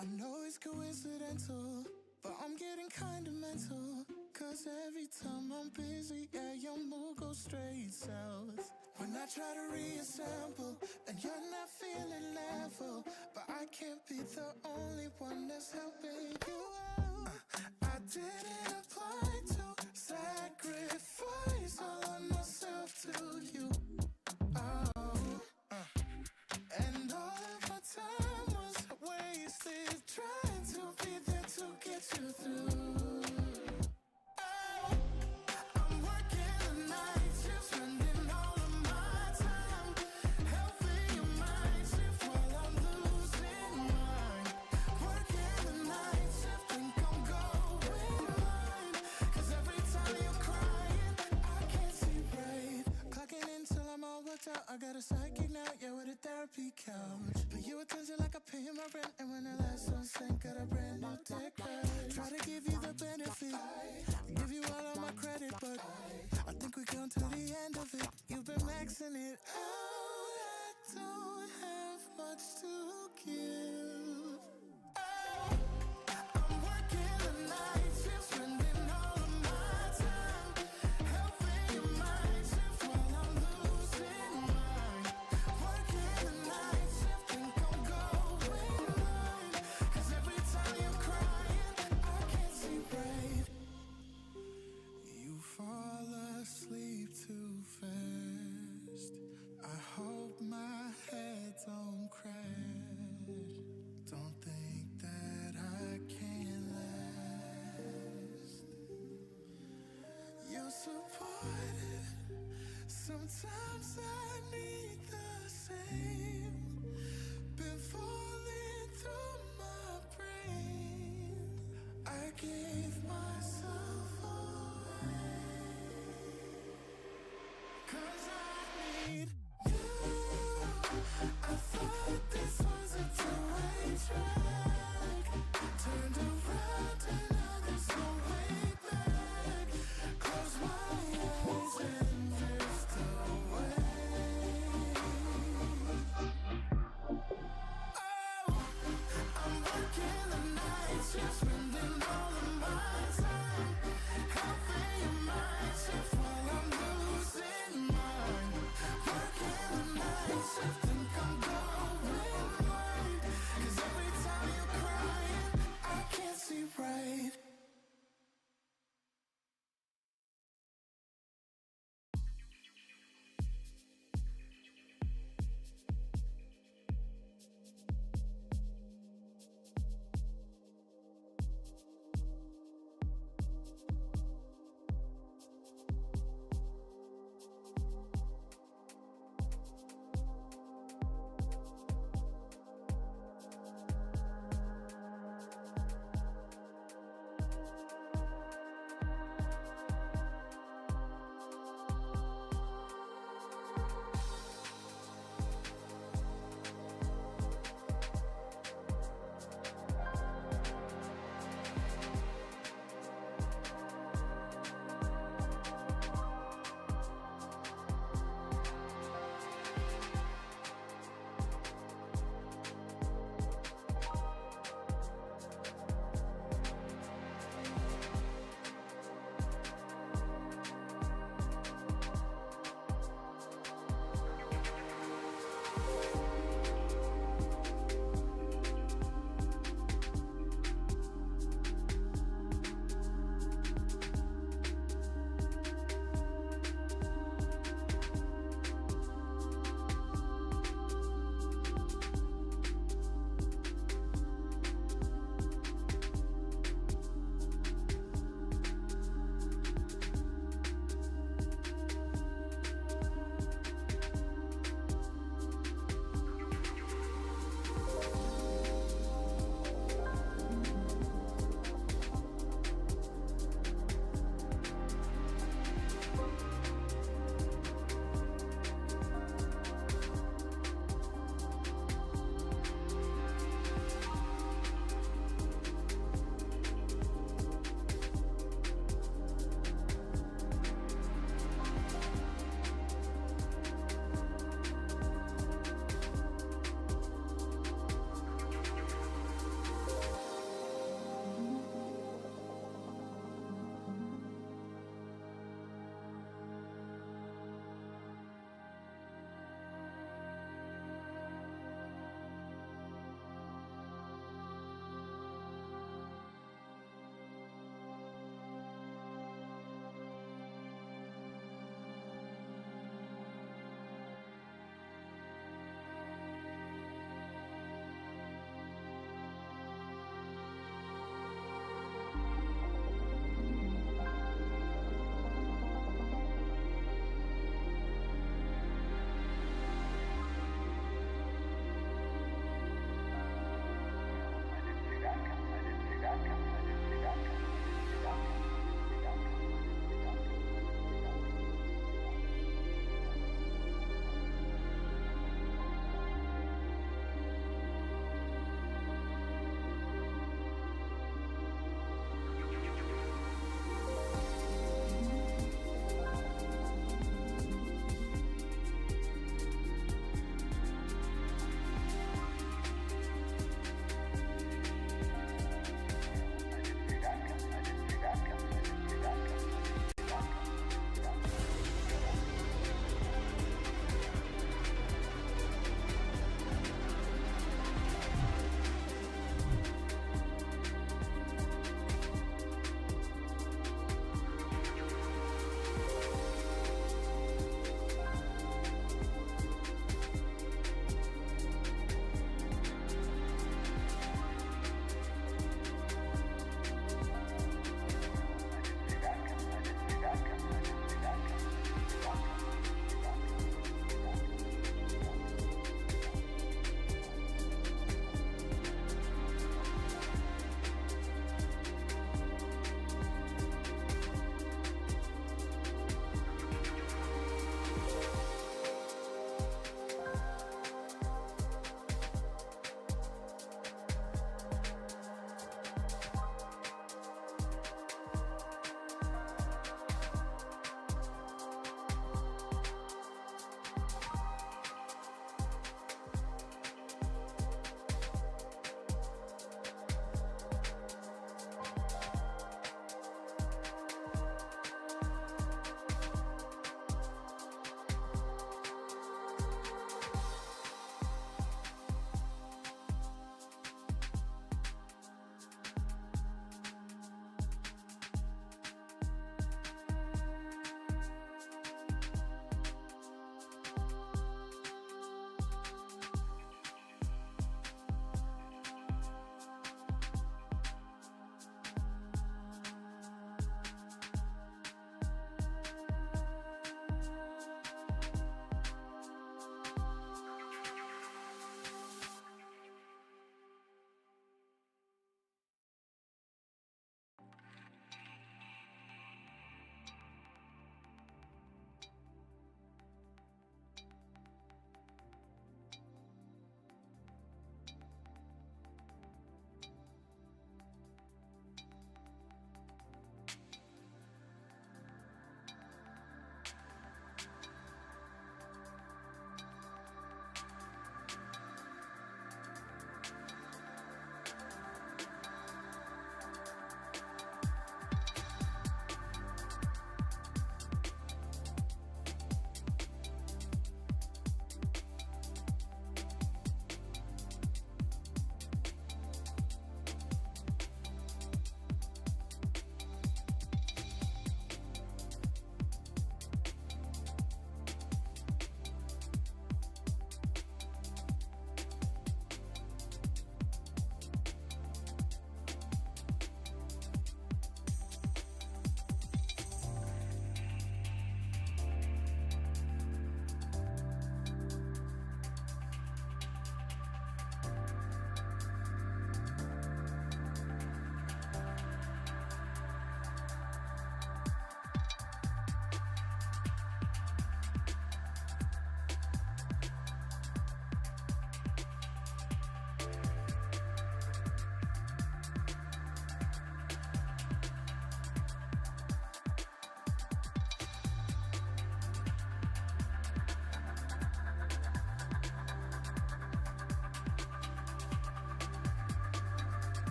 I know it's coincidental, but I'm getting kinda mental. Cause every time I'm busy, yeah, your mood goes straight south. When I try to reassemble, and you're not feeling level, but I can't be the only one that's helping you out. I didn't apply to sacrifice all of myself to you. Oh, and all of my time was wasted trying to be there to get you through. Oh, I'm working the night shift, spending all of my time helping your mind shift while I'm losing mine. Working the night shift, think I'm going blind. Cause every time you're crying, I can't see right. Clocking in till I'm all worked out. I got a psychic now, yeah, with a therapy couch. But you attention like I pay my rent. And when the last song sank, got a brand new deck. Try to give you the benefit, give you all of my credit, but I think we come to the end of it. You've been maxing it out. I don't have much to give. Oh, I'm working the night shift, spending all of my time helping your mind shift while I'm losing mine. Working the night shift, think I'm going blind. Cause every time you're crying, I can't see right. You fall asleep too fast. I hope my head don't crash. Don't think that I can last. You're supportive. Sometimes I need the same. Been falling through my brain. I gave myself away. Cause I need you. I thought this was a two-way track. Turned around and now there's no way back. Close my eyes and drift away.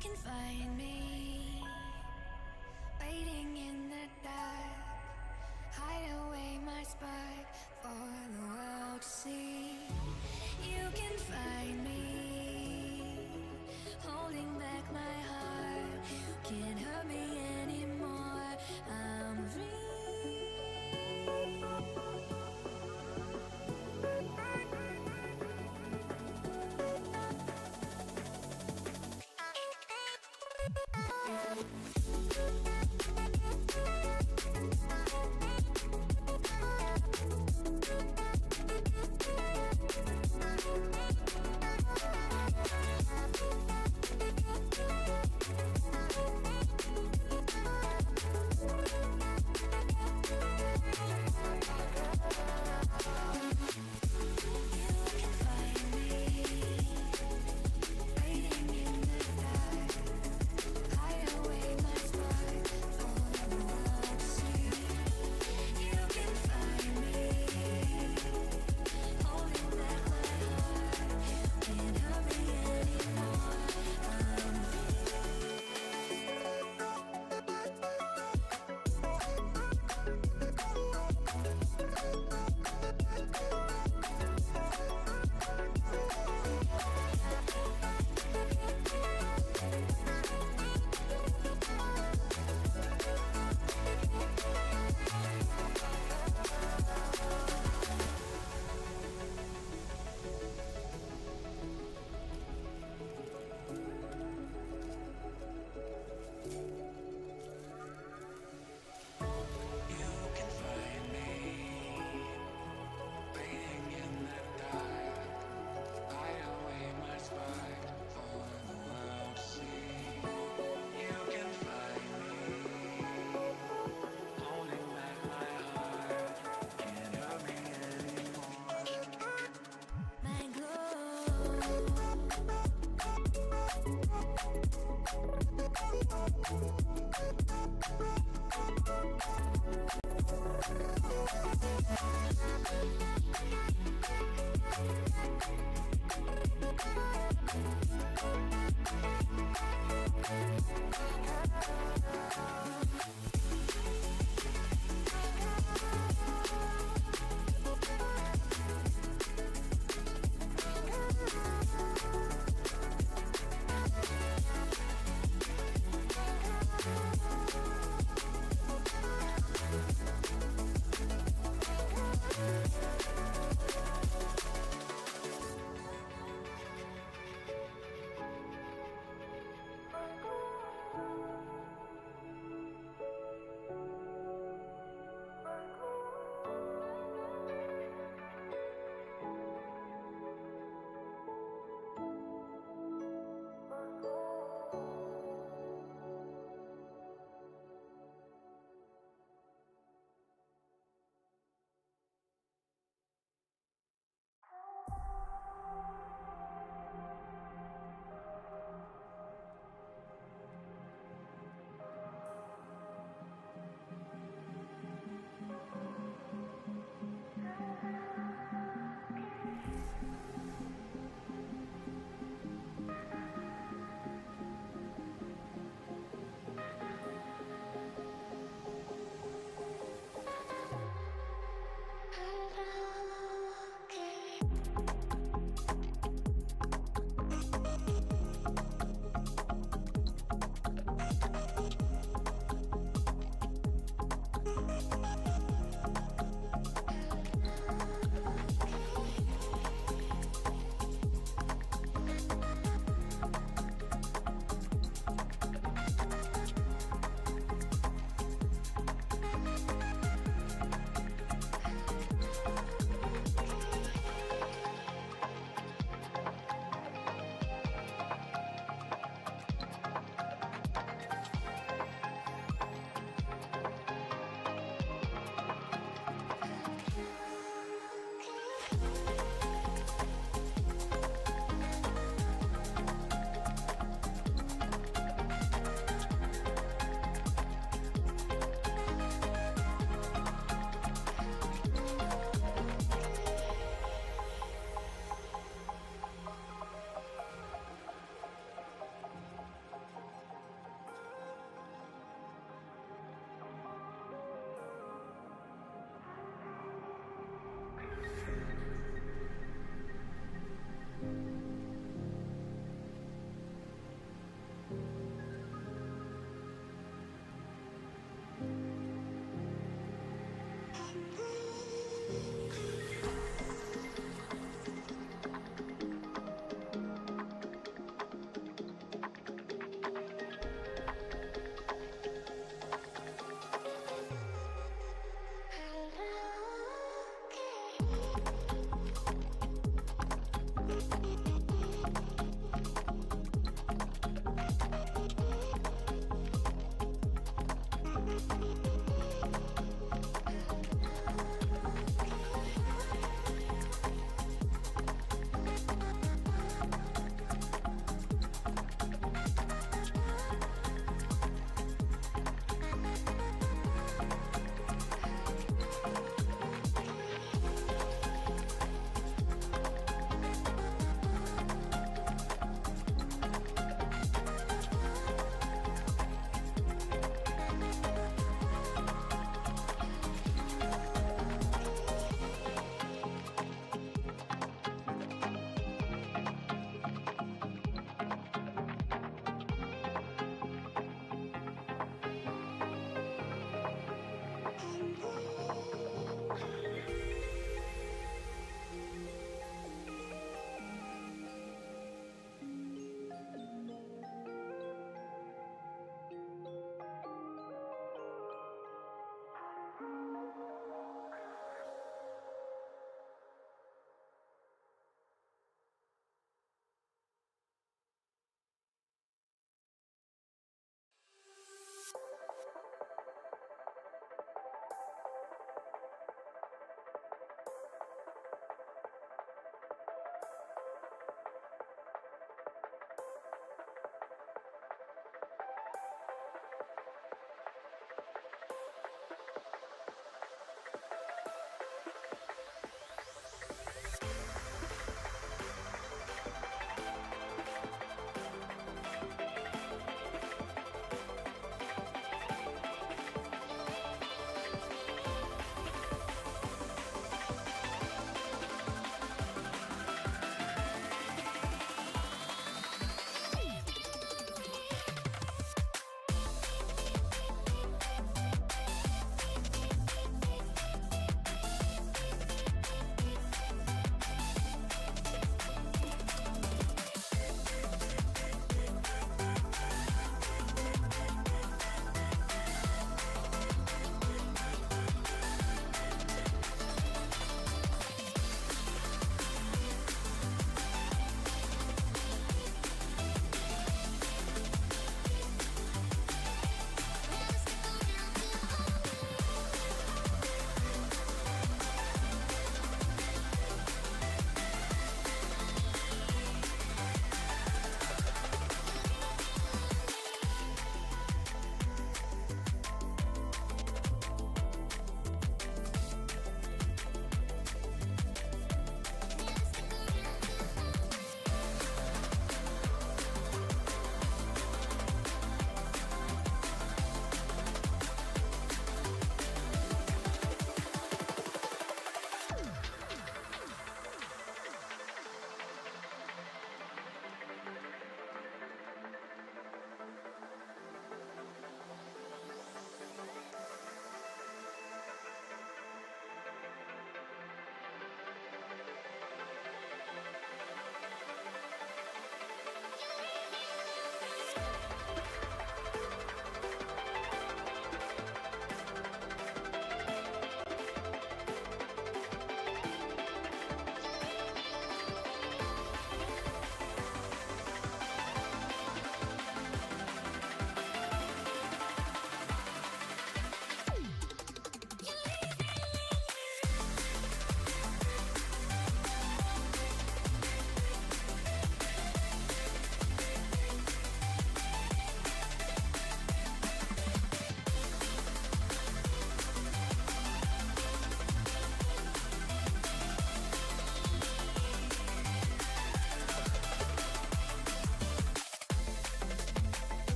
can find me waiting in the dark. Hide away my spark for the world to see. You can find me holding back my heart. You can't hurt me anymore. I'm free.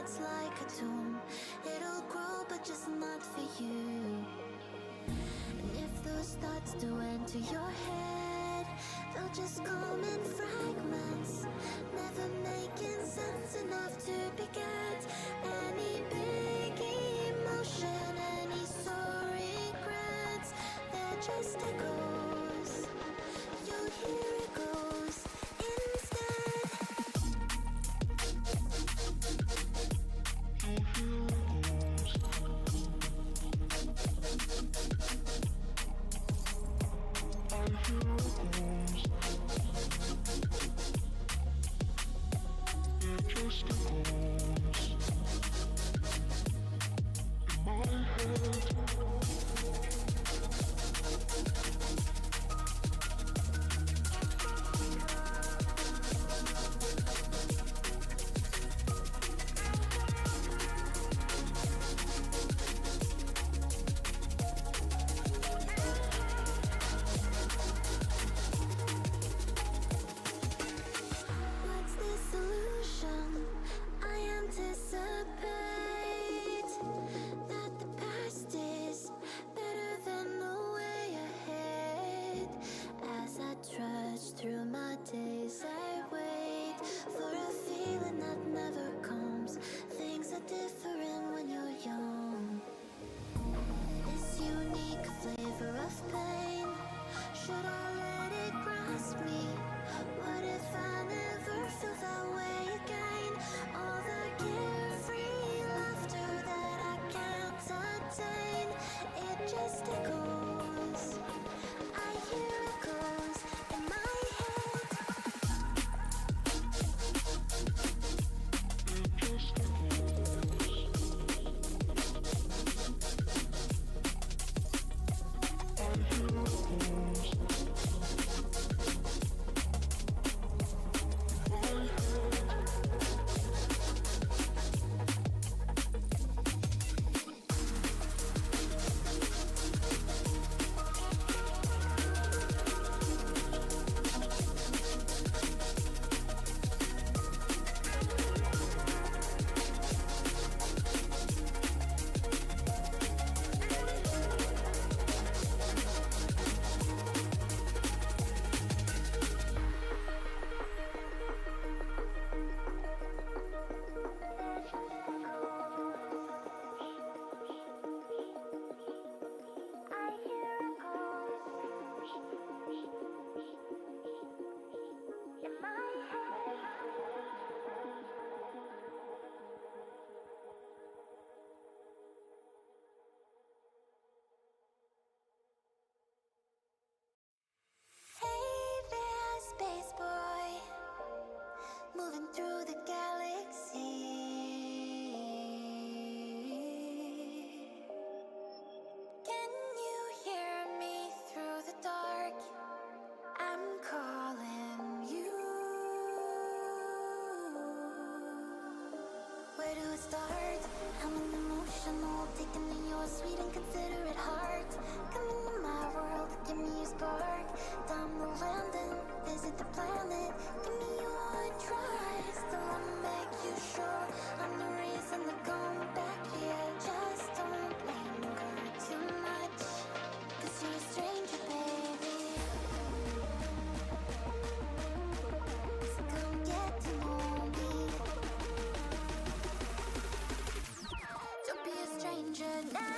that's like a tomb. It'll grow, but just not for you. And if those thoughts do enter your head, they'll just come in fragments, never making sense enough to beget any big emotion, any sore regrets. They're just echoes. You'll hear echoes instead. What's the solution? I anticipate that the past is better than the way ahead. As I trudge through my days, I wait for a feeling that never comes. Things are different when you're young. This unique flavor of pain, should I let it grasp me? What if I never feel that way again? All the carefree laughter that I can't attain, it just echoes. I hear echoes in my head. Hey there, space boy, moving through the galaxy. Can you hear me through the dark? I'm calling you. Where do I start? I'm an emotional, taking in your sweet and considerate heart. Come into my world, give me your spark. Time to land and visit the planet. Give me your try. Still wanna make you sure I'm the reason to come back here. Just don't linger too much, 'cause you're a stranger, baby. So come get to know me. Don't be a stranger now.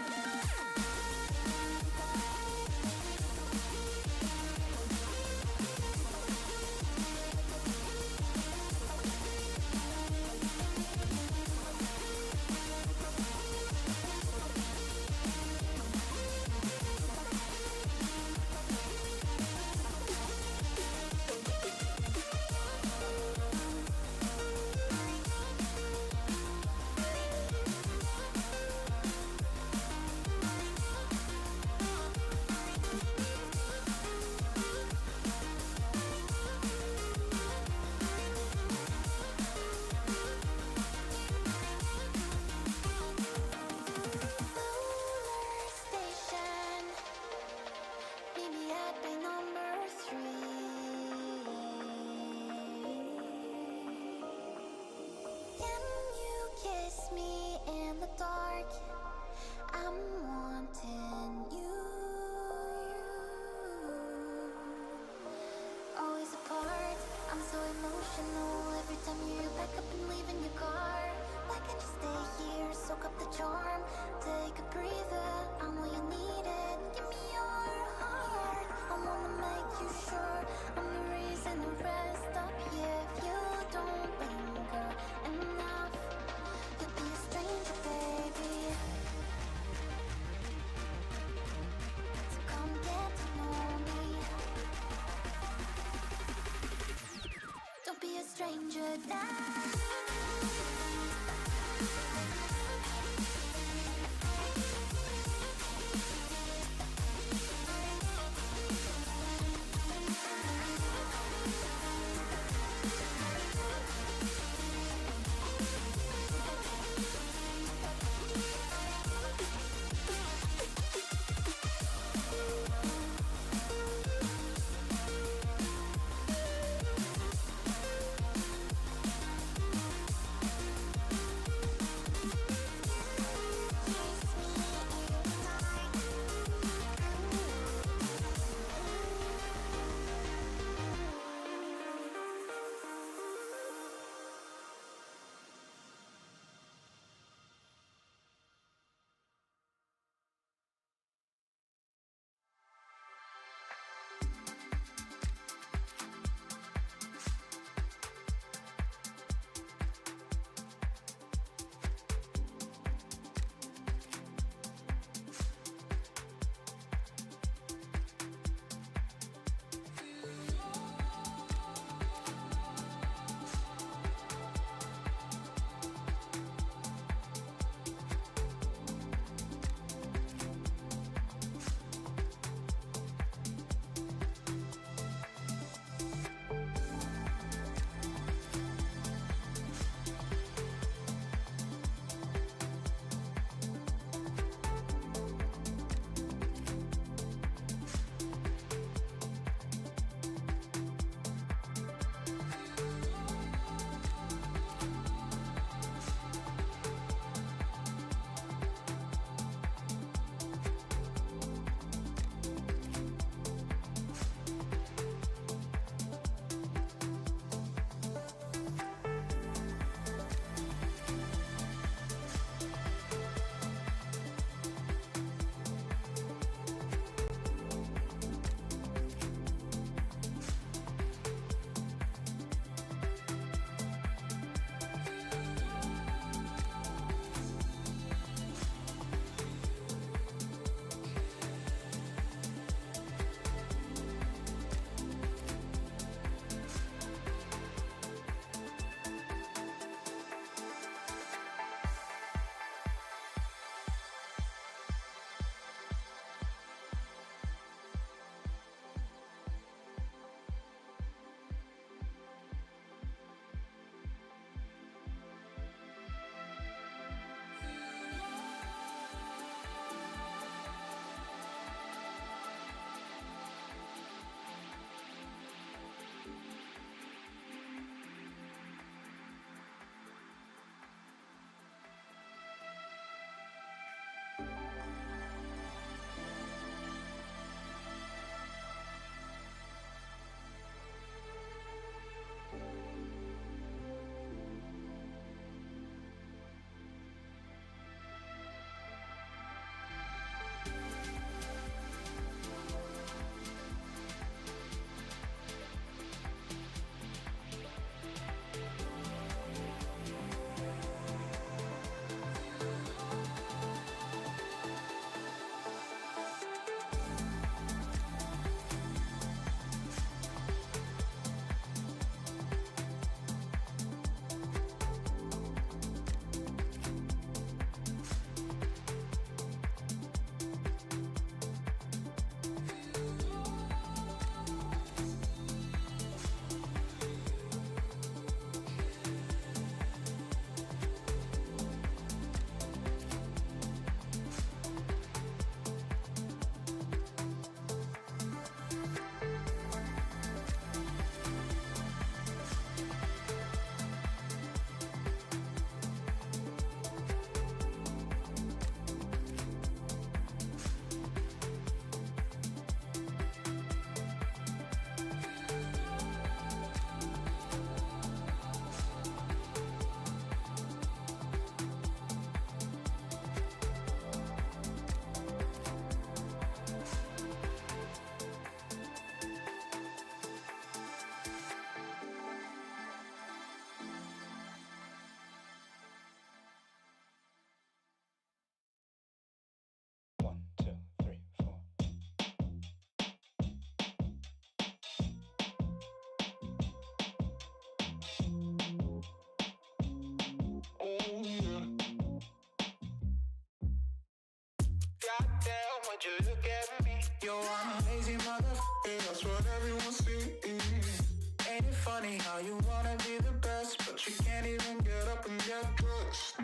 would you look at me? Yo, I'm a lazy motherfucker, that's what everyone sees. Ain't it funny how you wanna be the best, but you can't even get up and get dressed?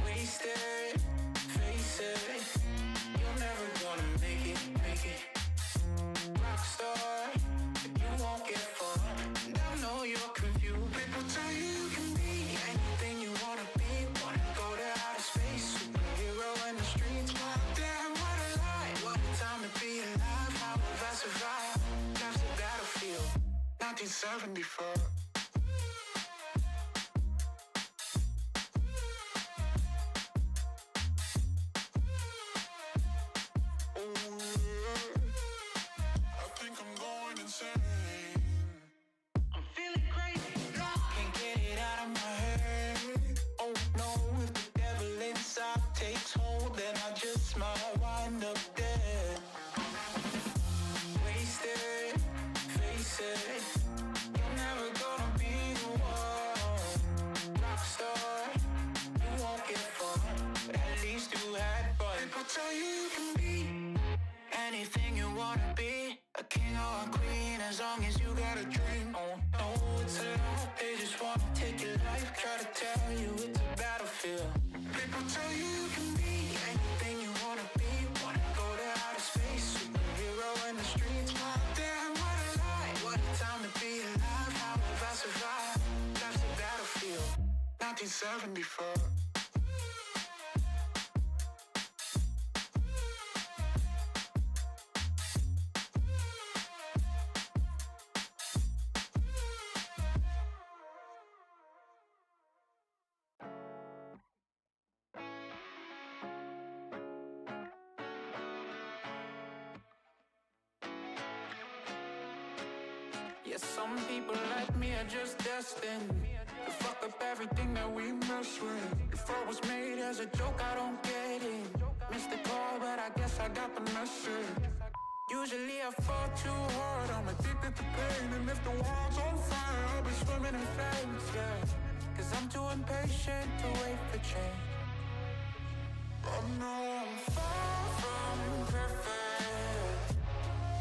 Wasted, face it, you're never gonna make it. Rockstar, you won't get far. I know you're confused. People tell you you can be anything you wanna be. Wanna go to outer space, superhero in the streets. Damn, what a lie, what a time to be alive. How have I survived? Life's a battlefield, 1974. Tell you you can be anything you wanna be, a king or a queen, as long as you got a dream. Oh no, it's a lot, they just wanna take your life, try to tell you it's a battlefield. People tell you you can be anything you wanna be, wanna go to outer space, superhero in the streets. Damn, what a lie, what a time to be alive. How have I survived? Life's a battlefield, 1974. Yeah, some people like me are just destined to fuck up everything that we mess with. If I was made as a joke, I don't get it. Missed the call, but I guess I got the message. Usually I fall too hard, I'm addicted to pain. And if the world's on fire, I'll be swimming in flames, yeah. Cause I'm too impatient to wait for change. I know I'm far from perfect,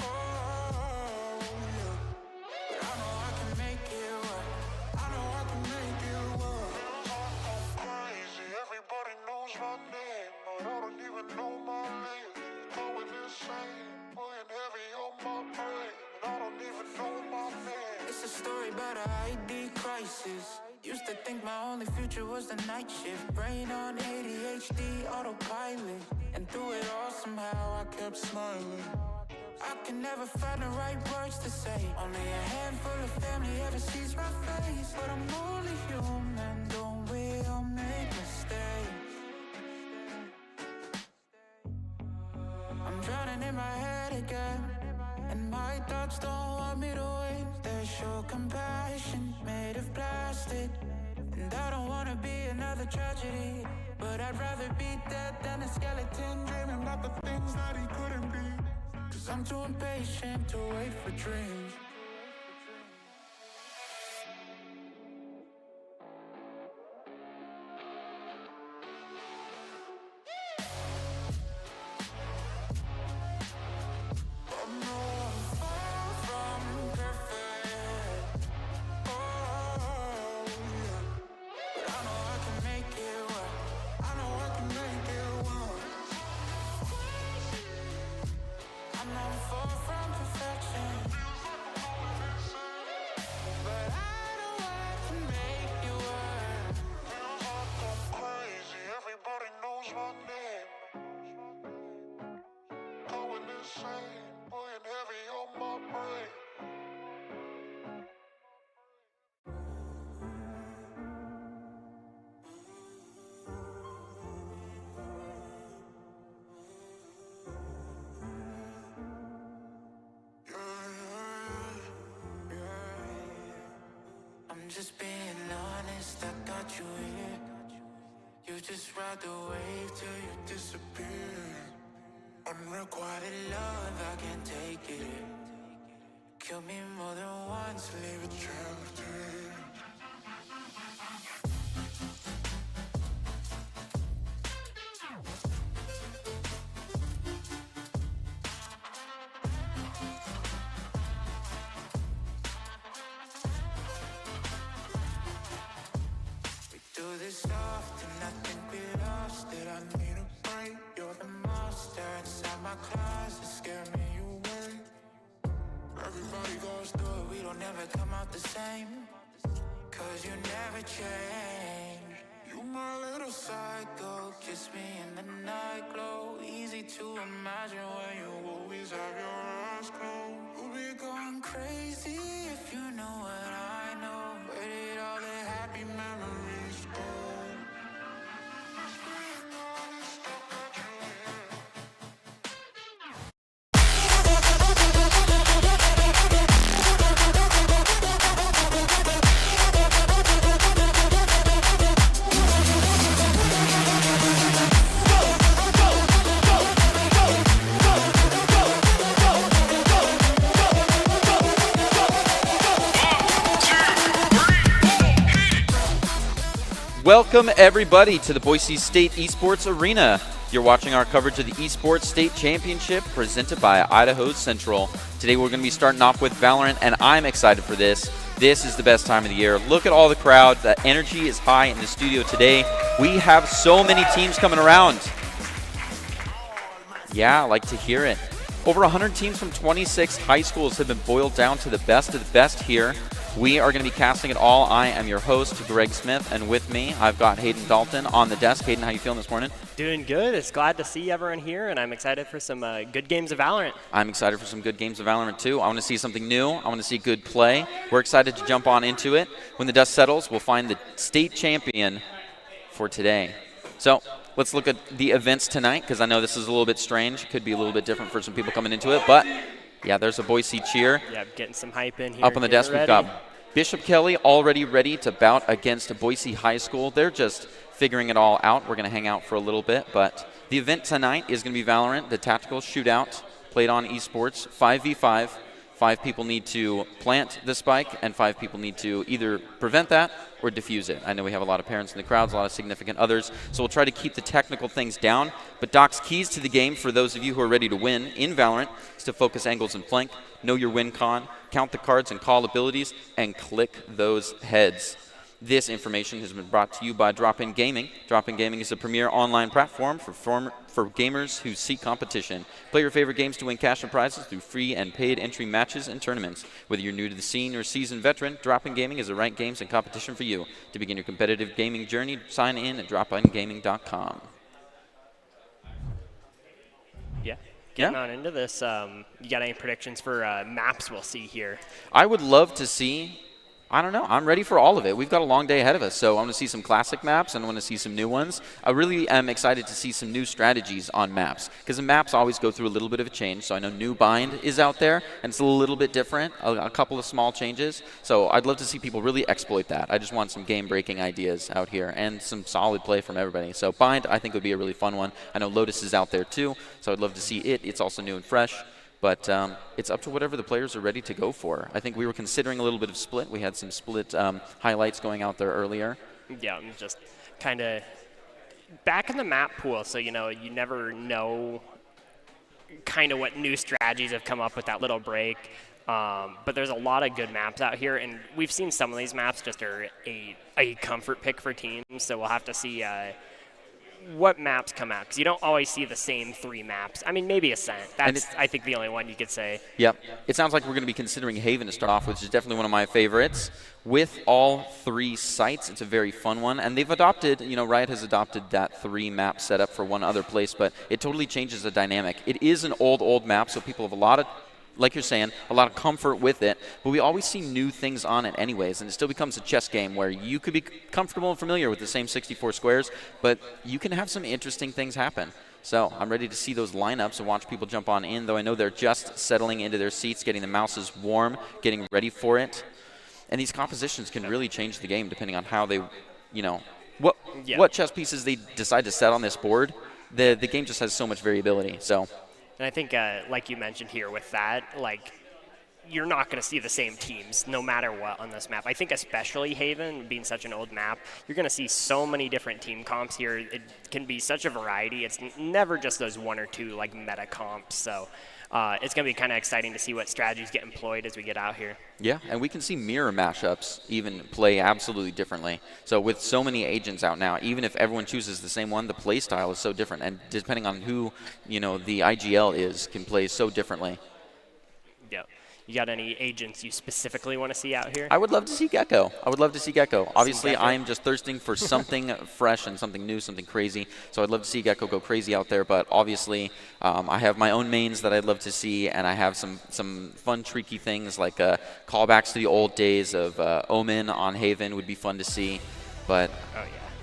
oh yeah. But I know I can make it work, I know I can make it work. I'm crazy, everybody knows my name, but I don't even know my name. Going insane, putting heavy on my brain, but I don't even know my name. It's a story about an ID crisis. Used to think my only future was the night shift. Brain on ADHD, autopilot. And through it all somehow I kept smiling. I can never find the right words to say. Only a handful of family ever sees my face. But I'm only human, don't we all make mistakes? I'm drowning in my head again, and my thoughts don't want me to win. They show compassion made of plastic, and I don't wanna be another tragedy, but I'd rather be dead than a skeleton dreaming about the things that he couldn't be. Cause I'm too impatient to wait for dreams. Just being honest, I got you here. You just ride the wave till you disappear. Unrequited love, I can't take it. Kill me more than once, leave a trail of tears. my closet, scare me away. Everybody goes through it, we don't ever come out the same. Cause you never change. You my little psycho, kiss me in the night glow. Easy to imagine when you always have your eyes closed. We'll be going crazy if you know what I know. Where did all the happy memories go? Welcome, everybody, to the Boise State Esports Arena. You're watching our coverage of the Esports State Championship presented by Idaho Central. Today we're going to be starting off with Valorant, and I'm excited for this. This is the best time of the year. Look at all the crowd. The energy is high in the studio today. We have so many teams coming around. Yeah, I like to hear it. Over 100 teams from 26 high schools have been boiled down to the best of the best here. We are going to be casting it all. I am your host, Greg Smith, and with me, I've got Hayden Dalton on the desk. Hayden, how you feeling this morning? Doing good. It's glad to see everyone here, and I'm excited for some good games of Valorant. I'm excited for some good games of Valorant, too. I want to see something new. I want to see good play. We're excited to jump on into it. When the dust settles, we'll find the state champion for today. So let's look at the events tonight, because I know this is a little bit strange. It could be a little bit different for some people coming into it, but yeah, there's a Boise cheer. Yeah, getting some hype in here. Up on the desk, we've got Bishop Kelly already ready to bout against Boise High School. They're just figuring it all out. We're going to hang out for a little bit, but the event tonight is going to be Valorant, the tactical shootout played on Esports, 5v5. 5 people need to plant the spike, and 5 people need to either prevent that or defuse it. I know we have a lot of parents in the crowds, a lot of significant others, so we'll try to keep the technical things down. But Doc's keys to the game for those of you who are ready to win in Valorant is to focus angles and flank, know your win con, count the cards and call abilities, and click those heads. This information has been brought to you by Drop-In Gaming. Drop-In Gaming is a premier online platform for gamers who seek competition. Play your favorite games to win cash and prizes through free and paid entry matches and tournaments. Whether you're new to the scene or a seasoned veteran, Drop-In Gaming is the right games and competition for you. To begin your competitive gaming journey, sign in at dropingaming.com. Yeah. Getting on into this, you got any predictions for maps we'll see here? I would love to see, I don't know, I'm ready for all of it. We've got a long day ahead of us, so I want to see some classic maps and I want to see some new ones. I really am excited to see some new strategies on maps, because the maps always go through a little bit of a change. So I know New Bind is out there, and it's a little bit different, a couple of small changes. So I'd love to see people really exploit that. I just want some game-breaking ideas out here and some solid play from everybody. So Bind, I think, would be a really fun one. I know Lotus is out there too, so I'd love to see it. It's also new and fresh. But it's up to whatever the players are ready to go for. I think we were considering a little bit of split. We had some split highlights going out there earlier. Yeah, I'm just kind of back in the map pool, so you never know kind of what new strategies have come up with that little break. But there's a lot of good maps out here, and we've seen some of these maps just are a comfort pick for teams, so we'll have to see what maps come out, because you don't always see the same 3 maps. I mean, maybe Ascent. That's, I think, the only one you could say. Yep. It sounds like we're going to be considering Haven to start off, which is definitely one of my favorites. With all 3 sites, it's a very fun one. And they've adopted, Riot has adopted that 3-map setup for one other place, but it totally changes the dynamic. It is an old map, so people have a lot of, like you're saying, a lot of comfort with it, but we always see new things on it anyways, and it still becomes a chess game where you could be comfortable and familiar with the same 64 squares, but you can have some interesting things happen. So I'm ready to see those lineups and watch people jump on in, though I know they're just settling into their seats, getting the mouses warm, getting ready for it. And these compositions can really change the game depending on how they, what chess pieces they decide to set on this board. The game just has so much variability, so. And I think, like you mentioned here with that, you're not going to see the same teams no matter what on this map. I think especially Haven, being such an old map, you're going to see so many different team comps here. It can be such a variety. It's never just those 1 or 2 meta comps. So it's going to be kind of exciting to see what strategies get employed as we get out here. Yeah, and we can see mirror mashups even play absolutely differently. So with so many agents out now, even if everyone chooses the same one, the play style is so different. And depending on who, the IGL is, can play so differently. Yep. You got any agents you specifically want to see out here? I would love to see Gecko. Obviously, Gecko. I am just thirsting for something fresh and something new, something crazy. So I'd love to see Gecko go crazy out there. But obviously, I have my own mains that I'd love to see, and I have some fun, tricky things like callbacks to the old days of Omen on Haven would be fun to see. But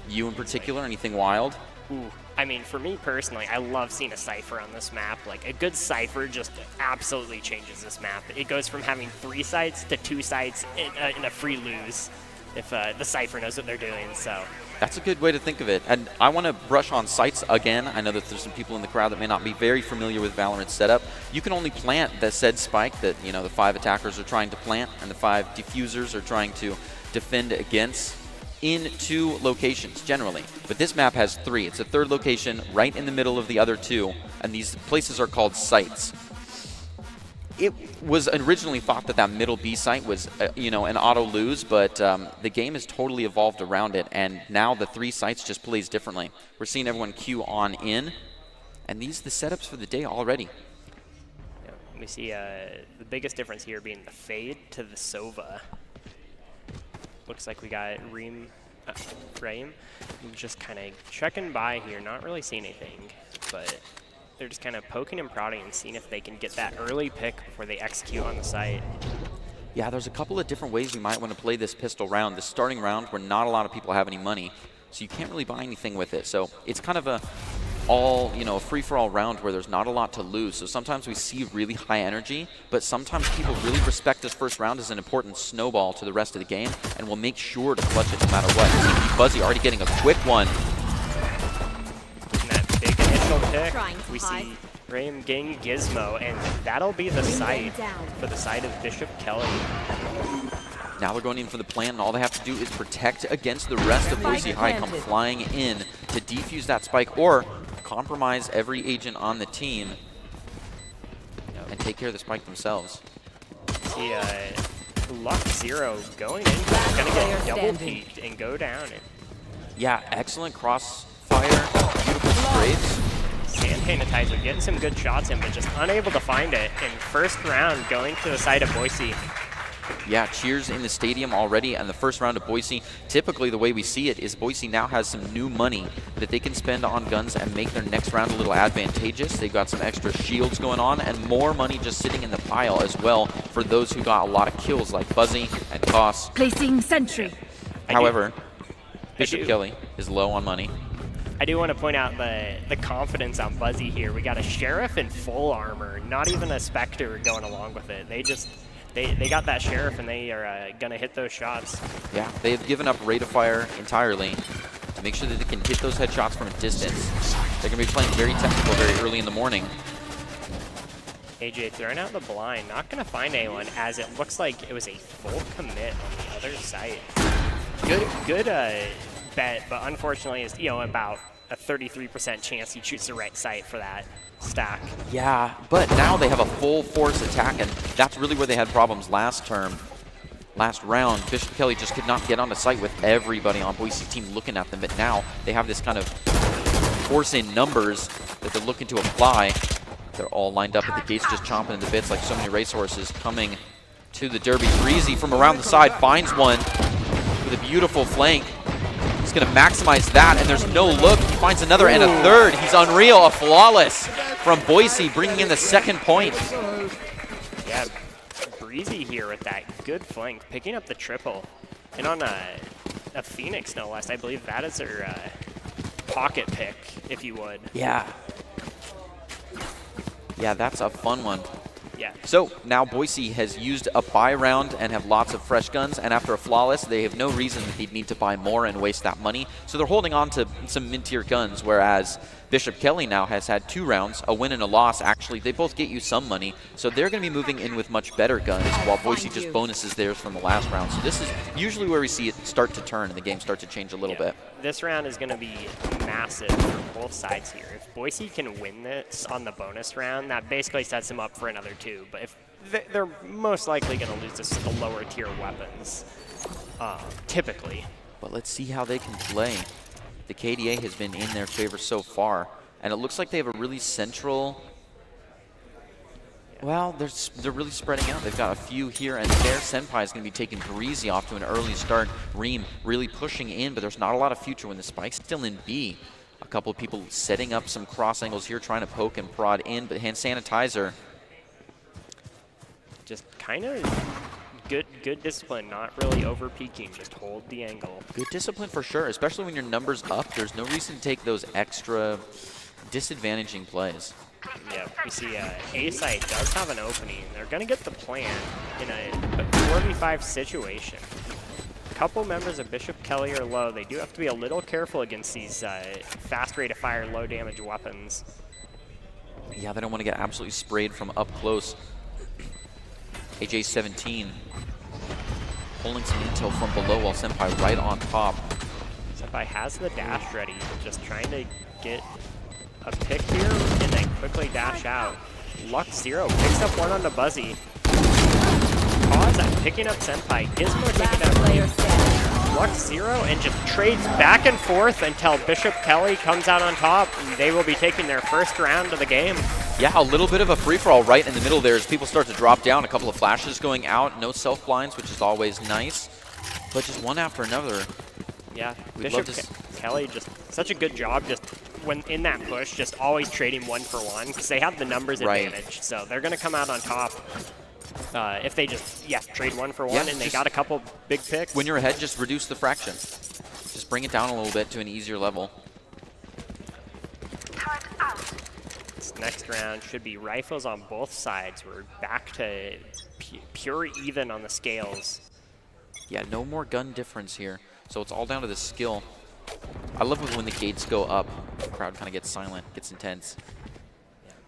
you in particular, anything wild? Ooh. I mean, for me personally, I love seeing a Cypher on this map. Like, a good Cypher just absolutely changes this map. It goes from having 3 sites to 2 sites in a free lose if the Cypher knows what they're doing. So that's a good way to think of it. And I want to brush on sites again. I know that there's some people in the crowd that may not be very familiar with Valorant's setup. You can only plant the said spike that, the 5 attackers are trying to plant and the 5 diffusers are trying to defend against in 2 locations generally. But this map has 3. It's a 3rd location right in the middle of the other 2, and these places are called sites. It was originally thought that middle B site was, an auto lose, but the game has totally evolved around it, and now the 3 sites just plays differently. We're seeing everyone queue on in, and these are the setups for the day already. Yeah, we see the biggest difference here being the fade to the Sova. Looks like we got Frame just kind of checking by here, not really seeing anything, but they're just kind of poking and prodding and seeing if they can get that early pick before they execute on the site. Yeah, there's a couple of different ways you might want to play this pistol round. The starting round where not a lot of people have any money, so you can't really buy anything with it. So it's kind of a free-for-all round where there's not a lot to lose. So sometimes we see really high energy, but sometimes people really respect this first round as an important snowball to the rest of the game and will make sure to clutch it no matter what. TP Buzzy already getting a quick one. And that big initial pick, we see Rame getting Gizmo, and that'll be the site for the side of Bishop Kelly. Now they're going in for the plant, and all they have to do is protect against the rest of Boise High come flying in to defuse that spike or compromise every agent on the team and take care of the spike themselves. See, Luck Zero going in, he's going to get double peeked and go down. Yeah, excellent crossfire, beautiful strafes. Sand Sanitizer getting some good shots in, but just unable to find it in first round going to the side of Boise. Yeah, cheers in the stadium already, and the first round of Boise, typically the way we see it is Boise now has some new money that they can spend on guns and make their next round a little advantageous. They've got some extra shields going on and more money just sitting in the pile as well for those who got a lot of kills like Buzzy and Koss. Placing sentry. However, Bishop Kelly is low on money. I do want to point out the confidence on Buzzy here. We got a Sheriff in full armor, not even a Spectre going along with it. They got that Sheriff, and they are going to hit those shots. Yeah, they've given up rate of fire entirely to make sure that they can hit those headshots from a distance. They're going to be playing very technical very early in the morning. AJ throwing out the blind, not going to find anyone, as it looks like it was a full commit on the other side. Good bet, but unfortunately it's about a 33% chance he shoots the right site for that stack. Yeah, but now they have a full force attack, and that's really where they had problems last round. Bishop Kelly just could not get on the site with everybody on Boise team looking at them, but now they have this kind of force in numbers that they're looking to apply. They're all lined up at the gates, just chomping into bits like so many racehorses coming to the Derby. Breezy from around the side finds one with a beautiful flank. He's going to maximize that, and there's no look. He finds another and a third. He's unreal, a flawless from Boise, bringing in the second point. Yeah, Breezy here with that good flank, picking up the triple. And on a Phoenix, no less. I believe that is her pocket pick, if you would. Yeah. Yeah, that's a fun one. Yeah. So now Boise has used a buy round and have lots of fresh guns, and after a flawless, they have no reason that they'd need to buy more and waste that money. So they're holding on to some mid-tier guns, whereas Bishop Kelly now has had 2 rounds, a win and a loss. Actually, they both get you some money, so they're going to be moving in with much better guns, while Boise just bonuses theirs from the last round. So this is usually where we see it start to turn and the game start to change a little bit. This round is going to be massive for both sides here. If Boise can win this on the bonus round, that basically sets them up for another 2. But if they're most likely going to lose to the lower tier weapons, typically. But let's see how they can play. The KDA has been in their favor so far, and it looks like they have a really central. Well, they're really spreading out. They've got a few here and there. Senpai is going to be taking Breezy off to an early start. Reem really pushing in, but there's not a lot of future when the spike's still in B. A couple of people setting up some cross angles here, trying to poke and prod in, but hand sanitizer. Just kind of good discipline, not really over peaking, just hold the angle. Good discipline for sure, especially when your number's up. There's no reason to take those extra disadvantaging plays. Yeah, we see A site does have an opening. They're going to get the plan in a 4v5 situation. A couple members of Bishop Kelly are low. They do have to be a little careful against these fast rate of fire, low damage weapons. Yeah, they don't want to get absolutely sprayed from up close. AJ-17 pulling some intel from below while Senpai right on top. Senpai has the dash ready, just trying to get a pick here and then quickly dash out. Lux Zero picks up one on the Buzzy. Pause picking up Senpai. Gizmo taking out Reem. Lux Zero and just trades back and forth until Bishop Kelly comes out on top, and they will be taking their first round of the game. Yeah, a little bit of a free-for-all right in the middle there as people start to drop down. A couple of flashes going out, no self-blinds, which is always nice, but just one after another. Yeah, Bishop Kelly just such a good job just when in that push, just always trading 1 for 1 because they have the numbers advantage. So they're going to come out on top if they just, trade 1 for 1 and they got a couple big picks. When you're ahead, just reduce the fraction. Just bring it down a little bit to an easier level. This next round should be rifles on both sides. We're back to pure even on the scales. Yeah, no more gun difference here. So it's all down to the skill. I love it when the gates go up. The crowd kind of gets silent, gets intense.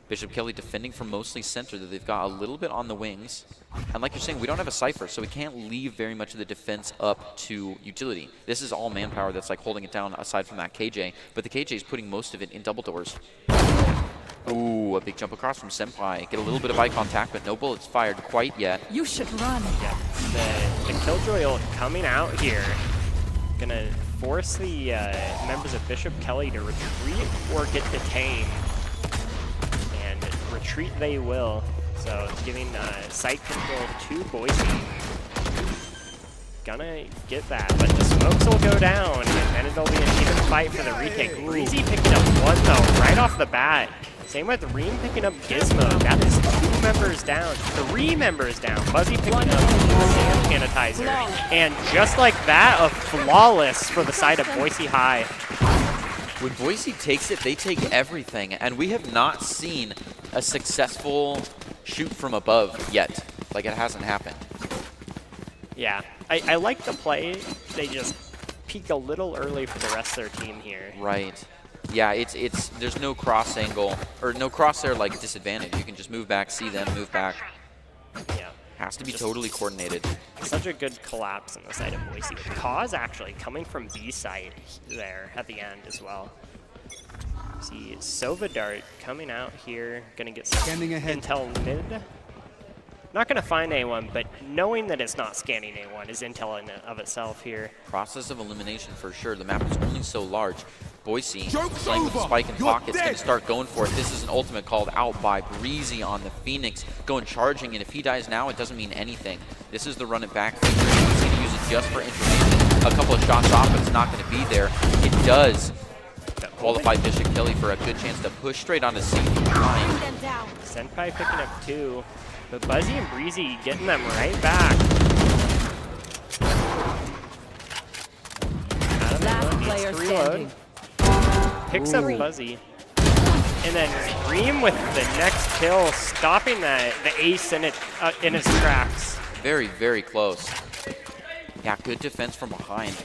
Bishop Kelly defending from mostly center. They've got a little bit on the wings. And like you're saying, we don't have a Cypher, so we can't leave very much of the defense up to utility. This is all manpower that's like holding it down aside from that KJ. But the KJ is putting most of it in double doors. Ooh, a big jump across from Senpai. Get a little bit of eye contact, but no bullets fired quite yet. You should run. Yeah, the Killjoy ult coming out here. Gonna force the members of Bishop Kelly to retreat or get detained. And retreat they will. So giving site control to Boise. Gonna get that, but the smokes will go down, and then it'll be an even fight for the retake. Breezy picking up 1 though, right off the bat. Same with Reem picking up Gizmo. That is 2 members down, 3 members down. Buzzy picking up Sand Sanitizer. And just like that, a flawless for the side of Boise High. When Boise takes it, they take everything. And we have not seen a successful shoot from above yet. Like, it hasn't happened. Yeah, I like the play. They just peak a little early for the rest of their team here. Right. Yeah, it's there's no cross angle or no crosshair like disadvantage. You can just move back, see them, move back. Yeah. Has to be totally coordinated. Such a good collapse on the side of Boise. Cause actually coming from B side there at the end as well. See Sova Dart coming out here, gonna get some intel mid. Not going to find anyone, but knowing that it's not scanning anyone is intel in and of itself here. Process of elimination for sure. The map is only so large. Boise playing with the spike in pockets, going to start going for it. This is an ultimate called out by Breezy on the Phoenix, going charging, and if he dies now, it doesn't mean anything. This is the run it back feature. He's going to use it just for information. A couple of shots off, but it's not going to be there. It does qualify Bishop Kelly for a good chance to push straight onto safety. Senpai picking up 2. But Buzzy and Breezy getting them right back. Last player standing. Picks up Buzzy. And then Reem with the next kill, stopping the ace in his tracks. Very, very close. Yeah, good defense from behind.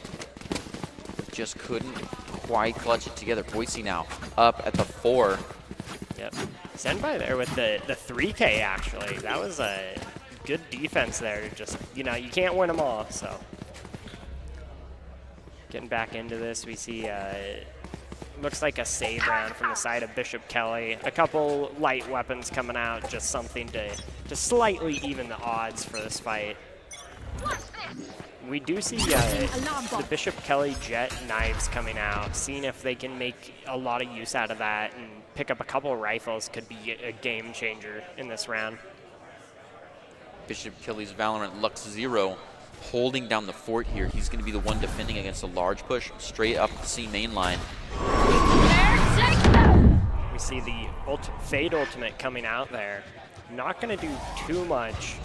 Just couldn't quite clutch it together. Boise now up at the 4. Yep. Senpai there with the 3K, actually. That was a good defense there. Just, you know, you can't win them all, so. Getting back into this, we see looks like a save round from the side of Bishop Kelly. A couple light weapons coming out, just something to slightly even the odds for this fight. We do see the Bishop Kelly Jet knives coming out, seeing if they can make a lot of use out of that and pick up a couple rifles could be a game changer in this round. Bishop Kelly's Valorant Lux Zero holding down the fort here. He's going to be the one defending against a large push straight up the C main line. We see the Fade Ultimate coming out there. Not going to do too much.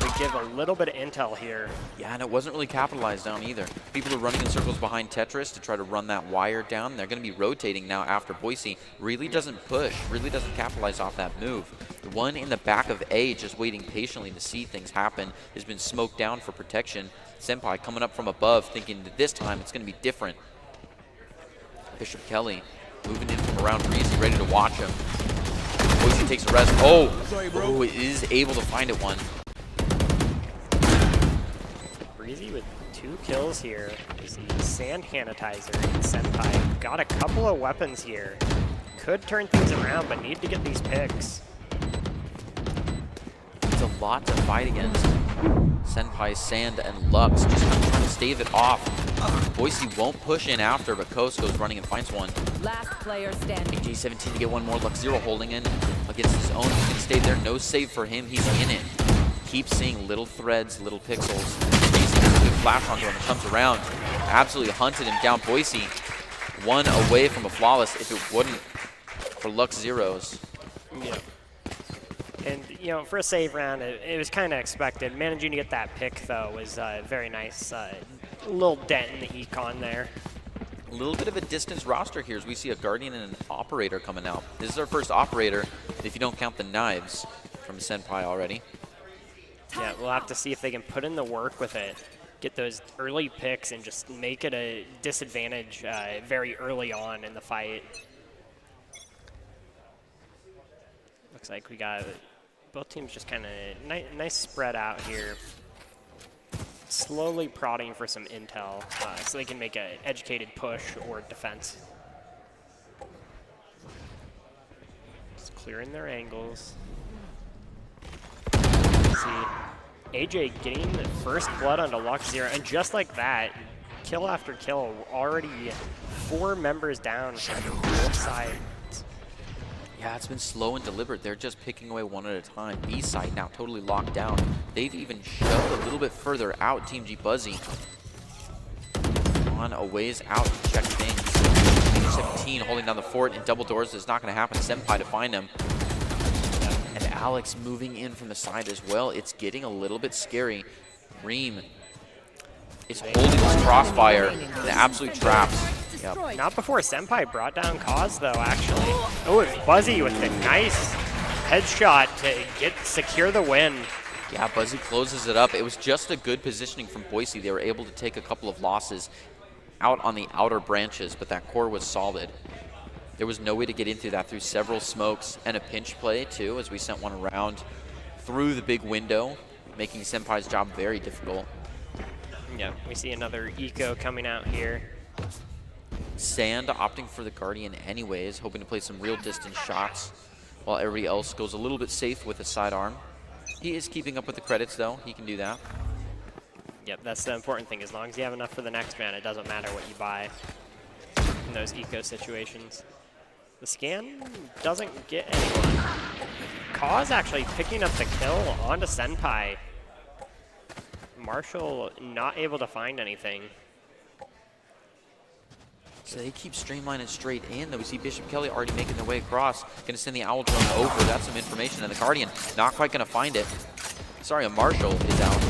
We give a little bit of intel here. Yeah, and it wasn't really capitalized on either. People are running in circles behind Tetris to try to run that wire down. They're going to be rotating now after Boise really doesn't push, really doesn't capitalize off that move. The one in the back of A, just waiting patiently to see things happen, has been smoked down for protection. Senpai coming up from above, thinking that this time it's going to be different. Bishop Kelly moving in from around Breezy, ready to watch him. Boise takes a rest. Oh, is able to find it one. Breezy with 2 kills here. We see Sand Sanitizer and Senpai. Got a couple of weapons here. Could turn things around, but need to get these picks. It's a lot to fight against. Senpai, Sand, and Lux just kind of trying to stave it off. Boise won't push in after, but Coast goes running and finds one. Last player standing. AJ17 to get one more. Lux Zero holding in against his own. He's going to stay there. No save for him. He's in it. Keep seeing little threads, little pixels. Flash onto him and comes around. Absolutely hunted him down. Boise one away from a flawless if it wouldn't for Lux Zeros. Yeah. And, you know, for a save round, it was kind of expected. Managing to get that pick, though, was very nice. Little dent in the econ there. A little bit of a distance roster here as we see a Guardian and an Operator coming out. This is our first Operator, if you don't count the knives from Senpai already. Yeah, we'll have to see if they can put in the work with it. Get those early picks and just make it a disadvantage very early on in the fight. Looks like we got both teams just kind of nice spread out here. Slowly prodding for some intel so they can make an educated push or defense. Just clearing their angles. See. AJ getting the first blood onto Lux Zero, and just like that, kill after kill, already 4 members down from both sides. Yeah, it's been slow and deliberate. They're just picking away one at a time. B side now totally locked down. They've even shoved a little bit further out Team G Buzzy. On a ways out to check things. 17 holding down the fort and double doors is not going to happen. Senpai to find him. And Alex moving in from the side as well. It's getting a little bit scary. Reem is holding his crossfire and absolute traps. Yep. Not before Senpai brought down Cause, though, actually. Oh, it's Buzzy with the nice headshot to secure the win. Yeah, Buzzy closes it up. It was just a good positioning from Boise. They were able to take a couple of losses out on the outer branches, but that core was solid. There was no way to get into that through several smokes and a pinch play, too, as we sent one around through the big window, making Senpai's job very difficult. Yeah, we see another eco coming out here. Sand opting for the Guardian anyways, hoping to play some real distance shots, while everybody else goes a little bit safe with a sidearm. He is keeping up with the credits, though. He can do that. Yep, that's the important thing. As long as you have enough for the next man, it doesn't matter what you buy in those eco situations. The scan doesn't get anyone. Cause actually picking up the kill onto Senpai. Marshall not able to find anything. So they keep streamlining straight in, though. We see Bishop Kelly already making their way across. Going to send the Owl drone over. That's some information. And the Guardian not quite going to find it. Sorry, a Marshall is out.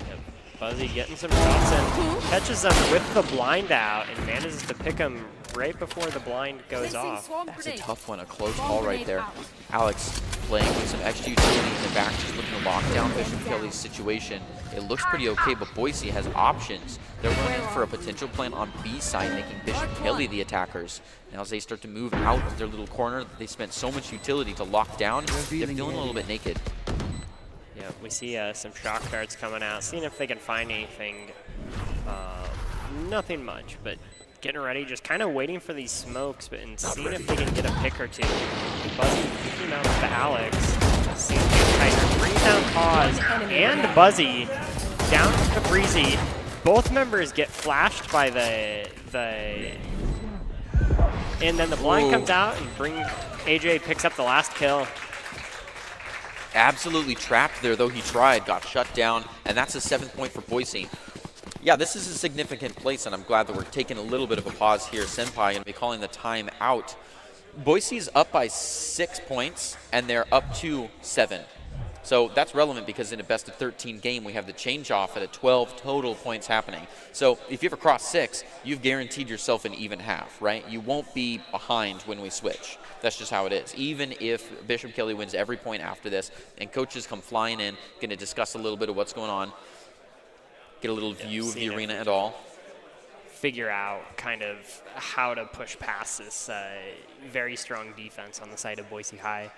Yep. Buzzy getting some shots in. Catches them with the blind out and manages to pick them right before the blind goes off. That's a tough one. A close call right there. Alex playing with some extra utility in the back, just looking to lock down Bishop Kelly's situation. It looks pretty okay, but Boise has options. They're running for a potential plan on B side, making Bishop Kelly the attackers. Now as they start to move out of their little corner, they spent so much utility to lock down, they're feeling a little bit naked. Yeah, we see some shock darts coming out, seeing if they can find anything. Nothing much, but getting ready, just kind of waiting for these smokes, but and seeing if they can get a pick or two. Buzzy picking out to Alex. Seeing Kaiser brings down Pause and Buzzy down to Breezy. Both members get flashed by the and then the blind comes out and AJ picks up the last kill. Absolutely trapped there, though he tried, got shut down, and that's a 7th point for Boise. Yeah, this is a significant place, and I'm glad that we're taking a little bit of a pause here. Senpai going to be calling the time out. Boise's up by 6 points, and they're up to 7. So that's relevant because in a best of 13 game, we have the change off at a 12 total points happening. So if you ever cross 6, you've guaranteed yourself an even half, right? You won't be behind when we switch. That's just how it is. Even if Bishop Kelly wins every point after this, and coaches come flying in, going to discuss a little bit of what's going on, get a little view of the arena and all. Figure out kind of how to push past this very strong defense on the side of Boise High.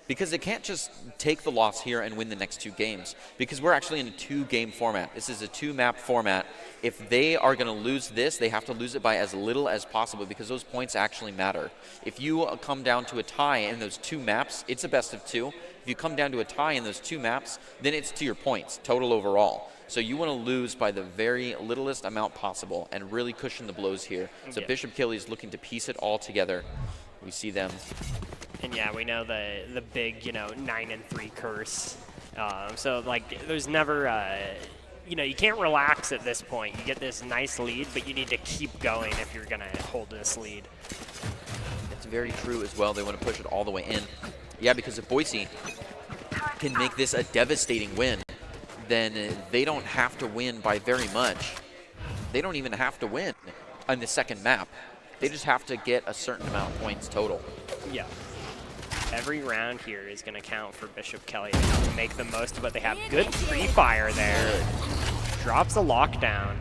Because they can't just take the loss here and win the next 2 games, because we're actually in a 2-game format. This is a 2-map format. If they are going to lose this, they have to lose it by as little as possible, because those points actually matter. If you come down to a tie in those 2 maps, it's a best of 2. If you come down to a tie in those 2 maps, then it's to your points, total overall. So you want to lose by the very littlest amount possible and really cushion the blows here. So Bishop Kelly is looking to piece it all together. We see them. And yeah, we know the big, 9-3 curse. So like, there's never, you can't relax at this point. You get this nice lead, but you need to keep going if you're gonna hold this lead. It's very true as well. They want to push it all the way in. Yeah, because if Boise can make this a devastating win, then they don't have to win by very much. They don't even have to win on the second map. They just have to get a certain amount of points total. Yeah. Every round here is going to count for Bishop Kelly. They have to make the most of what they have. Good free fire there. Drops a lockdown.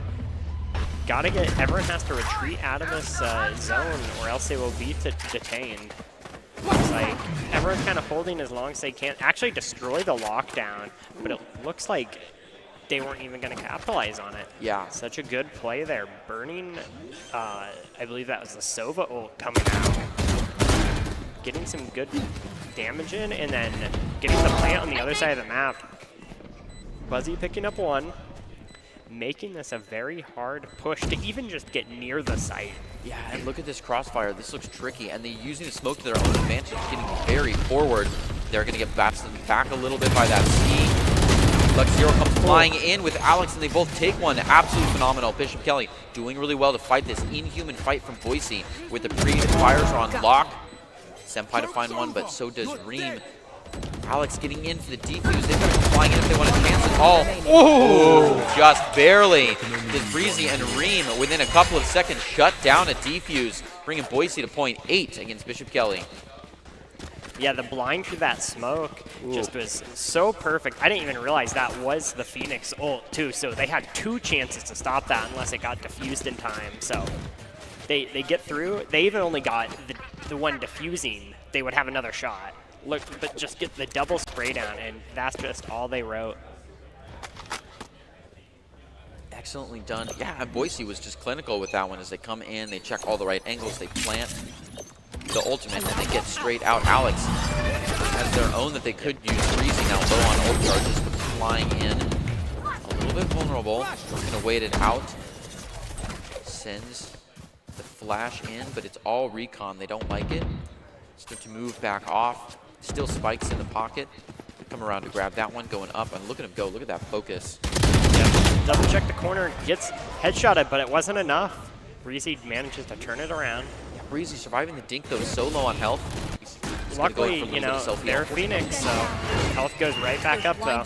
Gotta get, everyone has to retreat out of this zone or else they will be detained. Looks like everyone's kind of holding as long as they can. Actually destroy the lockdown, but it looks like they weren't even going to capitalize on it. Yeah. Such a good play there. Burning, I believe that was the Sova ult coming out. Getting some good damage in, and then getting the plant on the other side of the map. Buzzy picking up 1. Making this a very hard push to even just get near the site. Yeah, and look at this crossfire. This looks tricky, and they're using the smoke to their own advantage, getting very forward. They're going to get back a little bit by that C. Lux Zero comes flying in with Alex, and they both take one. Absolutely phenomenal. Bishop Kelly doing really well to fight this inhuman fight from Boise with the fires are on lock. Senpai to find one, but so does Reem. Alex getting in for the defuse. They've got to come flying in if they want to chance it all. Oh, just barely. Does Breezy and Reem, within a couple of seconds, shut down a defuse, bringing Boise to .8 against Bishop Kelly. Yeah, the blind through that smoke just was so perfect. I didn't even realize that was the Phoenix ult, too. So they had 2 chances to stop that unless it got diffused in time. So they get through. They even only got the one diffusing. They would have another shot. Look, but just get the double spray down, and that's just all they wrote. Excellently done. Yeah, and Boise was just clinical with that one as they come in, they check all the right angles, they plant the ultimate, and they get straight out. Alex has their own that they could use. Breezy now low on ult charges, but flying in. A little bit vulnerable. Just going to wait it out. Sends the flash in, but it's all recon. They don't like it. Start to move back off. Still spikes in the pocket. Come around to grab that one, going up, and look at him go. Look at that focus. Yep. Double check the corner, gets headshotted, but it wasn't enough. Breezy manages to turn it around. Yeah, Breezy surviving the dink, though, is so low on health. He's luckily, they're Phoenix, so health goes right back up, though.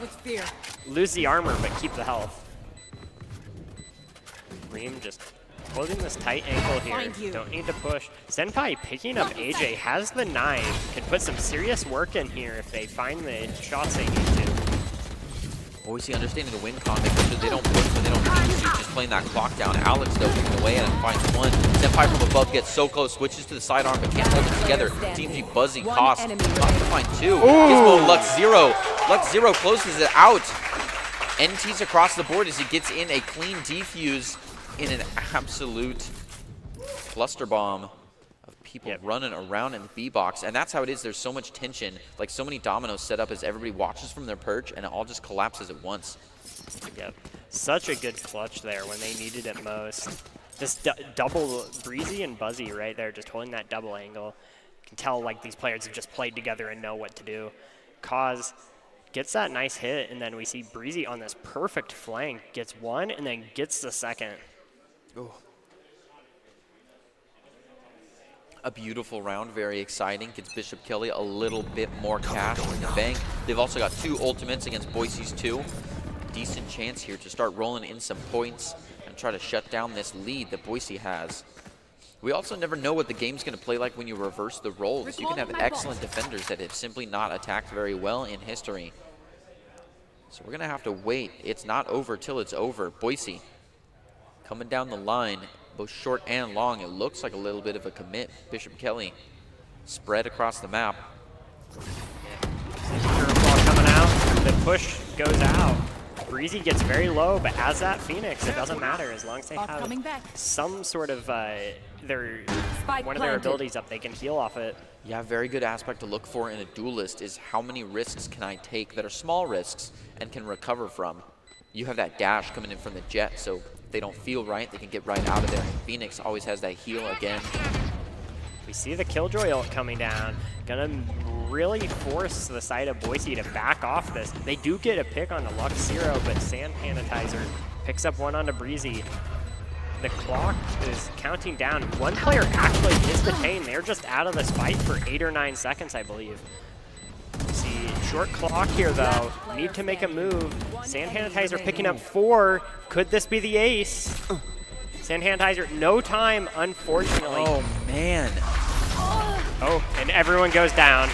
Lose the armor, but keep the health. Reem just holding this tight angle here. Don't need to push. Senpai picking up AJ, has the knife, can put some serious work in here if they find the shots they need to. Boise understanding the win con, making sure they don't push when they don't need to, just playing that clock down. Alex, though, picking away and finds one. Senpai from above gets so close, switches to the sidearm, but can't hold it together. Team G buzzing, Cost, about to find two. Gizmo, Lux Zero. Lux Zero closes it out. NT's across the board as he gets in a clean defuse in an absolute cluster bomb. People running around in the B box, and that's how it is. There's so much tension, like so many dominoes set up as everybody watches from their perch, and it all just collapses at once. Yep, such a good clutch there when they needed it most. Just double Breezy and Buzzy right there, just holding that double angle. You can tell like these players have just played together and know what to do. Cause gets that nice hit, and then we see Breezy on this perfect flank, gets one, and then gets the second. Ooh. A beautiful round, very exciting. Gets Bishop Kelly a little bit more cash in the bank. They've also got 2 ultimates against Boise's 2. Decent chance here to start rolling in some points and try to shut down this lead that Boise has. We also never know what the game's going to play like when you reverse the roles. You can have excellent defenders that have simply not attacked very well in history. So we're going to have to wait. It's not over till it's over. Boise coming down the line, both short and long. It looks like a little bit of a commit. Bishop Kelly spread across the map. Curveball coming out. The push goes out. Breezy gets very low, but as that Phoenix, it doesn't matter as long as they have some sort of one of their abilities up, they can heal off it. Yeah, very good aspect to look for in a duelist is how many risks can I take that are small risks and can recover from. You have that dash coming in from the Jet, so if they don't feel right, they can get right out of there. Phoenix always has that heal again. We see the Killjoy ult coming down. Gonna really force the side of Boise to back off this. They do get a pick on the Lux Zero, but Sand Sanitizer picks up one onto Breezy. The clock is counting down. One player actually is detained. They're just out of this fight for 8 or 9 seconds, I believe. See, short clock here though. Need to make a move. Sand Sanitizer picking up 4. Could this be the ace? Sand Sanitizer, no time, unfortunately. Oh, man. Oh, and everyone goes down.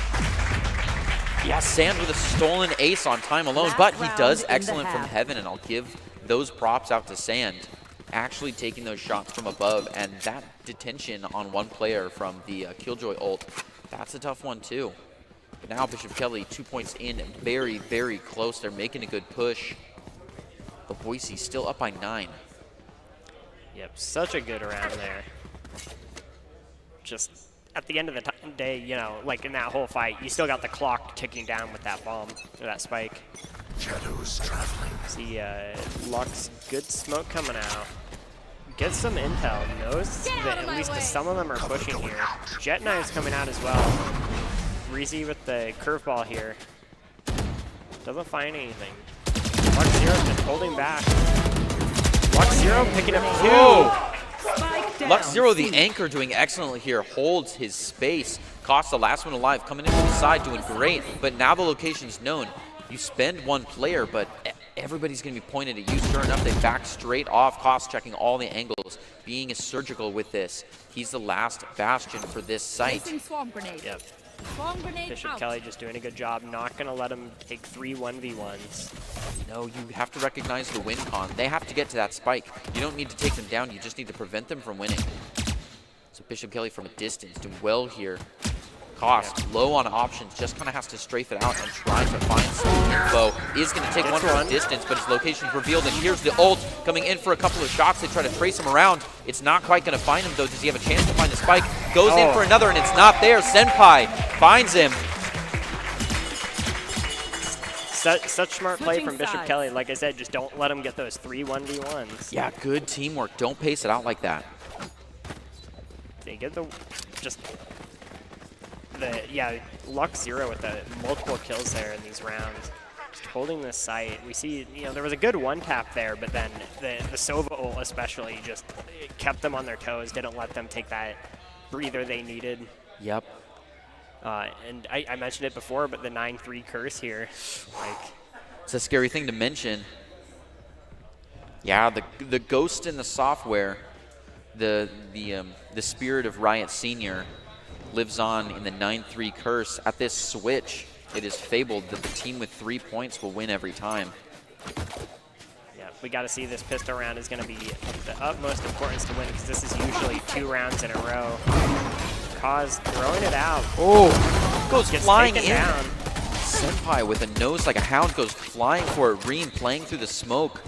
Yeah, Sand with a stolen ace on time alone, but he does excellent from heaven, and I'll give those props out to Sand. Actually taking those shots from above, and that detention on one player from the Killjoy ult, that's a tough one too. But now Bishop Kelly, 2 points in, very, very close. They're making a good push. But Boise still up by 9. Yep, such a good round there. Just at the end of the day, you know, like in that whole fight, you still got the clock ticking down with that bomb, or that spike. Shadows traveling. See, Lux, good smoke coming out. Get some intel. Knows that at least some of them are pushing here. Jet Knives coming out as well. Breezy with the curveball here. Doesn't find anything. Lux Zero just holding back. Lux Zero picking up 2. Whoa. Lux Zero, the anchor, doing excellently here. Holds his space. Costs the last one alive. Coming in from the side, doing great. But now the location's known. You spend one player, but everybody's going to be pointed at you. Sure enough, they back straight off. Cost checking all the angles, being as surgical with this. He's the last bastion for this site. Yep. Bishop Kelly just doing a good job. Not going to let him take 3 1v1s. No, you have to recognize the win con. They have to get to that spike. You don't need to take them down. You just need to prevent them from winning. So Bishop Kelly from a distance doing well here. Cost low on options, just kind of has to strafe it out and try to find some info. Is going to take one from a distance, but his location's revealed, and here's the ult coming in for a couple of shots. They try to trace him around. It's not quite going to find him, though. Does he have a chance to find the spike? Goes in for another, and it's not there. Senpai finds him. Such smart play from Bishop Kelly. Like I said, just don't let him get those 3 1v1s. Yeah, good teamwork. Don't pace it out like that. They get the Lux Zero with the multiple kills there in these rounds. Just holding this site. We see, you know, there was a good one tap there, but then the Sova ult especially just kept them on their toes, didn't let them take that breather they needed. Yep. And I mentioned it before, but the 9-3 curse here, like, it's a scary thing to mention. Yeah, the ghost in the software the spirit of Riot Senior lives on in the 9-3 curse. At this switch, it is fabled that the team with 3 points will win every time. Yeah, we got to see this pistol round is going to be of the utmost importance to win because this is usually 2 rounds in a row. Kaz throwing it out. Oh, goes Gets flying taken in. down. Senpai with a nose like a hound goes flying for it. Reem playing through the smoke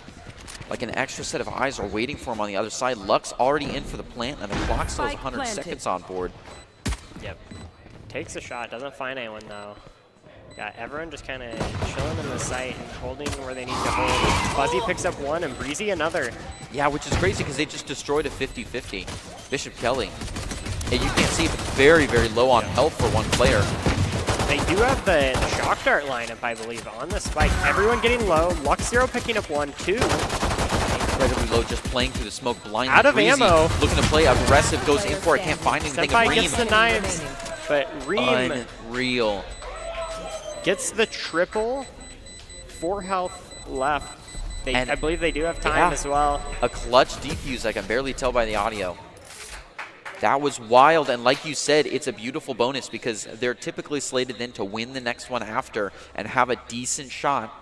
like an extra set of eyes are waiting for him on the other side. Lux already in for the plant, and the clock still has 100 seconds on board. Yep. Takes a shot, doesn't find anyone though. Got everyone just kind of chilling in the site and holding where they need to hold. Fuzzy picks up one and Breezy another. Yeah, which is crazy because they just destroyed a 50-50. Bishop Kelly. And you can't see, but very, very low on health for one player. They do have the shock dart lineup, I believe, on the spike. Everyone getting low. Lux Zero picking up 1, 2. Incredibly low, just playing through the smoke blind. Out of Breezy, ammo. Looking to play aggressive, goes in for it, can't find anything. Senpai Reem. gets the knives, but Reem Unreal. gets the triple. 4 health left. I believe they do have time as well. A clutch defuse, I can barely tell by the audio. That was wild, and like you said, it's a beautiful bonus because they're typically slated then to win the next one after and have a decent shot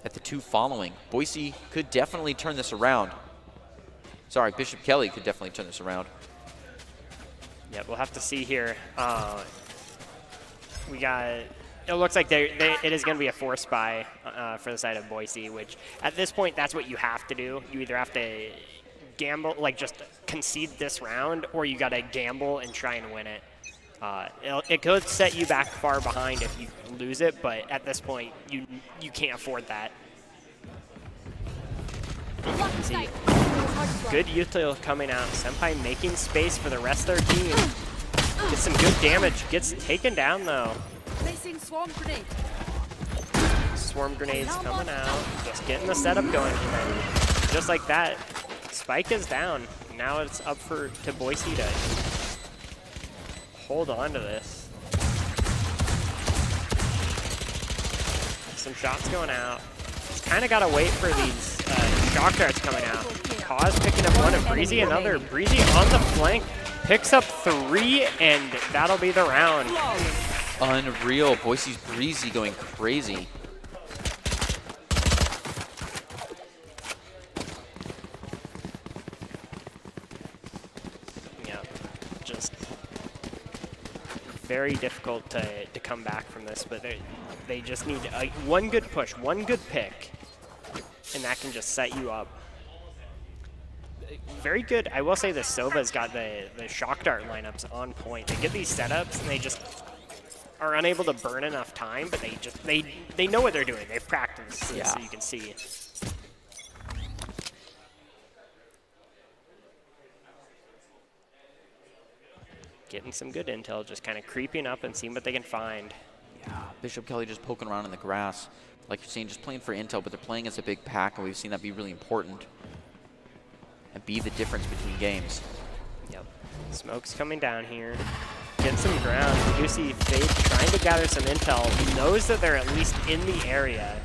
at the 2 following. Boise could definitely turn this around. Sorry, Bishop Kelly could definitely turn this around. Yeah, we'll have to see here. We got. It looks like it is going to be a force buy for the side of Boise, which at this point, that's what you have to do. You either have to gamble, like just concede this round, or you got to gamble and try and win it. It could set you back far behind if you lose it, but at this point, you can't afford that. See, good util coming out. Senpai making space for the rest of their team. Gets some good damage. Gets taken down though. Placing swarm grenade. Swarm grenades coming out. Just getting the setup going. And just like that, Spike is down. Now it's up to Boise to hold on to this. Some shots going out. Kind of got to wait for these shock darts coming out. Kaz picking up 1 and Breezy another. Breezy on the flank. Picks up 3, and that'll be the round. Unreal. Boise's Breezy going crazy. Yeah, just very difficult to come back from this, but they just need one good push, one good pick, and that can just set you up. Very good. I will say the Sova's got the shock dart lineups on point. They get these setups, and they just are unable to burn enough time, but they know what they're doing. They've practiced, so you can see. Getting some good intel, just kind of creeping up and seeing what they can find. Yeah, Bishop Kelly just poking around in the grass. Like you're saying, just playing for intel, but they're playing as a big pack, and we've seen that be really important and be the difference between games. Yep. Smoke's coming down here. Getting some ground. We do see Fade trying to gather some intel. He knows that they're at least in the area.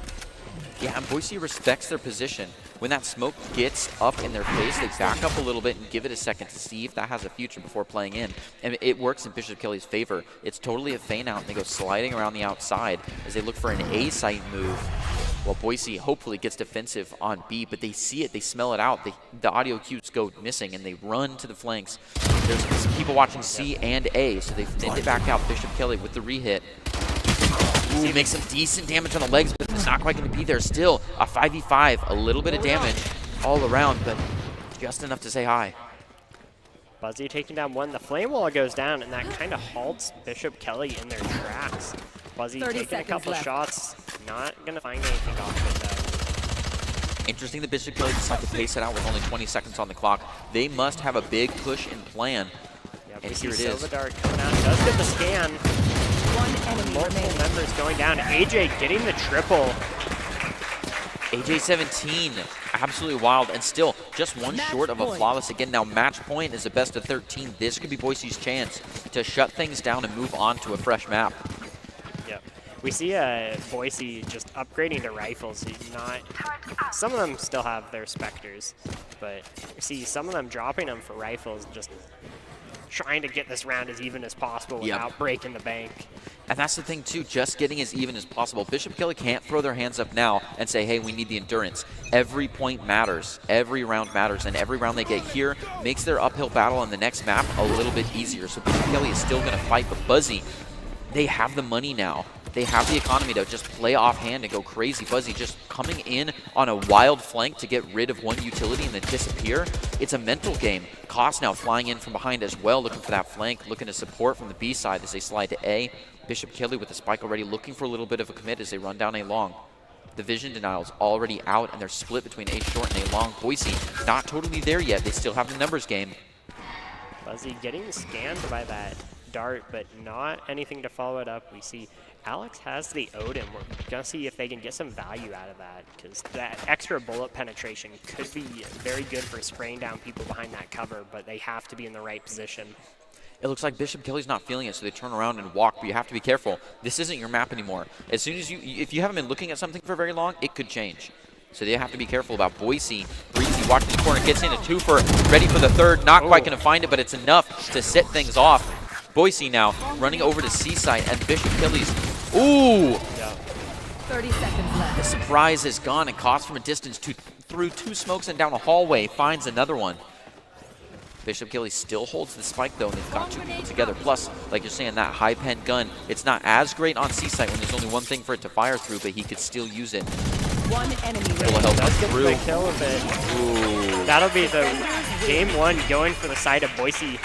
Yeah, and Boise respects their position. When that smoke gets up in their face, they back up a little bit and give it a second to see if that has a future before playing in. And it works in Bishop Kelly's favor. It's totally a feint out, and they go sliding around the outside as they look for an A site move. Well, Boise hopefully gets defensive on B, but they see it, they smell it out. The audio cues go missing, and they run to the flanks. There's some people watching C and A, so they thinned it back out. Bishop Kelly with the re-hit. Ooh, makes some decent damage on the legs, but it's not quite going to be there. Still, a 5v5, a little bit of damage all around, but just enough to say hi. Buzzy taking down 1. The flame wall goes down, and that kind of halts Bishop Kelly in their tracks. Buzzy taking a couple shots, not going to find anything off it though. Interesting that Bishop Kelly decided to pace it out with only 20 seconds on the clock. They must have a big push and plan. Yep, and here it is. Silvadar coming out, does get the scan. 1 enemy Multiple members going down. AJ getting the triple. AJ 17, absolutely wild, and still just one short of a flawless again. Now match point is a best of 13. This could be Boise's chance to shut things down and move on to a fresh map. Yep. We see Boise just upgrading to rifles. Some of them still have their Spectres, but we see some of them dropping them for rifles, just trying to get this round as even as possible without breaking the bank. And that's the thing, too, just getting as even as possible. Bishop Kelly can't throw their hands up now and say, hey, we need the endurance. Every point matters. Every round matters. And every round they get here makes their uphill battle on the next map a little bit easier. So Bishop Kelly is still going to fight. But Buzzy, they have the money now. They have the economy to just play offhand and go crazy. Buzzy just coming in on a wild flank to get rid of one utility and then disappear. It's a mental game. Koss now flying in from behind as well, looking for that flank, looking to support from the B side as they slide to A. Bishop Kelly with the spike already looking for a little bit of a commit as they run down A long. The vision denial's already out and they're split between A short and A long. Boise not totally there yet. They still have the numbers game. Buzzy getting scanned by that dart, but not anything to follow it up. We see Alex has the Odin. We're going to see if they can get some value out of that, because that extra bullet penetration could be very good for spraying down people behind that cover, but they have to be in the right position. It looks like Bishop Kelly's not feeling it, so they turn around and walk, but you have to be careful. This isn't your map anymore. As soon as if you haven't been looking at something for very long, it could change. So they have to be careful about Boise. Breezy watching the corner, gets in a twofer, ready for the third, not quite going to find it, but it's enough to set things off. Boise now running over to C-side, and Bishop Kelly's, ooh! 30 seconds left. The surprise is gone, and Koss from a distance through two smokes and down a hallway finds another one. Bishop Kelly still holds the spike, though, and they've got two people together. Plus, like you're saying, that high pen gun, it's not as great on C-site when there's only one thing for it to fire through, but he could still use it. One enemy Full of health That's comes getting through. the kill of it. Ooh. That'll be the game one going for the side of Boise.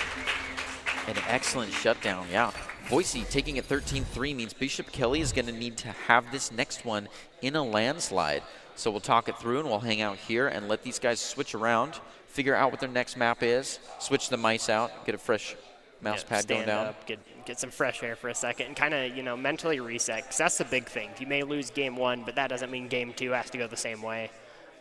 An excellent shutdown, yeah. Boise taking it 13-3 means Bishop Kelly is going to need to have this next one in a landslide. So we'll talk it through and we'll hang out here and let these guys switch around, figure out what their next map is, switch the mice out, get a fresh mouse pad going down. Up, get some fresh air for a second, and kind of, mentally reset, because that's the big thing. You may lose game one, but that doesn't mean game two has to go the same way.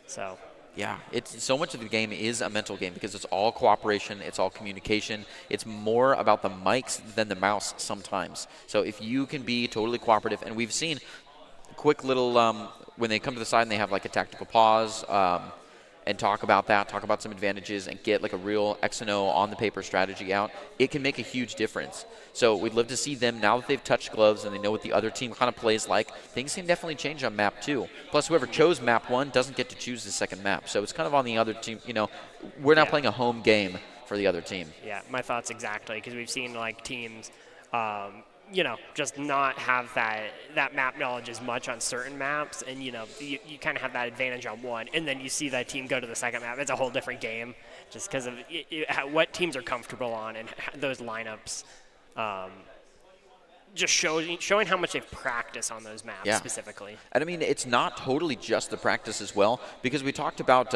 So. Yeah, it's so much of the game is a mental game because it's all cooperation, it's all communication. It's more about the mics than the mouse sometimes. So if you can be totally cooperative, and we've seen quick little, when they come to the side and they have like a tactical pause, and talk about that, talk about some advantages, and get like a real X and O on the paper strategy out, it can make a huge difference. So we'd love to see them, now that they've touched gloves and they know what the other team kind of plays like, things can definitely change on map 2. Plus, whoever chose map 1 doesn't get to choose the second map. So it's kind of on the other team, we're not playing a home game for the other team. Yeah, my thoughts exactly, because we've seen like teams, just not have that map knowledge as much on certain maps, and you kind of have that advantage on one, and then you see that team go to the second map. It's a whole different game, just because of what teams are comfortable on and those lineups. Just showing how much they've practiced on those maps specifically. And I mean, it's not totally just the practice as well, because we talked about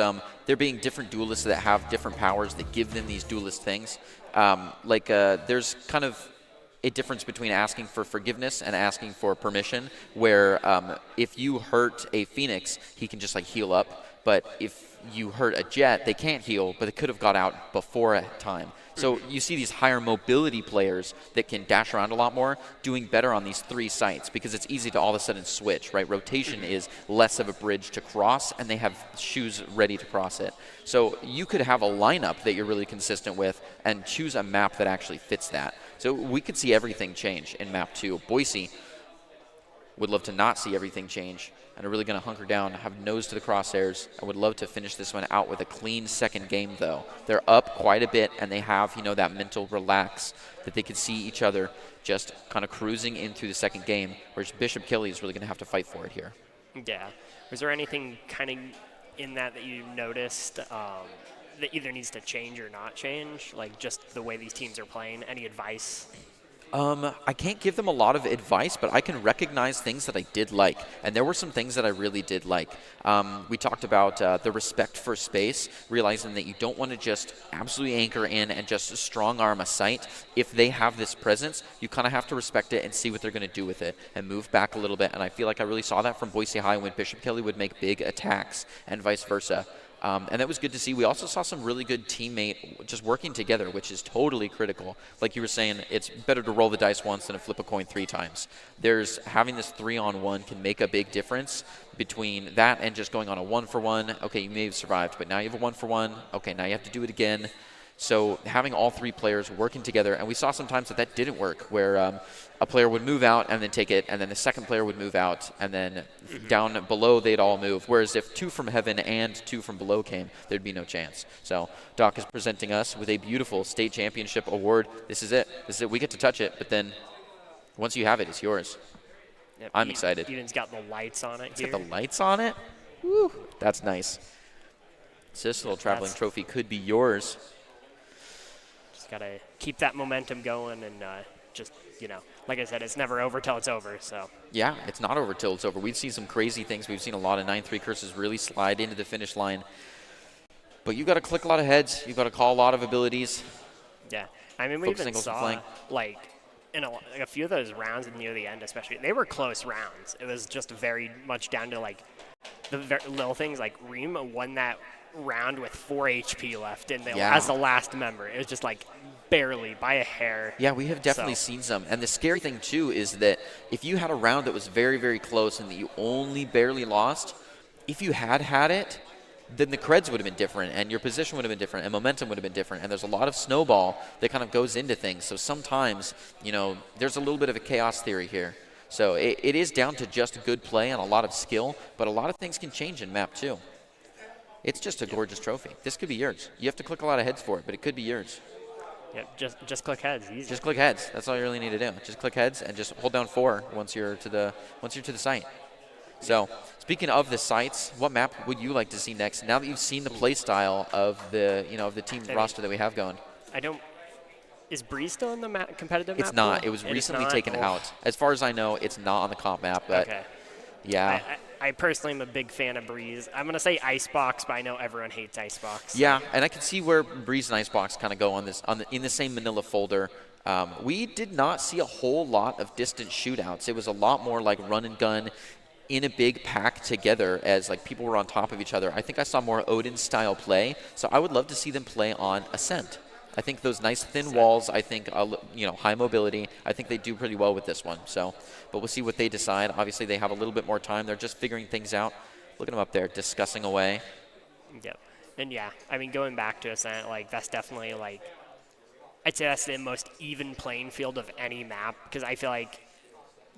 there being different duelists that have different powers that give them these duelist things. There's kind of a difference between asking for forgiveness and asking for permission, where if you hurt a Phoenix, he can just like heal up. But if you hurt a Jet, they can't heal, but they could have got out before a time. So you see these higher mobility players that can dash around a lot more doing better on these 3 sites, because it's easy to all of a sudden switch, right? Rotation is less of a bridge to cross, and they have shoes ready to cross it. So you could have a lineup that you're really consistent with and choose a map that actually fits that. So we could see everything change in map 2. Boise would love to not see everything change and are really going to hunker down, have nose to the crosshairs. I would love to finish this one out with a clean second game, though. They're up quite a bit, and they have, that mental relax that they could see each other just kind of cruising in through the second game, whereas Bishop Kelly is really going to have to fight for it here. Yeah. Was there anything kind of in that you noticed that either needs to change or not change, like just the way these teams are playing? Any advice? I can't give them a lot of advice, but I can recognize things that I did like. And there were some things that I really did like. We talked about the respect for space, realizing that you don't want to just absolutely anchor in and just strong arm a site. If they have this presence, you kind of have to respect it and see what they're going to do with it and move back a little bit. And I feel like I really saw that from Boise High when Bishop Kelly would make big attacks and vice versa. And that was good to see. We also saw some really good teammate just working together, which is totally critical. Like you were saying, it's better to roll the dice once than to flip a coin 3 times. Having this 3-on-1 can make a big difference between that and just going on a 1-for-1. Okay, you may have survived, but now you have a 1-for-1. Okay, now you have to do it again. So having all 3 players working together, and we saw sometimes that didn't work, where a player would move out and then take it, and then the second player would move out, and then down below they'd all move. Whereas if 2 from heaven and 2 from below came, there'd be no chance. So Doc is presenting us with a beautiful state championship award. This is it. We get to touch it, but then once you have it, it's yours. Yep, I'm excited. Eden's got the lights on it. It's got the lights on it? Woo, that's nice. So this little traveling trophy could be yours. Got to keep that momentum going and just, like I said, it's never over till it's over. So yeah, it's not over till it's over. We've seen some crazy things. We've seen a lot of 9-3 curses really slide into the finish line. But you've got to click a lot of heads. You've got to call a lot of abilities. Yeah. I mean, we even saw, in a few of those rounds near the end especially, they were close rounds. It was just very much down to, the little things. Like, Reem won that round with 4 HP left as the last member. It was just barely by a hair. Yeah, we have definitely seen some. And the scary thing too is that if you had a round that was very, very close and that you only barely lost, if you had it, then the creds would have been different and your position would have been different and momentum would have been different. And there's a lot of snowball that kind of goes into things. So sometimes, there's a little bit of a chaos theory here. So it is down to just good play and a lot of skill, but a lot of things can change in map too. It's just a gorgeous trophy. This could be yours. You have to click a lot of heads for it, but it could be yours. Yep, just click heads. Easy. Just click heads. That's all you really need to do. Just click heads and just hold down 4 once you're to the site. So, speaking of the sites, what map would you like to see next? Now that you've seen the play style of the team roster that we have going. Is Breeze still in the competitive map? It's not. It was recently taken out. As far as I know, it's not on the comp map. But okay. Yeah. I personally am a big fan of Breeze. I'm going to say Icebox, but I know everyone hates Icebox. Yeah, and I can see where Breeze and Icebox kind of go in the same manila folder. We did not see a whole lot of distant shootouts. It was a lot more like run and gun in a big pack together as people were on top of each other. I think I saw more Odin-style play, so I would love to see them play on Ascent. I think those nice thin walls, I think, high mobility, I think they do pretty well with this one. So, but we'll see what they decide. Obviously, they have a little bit more time. They're just figuring things out. Look at them up there discussing away. Yep. And, yeah, I mean, going back to Ascent, that's definitely, I'd say that's the most even playing field of any map because I feel like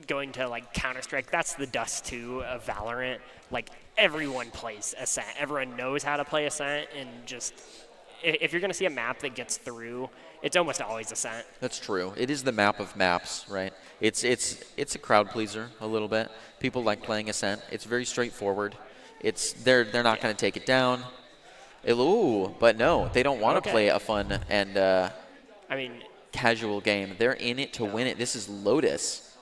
going to, Counter-Strike, that's the Dust 2 of Valorant. Everyone plays Ascent. Everyone knows how to play Ascent and just – if you're going to see a map that gets through, it's almost always Ascent. That's true. It is the map of maps, right? It's a crowd pleaser a little bit. People like playing Ascent. It's very straightforward. They're not going to take it down. But no, they don't want to play a fun and casual game. They're in it to win it. This is Lotus.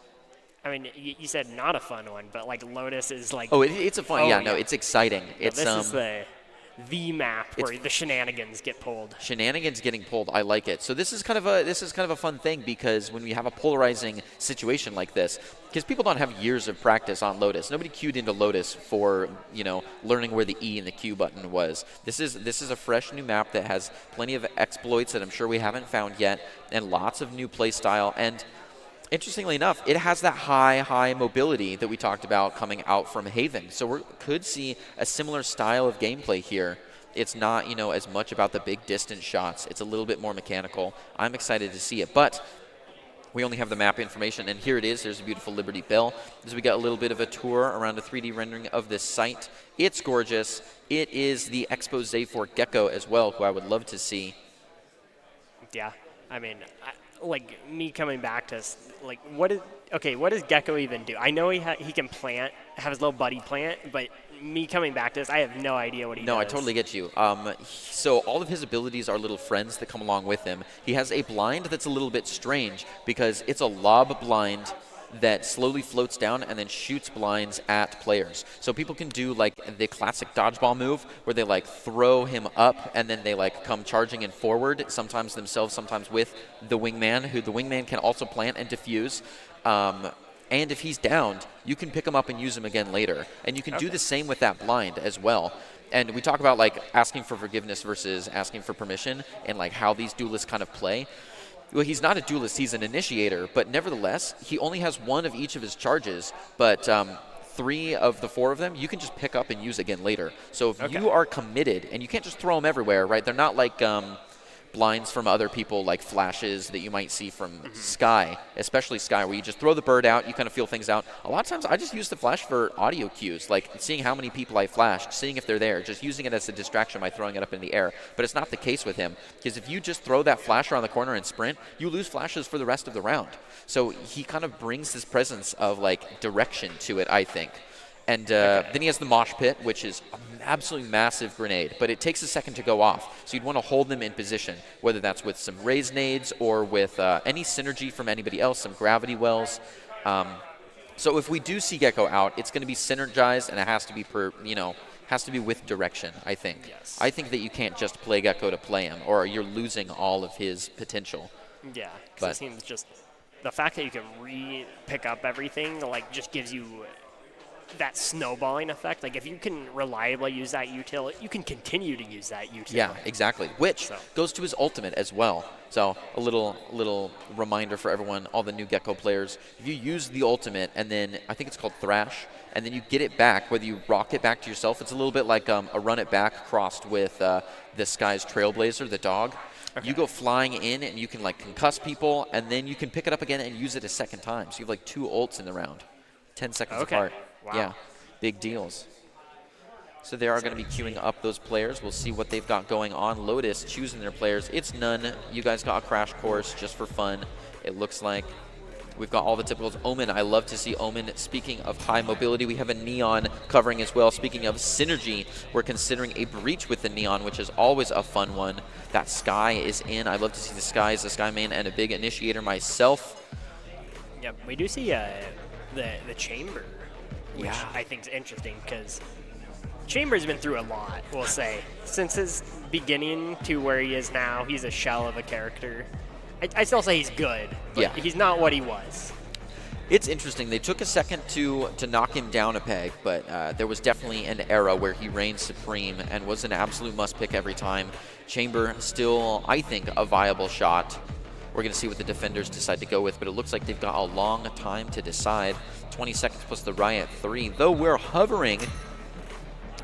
I mean, you said not a fun one, but Lotus is it's a fun. It's exciting. No, this is the map where the shenanigans get pulled. Shenanigans getting pulled. I like it. So this is kind of a fun thing because when we have a polarizing situation like this, because people don't have years of practice on Lotus. Nobody queued into Lotus for learning where the E and the Q button was. This is a fresh new map that has plenty of exploits that I'm sure we haven't found yet, and lots of new play style. And interestingly enough, it has that high mobility that we talked about coming out from Haven. So we could see a similar style of gameplay here. It's not, as much about the big distance shots. It's a little bit more mechanical. I'm excited to see it. But we only have the map information, and here it is. There's a beautiful Liberty Bell. As we got a little bit of a tour around a 3D rendering of this site. It's gorgeous. It is the expose for Gecko as well, who I would love to see. Yeah, I mean, me coming back to what does Gecko even do? I know he can plant, have his little buddy plant, but me coming back to this, I have no idea what he does. No, I totally get you. So all of his abilities are little friends that come along with him. He has a blind that's a little bit strange because it's a lob blind that slowly floats down and then shoots blinds at players. So people can do the classic dodgeball move where they throw him up and then they come charging in forward, sometimes themselves, sometimes with the wingman, who the wingman can also plant and defuse. And if he's downed, you can pick him up and use him again later. And you can do the same with that blind as well. And we talk about like asking for forgiveness versus asking for permission, and like how these duelists kind of play. Well, he's not a duelist, he's an initiator, but nevertheless, he only has one of each of his charges, but 3 of the 4 of them you can just pick up and use again later. So if you are committed, and you can't just throw them everywhere, right? They're not like blinds from other people, like flashes that you might see from Sky, especially Sky, where you just throw the bird out, you kind of feel things out. A lot of times I just use the flash for audio cues, like seeing how many people I flashed, seeing if they're there, just using it as a distraction by throwing it up in the air. But it's not the case with him, because if you just throw that flash around the corner and sprint, you lose flashes for the rest of the round. So he kind of brings this presence of like direction to it, I think. And then he has the mosh pit, which is an absolutely massive grenade, but it takes a second to go off. So you'd want to hold them in position, whether that's with some raise nades or with any synergy from anybody else, some gravity wells. So if we do see Gecko out, it's going to be synergized, and it has to be has to be with direction, I think. Yes. I think that you can't just play Gecko to play him, or you're losing all of his potential. Yeah, because it seems just the fact that you can pick up everything, like, just gives you that snowballing effect. Like, if you can reliably use that util, you can continue to use that util. Yeah, exactly. Which goes to his ultimate as well. So a little reminder for everyone, all the new Gecko players. If you use the ultimate, and then I think it's called Thrash, and then you get it back, whether you rock it back to yourself, it's a little bit like a run it back crossed with the Sky's Trailblazer, the dog. Okay. You go flying in, and you can like concuss people, and then you can pick it up again and use it a second time. So you have like 2 ults in the round, 10 seconds apart. Wow. Yeah, big deals. So they are going to be queuing up those players. We'll see what they've got going on. Lotus choosing their players. It's none. You guys got a crash course just for fun, it looks like. We've got all the typicals. Omen, I love to see Omen. Speaking of high mobility, we have a Neon covering as well. Speaking of synergy, we're considering a Breach with the Neon, which is always a fun one. That Sky is in. I love to see the Sky as the Sky main and a big initiator myself. Yep, we do see the Chamber, which I think is interesting, because Chamber's been through a lot, we'll say. Since his beginning to where he is now, he's a shell of a character. I still say he's good, but he's not what he was. It's interesting. They took a second to knock him down a peg, but there was definitely an era where he reigned supreme and was an absolute must-pick every time. Chamber still, I think, a viable shot. We're going to see what the defenders decide to go with, but it looks like they've got a long time to decide. 20 seconds plus the Riot 3, though we're hovering.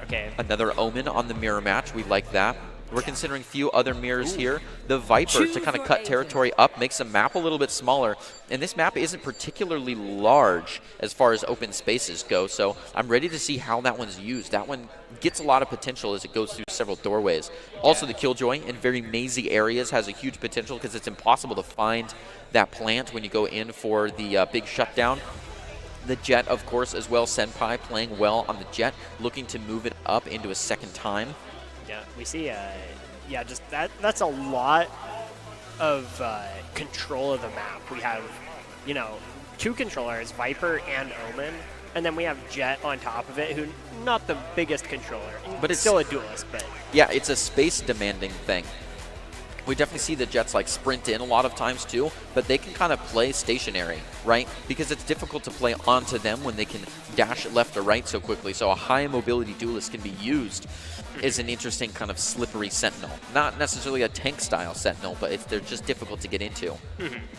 Okay. Another Omen on the mirror match. We like that. We're considering few other mirrors here. The Viper to kind of cut territory up makes the map a little bit smaller. And this map isn't particularly large as far as open spaces go. So I'm ready to see how that one's used. That one gets a lot of potential as it goes through several doorways. Also, the Killjoy in very mazy areas has a huge potential because it's impossible to find that plant when you go in for the big shutdown. The Jet, of course, as well. Senpai playing well on the Jet, looking to move it up into a second time. Yeah, we see, just that's a lot of control of the map. We have, 2 controllers, Viper and Omen, and then we have Jet on top of it, who not the biggest controller, but it's still a duelist. But yeah, it's a space-demanding thing. We definitely see the Jets like sprint in a lot of times too, but they can kind of play stationary, right? Because it's difficult to play onto them when they can dash left or right so quickly. So a high mobility duelist can be used as an interesting kind of slippery sentinel. Not necessarily a tank style sentinel, but they're just difficult to get into.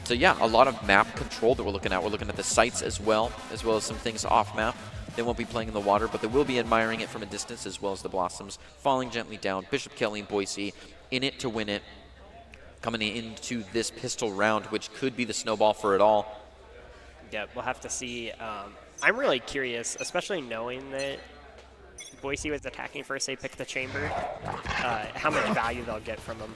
So yeah, a lot of map control that we're looking at. We're looking at the sights as well as some things off map. They won't be playing in the water, but they will be admiring it from a distance, as well as the Blossoms falling gently down. Bishop Kelly and Boise in it to win it. Coming into this pistol round, which could be the snowball for it all. Yeah, we'll have to see. I'm really curious, especially knowing that Boise was attacking first. They picked the Chamber. How much value they'll get from them.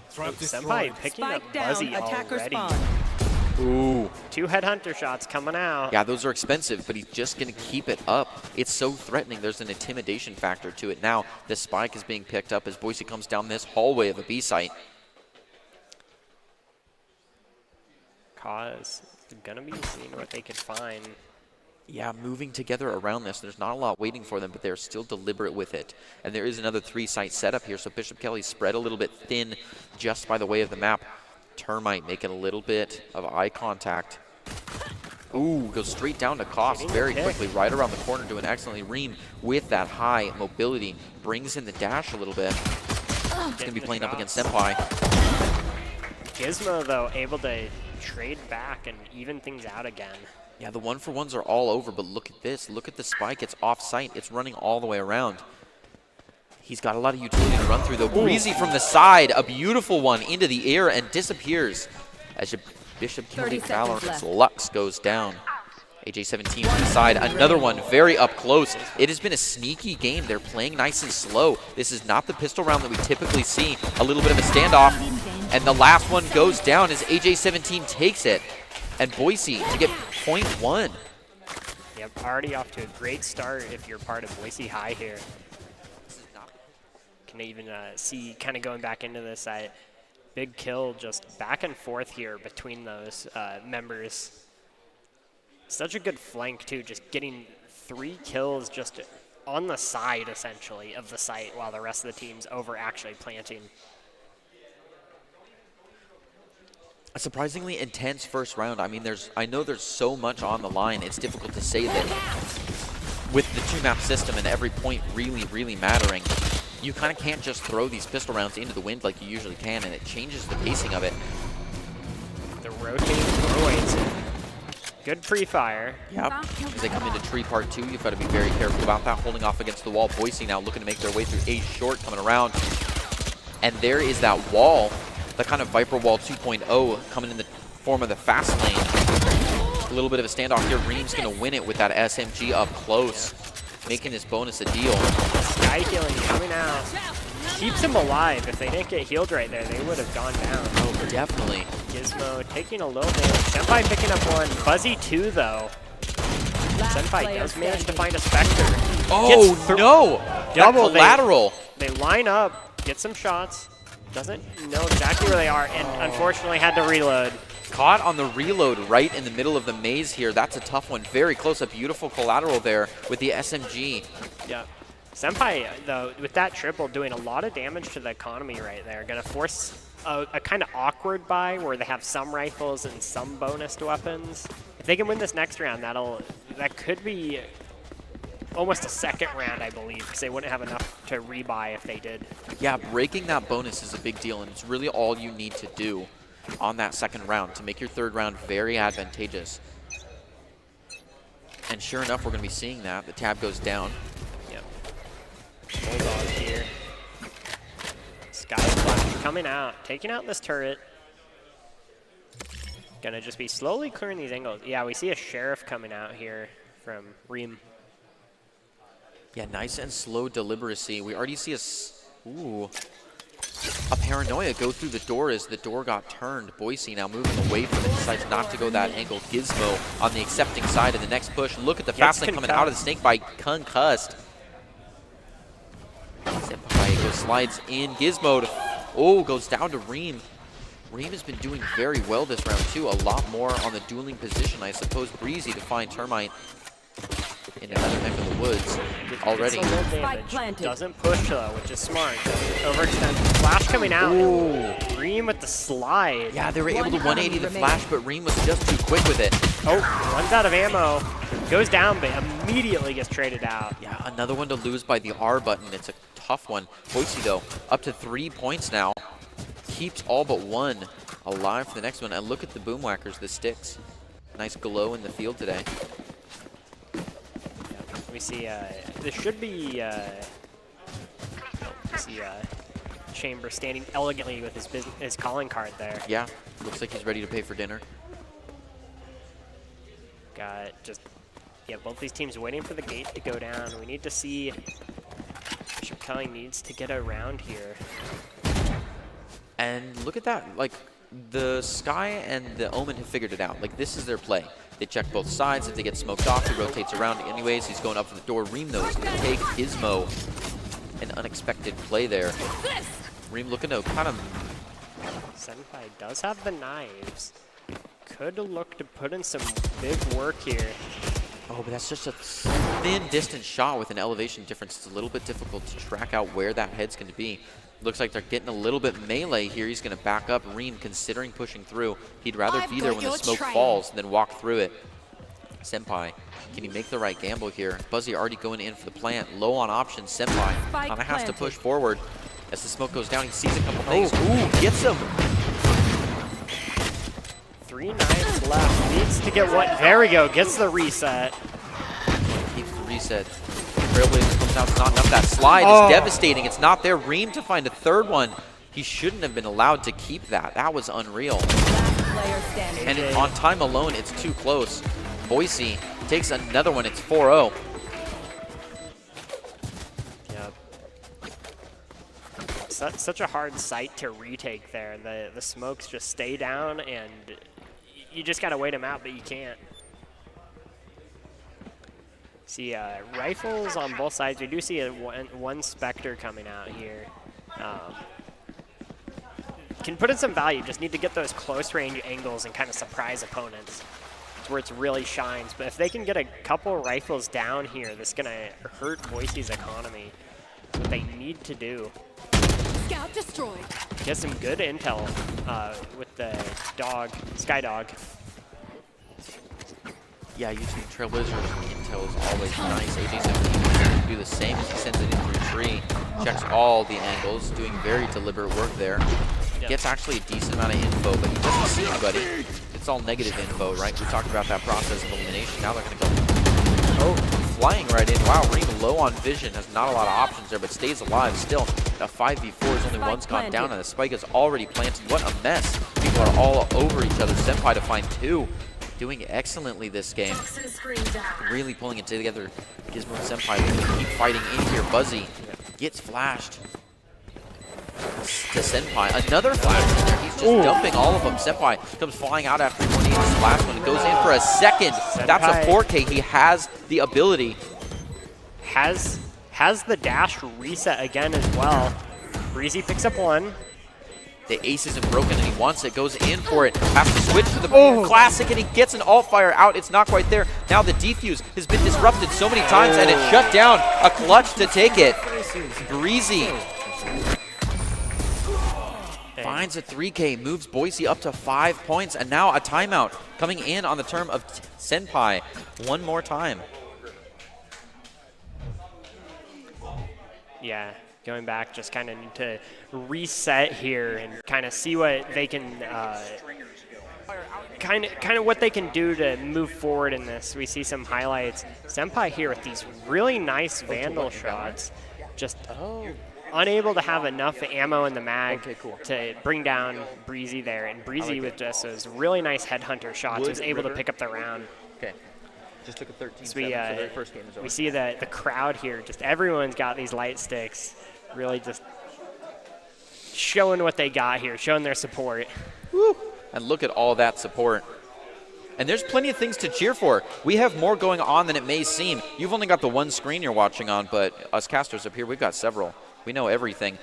Senpai picking up Buzzy already. Ooh. 2 headhunter shots coming out. Yeah, those are expensive, but he's just going to keep it up. It's so threatening. There's an intimidation factor to it. Now, the spike is being picked up as Boise comes down this hallway of a B site. Cause going to be seeing what they could find. Yeah, moving together around this. There's not a lot waiting for them, but they're still deliberate with it. And there is another 3-site setup here, so Bishop Kelly spread a little bit thin just by the way of the map. Termite making a little bit of eye contact. Ooh, goes straight down to Koss very quickly, right around the corner, doing excellently. Reem with that high mobility brings in the dash a little bit. He's going to be playing up against Senpai. Gizmo, though, able to trade back and even things out again. Yeah, the 1-for-1s are all over, but look at this. Look at the spike. It's off-site. It's running all the way around. He's got a lot of utility to run through, though. Breezy from the side, a beautiful one into the air and disappears as Bishop Kelly Valorant's Lux goes down. AJ17 to the side, another one very up close. It has been a sneaky game. They're playing nice and slow. This is not the pistol round that we typically see. A little bit of a standoff, and the last one goes down as AJ17 takes it. And Boise to get .1. Yep, already off to a great start if you're part of Boise High here. Can even see kind of going back into this big kill just back and forth here between those members. Such a good flank too, just getting 3 kills just on the side essentially of the site while the rest of the team's over actually planting. A surprisingly intense first round. I mean, I know there's so much on the line. It's difficult to say that with the 2-map system and every point really, really mattering, you kind of can't just throw these pistol rounds into the wind like you usually can, and it changes the pacing of it. The rotating throwaways. Good pre-fire. Yep. As they come into tree part 2, you've got to be very careful about that. Holding off against the wall. Boise now looking to make their way through A short, coming around. And there is that wall. The kind of Viper Wall 2.0 coming in the form of the fast lane. A little bit of a standoff here. Reem's going to win it with that SMG up close, making this bonus a deal. Sky healing coming out. Keeps him alive. If they didn't get healed right there, they would have gone down. Oh, definitely. Gizmo taking a little damage. Senpai picking up 1. Fuzzy 2, though. Senpai does manage to find a Spectre. Oh, no! Double that collateral. They line up, get some shots. Doesn't know exactly where they are, and unfortunately had to reload. Caught on the reload right in the middle of the maze here. That's a tough one. Very close. A beautiful collateral there with the SMG. Yeah. Senpai, though, with that triple, doing a lot of damage to the economy right there. Going to force a kind of awkward buy where they have some rifles and some bonus weapons. If they can win this next round, that could be almost a second round, I believe, because they wouldn't have enough to rebuy if they did. Yeah, breaking that bonus is a big deal, and it's really all you need to do on that second round to make your third round very advantageous. And sure enough, we're going to be seeing that. The tab goes down. Yep. Bulldog here. Sky Flash coming out, taking out this turret. Gonna just be slowly clearing these angles. Yeah, we see a Sheriff coming out here from Reem. Yeah, nice and slow deliberacy. We already see a Paranoia go through the door as the door got turned. Boise now moving away from it, decides not to go that angle. Gizmo on the accepting side of the next push. Look at the fast lane coming out of the snake by concussed. Senpai goes slides in. Gizmo goes down to Reem. Reem has been doing very well this round too. A lot more on the dueling position, I suppose. Breezy to find Termite in another neck of the woods already. Gets a little damage. Doesn't push though, which is smart. Doesn't overextend. Flash coming out. Ooh. Reem with the slide. Yeah, they were able to 180 the flash, but Reem was just too quick with it. Oh, runs out of ammo. Goes down, but immediately gets traded out. Yeah, another one to lose by the R button. It's a tough one. Boise, though, up to 3 points now. Keeps all but 1 alive for the next one. And look at the boomwhackers, the sticks. Nice glow in the field today. We see, there should be, we see Chamber standing elegantly with his calling card there. Yeah, looks like he's ready to pay for dinner. Got just, yeah, both these teams waiting for the gate to go down. We need to see, Bishop Kelly needs to get around here. And look at that, like, the Sky and the Omen have figured it out. Like, this is their play. They check both sides. If they get smoked off, he rotates around anyways. He's going up for the door. Reem, though, is going to take Gizmo. An unexpected play there. Reem looking to kind of... Senpai does have the knives. Could look to put in some big work here. Oh, but that's just a thin distance shot with an elevation difference. It's a little bit difficult to track out where that head's going to be. Looks like they're getting a little bit melee here. He's going to back up. Reem considering pushing through. He'd rather be there when the smoke falls than walk through it. Senpai, can he make the right gamble here? Buzzy already going in for the plant. Low on options. Senpai kind of has to push forward. As the smoke goes down, he sees a couple things. Ooh, gets him. 3 knives left. Needs to get what? There we go. Gets the reset. Keeps the reset. Trailblazer comes out. It's not enough. That slide is devastating. It's not there. Reem to find a third one. He shouldn't have been allowed to keep that. That was unreal. Player standing. And on time alone, it's too close. Boise takes another one. It's 4-0. Yep. That's such a hard site to retake there. The smokes just stay down, and you just got to wait them out, but you can't. See rifles on both sides. We do see one Spectre coming out here. Can put in some value. Just need to get those close range angles and kind of surprise opponents. It's where it really shines. But if they can get a couple rifles down here, that's going to hurt Boise's economy. What they need to do. Scout destroyed. Get some good intel with the dog, Sky Dog. Yeah, using Trailblazer's intel is always nice. AJ's going to do the same as he sends it in through a tree. Checks all the angles, doing very deliberate work there. Gets actually a decent amount of info, but he doesn't see anybody. It's all negative info, right? We talked about that process of elimination. Now they're going to go flying right in. Wow, Reem low on vision, has not a lot of options there, but stays alive still. A 5v4 is only one's gone down, and the spike is already planted. What a mess. People are all over each other. Senpai to find 2. Doing excellently this game. Really pulling it together. Gizmo and Senpai keep fighting in here. Buzzy gets flashed to Senpai. Another flash in there. He's just dumping all of them. Senpai comes flying out after 28. This last one. It goes in for a second. That's a 4K. He has the ability. Has the dash reset again as well. Breezy picks up 1. The ace isn't broken and he wants it, goes in for it. Has to switch to the classic and he gets an alt fire out. It's not quite there. Now the defuse has been disrupted so many times and it's shut down. A clutch to take it. Breezy finds a 3K, moves Boise up to 5 points, and now a timeout coming in on the term of Senpai. One more time. Yeah. Going back, just kind of need to reset here and kind of see what they can, kind of what they can do to move forward in this. We see some highlights. Senpai here with these really nice Vandal shots, just unable to have enough ammo in the mag to bring down Breezy there. And Breezy with just those really nice headhunter shots was able to pick up the round. Okay. Just took a 13-7, so the very first game is over. We see the crowd here, just everyone's got these light sticks, really just showing what they got here, showing their support. Woo. And look at all that support. And there's plenty of things to cheer for. We have more going on than it may seem. You've only got the one screen you're watching on, but us casters up here, we've got several. We know everything.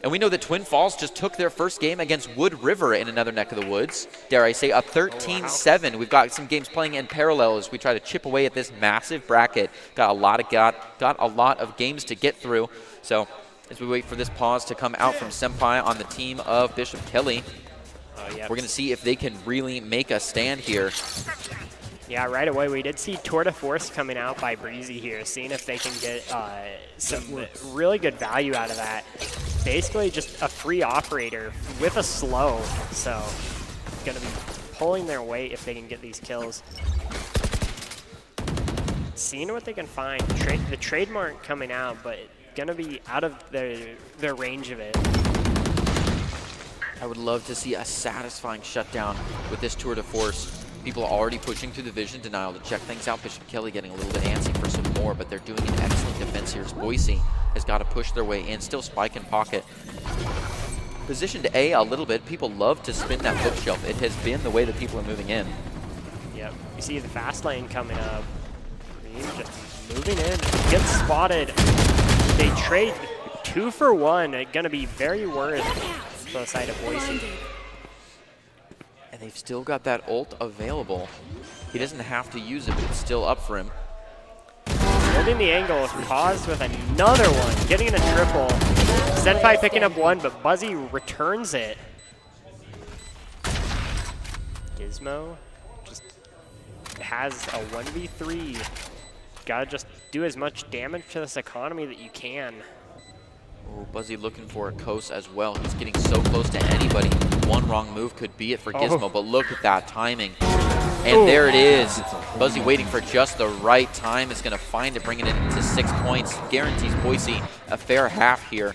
And we know that Twin Falls just took their first game against Wood River in another neck of the woods. Dare I say, a 13-7. We've got some games playing in parallel as we try to chip away at this massive bracket. Got a lot of games to get through. So as we wait for this pause to come out from Senpai on the team of Bishop Kelly, we're going to see if they can really make a stand here. Yeah, right away we did see Tour de Force coming out by Breezy here, seeing if they can get some really good value out of that. Basically just a free operator with a slow, so going to be pulling their weight if they can get these kills. Seeing what they can find. The trademark coming out, but going to be out of their range of it. I would love to see a satisfying shutdown with this Tour de Force. People are already pushing through the vision denial to check things out. Bishop Kelly getting a little bit antsy for some more, but they're doing an excellent defense here. Boise has got to push their way in. Still spike in pocket. Positioned A a little bit. People love to spin that bookshelf. It has been the way that people are moving in. Yep. You see the fast lane coming up. Green just moving in. Gets spotted. They trade 2 for 1. It's going to be very worth for the side of Boise. And they've still got that ult available. He doesn't have to use it, but it's still up for him. Holding the angle, paused with another one, getting in a triple. Senpai picking up 1, but Buzzy returns it. Gizmo just has a 1v3. Gotta just do as much damage to this economy that you can. Oh, Buzzy looking for a coast as well. He's getting so close to anybody. One wrong move could be it for Gizmo, but look at that timing. And there it is. Buzzy waiting for just the right time. Is going to find it, bringing it into 6 points. Guarantees Boise a fair half here.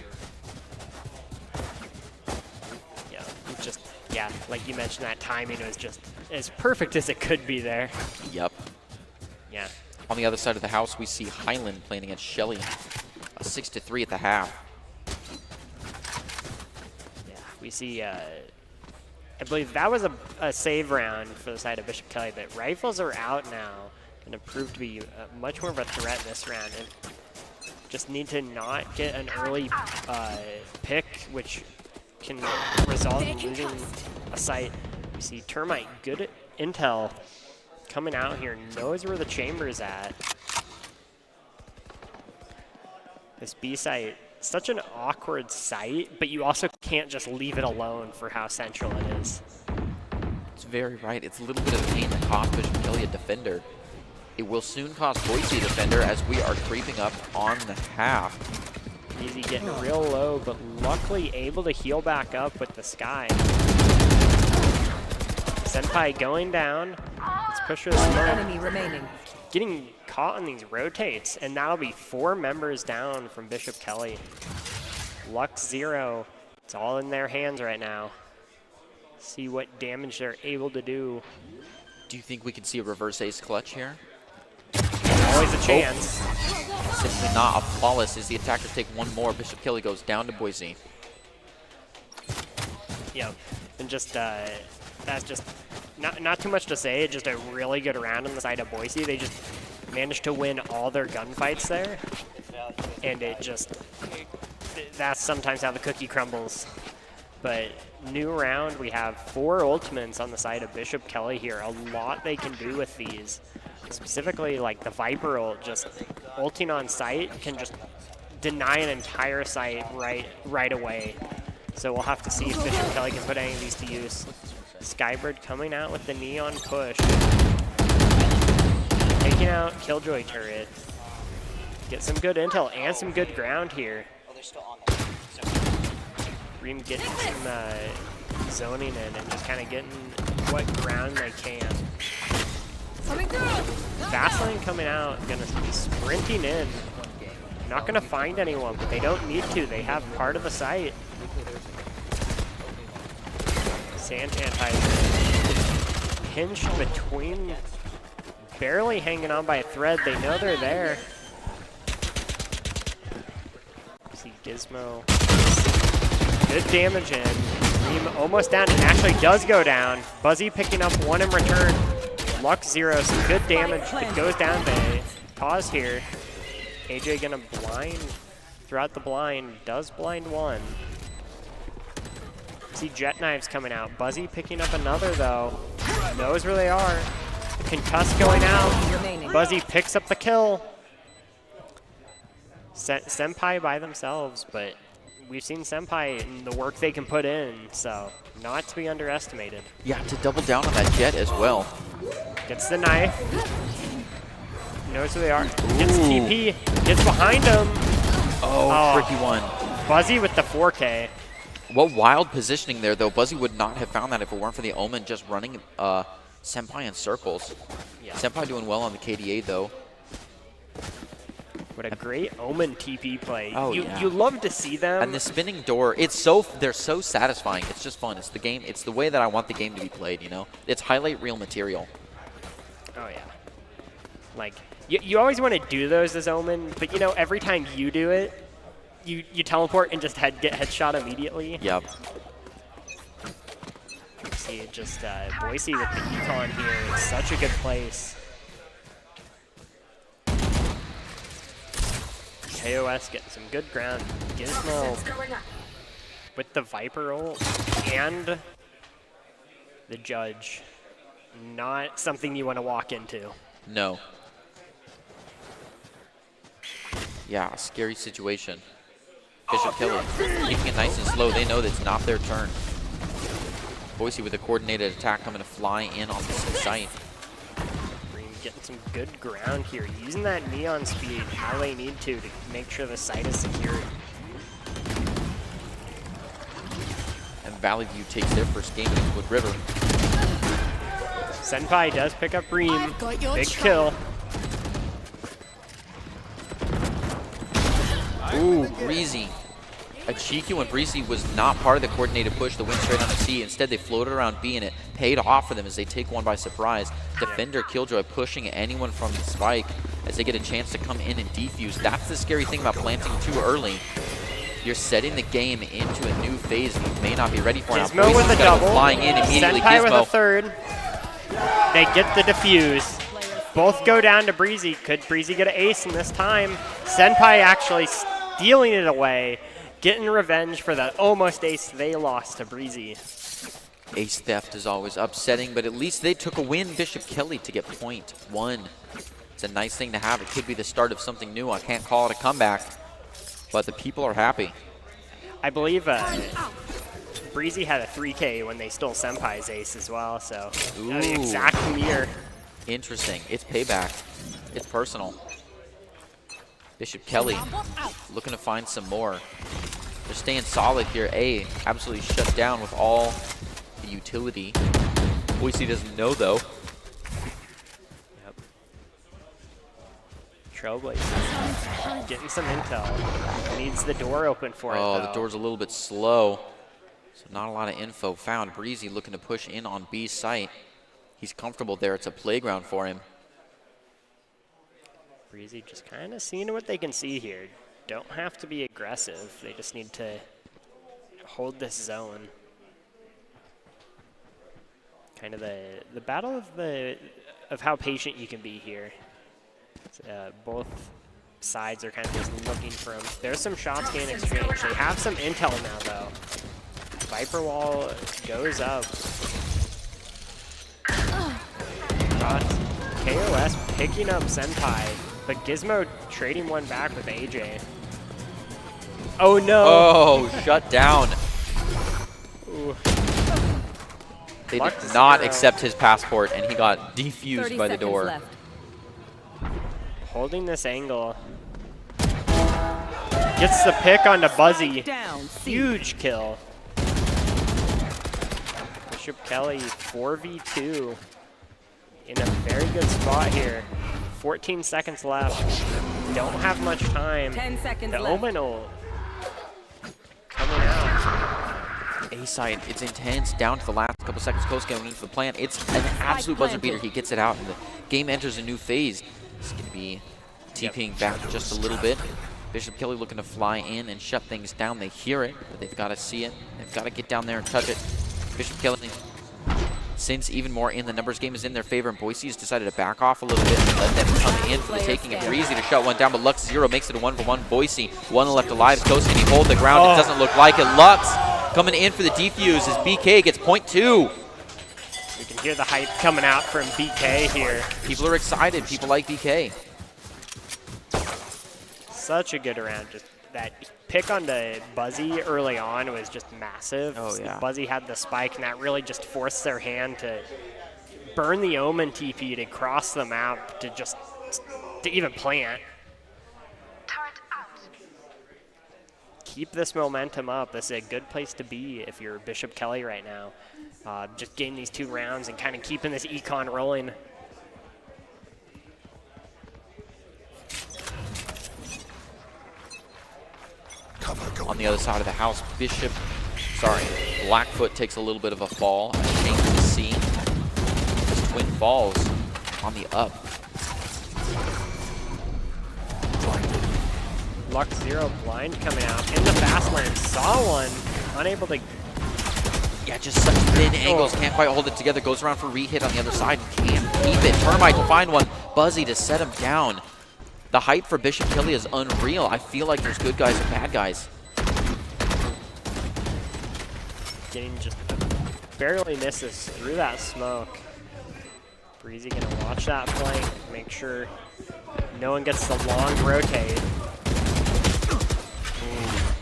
Yeah, like you mentioned, that timing was just as perfect as it could be there. Yep. Yeah. On the other side of the house, we see Highland playing against Shelly. A 6-3 at the half. Yeah, we see, I believe that was a save round for the side of Bishop Kelly, but rifles are out now and have proved to be much more of a threat this round. And just need to not get an early pick, which can result in losing a site. We see Termite, good intel, coming out here, knows where the chamber is at. This B site, such an awkward site, but you also can't just leave it alone for how central it is. It's very right. It's a little bit of pain that cost Bishop Kelly a defender. It will soon cost Boise a defender as we are creeping up on the half. Easy getting real low, but luckily able to heal back up with the Sky. Senpai going down. Let's push her this One enemy remaining. Getting caught on these rotates, and that'll be 4 members down from Bishop Kelly. Lux 0. It's all in their hands right now. See what damage they're able to do. Do you think we can see a reverse ace clutch here? Always a chance. Simply not a flawless as the attackers take one more. Bishop Kelly goes down to Boise. Yeah, and just that's just not too much to say. Just a really good round on the side of Boise. They just managed to win all their gunfights there, and it just that's sometimes how the cookie crumbles. But new round, we have 4 ultimates on the side of Bishop Kelly here. A lot they can do with these. Specifically, like the Viper ult, just ulting on site can just deny an entire site right away. So we'll have to see if Bishop Kelly can put any of these to use. Skybird coming out with the neon push. Taking out Killjoy turret. Get some good intel and some good ground here. Reem getting some zoning in and just kind of getting what ground they can. Fastlane coming out, gonna be sprinting in. Not gonna find anyone, but they don't need to. They have part of the site. Santan pinched between, barely hanging on by a thread. They know they're there. See Gizmo. Good damage in. Reem almost down, and actually does go down. Buzzy picking up 1 in return. Lux 0, some good damage. It goes down to pause here. AJ gonna blind throughout the blind. Does blind 1. See Jet Knives coming out. Buzzy picking up another though. Knows where they are. Concuss going out. Buzzy picks up the kill. Senpai by themselves, but we've seen Senpai and the work they can put in, so not to be underestimated. Yeah, to double down on that Jet as well. Gets the knife. Knows who they are. Gets TP. Gets behind him. Oh, tricky one. Buzzy with the 4K. What wild positioning there, though. Buzzy would not have found that if it weren't for the Omen just running Senpai in circles. Yeah. Senpai doing well on the KDA, though. What a great Omen TP play. Oh, you love to see them. And the spinning door, they're so satisfying. It's just fun. It's the game. It's the way that I want the game to be played, you know? It's highlight reel material. Oh, yeah. Like, you always want to do those as Omen, but, you know, every time you do it, you teleport and just get headshot immediately. Yep. See, just Boise with the econ here. It's such a good place. KOS getting some good ground. Gizmo with the Viper ult and the Judge. Not something you want to walk into. No. Yeah, scary situation. Bishop Kelly keeping it nice and slow. They know that it's not their turn. Boise with a coordinated attack coming to fly in on the site. getting some good ground here, using that neon speed how they need to make sure the site is secured. And Valley View takes their first game against Wood River. Senpai does pick up Reem. I've got your Big trail. kill. Ooh, Breezy. A cheeky one. Breezy was not part of the coordinated push that went straight onto C. Instead, they floated around B, and it paid off for them as they take one by surprise. Defender Killjoy pushing anyone from the spike as they get a chance to come in and defuse. That's the scary thing about planting too early. You're setting the game into a new phase that you may not be ready for. Gizmo now, with a double. Flying in immediately. Senpai with a Gizmo. third. They get the defuse. Both go down to Breezy. Could Breezy get an ace in this time? Senpai actually stealing it away, getting revenge for that almost ace they lost to Breezy. Ace theft is always upsetting, but at least they took a win. Bishop Kelly to get point one. It's a nice thing to have. It could be the start of something new. I can't call it a comeback, but the people are happy. I believe Breezy had a 3K when they stole Senpai's ace as well, so Ooh. exact mirror. Interesting. It's payback. It's personal. Bishop Kelly looking to find some more. They're staying solid here. A absolutely shut down with all the utility. Boise doesn't know though. Yep. Trailblazer getting some intel. Needs the door open for it. Oh, though. the door's a little bit slow. So not a lot of info found. Breezy looking to push in on B's site. He's comfortable there. It's a playground for him. Breezy just kind of seeing what they can see here. Don't have to be aggressive. They just need to hold this zone. Kind of the battle of how patient you can be here. Both sides are kind of just looking for him. There's some shots getting exchanged. They have some intel now though. Viper wall goes up. Got KOS picking up Senpai, but Gizmo trading one back with AJ. Oh no! Oh, shut down. Ooh. They Luck did not 0. accept his passport, and he got defused 30 by the seconds door. left. Holding this angle. Gets the pick onto Buzzy. Down. C. Huge kill. Bishop Kelly 4v2 in a very good spot here. 14 seconds left. Don't have much time. 10 seconds The left. Omen will coming out. A side, it's intense. Down to the last couple seconds. Close going into the plant. It's an absolute buzzer beater. He gets it out, and the game enters a new phase. It's going to be TPing back just a little bit. Bishop Kelly looking to fly in and shut things down. They hear it, but they've got to see it. They've got to get down there and touch it. Bishop Kelly, since even more in the numbers game is in their favor, and Boise has decided to back off a little bit and let them come in for the taking. It's Breezy to shut one down, but Lux 0 makes it a 1-for-1. Boise, one left alive. Coast, can he hold the ground? It doesn't look like it. Lux coming in for the defuse as BK gets point two. You can hear the hype coming out from BK here. People are excited. People like BK. Such a good round. Just that pick onto Buzzy early on was just massive. Oh, yeah. Buzzy had the spike, and that really just forced their hand to burn the Omen TP to cross the map to even plant. Keep this momentum up. This is a good place to be if you're Bishop Kelly right now. Just getting these 2 rounds and kind of keeping this econ rolling. On the other side of the house, Blackfoot takes a little bit of a fall. Change the scene. As Twin falls on the up. Lux 0 blind coming out in the fast lane. Saw one, unable to. Yeah, just such thin angles. Can't quite hold it together. Goes around for re-hit on the other side and can't keep it. Termite to find one. Buzzy to set him down. The hype for Bishop Kelly is unreal. I feel like there's good guys and bad guys. Getting just barely misses through that smoke. Breezy gonna watch that flank, make sure no one gets the long rotate.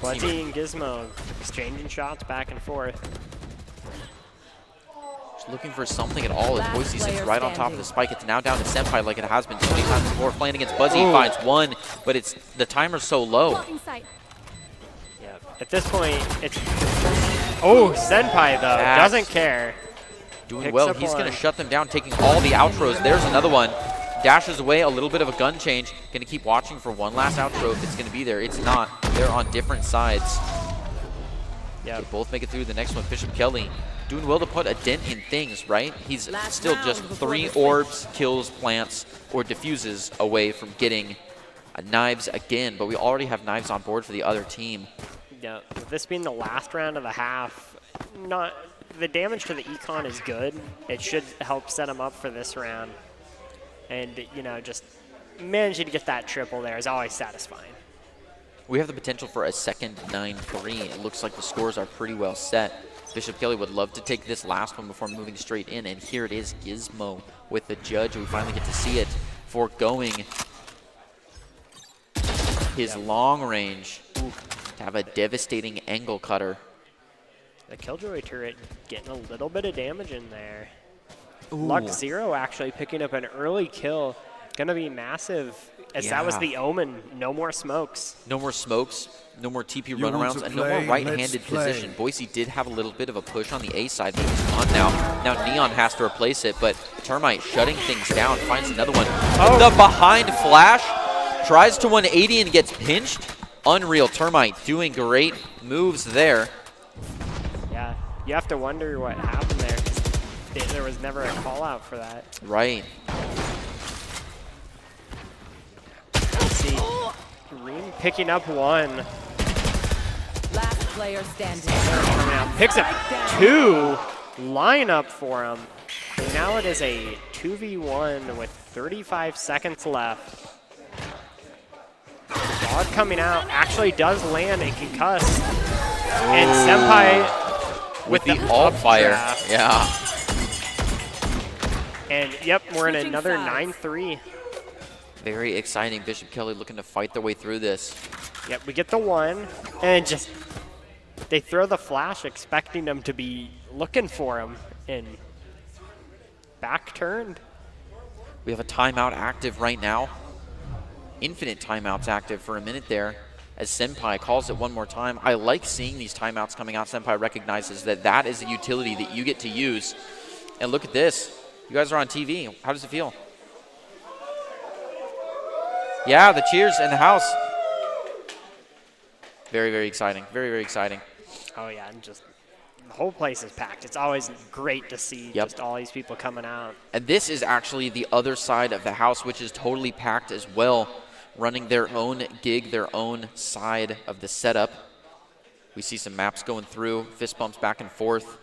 Buzzy and Gizmo exchanging shots back and forth. Just looking for something at all as Last Boise sits player right on top of standing. the spike. It's now down to Senpai like it has been 20 times before. Playing against Buzzy, finds one, but it's the timer's so low. Blocking sight. Yeah. At this point, it's Senpai though That's doesn't care. Doing Picks well. up He's going to one. shut them down, taking all the outros. There's another one. Dashes away, a little bit of a gun change. Going to keep watching for one last outro if it's going to be there. It's not. They're on different sides. Yeah. They both make it through the next one. Bishop Kelly doing well to put a dent in things, right? He's Last still round just before 3 the switch. orbs, kills, plants, or diffuses away from getting knives again. But we already have knives on board for the other team. Yeah. With this being the last round of the half, the damage to the econ is good. It should help set him up for this round. And, you know, just managing to get that triple there is always satisfying. We have the potential for a second 9-3. It looks like the scores are pretty well set. Bishop Kelly would love to take this last one before moving straight in, and here it is, Gizmo with the judge. We finally get to see it foregoing his long range to have a devastating angle cutter. The Killjoy turret getting a little bit of damage in there. Ooh. Lux Zero actually picking up an early kill. Gonna be massive, as that was Yeah. the omen. No more smokes. No more smokes, no more TP You want runarounds, to and no more play? right-handed Let's play. position. Boise did have a little bit of a push on the A side, but it's gone now. Now Neon has to replace it, but Termite shutting things down, finds another one. The behind flash, tries to 180 and gets pinched. Unreal. Termite doing great moves there. Yeah, you have to wonder what happened there. 'Cause there was never a call out for that. Right. Let's see. Reem picking up one. Last player standing. Coming out. Picks up 2. Line up for him. And now it is a 2v1 with 35 seconds left. Dog coming out actually does land a concuss. And Senpai With the the alt fire. updraft. Yeah. And yep, we're in Switching another sides. 9-3. Very exciting. Bishop Kelly looking to fight their way through this. Yep, we get the one, and just they throw the flash, expecting them to be looking for him, and back turned. We have a timeout active right now. Infinite timeouts active for a minute there as Senpai calls it one more time. I like seeing these timeouts coming out. Senpai recognizes that that is a utility that you get to use. And look at this. You guys are on TV. How does it feel? Yeah, the cheers in the house. Very, very exciting. Very, very exciting. Oh yeah, and just the whole place is packed. It's always great to see Yep. just all these people coming out. And this is actually the other side of the house, which is totally packed as well, running their own gig, their own side of the setup. We see some maps going through, fist bumps back and forth,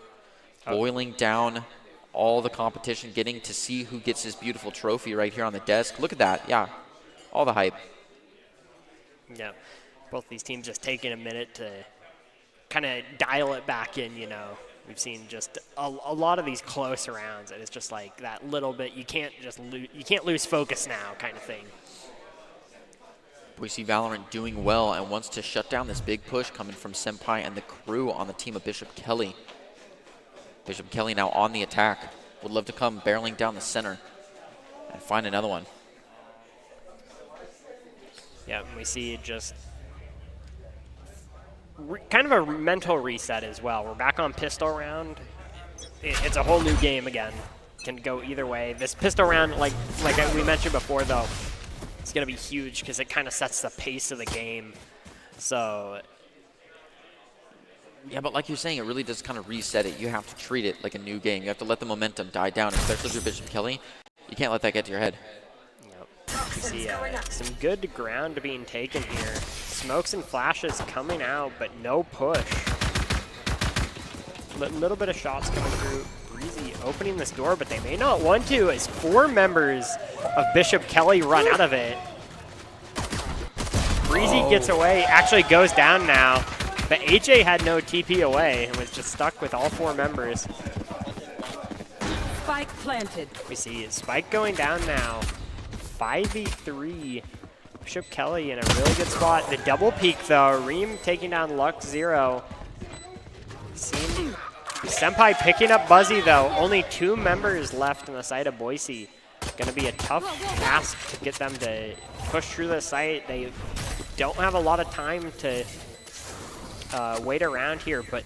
boiling down all the competition, getting to see who gets this beautiful trophy right here on the desk. Look at that. Yeah, all the hype. Yeah, both these teams just taking a minute to kind of dial it back in, you know. We've seen just a lot of these close rounds, and it's just like that little bit, you can't lose focus now kind of thing. We see Valorant doing well and wants to shut down this big push coming from Senpai and the crew on the team of Bishop Kelly. Bishop Kelly now on the attack. Would love to come barreling down the center and find another one. Yeah, and we see just kind of a mental reset as well. We're back on pistol round. It's a whole new game again. Can go either way. This pistol round, like we mentioned before, though, it's going to be huge because it kind of sets the pace of the game. So, Yeah, but like you're saying, it really does kind of reset it. You have to treat it like a new game. You have to let the momentum die down, especially if you're Bishop Kelly. You can't let that get to your head. we see some good ground being taken here. Smokes and flashes coming out, but no push. Little bit of shots coming through. Breezy opening this door, but they may not want to as 4 members of Bishop Kelly run out of it. Breezy gets away, actually goes down now, but AJ had no TP away and was just stuck with all 4 members. Spike planted. We see Spike going down now. 5v3. Bishop Kelly in a really good spot. The double peek though. Reem taking down Lux Zero. Seeing Senpai picking up Buzzy, though. Only 2 members left on the side of Boise. Going to be a tough task to get them to push through the site. They don't have a lot of time to wait around here, but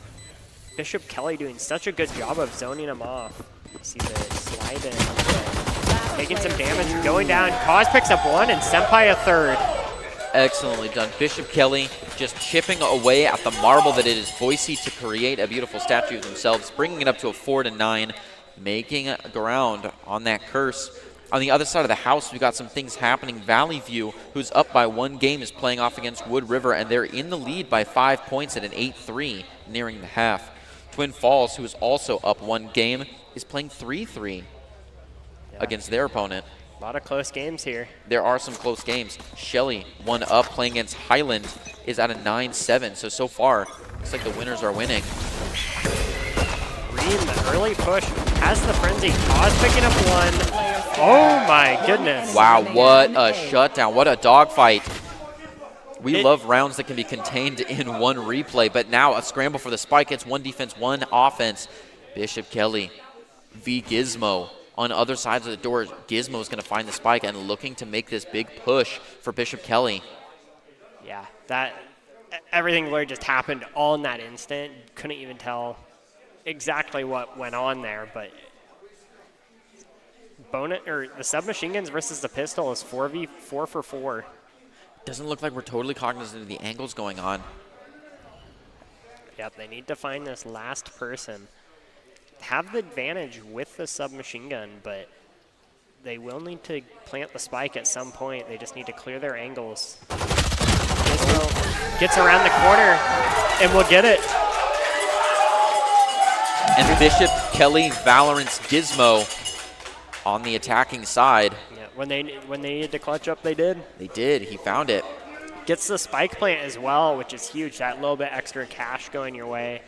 Bishop Kelly doing such a good job of zoning them off. You see the slide in, taking some damage, going down. Cause picks up 1 and Senpai a 3rd. Excellently done. Bishop Kelly just chipping away at the marble that it is Boise to create a beautiful statue of themselves, bringing it up to a 4-9, making ground on that curse. On the other side of the house, we've got some things happening. Valley View, who's up by 1 game, is playing off against Wood River, and they're in the lead by 5 points at an 8-3, nearing the half. Twin Falls, who is also up 1 game, is playing 3-3 against their opponent. A lot of close games here. There are some close games. Shelley, 1 up, playing against Highland, is at a 9-7. So far, looks like the winners are winning. Reem, the early push, has the frenzy. Cause picking up 1. Oh my goodness. Wow, what a shutdown. What a dogfight. We love rounds that can be contained in 1 replay, but now a scramble for the spike. It's 1 defense, 1 offense. Bishop Kelly v. Gizmo. On other sides of the door, Gizmo is going to find the spike and looking to make this big push for Bishop Kelly. Yeah, everything literally just happened all in that instant. Couldn't even tell exactly what went on there, but the submachine guns versus the pistol is 4 for 4. Doesn't look like we're totally cognizant of the angles going on. Yep, they need to find this last person. Have the advantage with the submachine gun, but they will need to plant the spike at some point. They just need to clear their angles. Gizmo gets around the corner and will get it. And Bishop Kelly Valorant's Gizmo on the attacking side. Yeah, when they needed to clutch up, they did. They did. He found it. Gets the spike plant as well, which is huge. That little bit extra cash going your way.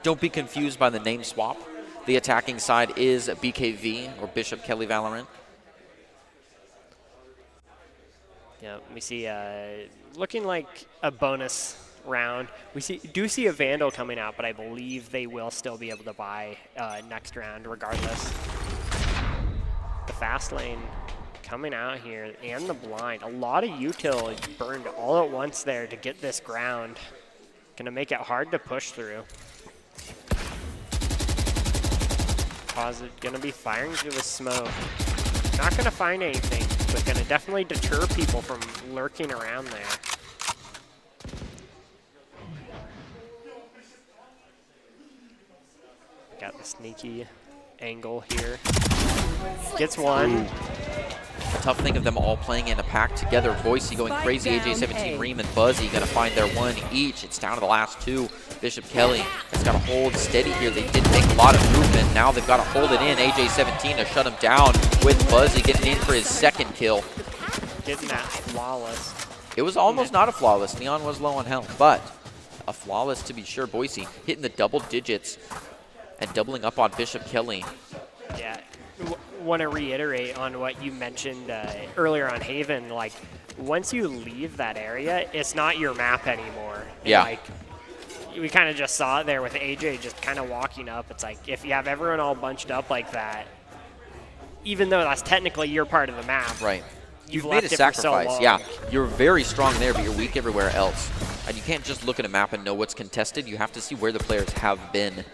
Don't be confused by the name swap. The attacking side is BKV, or Bishop Kelly Valorant. Yeah, we see looking like a bonus round. We do see a Vandal coming out, but I believe they will still be able to buy next round regardless. The fast lane coming out here and the blind. A lot of util burned all at once there to get this ground. Gonna make it hard to push through. Cause it gonna be firing through the smoke. Not gonna find anything, but gonna definitely deter people from lurking around there. Got the sneaky angle here. Gets 1. The tough thing of them all playing in a pack together. Boise going crazy. AJ17, Reem, and Buzzy going to find their 1 each. It's down to the last 2. Bishop Kelly has got to hold steady here. They did make a lot of movement. Now they've got to hold it in. AJ17 to shut him down with Buzzy getting in for his 2nd kill. Getting that flawless. It was almost not a flawless. Neon was low on health, but a flawless to be sure. Boise hitting the double digits and doubling up on Bishop Kelly. Yeah. Want to reiterate on what you mentioned earlier on Haven. Like, once you leave that area, it's not your map anymore. Yeah. Like, we kind of just saw it there with AJ just kind of walking up. It's like, if you have everyone all bunched up like that, even though that's technically your part of the map, right? You've made a left it for so sacrifice. long. Yeah, you're very strong there, but you're weak everywhere else. And you can't just look at a map and know what's contested. You have to see where the players have been.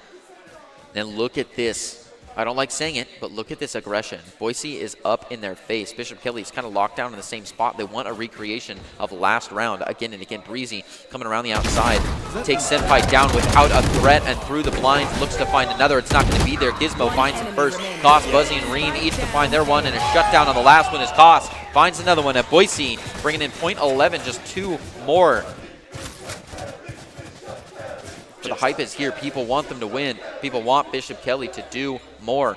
And look at this. I don't like saying it, but look at this aggression. Boise is up in their face. Bishop Kelly's kind of locked down in the same spot. They want a recreation of last round again and again. Breezy coming around the outside. Takes Senpai down without a threat and through the blinds. Looks to find another. It's not going to be there. Gizmo finds him first. Koss, Buzzy, and Reem each to find their 1, and a shutdown on the last one is Koss. Finds another one at Boise, bringing in .11, just 2 more. The hype is here. People want them to win. People want Bishop Kelly to do more.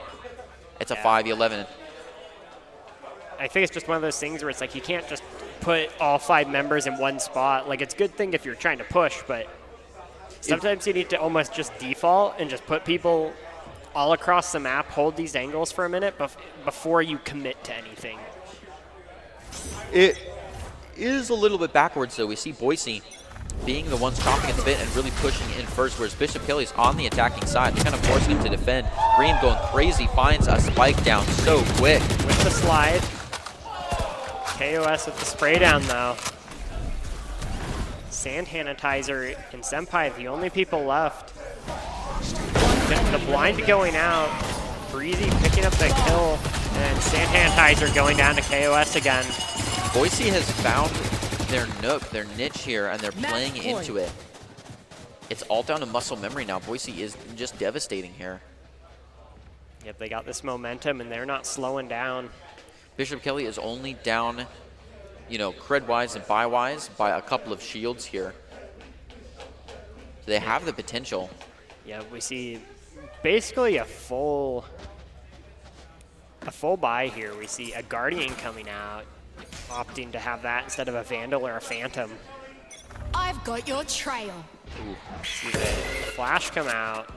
It's a 5-11. I think it's just one of those things where it's like you can't just put all 5 members in one spot. Like, it's a good thing if you're trying to push, but sometimes you need to almost just default and just put people all across the map, hold these angles for a minute before you commit to anything. It is a little bit backwards, though. We see Boise being the ones chopping at the bit and really pushing in first, whereas Bishop Kelly's on the attacking side. They're kind of forcing him to defend. Reem going crazy, finds a spike down so quick. With the slide. KOS with the spray down, though. Sand Sanitizer and Senpai, the only people left. The blind going out. Breezy picking up the kill. And Sand Sanitizer going down to KOS again. Boise has found their nook, their niche here, and they're playing into it. It's all down to muscle memory now. Boise is just devastating here. Yep, they got this momentum, and they're not slowing down. Bishop Kelly is only down, you know, cred-wise and buy-wise by a couple of shields here. They have the potential. Yeah, we see basically a full buy here. We see a Guardian coming out, opting to have that instead of a Vandal or a Phantom. I've got your trail. Ooh. See the flash come out.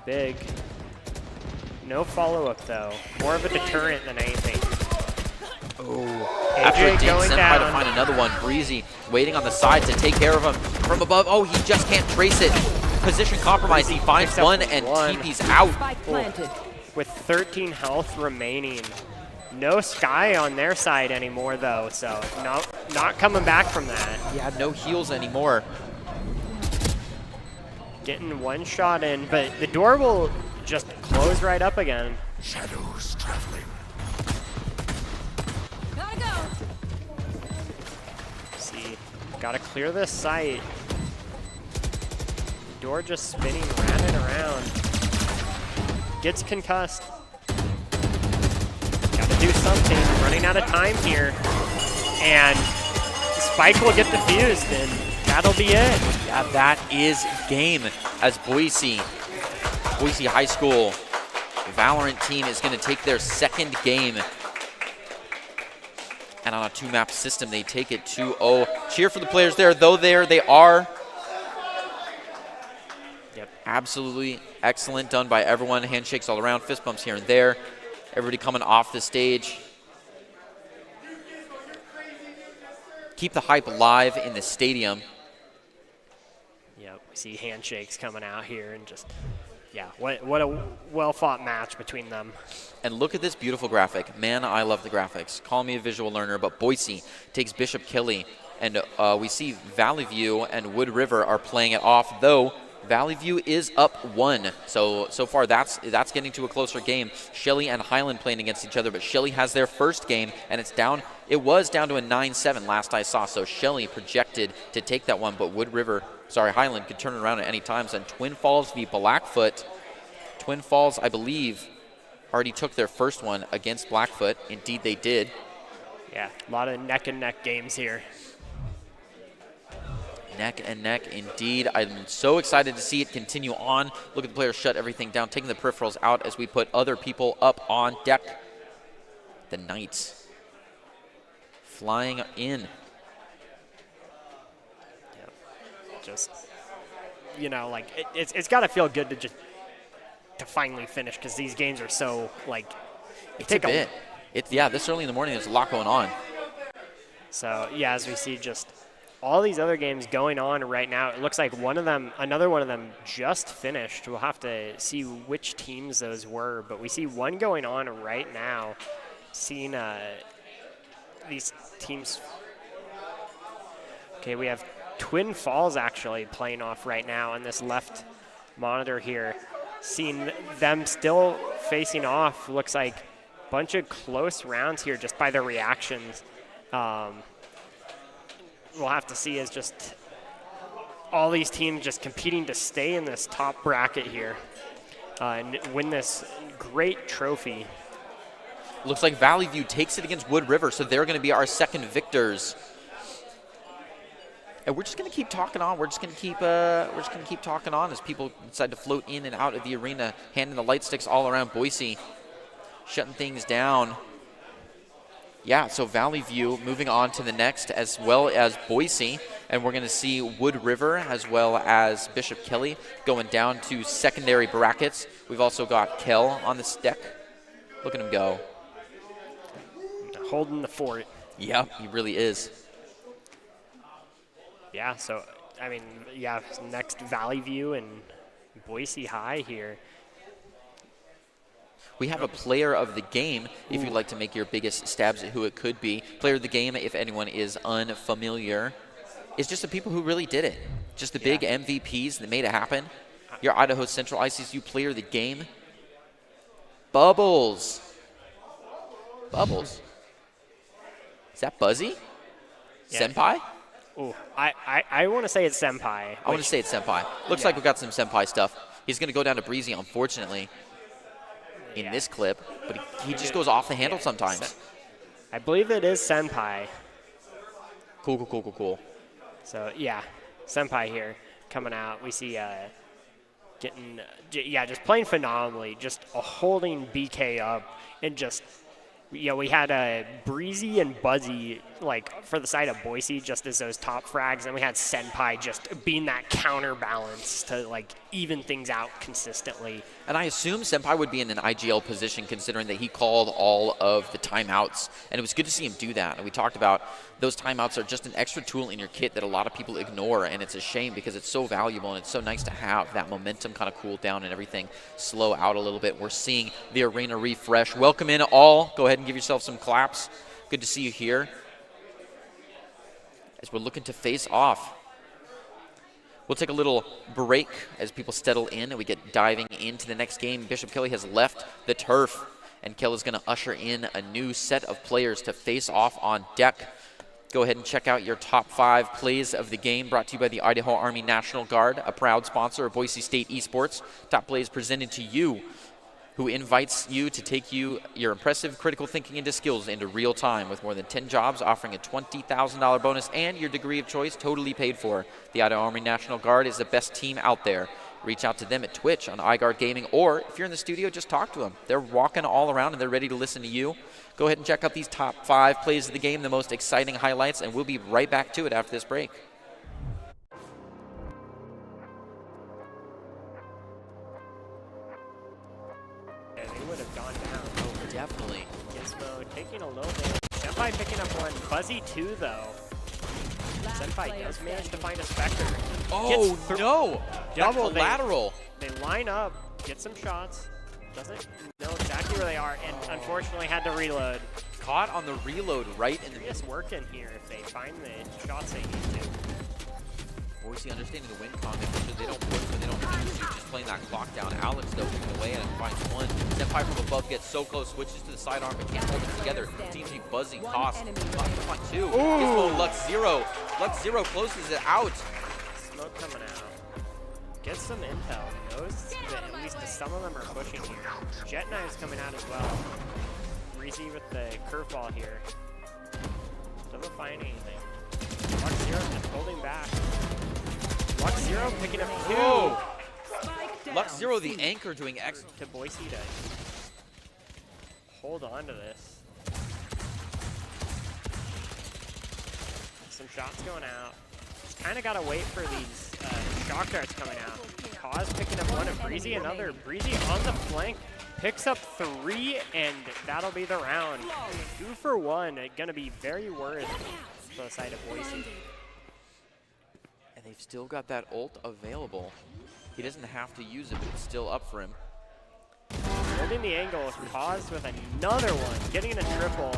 Big. No follow-up, though. More of a deterrent than anything. Oh. After a dink, Senpai to find another one. Breezy waiting on the side to take care of him from above. Oh, he just can't trace it. Position compromise. He finds one and TP's out. Spike planted. With 13 health remaining. No Sky on their side anymore, though, so not coming back from that. Yeah, no heals anymore. Getting one shot in, but the door will just close right up again. Shadows traveling. Gotta go. See, gotta clear this site. Door just spinning round and around. Gets concussed. Gotta do something. Running out of time here. And Spike will get defused, and that'll be it. Yeah, that is game as Boise High School Valorant team is going to take their second game. And on a 2-map system, they take it 2-0. Cheer for the players there, though they are. Yep. Absolutely excellent, done by everyone. Handshakes all around, fist bumps here and there. Everybody coming off the stage. Keep the hype alive in the stadium. Yep, we see handshakes coming out here, and just, yeah, what a well-fought match between them. And look at this beautiful graphic. Man, I love the graphics. Call me a visual learner, but Boise takes Bishop Kelly, and we see Valley View and Wood River are playing it off, though Valley View is up 1. So far that's getting to a closer game. Shelly and Highland playing against each other, but Shelly has their first game, and it was down to a 9-7 last I saw. So Shelly projected to take that one, but Highland could turn it around at any time. And Twin Falls v Blackfoot. Twin Falls, I believe, already took their first one against Blackfoot. Indeed they did. Yeah, a lot of neck and neck games here. Neck and neck, indeed. I'm so excited to see it continue on. Look at the players shut everything down, taking the peripherals out as we put other people up on deck. The Knights flying in. Yep. Just, you know, like, it's got to feel good to finally finish, because these games are so, like, It's a bit. Yeah, this early in the morning, there's a lot going on. So, yeah, as we see just all these other games going on right now, it looks like another one of them just finished. We'll have to see which teams those were, but we see one going on right now. Seeing these teams. Okay, we have Twin Falls actually playing off right now on this left monitor here. Seeing them still facing off. Looks like a bunch of close rounds here just by their reactions. We'll have to see as just all these teams just competing to stay in this top bracket here and win this great trophy. Looks like Valley View takes it against Wood River, so they're going to be our second victors. And we're just going to keep talking on. We're just going to keep talking on as people decide to float in and out of the arena, handing the light sticks all around Boise, shutting things down. Yeah, so Valley View moving on to the next, as well as Boise, and we're going to see Wood River as well as Bishop Kelly going down to secondary brackets. We've also got Kell on this deck. Look at him go. Holding the fort. Yep, he really is. Yeah, so I mean, yeah, next Valley View and Boise High here. We have a player of the game if you'd like to make your biggest stabs at who it could be. Player of the game, if anyone is unfamiliar, is just the people who really did it. Just the big MVPs that made it happen. Your Idaho Central ICSU player of the game, Bubbles. Bubbles. Is that Buzzy? Yeah. Senpai? Ooh, I want to say it's Senpai. I want to say it's Senpai. Looks like we got some Senpai stuff. He's going to go down to Breezy, unfortunately, in this clip, but he just goes off the handle sometimes. I believe it is Senpai. Cool. So, yeah, Senpai here coming out. We see just playing phenomenally, just holding BK up and just, we had Breezy and Buzzy, like, for the side of Boise, just as those top frags, and we had Senpai just being that counterbalance to, like, even things out consistently. And I assume Senpai would be in an IGL position considering that he called all of the timeouts, and it was good to see him do that. And we talked about those timeouts are just an extra tool in your kit that a lot of people ignore, and it's a shame because it's so valuable and it's so nice to have that momentum kind of cool down and everything slow out a little bit. We're seeing the arena refresh. Welcome in all. Go ahead and give yourself some claps. Good to see you here as we're looking to face off. We'll take a little break as people settle in and we get diving into the next game. Bishop Kelly has left the turf, and Kelly's going to usher in a new set of players to face off on deck. Go ahead and check out your top 5 plays of the game, brought to you by the Idaho Army National Guard, a proud sponsor of Boise State Esports. Top plays presented to you, who invites you to take your impressive critical thinking into skills into real time with more than 10 jobs offering a $20,000 bonus and your degree of choice totally paid for. The Idaho Army National Guard is the best team out there. Reach out to them at Twitch on iGuard Gaming, or if you're in the studio, just talk to them. They're walking all around and they're ready to listen to you. Go ahead and check out these top 5 plays of the game, the most exciting highlights, and we'll be right back to it after this break. They would have gone down. Oh, definitely. Gizmo taking a little bit. Senpai picking up one. Buzzy 2, though. Senpai does manage to find a Spectre. Oh, no! Double. That collateral. They line up, get some shots. Doesn't know exactly where they are, and unfortunately had to reload. Caught on the reload right in the Serious work in here if they find the shots they need to. Boise understanding the win con, making sure they don't push, but they don't lose. Just playing that clock down. Alex, though, moving away and finds one. Senpai from above gets so close, switches to the sidearm, but can't hold it together. Team G buzzing, toss. On 2. Gizmo, Lux 0. Lux 0 closes it out. Smoke coming out. Gets some intel. Knows that at least some of them are pushing here. Jet Knives coming out as well. Breezy with the curveball here. Doesn't find anything. Lux 0 just holding back. Lux 0 picking up 2. Whoa! Lux 0, the anchor, doing excellent. To Boise to hold on to this. Some shots going out. Just kind of got to wait for these shock darts coming out. Cause picking up one, and Breezy another. Breezy on the flank picks up 3, and that'll be the round. 2 for 1, going to be very worth for the side of Boise. And they've still got that ult available. He doesn't have to use it, but it's still up for him. Holding the angle, Cause with another one, getting a triple.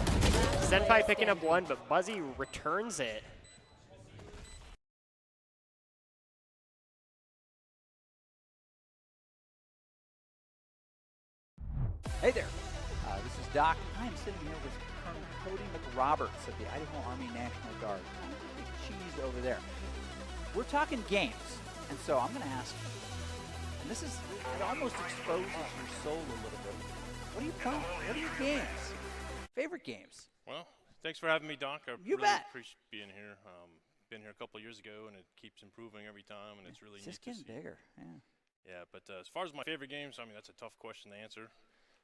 Senpai picking up 1, but Buzzy returns it. Hey there, this is Doc. I am sitting here with Colonel Cody McRoberts of the Idaho Army National Guard. Big cheese over there. We're talking games, and so I'm going to ask you, and it almost exposes your soul a little bit. What are you playing? What are your games? Favorite games? Well, thanks for having me, Doc. I You really bet. appreciate being here. Been here a couple of years ago, and it keeps improving every time, and it's really It's neat just to getting see. bigger. Yeah. Yeah, but as far as my favorite games, I mean, that's a tough question to answer.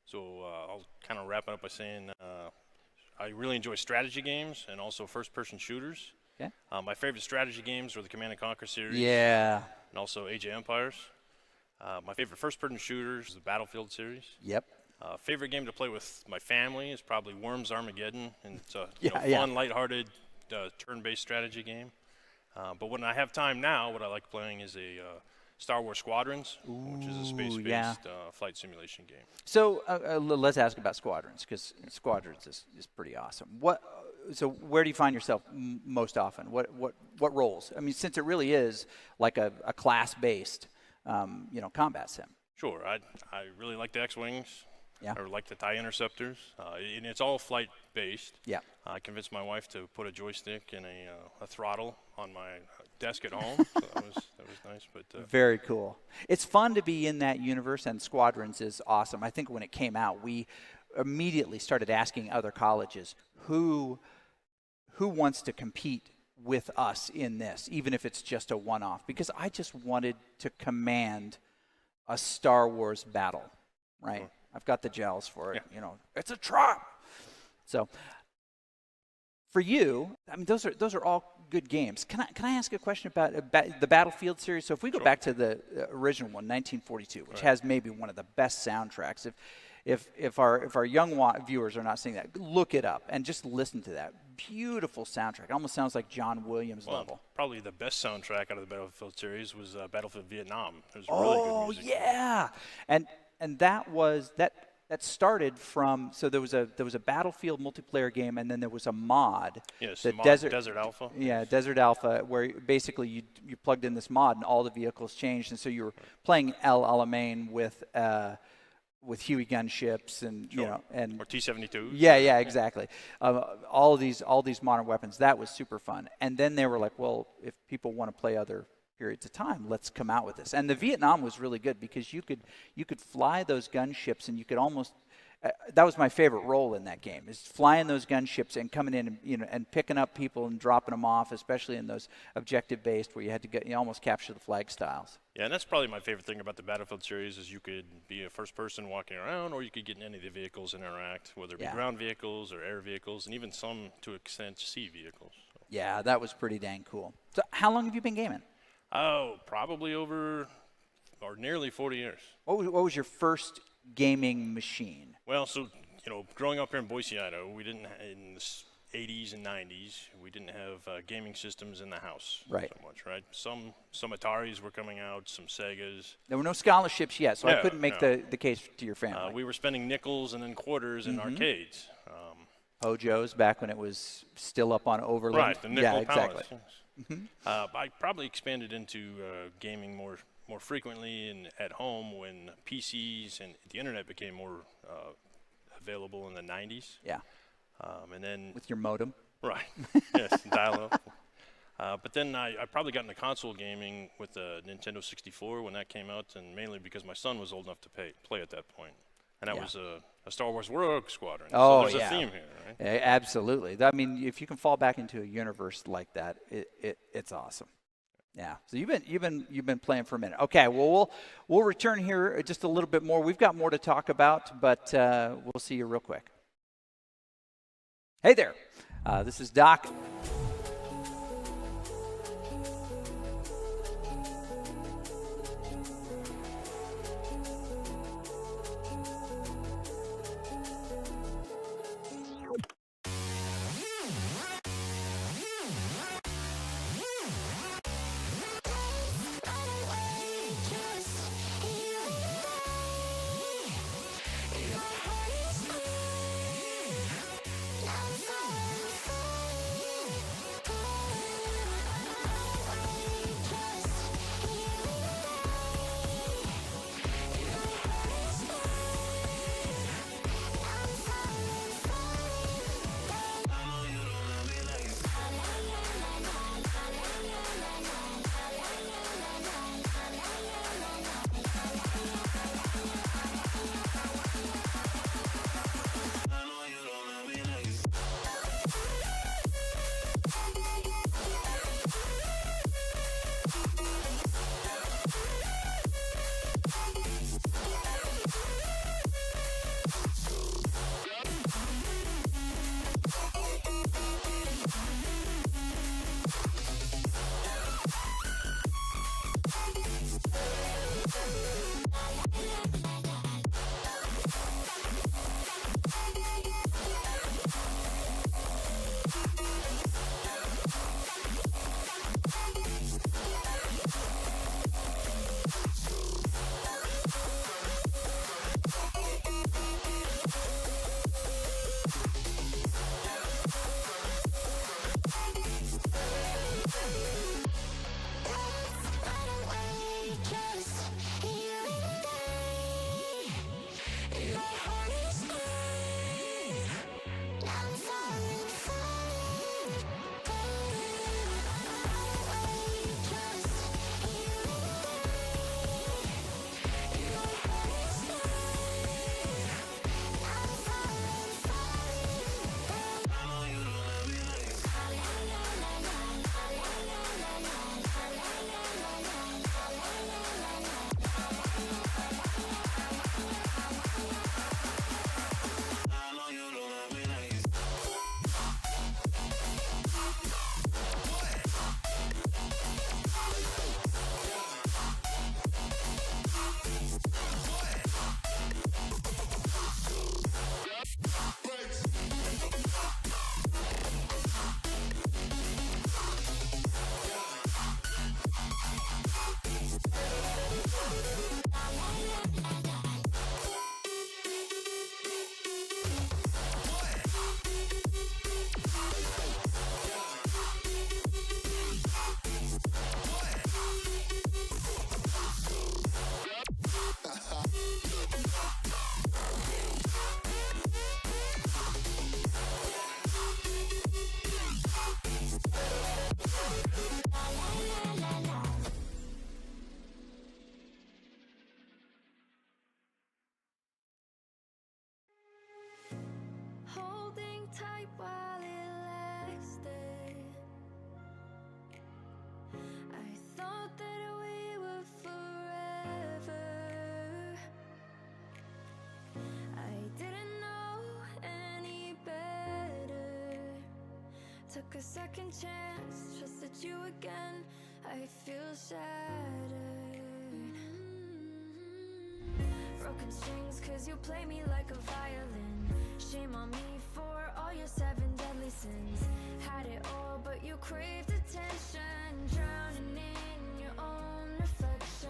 So I'll kind of wrap it up by saying I really enjoy strategy games and also first-person shooters. Okay. My favorite strategy games are the Command & Conquer series. Yeah. And also Age of Empires. My favorite first-person shooters is the Battlefield series. Yep. Favorite game to play with my family is probably Worms Armageddon, and it's a Yeah. fun, lighthearted, turn-based strategy game. But when I have time now, what I like playing is a Star Wars Squadrons, which is a space-based yeah. flight simulation game. So let's ask about Squadrons, because Squadrons is pretty awesome. So where do you find yourself most often? What roles? I mean, since it really is like a class-based, combat sim. Sure, I really like the X-Wings. Yeah. Or like the TIE Interceptors. And it's all flight-based. Yeah. I convinced my wife to put a joystick and a throttle on my desk at home. So that was nice. But Very cool. It's fun to be in that universe, and Squadrons is awesome. I think when it came out, we immediately started asking other colleges who wants to compete with us in this, even if it's just a one-off, because I just wanted to command a Star Wars battle, right? Sure. I've got the gels for it. Yeah. It's a trap. So for you, I mean, those are all good games. Can I ask a question about the Battlefield series? So if we go Sure. back to the original one, 1942, which has maybe one of the best soundtracks. If our young viewers are not seeing that, look it up and just listen to that beautiful soundtrack. It almost sounds like John Williams level. Probably the best soundtrack out of the Battlefield series was Battlefield Vietnam. It was really good music. Yeah, and that started from, so there was a Battlefield multiplayer game, and then there was a mod. Yes, the mod, Desert Alpha. Yeah, Desert Alpha, where basically you plugged in this mod and all the vehicles changed, and so you were playing El Alamein with Huey gunships and Sure. and Or T-72. yeah, exactly. All these modern weapons. That was super fun. And then they were like, well, if people want to play other periods of time, let's come out with this. And the Vietnam was really good because you could fly those gunships, and you could almost that was my favorite role in that game, is flying those gunships and coming in and and picking up people and dropping them off, especially in those objective-based where you had to almost capture the flag styles. Yeah, and that's probably my favorite thing about the Battlefield series is you could be a first person walking around, or you could get in any of the vehicles and interact, whether it be ground vehicles or air vehicles, and even some, to an extent, sea vehicles. So. Yeah, that was pretty dang cool. So how long have you been gaming? Oh, probably over or nearly 40 years. What was your first gaming machine? Well, so, growing up here in Boise, Idaho, we didn't, in the 80s and 90s, we didn't have gaming systems in the house so much, right? Some Ataris were coming out, some Segas. There were no scholarships yet, so I couldn't make the case to your family. We were spending nickels and then quarters in arcades. Hojo's back when it was still up on Overland. Right, the nickel exactly. pallets. I probably expanded into gaming more frequently and at home when PCs and the internet became more available in the 90s. Yeah. And then with your modem. Right. Yes, dial-up. But then I probably got into console gaming with the Nintendo 64 when that came out, and mainly because my son was old enough to play at that point. And that was a Star Wars Rogue Squadron. Oh, so there's a theme here, right? Yeah, absolutely. I mean, if you can fall back into a universe like that, it's awesome. Yeah. So you've been playing for a minute. Okay. Well, we'll return here just a little bit more. We've got more to talk about, but we'll see you real quick. Hey there. This is Doc. holding tight while it lasted. I thought that we were forever. I didn't know any better. Took a second chance, trusted you again. I feel shattered. Broken strings, cause you play me like a violin. Shame on me for all your 7 deadly sins. Had it all, but you craved attention. Drowning in your own reflection.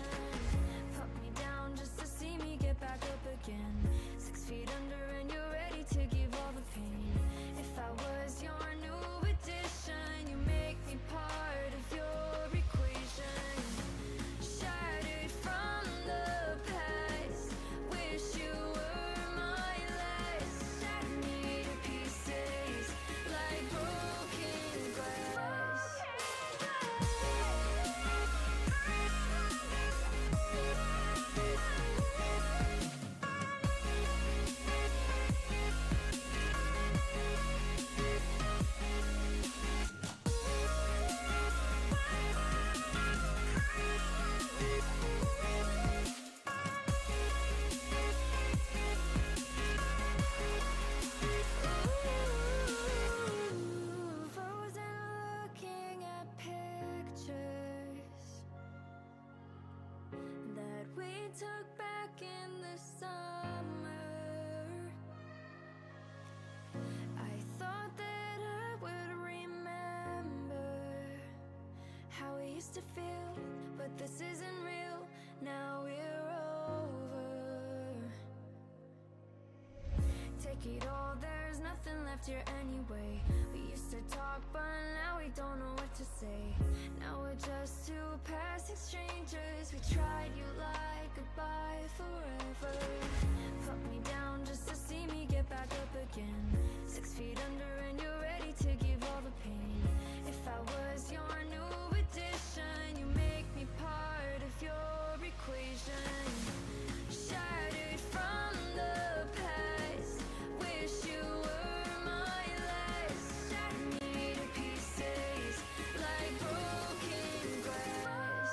Put me down just to see me get back up again. 6 feet under and you're ready to give all the pain. If I was your new addition, you make me part of your equation. Shattered from the past, wish you were my last. Shattered me to pieces like broken glass. Frozen looking at pictures that we took back in the summer. I thought that I would remember how we used to feel, but this isn't real. Now we're over. Take it all, there's nothing left here anyway. We used to talk, but now we don't know what to say. Now we're just two passing strangers. We tried, you lied, goodbye forever. Put me down just to see me get back up again. 6 feet under and you're ready to give all the pain. If I was your new addition, you make me part of your equation. Shattered from the past, wish you were my last. Shattered me to pieces like broken glass.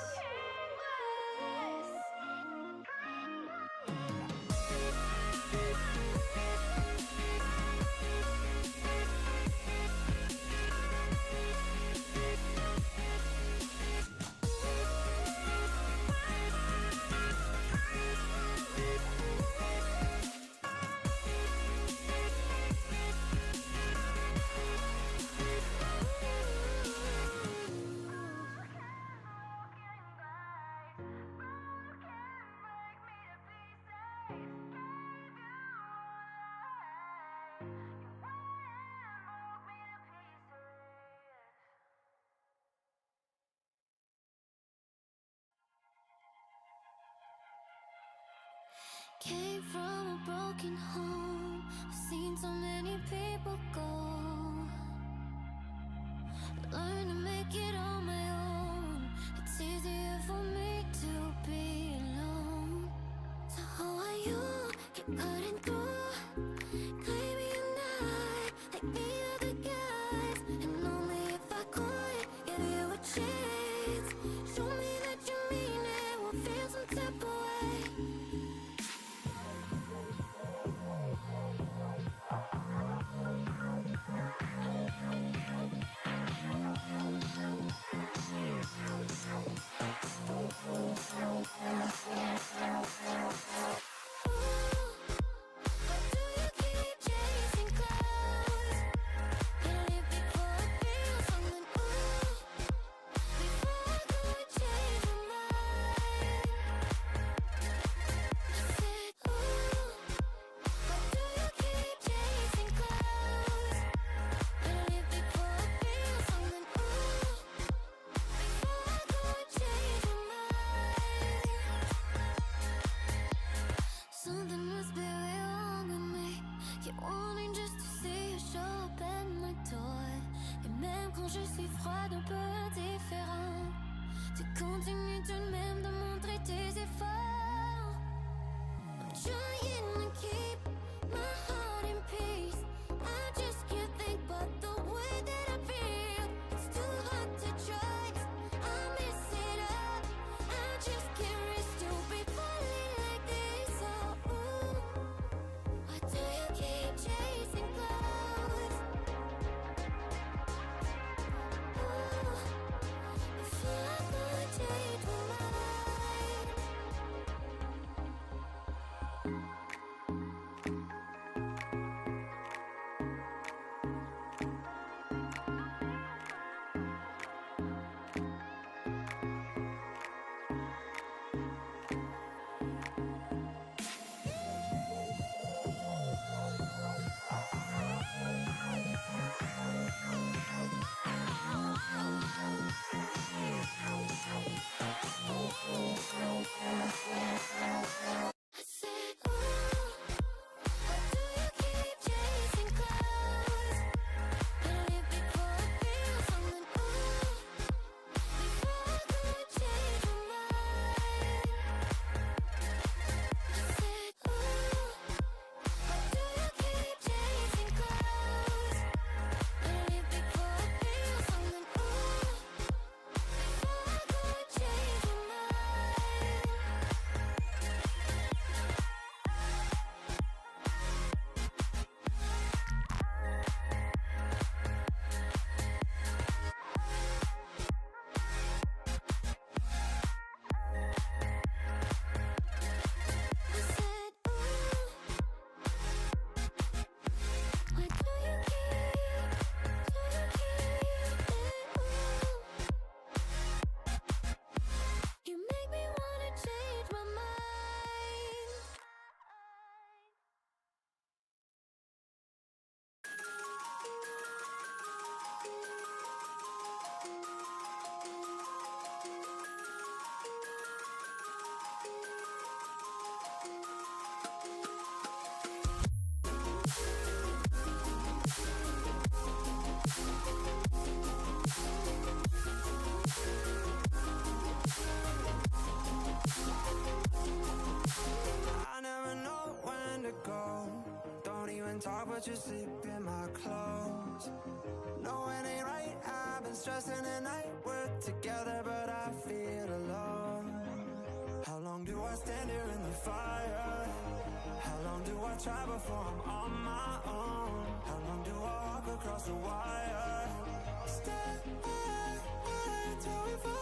Came from a broken home. I've seen so many people go. Learn to make it on my own. It's easier for me to be alone. So how are you? Keep cutting through. Claiming you're not like the other guys. And only if I could give you a chance. Show me that you mean it. We'll feel some type of way. Trying to keep my heart in peace. let you sleep in my clothes. No, it ain't right, I've been stressing at night. We're together, but I feel alone. How long do I stand here in the fire? How long do I try before I'm on my own? How long do I walk across the wire? Stay till we fall.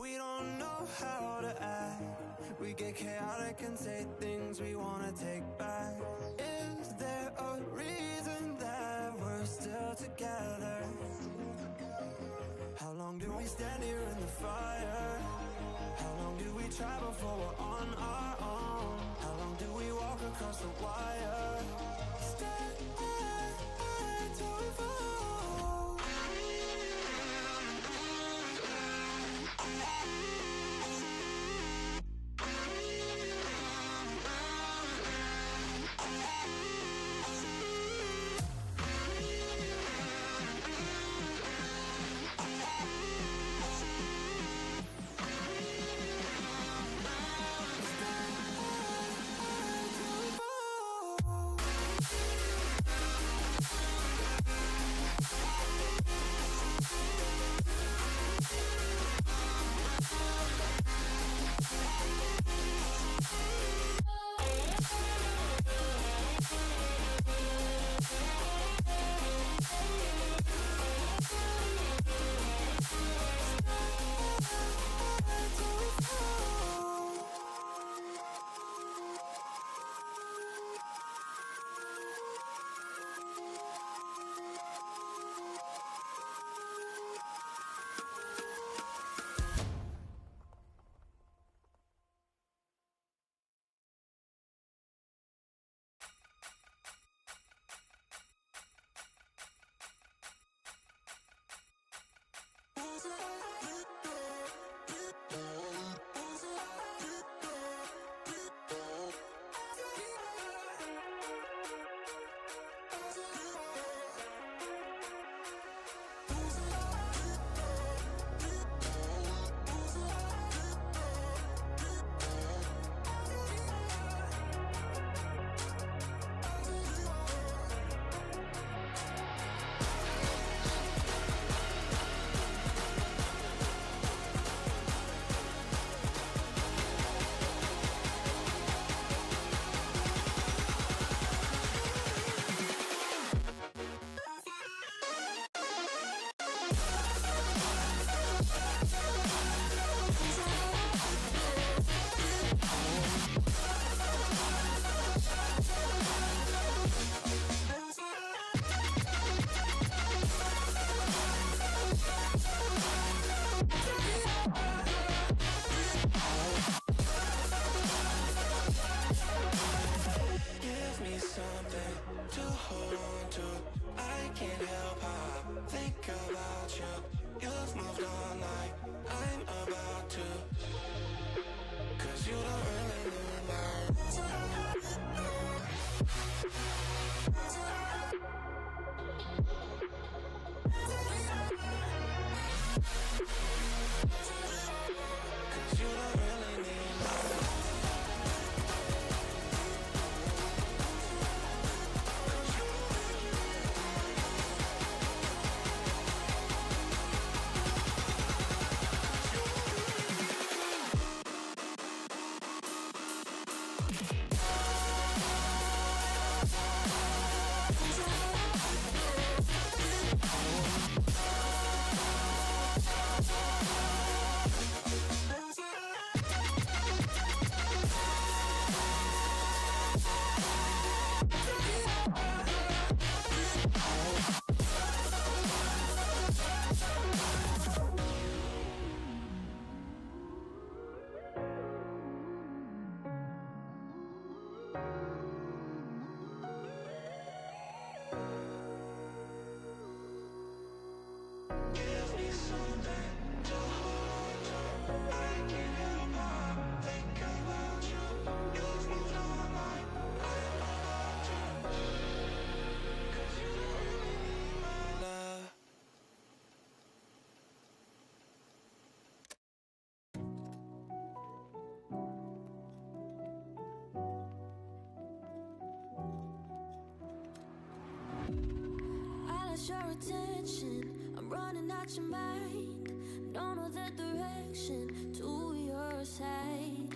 We don't know how to act. We get chaotic and say things we wanna take back. Is there a reason that we're still together? How long do we stand here in the fire? How long do we try before we're on our own? How long do we walk across the wire? Stay till we fall. Give me something to hold on to. I can't help how I think about you. You've moved on like I'm about to. 'Cause you don't really need my want your attention. I'm running out your mind. Don't know the direction to your side.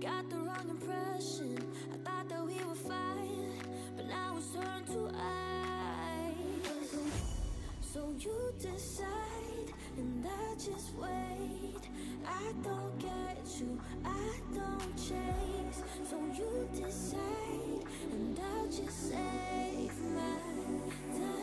Got the wrong impression. I thought that we were fine, but now it's turned to ice. So you decide, and I just wait. I don't get you, I don't chase. So you decide, and I'll just save my time.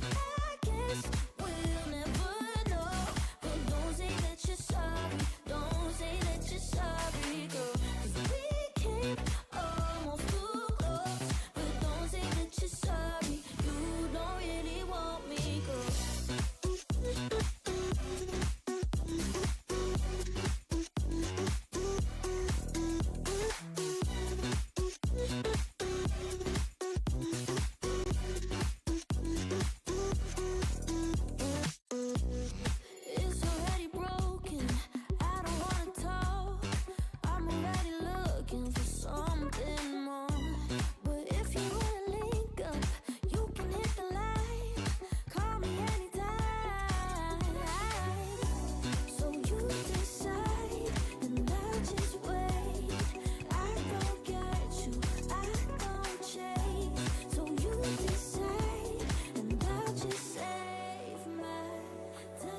I guess we'll never know, but don't say that you're sorry. Don't say that you're sorry, girl. 'Cause we came almost too close, but don't say that you're sorry. You don't really want me, girl. It's already broken. I don't wanna talk. I'm already looking for something more. But if you wanna link up, you can hit the line. Call me anytime. So you decide, and I'll just wait. I don't get you, I don't chase. So you decide, and I'll just save my time.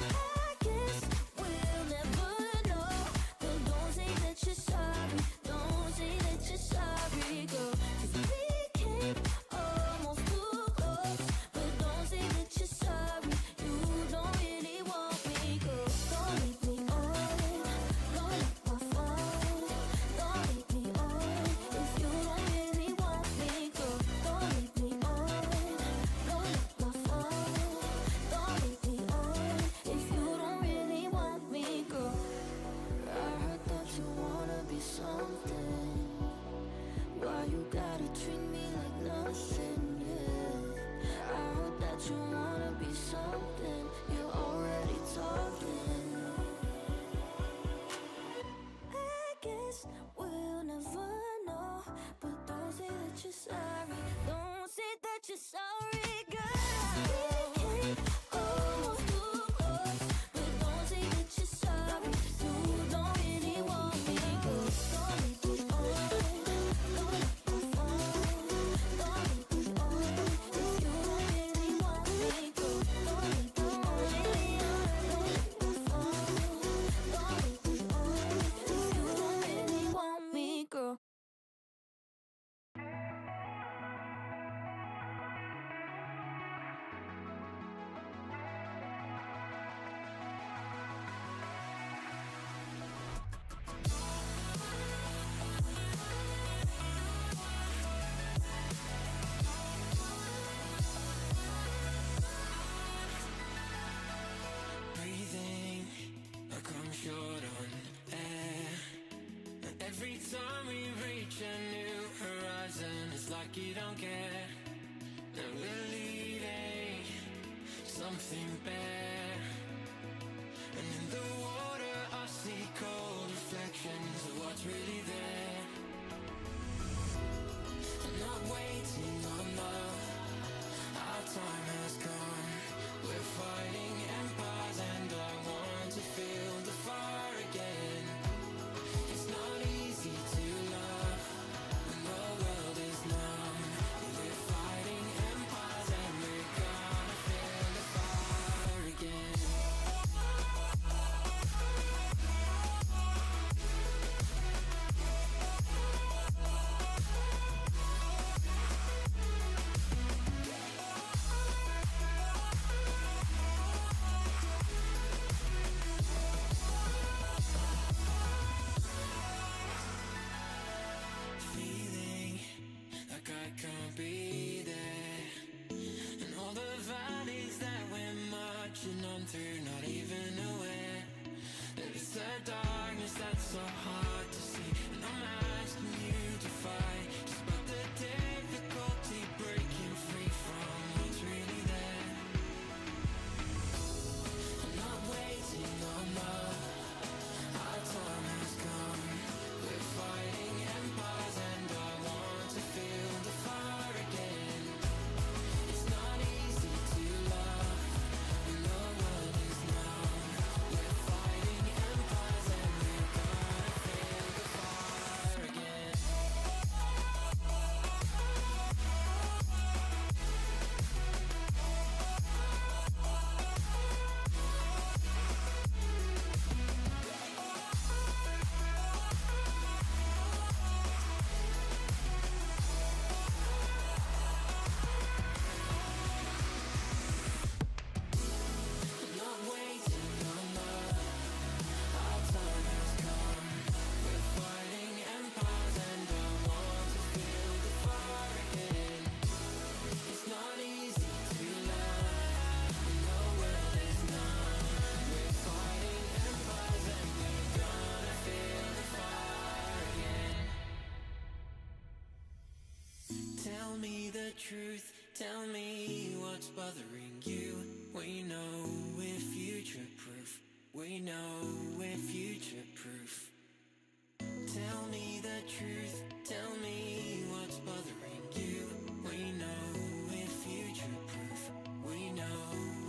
I guess we'll never know, but don't say that you're sorry. Don't say that you're sorry, girl. 'Cause we came almost too close, but don't say that you're sorry. You don't really want me, girl. Don't leave me on, don't let my phone. Don't leave me on if you don't really want me, girl. Don't leave me on, don't let my phone. Don't leave me on if you don't really want me, girl. I heard that you wanna be something. Why you gotta treat me like nothing, yeah? I heard that you wanna be something. You're already talking. I guess we'll never know, but don't say that you're sorry. Don't say that you're sorry, girl. We came almost too close, but don't say that you're sorry. You don't really want me, girl. Don't leave me on, don't let my phone. Don't leave me on if you don't really want me, girl. Don't leave me on, don't let my phone. Don't leave me on if you don't really want me, girl. Breathing like I'm short on air. And every time we reach a new horizon, it's like you don't care that we're leaving something bare. And in the water I see cold reflections of what's really there. I'm not waiting, oh no, our time has come. We're fighting empires and I want to feel the fire again. It's not easy to love when the world is numb. We're fighting empires and we're gonna feel the fire again. Feeling like I can't be there. And all the valleys that we're marching on through, not even aware that it's the darkness that's so hard to see. And I'm asking you to fight, just but the difficulty breaking free from what's really there. I'm not waiting, no, no, our time has come. We're fighting empires and I want to feel the bothering you. We know we're future proof. We know we're future proof. Tell me the truth. Tell me what's bothering you. We know we're future proof. We know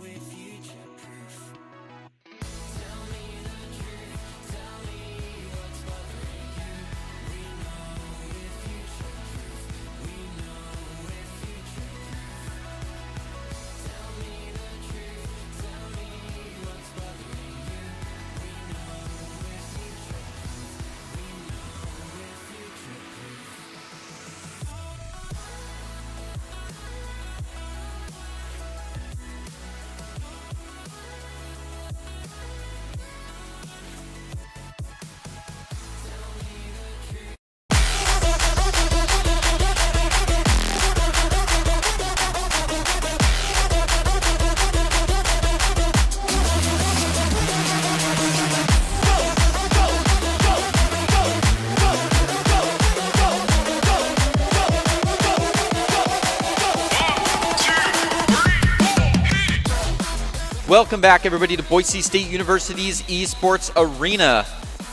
we're future proof. Tell me the truth. Tell me what's bothering you. We know we're future proof. We know we're future proof. Tell me the truth. Tell me what's bothering you. We know we're future proof. We know we're future proof. Welcome back, everybody, to Boise State University's Esports Arena.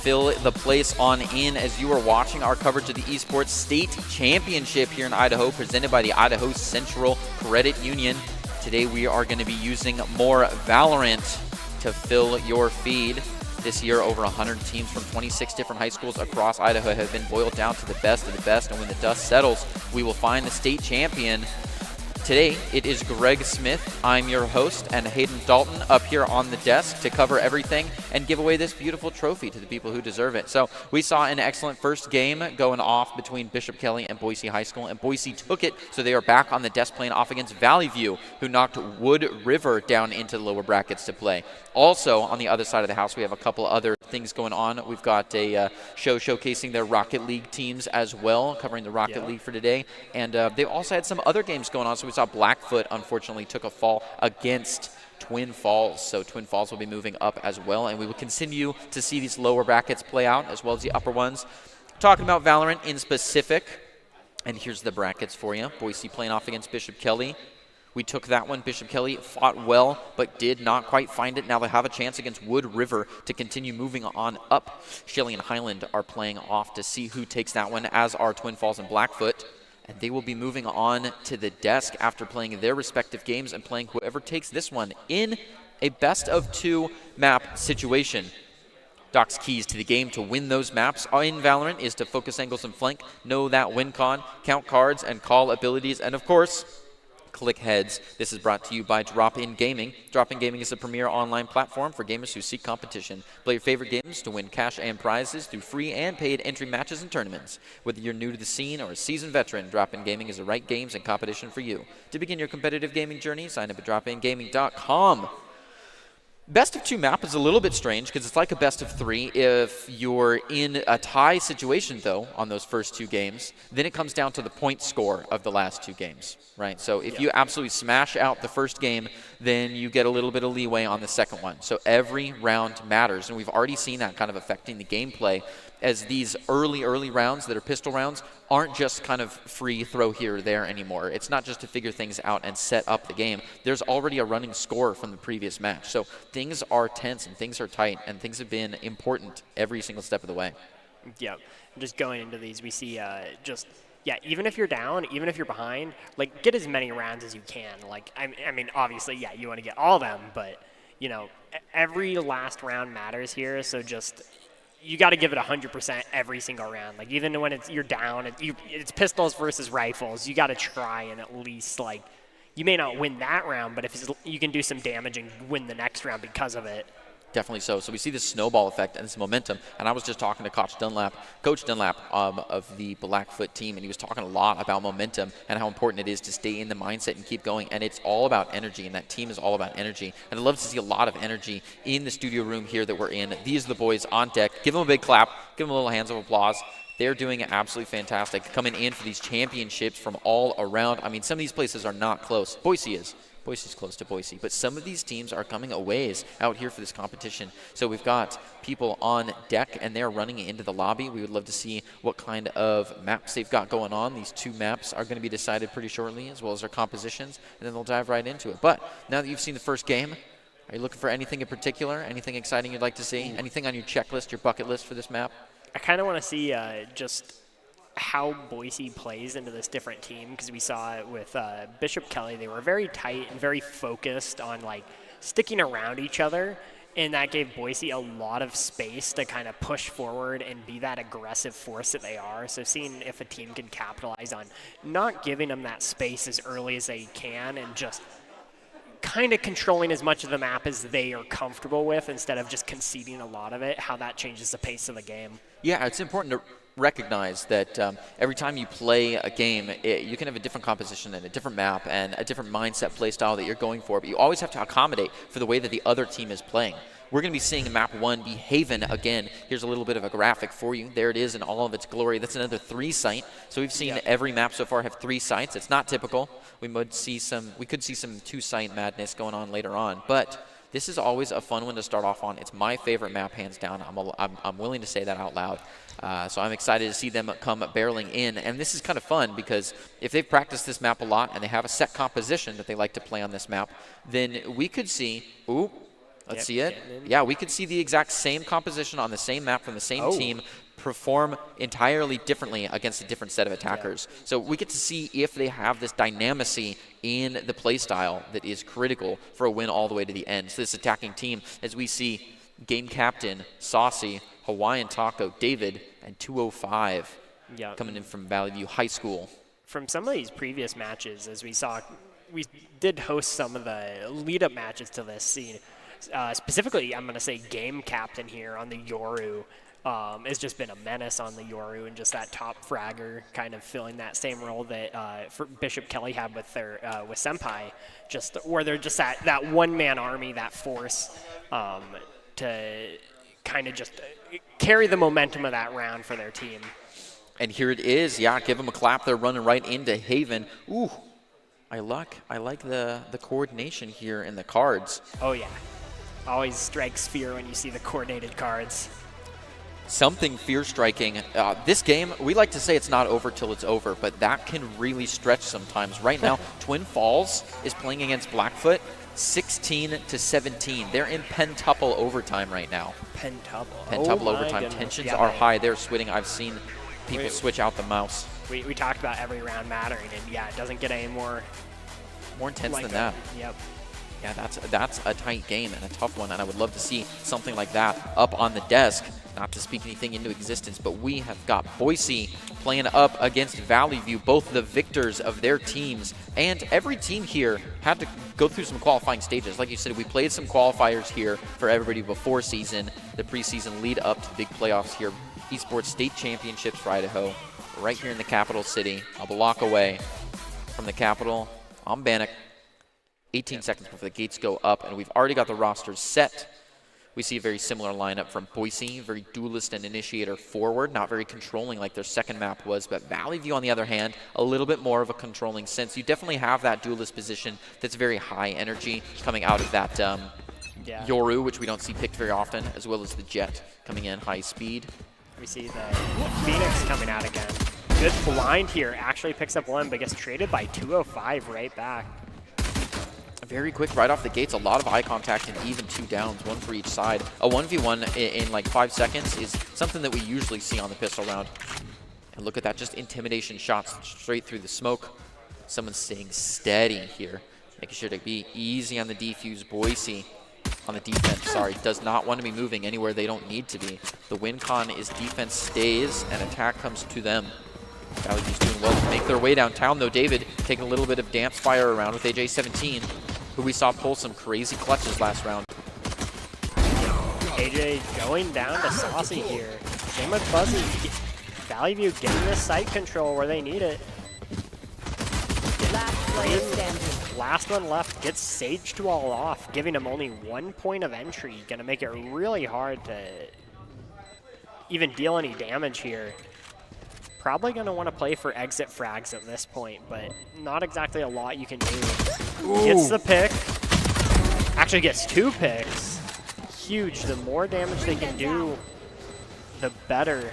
Fill the place on in as you are watching our coverage of the Esports State Championship here in Idaho, presented by the Idaho Central Credit Union. Today we are going to be using more Valorant to fill your feed. This year, over 100 teams from 26 different high schools across Idaho have been boiled down to the best of the best, and when the dust settles, we will find the state champion. Today, it is Greg Smith. I'm your host, and Hayden Dalton up here on the desk to cover everything and give away this beautiful trophy to the people who deserve it. So we saw an excellent first game going off between Bishop Kelly and Boise High School, and Boise took it, so they are back on the desk playing off against Valley View, who knocked Wood River down into the lower brackets to play. Also, on the other side of the house, we have a couple other things going on. We've got a show showcasing their Rocket League teams as well, covering the Rocket League for today. And they also had some other games going on, so we saw Blackfoot, unfortunately, took a fall against Twin Falls. So Twin Falls will be moving up as well, and we will continue to see these lower brackets play out as well as the upper ones. Talking about Valorant in specific, and here's the brackets for you. Boise playing off against Bishop Kelly. We took that one. Bishop Kelly fought well, but did not quite find it. Now they have a chance against Wood River to continue moving on up. Shelley and Highland are playing off to see who takes that one, as are Twin Falls and Blackfoot. And they will be moving on to the desk after playing their respective games and playing whoever takes this one in a best-of-2 map situation. Doc's keys to the game to win those maps in Valorant is to focus angles and flank, know that win con, count cards and call abilities, and of course, click heads. This is brought to you by Drop-In Gaming. Drop-In Gaming is a premier online platform for gamers who seek competition. Play your favorite games to win cash and prizes through free and paid entry matches and tournaments. Whether you're new to the scene or a seasoned veteran, Drop-In Gaming is the right games and competition for you. To begin your competitive gaming journey, sign up at dropingaming.com. Best of 2 map is a little bit strange because it's like a best of 3. If you're in a tie situation, though, on those first 2 games, then it comes down to the point score of the last 2 games, right? So if you absolutely smash out the first game, then you get a little bit of leeway on the second one. So every round matters, and we've already seen that kind of affecting the gameplay, as these early rounds that are pistol rounds aren't just kind of free throw here or there anymore. It's not just to figure things out and set up the game. There's already a running score from the previous match. So things are tense and things are tight and things have been important every single step of the way. Yeah, just going into these, we see even if you're down, even if you're behind, like, get as many rounds as you can. Like, I mean, obviously, yeah, you want to get all of them, but, you know, every last round matters here, so just you got to give it 100% every single round. Like, even when you're down, it's pistols versus rifles. You got to try and at least, like, you may not win that round, but if you can do some damage and win the next round because of it. Definitely so. So we see this snowball effect and this momentum. And I was just talking to Coach Dunlap of the Blackfoot team, and he was talking a lot about momentum and how important it is to stay in the mindset and keep going. And it's all about energy, and that team is all about energy. And I'd love to see a lot of energy in the studio room here that we're in. These are the boys on deck. Give them a big clap. Give them a little hands of applause. They're doing absolutely fantastic, coming in for these championships from all around. I mean, some of these places are not close. Boise is. Boise's close to Boise, but some of these teams are coming a ways out here for this competition. So we've got people on deck, and they're running into the lobby. We would love to see what kind of maps they've got going on. These 2 maps are going to be decided pretty shortly, as well as their compositions, and then they'll dive right into it. But now that you've seen the first game, are you looking for anything in particular, anything exciting you'd like to see, anything on your checklist, your bucket list for this map? I kind of want to see just how Boise plays into this different team, because we saw it with Bishop Kelly. They were very tight and very focused on like sticking around each other, and that gave Boise a lot of space to kind of push forward and be that aggressive force that they are. So seeing if a team can capitalize on not giving them that space as early as they can and just kind of controlling as much of the map as they are comfortable with instead of just conceding a lot of it, how that changes the pace of the game. Yeah, it's important to recognize that every time you play a game, you can have a different composition and a different map and a different mindset play style that you're going for, but you always have to accommodate for the way that the other team is playing. We're going to be seeing map 1 be Haven again. Here's a little bit of a graphic for you. There it is in all of its glory. That's another 3 site. So we've seen every map so far have 3 sites. It's not typical. We could see some 2 site madness going on later on, but this is always a fun one to start off on. It's my favorite map, hands down. I'm willing to say that out loud. So I'm excited to see them come barreling in. And this is kind of fun because if they've practiced this map a lot and they have a set composition that they like to play on this map, then we could see, let's see it. Yeah, we could see the exact same composition on the same map from the same team perform entirely differently against a different set of attackers. So we get to see if they have this dynamacy in the play style that is critical for a win all the way to the end. So this attacking team, as we see game captain, Saucy, Hawaiian Taco, David, and 205 coming in from Valley View High School. From some of these previous matches, as we saw, we did host some of the lead-up matches to this scene. Specifically, I'm going to say game captain here on the Yoru has just been a menace on the Yoru, and just that top fragger kind of filling that same role that for Bishop Kelly had with their with Senpai, just where they're just that one-man army, that force to kind of just carry the momentum of that round for their team. And here it is. Yeah, give them a clap. They're running right into Haven. Ooh, I like the coordination here in the cards. Oh yeah, always strikes fear when you see the coordinated cards. Something fear-striking. This game, we like to say it's not over till it's over, but that can really stretch sometimes. Right now, Twin Falls is playing against Blackfoot 16-17. They're in pentuple overtime right now. Pentuple overtime. Tensions are high. They're switching. I've seen people switch out the mouse. We talked about every round mattering, and yeah, it doesn't get any more intense than that. Yep. Yeah, that's a tight game and a tough one, and I would love to see something like that up on the desk. Not to speak anything into existence, but we have got Boise playing up against Valley View, both the victors of their teams, and every team here had to go through some qualifying stages. Like you said, we played some qualifiers here for everybody before season, the preseason lead up to the big playoffs here. Esports State Championships for Idaho, right here in the capital city, a block away from the capital. I'm Bannock. 18 seconds before the gates go up, and we've already got the rosters set. We see a very similar lineup from Boise, very duelist and initiator forward, not very controlling like their second map was, but Valley View, on the other hand, a little bit more of a controlling sense. You definitely have that duelist position that's very high energy coming out of that Yoru, which we don't see picked very often, as well as the Jet coming in high speed. We see the Phoenix coming out again. Good blind here, actually picks up one, but gets traded by 205 right back. Very quick right off the gates, a lot of eye contact and even 2 downs, 1 for each side. A 1v1 in like 5 seconds is something that we usually see on the pistol round. And look at that, just intimidation shots straight through the smoke. Someone's staying steady here, making sure to be easy on the defuse. Boise on the defense, does not want to be moving anywhere they don't need to be. The win con is defense stays and attack comes to them. Valley View's doing well to make their way downtown, though. David taking a little bit of damp fire around with AJ-17, who we saw pull some crazy clutches last round. AJ going down to Saucy here. Same with Buzzy. Valley View getting this site control where they need it. Last one left gets Sage to all off, giving him only 1 point of entry. Gonna make it really hard to even deal any damage here. Probably going to want to play for exit frags at this point, but not exactly a lot you can do. Gets the pick. Actually gets 2 picks. Huge. The more damage they can do, the better.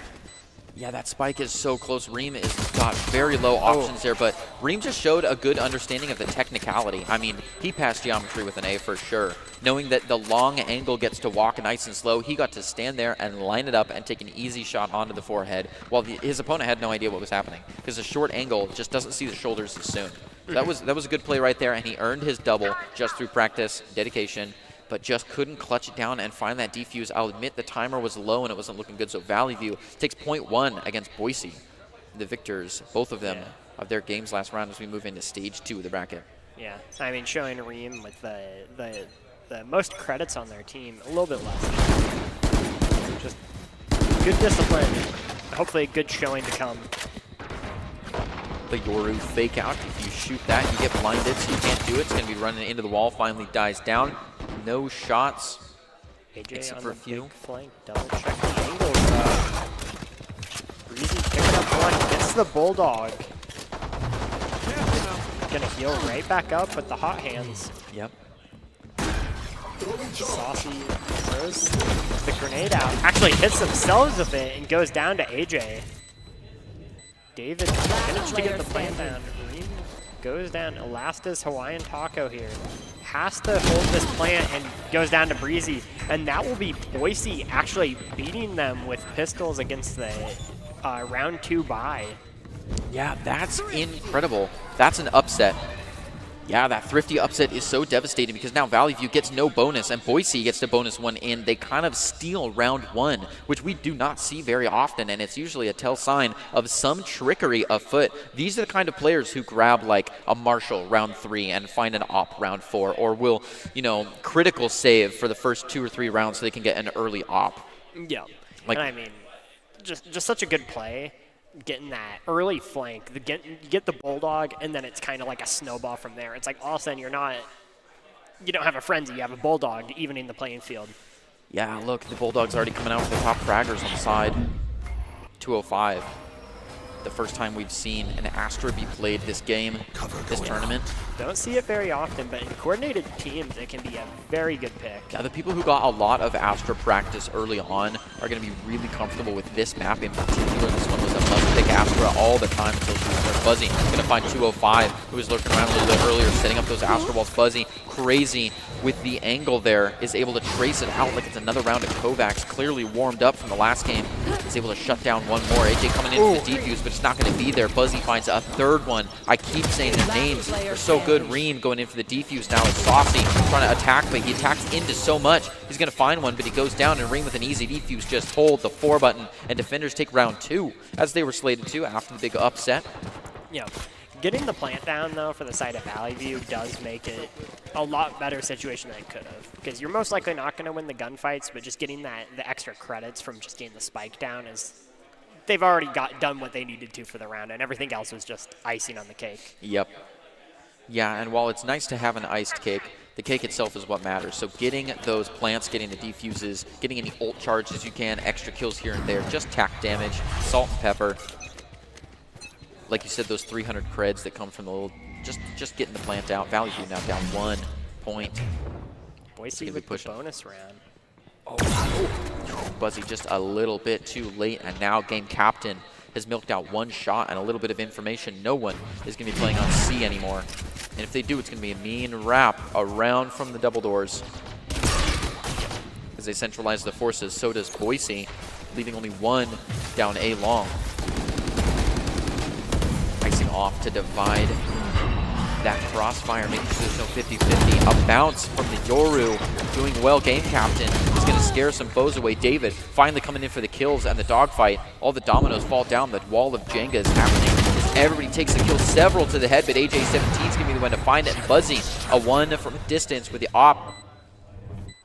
Yeah, that spike is so close. Reem is got very low options there, but Reem just showed a good understanding of the technicality. I mean, he passed geometry with an A for sure. Knowing that the long angle gets to walk nice and slow, he got to stand there and line it up and take an easy shot onto the forehead, while his opponent had no idea what was happening, because the short angle just doesn't see the shoulders as soon. So that was a good play right there, and he earned his double just through practice, dedication, but just couldn't clutch it down and find that defuse. I'll admit the timer was low and it wasn't looking good, so Valley View takes .1 against Boise. The victors, both of them, of their games last round as we move into stage 2 of the bracket. Yeah, I mean, showing Reem with the most credits on their team, a little bit less. Just good discipline. Hopefully a good showing to come. The Yoru fake out. If you shoot that, you get blinded, so you can't do it. It's going to be running into the wall, finally dies down. No shots, AJ except on for the a few. big flank, double check the angles. Breezy picking up 1, gets the Bulldog. Gonna heal right back up with the hot hands. Yep. Saucy throws the grenade out. Actually hits themselves with it and goes down to AJ. David managed to get the plant down. Reem goes down. Elastis Hawaiian Taco here. Has to hold this plant and goes down to Breezy. And that will be Boise actually beating them with pistols against the round 2 bye. Yeah, that's incredible. That's an upset. Yeah, that Thrifty upset is so devastating because now Valley View gets no bonus and Boise gets the bonus 1 in. They kind of steal round 1, which we do not see very often, and it's usually a tell sign of some trickery afoot. These are the kind of players who grab like a Marshall round 3 and find an op round 4, or will, you know, critical save for the first 2 or 3 rounds so they can get an early op. Yeah, Like, and I mean, just such a good play. Getting that early flank, get the Bulldog, and then it's kind of like a snowball from there. It's like all of a sudden you don't have a frenzy, you have a Bulldog evening the playing field. Yeah, look, the Bulldog's already coming out with the top fraggers on the side. 205. The first time we've seen an Astra be played this game, this tournament. Don't see it very often, but in coordinated teams, it can be a very good pick. Yeah, the people who got a lot of Astra practice early on are going to be really comfortable with this map in particular. This one was a must-pick Astra all the time until she was more Fuzzy. Going to find 205, who was lurking around a little bit earlier, setting up those Astra walls. Fuzzy, crazy with the angle there, is able to trace it out like it's another round of Kovacs, clearly warmed up from the last game. Is able to shut down one more. AJ coming in for the defuse, but it's not going to be there. Buzzy finds a third one. I keep saying their names. They're so good. Reem going in for the defuse now is Saucy trying to attack, but he attacks into so much. He's going to find one, but he goes down, and Reem with an easy defuse just hold the 4 button, and defenders take round 2, as they were slated to after the big upset. Yeah. Getting the plant down, though, for the side of Valley View does make it a lot better situation than it could have. Because you're most likely not going to win the gunfights, but just getting the extra credits from just getting the spike down is... They've already done what they needed to for the round, and everything else was just icing on the cake. Yep. Yeah, and while it's nice to have an iced cake, the cake itself is what matters. So getting those plants, getting the defuses, getting any ult charges you can, extra kills here and there, just tack damage, salt and pepper. Like you said, those 300 creds that come from the little, just getting the plant out. Valley View now down 1 point. Boise with the bonus round. Buzzy just a little bit too late, and now game captain has milked out 1 shot and a little bit of information. No one is going to be playing on C anymore. And if they do, it's going to be a mean wrap around from the double doors. As they centralize the forces, so does Boise, leaving only 1 down A long. Icing off to divide that crossfire, making sure there's no 50-50. A bounce from the Yoru, doing well. Game captain is going to scare some foes away. David finally coming in for the kills and the dogfight. All the dominoes fall down. The wall of Jenga is happening as everybody takes the kill, several to the head, but AJ-17 is going to be the one to find it. And Buzzy, a 1 from distance with the op.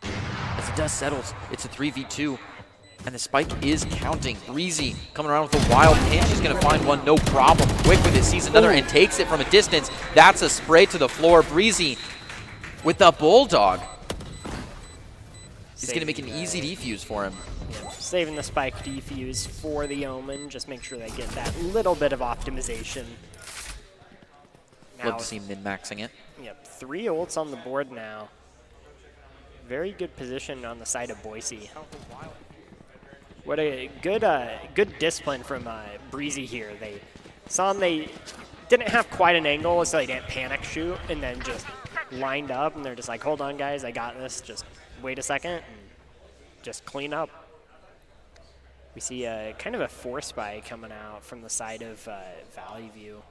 As the dust settles, it's a 3v2. And the spike is counting. Breezy coming around with a wild pinch. He's going to find one, no problem. Quick with it, sees another, and takes it from a distance. That's a spray to the floor. Breezy with the Bulldog. He's going to make an easy defuse for him. Saving the spike defuse for the Omen. Just make sure they get that little bit of optimization. Love to see min-maxing it. Yep, 3 ults on the board now. Very good position on the side of Boise. What a good discipline from Breezy here. They saw him, they didn't have quite an angle, so they didn't panic shoot, and then just lined up, and they're just like, hold on, guys, I got this. Just wait a second, and just clean up. We see kind of a force spy coming out from the side of Valley View.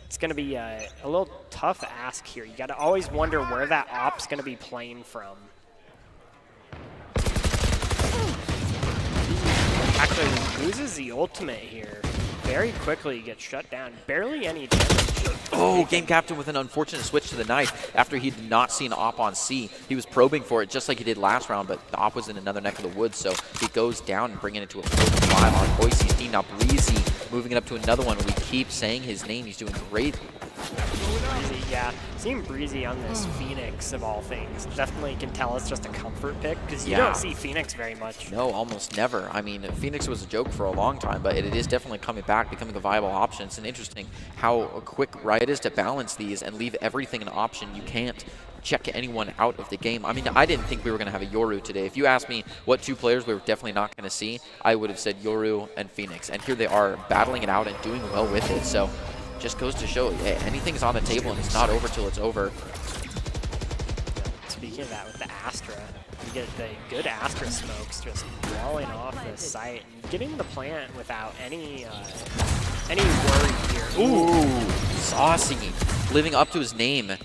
It's going to be a little tough ask here. You got to always wonder where that op's going to be playing from. Actually loses the ultimate here. Very quickly gets shut down. Barely any damage. Oh, game captain with an unfortunate switch to the knife after he did not see an op on C. He was probing for it just like he did last round, but the op was in another neck of the woods, so he goes down and bringing it to a 4-5 on Boise's team. Now Breezy moving it up to another one. We keep saying his name. He's doing great. Breezy, yeah. Seeing Breezy on this Phoenix of all things definitely can tell it's just a comfort pick because you don't see Phoenix very much. No, almost never. I mean, Phoenix was a joke for a long time, but it is definitely coming back, becoming a viable option. It's an interesting how quick Riot is to balance these and leave everything an option. You can't check anyone out of the game. I mean, I didn't think we were going to have a Yoru today. If you asked me what 2 players we were definitely not going to see, I would have said Yoru and Phoenix. And here they are battling it out and doing well with it. So just goes to show anything's on the table and it's not over till it's over. Speaking of that, with the Astra, you get the good Astra smokes just walling off the site and getting the plant without any worry here. Ooh, saucy, living up to his name. The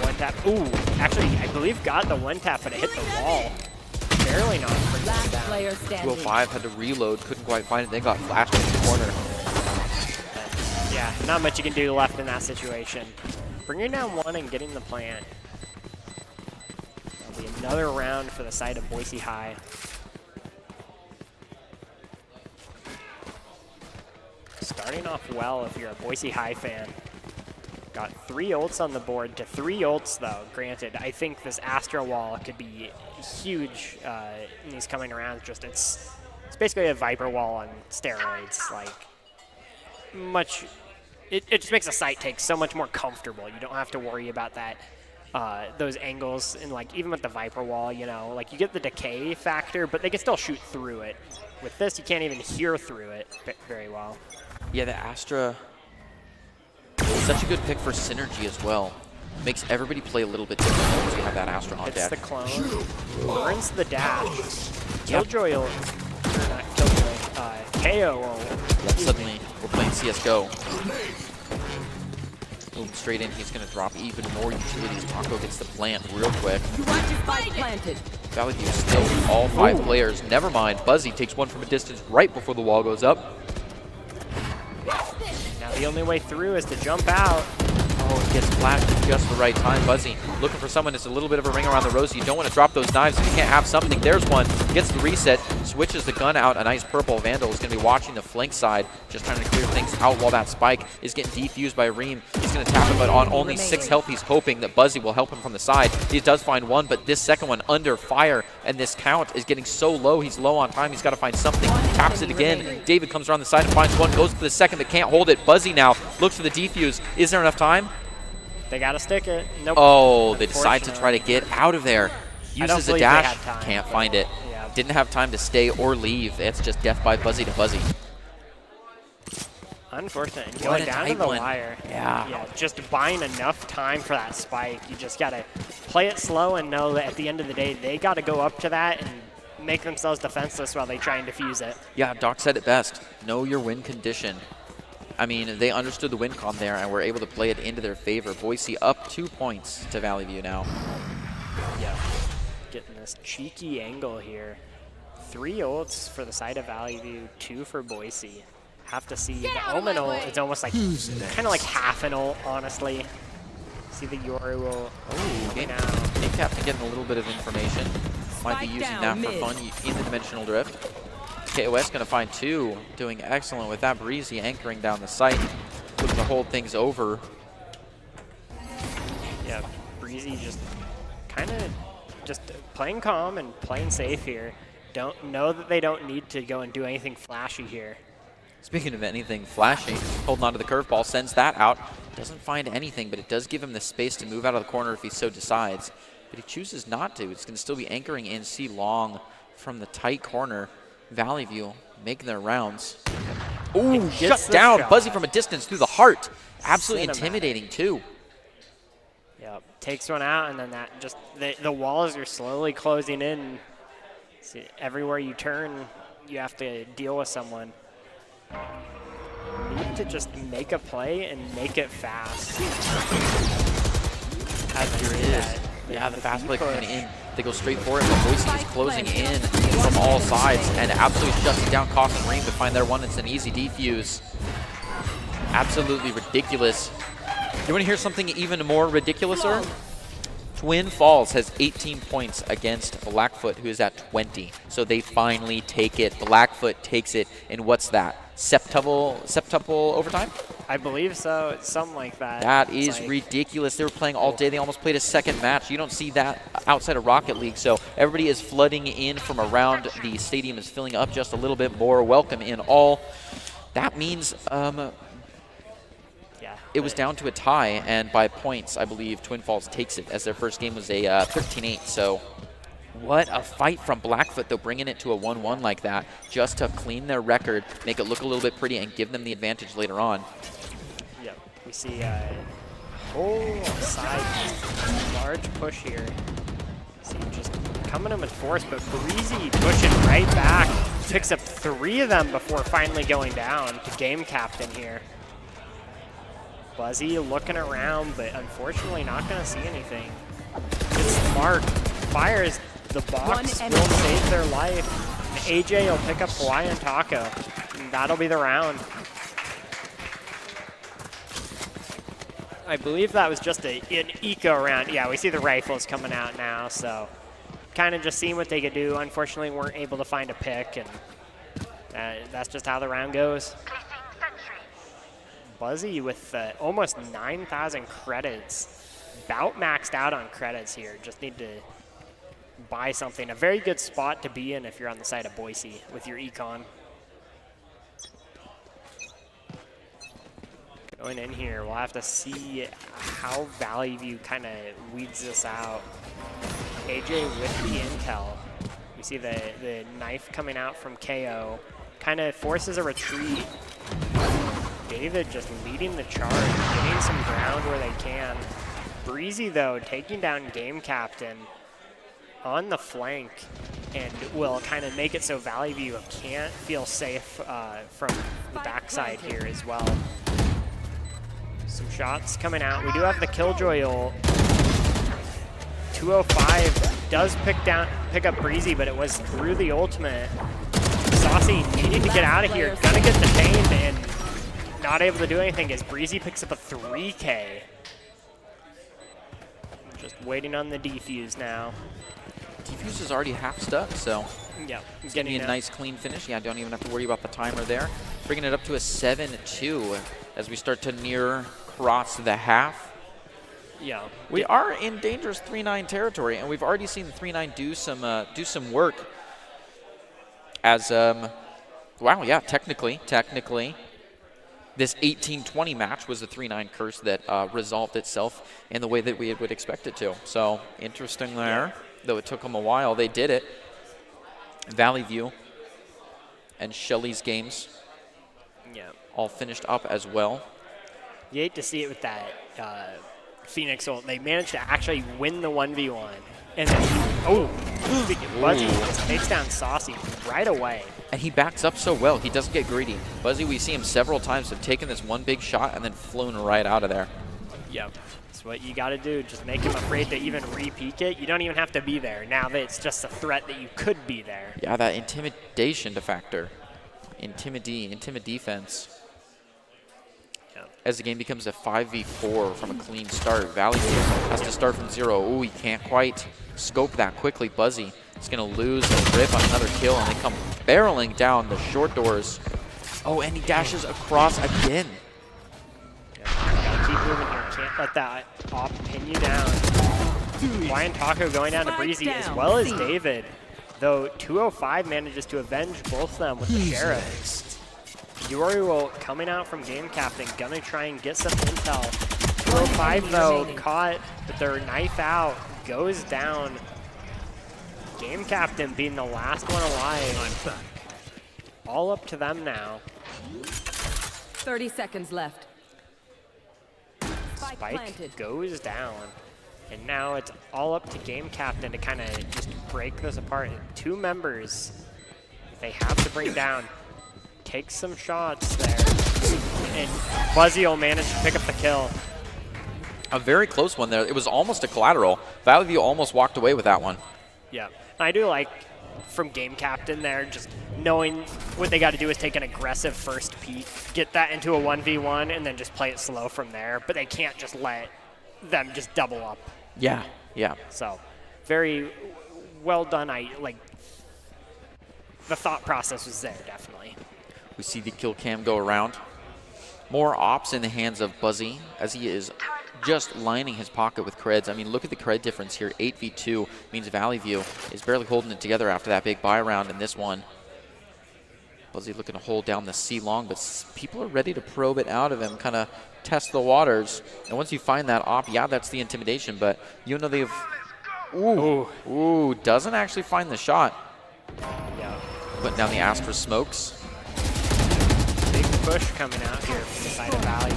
one tap. Ooh, actually, I believe got the one tap, but it hit the wall. Barely not bringing it down. Player standing. 205 had to reload, couldn't quite find it, then got flashed in the corner. Yeah, not much you can do left in that situation. Bringing down 1 and getting the plant. That'll be another round for the side of Boise High. Starting off well if you're a Boise High fan. Got 3 ults on the board to 3 ults though. Granted, I think this Astra wall could be huge in these coming rounds. Just it's basically a Viper wall on steroids. Like it just makes the site take so much more comfortable. You don't have to worry about that those angles, and like even with the Viper wall, you know, like you get the decay factor, but they can still shoot through it. With this, you can't even hear through it very well. Yeah, the Astra is such a good pick for synergy as well. Makes everybody play a little bit different once you have that Astra on Hits deck. the clone, burns the dash. Killjoy will, or not Killjoy, KO will. Yep, suddenly we're playing CSGO. Boom, straight in. He's going to drop even more utilities. Taco gets the plant real quick. Spike planted. Valley View still all 5 players. Never mind. Buzzy takes one from a distance right before the wall goes up. Now the only way through is to jump out. Oh, it gets flashed at just the right time. Buzzy looking for someone. It's a little bit of a ring around the rosy. You don't want to drop those knives if you can't have something. There's one. Gets the reset. Switches the gun out. A nice purple. Vandal is going to be watching the flank side. Just trying to clear things out while that spike is getting defused by Reem. He's going to tap it, but on only 6 health. He's hoping that Buzzy will help him from the side. He does find one, but this second one under fire, and this count is getting so low. He's low on time. He's got to find something. Taps it again. David comes around the side and finds one. Goes for the second, but can't hold it. Buzzy now looks for the defuse. Is there enough time? They got to stick it. Nope. Oh, they decide to try to get out of there. Uses a dash. Time, can't find it. Yeah. Didn't have time to stay or leave. It's just death by Buzzy to Buzzy. Unfortunate. And What going a down to tight the one. wire. Yeah. Just buying enough time for that spike. You just got to play it slow and know that at the end of the day, they got to go up to that and make themselves defenseless while they try and defuse it. Yeah, Doc said it best. Know your win condition. I mean, they understood the win con there and were able to play it into their favor. Boise up 2 points to Valley View now. Yeah. Getting this cheeky angle here. 3 ults for the side of Valley View, 2 for Boise. Have to see the Omen ult. It's almost like kind of like half an ult, honestly. See the Yoru ult. Oh, game captain getting a little bit of information. Might be using that for fun in the dimensional drift. KOS going to find 2, doing excellent with that. Breezy anchoring down the site, looking to hold things over. Yeah, Breezy just kind of just playing calm and playing safe here. Don't know that they don't need to go and do anything flashy here. Speaking of anything flashy, holding onto the curveball, sends that out. Doesn't find anything, but it does give him the space to move out of the corner if he so decides. But he chooses not to. It's going to still be anchoring in C long from the tight corner. Valley View making their rounds. Ooh, shut down. Shot. Buzzy from a distance through the heart. Absolutely Cinematic. Intimidating, too. Yep, takes one out, and then that just the walls are slowly closing in. See, everywhere you turn, you have to deal with someone. Need to just make a play and make it fast. Here it is. Yeah, the fast play coming in. They go straight for it, but Boise is closing in from all sides and absolutely shuts down Coffin Ream to find their one. It's an easy defuse. Absolutely ridiculous. You want to hear something even more ridiculouser? Twin Falls has 18 points against Blackfoot, who is at 20. So they finally take it. Blackfoot takes it in what's that? Septuple overtime? I believe so. It's something like that. That is ridiculous. They were playing all day. They almost played a second match. You don't see that outside of Rocket League. So everybody is flooding in from around. The stadium is filling up just a little bit more. Welcome in all. That means it was down to a tie, and by points, I believe Twin Falls takes it, as their first game was a 13-8. So what a fight from Blackfoot, though, bringing it to a 1-1 like that, just to clean their record, make it look a little bit pretty, and give them the advantage later on. Yep, we see a whole side large push here. See, just coming in with force, but Breezy pushing right back. Picks up 3 of them before finally going down to game captain here. Buzzy looking around, but unfortunately not going to see anything. It's smart. Fires the box, will save their life. And AJ will pick up Hawaiian Taco, and that'll be the round. I believe that was just an eco round. Yeah, we see the rifles coming out now, so kind of just seeing what they could do. Unfortunately, weren't able to find a pick, and that's just how the round goes. Buzzy with almost 9,000 credits. About maxed out on credits here. Just need to buy something. A very good spot to be in if you're on the side of Boise with your econ. Going in here, we'll have to see how Valley View kind of weeds this out. AJ with the intel. We see the knife coming out from KO. Kind of forces a retreat. David just leading the charge, getting some ground where they can. Breezy, though, taking down game captain on the flank, and will kind of make it so Valley View can't feel safe from the backside here as well. Some shots coming out. We do have the Killjoy ult. 205 does pick up Breezy, but it was through the ultimate. Saucy needing to get out of here, gonna get detained and not able to do anything as Breezy picks up a 3K. Just waiting on the defuse now. Defuse is already half stuck, so yeah, it's going to be a nice clean finish. Yeah, don't even have to worry about the timer there. Bringing it up to a 7-2 as we start to near cross the half. Yeah, we are in dangerous 3-9 territory, and we've already seen the 3-9 do some work. As wow, yeah, technically, this 18-20 match was a 3-9 curse that resolved itself in the way that we would expect it to. So interesting there, though it took them a while. They did it. Valley View and Shelly's games all finished up as well. You hate to see it with that Phoenix ult. They managed to actually win the 1v1. And then, Buzzy just takes down Saucy right away. And he backs up so well. He doesn't get greedy. Buzzy, we see him several times have taken this one big shot and then flown right out of there. Yep. That's what you got to do. Just make him afraid to even re-peek it. You don't even have to be there. Now that it's just a threat that you could be there. Yeah, that intimidation factor. Intimid defense. Yep. As the game becomes a 5v4 from a clean start, Valley View has to start from 0. Oh, he can't quite scope that quickly. Buzzy is going to lose the grip on another kill, and they come barreling down the short doors. Oh, and he dashes across again. Gotta keep moving here. Can't let that op pin you down. Ryan Taco going down to Breezy as well as David. Though 205 manages to avenge both of them with the Sheriff. Uriel coming out from Game Captain, gonna try and get some intel. 205 though, caught with their knife out, goes down. Game Captain being the last one alive. All up to them now. 30 seconds left. Spike goes down. And now it's all up to Game Captain to kind of just break this apart. 2 members they have to bring down. Take some shots there. And Buzzy will manage to pick up the kill. A very close one there. It was almost a collateral. Valley View almost walked away with that one. Yeah. I do like from Game Captain there, just knowing what they got to do is take an aggressive first peek, get that into a 1v1, and then just play it slow from there. But they can't just let them just double up. Yeah, yeah. So, very well done. The thought process was there, definitely. We see the kill cam go around. More ops in the hands of Buzzy as he is just lining his pocket with creds. I mean, look at the cred difference here. 8v2 means Valley View is barely holding it together after that big buy round in this one. Buzzy looking to hold down the C long, but people are ready to probe it out of him, kind of test the waters. And once you find that op, yeah, that's the intimidation, but you know they've... Ooh, doesn't actually find the shot. Yeah. Putting down the Astra smokes. Big push coming out here from the side of Valley.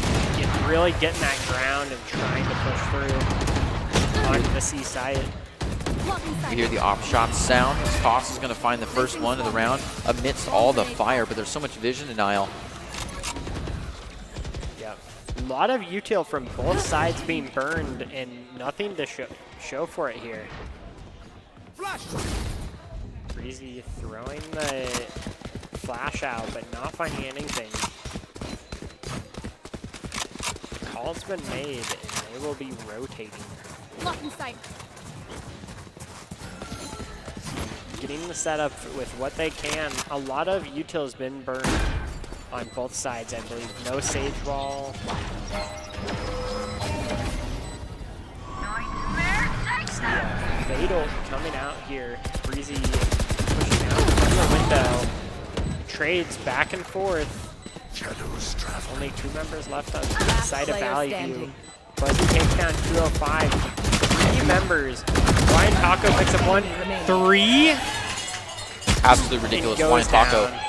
Really getting that ground and trying to push through onto the C side. We hear the op shot sound. Toss is going to find the first one of the round amidst all the fire, but there's so much vision denial. Yep. A lot of util from both sides being burned and nothing to show for it here. Breezy throwing the flash out, but not finding anything. Call's been made, and they will be rotating. Blocking sight. Getting the setup with what they can. A lot of util has been burned on both sides, I believe. No Sage Wall. Fatal coming out here. Breezy pushing out from the window. Trades back and forth. Only 2 members left on the side of Valley View. Buzzy takes down 205. 3 members. Ryan Taco picks up 1. 3. Absolutely ridiculous. It Ryan goes Taco. down.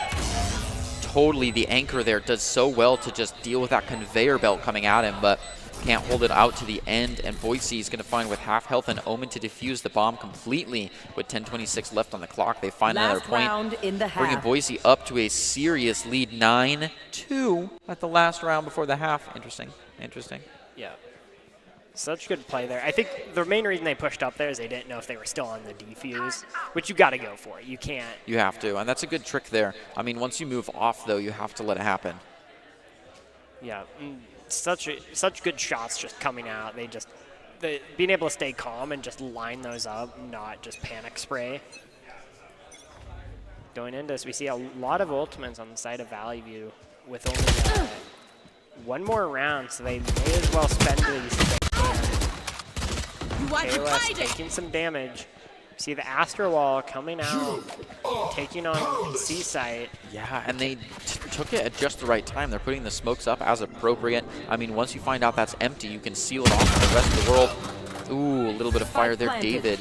Totally the anchor there. Does so well to just deal with that conveyor belt coming at him, but can't hold it out to the end. And Boise is going to find with half health and Omen to defuse the bomb completely. With 10:26 left on the clock, they find another point, round in the half. bringing Boise up to a serious lead, 9-2 at the last round before the half. Interesting. Yeah. Such good play there. I think the main reason they pushed up there is they didn't know if they were still on the defuse, which you got to go for it. You can't. You have to, and that's a good trick there. I mean, once you move off, though, you have to let it happen. Yeah. Such good shots just coming out. Being able to stay calm and just line those up, not just panic spray. Going into this, we see a lot of ultimates on the side of Valley View with only one more round, so they may as well spend these if they can. KOS taking some damage. See the Astra Wall coming out, taking on C-Site. Yeah, and they took it at just the right time. They're putting the smokes up as appropriate. I mean, once you find out that's empty, you can seal it off from the rest of the world. Ooh, a little bit of fire there. David,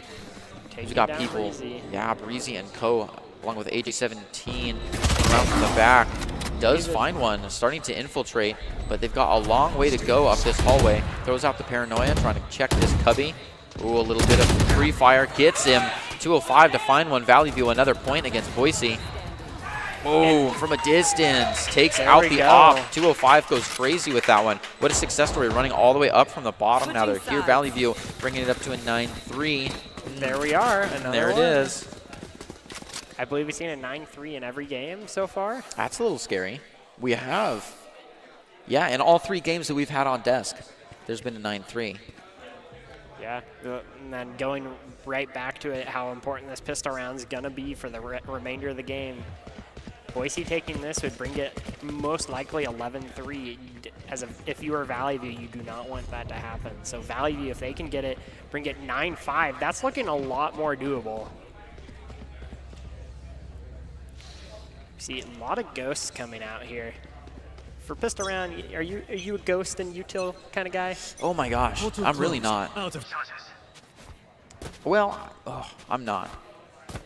who's got people. Breezy. Yeah, Breezy and Co, along with AJ17, around from the back. Does find one, starting to infiltrate, but they've got a long way to go up this hallway. Throws out the paranoia, trying to check this cubby. Ooh, a little bit of free fire gets him. 205 to find one. Valley View another point against Boise. Oh, from a distance. Takes out the op. 205 goes crazy with that one. What a success story, running all the way up from the bottom. Now they're here. Valley View bringing it up to a 9-3. There we are. Another There it one. is. I believe we've seen a 9-3 in every game so far. That's a little scary. We have. Yeah, in all 3 games that we've had on desk, there's been a 9-3. Yeah, and then going right back to it, how important this pistol round is going to be for the remainder of the game. Boise taking this would bring it most likely 11-3. If you are Valley View, you do not want that to happen. So Valley View, if they can get it, bring it 9-5, that's looking a lot more doable. See a lot of ghosts coming out here. For Pistol Round, are you a ghost and util kind of guy? Oh my gosh, I'm really not. Well, I'm not.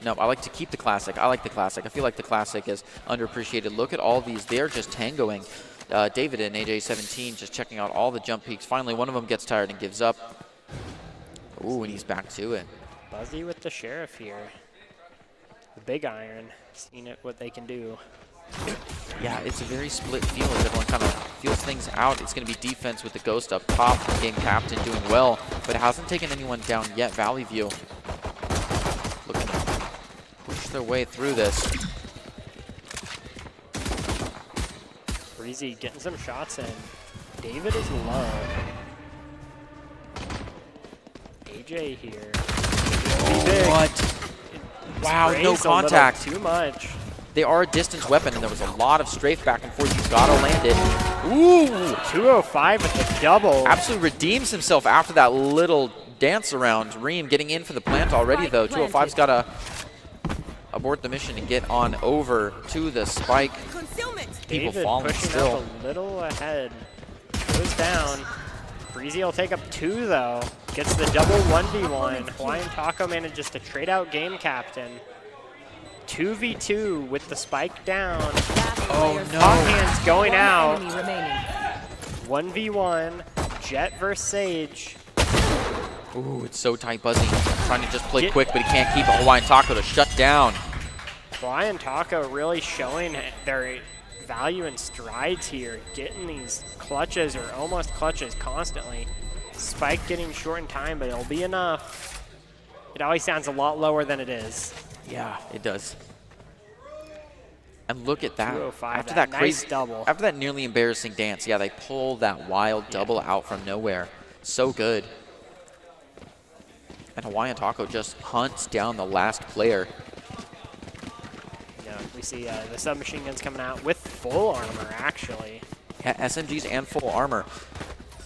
No, I like to keep the classic. I like the classic. I feel like the classic is underappreciated. Look at all these. They're just tangoing. David and AJ17 just checking out all the jump peaks. Finally, one of them gets tired and gives up. Ooh, and he's back to it. Buzzy with the Sheriff here. The Big Iron, seeing what they can do. Yeah, it's a very split field. Everyone kind of feels things out. It's going to be defense with the Ghost up top. Game Captain doing well, but hasn't taken anyone down yet. Valley View looking to push their way through this. Breezy getting some shots in. David is low. AJ here. What? Wow, no contact. Too much. They are a distance weapon, and there was a lot of strafe back and forth. He's got to land it. Ooh! 205 with the double. Absolutely redeems himself after that little dance around. Reem getting in for the plant already, though. 205's got to abort the mission and get on over to the spike. People David falling pushing still. up a little ahead. Goes down. Breezy will take up 2, though. Gets the double 1v1. Hawaiian Taco manages to trade out Game Captain. 2v2 with the spike down. Oh no. Hot hands going out. 1v1. Jet versus Sage. Ooh, it's so tight, Buzzy. Trying to just play quick, but he can't keep a Hawaiian Taco to shut down. Hawaiian Taco really showing their value in strides here. Getting these clutches or almost clutches constantly. Spike getting short in time, but it'll be enough. It always sounds a lot lower than it is. Yeah, it does. And look at that. 205, After that nice crazy double. After that nearly embarrassing dance, yeah, they pull that wild double out from nowhere. So good. And Hawaiian Taco just hunts down the last player. Yeah, we see the submachine guns coming out with full armor, actually. Yeah, SMGs and full armor.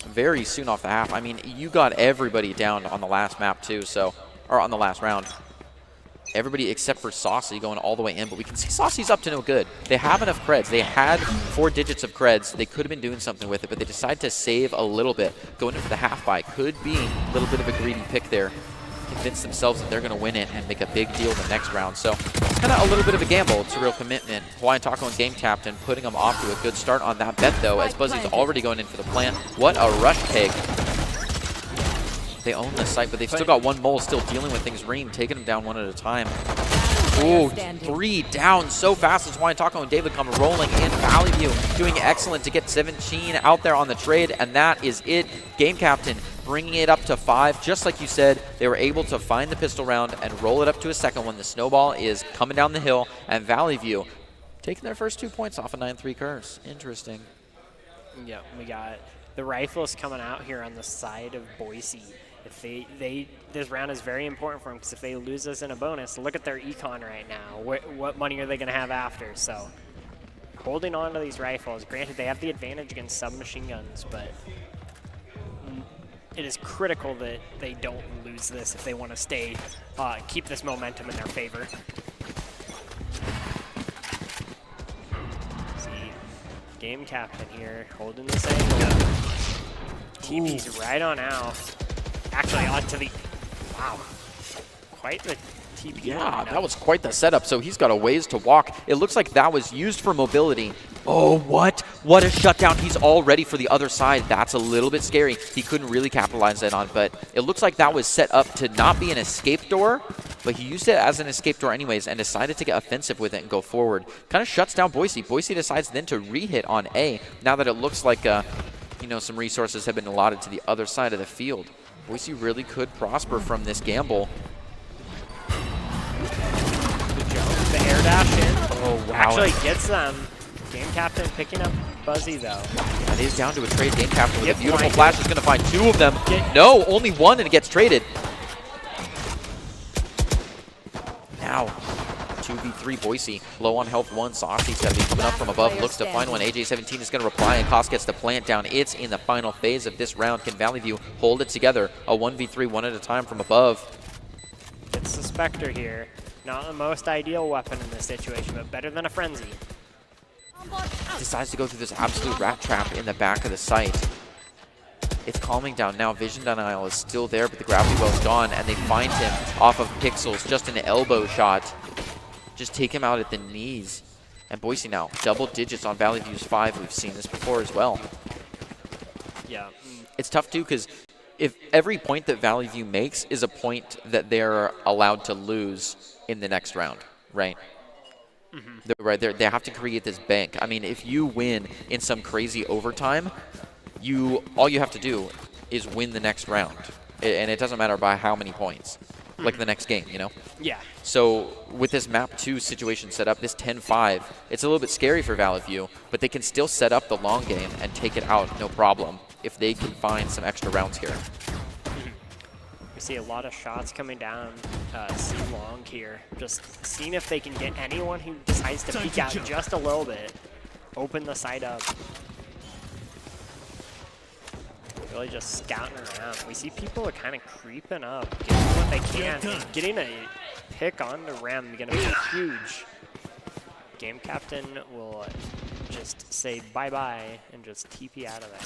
Very soon off the half. I mean, you got everybody down on the last map too, so, or on the last round. Everybody except for Saucy going all the way in, but we can see Saucy's up to no good. They have enough creds. They had 4 digits of creds. They could have been doing something with it, but they decided to save a little bit. Going in for the half buy could be a little bit of a greedy pick there. Convince themselves that they're going to win it and make a big deal in the next round. So it's kind of a little bit of a gamble. It's a real commitment. Hawaiian Taco and Game Captain putting them off to a good start on that bet, though, as Buzzy's already going in for the plant. What a rush peg. They own the site, but they've still got 1 mole still dealing with things. Reem taking them down 1 at a time. Ooh, 3 down so fast as Hawaiian Taco and David come rolling in. Valley View doing excellent to get 17 out there on the trade, and that is it. Game Captain bringing it up to 5. Just like you said, they were able to find the pistol round and roll it up to a second one. The snowball is coming down the hill, and Valley View taking their first 2 points off a 9-3 curse. Interesting. Yeah, we got the rifles coming out here on the side of Boise. If this round is very important for them, because if they lose this in a bonus, look at their econ right now. What money are they going to have after? So holding on to these rifles. Granted, they have the advantage against submachine guns, but it is critical that they don't lose this if they want to stay, keep this momentum in their favor. See, Game Captain here holding this angle. TP's right on out. Actually, onto the, wow, quite the TP. Yeah, that was quite the setup, so he's got a ways to walk. It looks like that was used for mobility. Oh, what? What a shutdown. He's all ready for the other side. That's a little bit scary. He couldn't really capitalize that on, but it looks like that was set up to not be an escape door, but he used it as an escape door anyways and decided to get offensive with it and go forward. Kind of shuts down Boise. Boise decides then to re-hit on A, now that it looks like, you know, some resources have been allotted to the other side of the field. Boise really could prosper from this gamble. The air dash in. Oh, wow. Actually gets them. Game Captain picking up Buzzy, though. It is down to a trade. Game Captain with a beautiful flash is going to find 2 of them. No, only 1, and it gets traded. Now, 2v3 Boise. Low on health 1. Saucy's got to be coming up from above. Looks to find one. AJ17 is going to reply, and Koss gets the plant down. It's in the final phase of this round. Can Valley View hold it together? A 1v3, one at a time from above. It's the Spectre here. Not the most ideal weapon in this situation, but better than a Frenzy. Decides to go through this absolute rat trap in the back of the site. It's calming down now. Vision denial is still there, but the gravity well's gone, and they find him off of Pixels. Just an elbow shot. Just take him out at the knees. And Boise now, double digits on Valley View's 5. We've seen this before as well. Yeah. It's tough, too, because if every point that Valley View makes is a point that they're allowed to lose in the next round, right? Right, they have to create this bank. I mean, if you win in some crazy overtime, all you have to do is win the next round, and it doesn't matter by how many points, like the next game, you know? Yeah. So with this map 2 situation set up, this 10-5, it's a little bit scary for Valley View, but they can still set up the long game and take it out no problem if they can find some extra rounds here. We see a lot of shots coming down C-long here. Just seeing if they can get anyone who decides to peek out just a little bit, open the site up. Really just scouting around. We see people are kind of creeping up, getting what they can. And getting a pick on the rim going to be huge. Game captain will just say bye-bye and just TP out of there.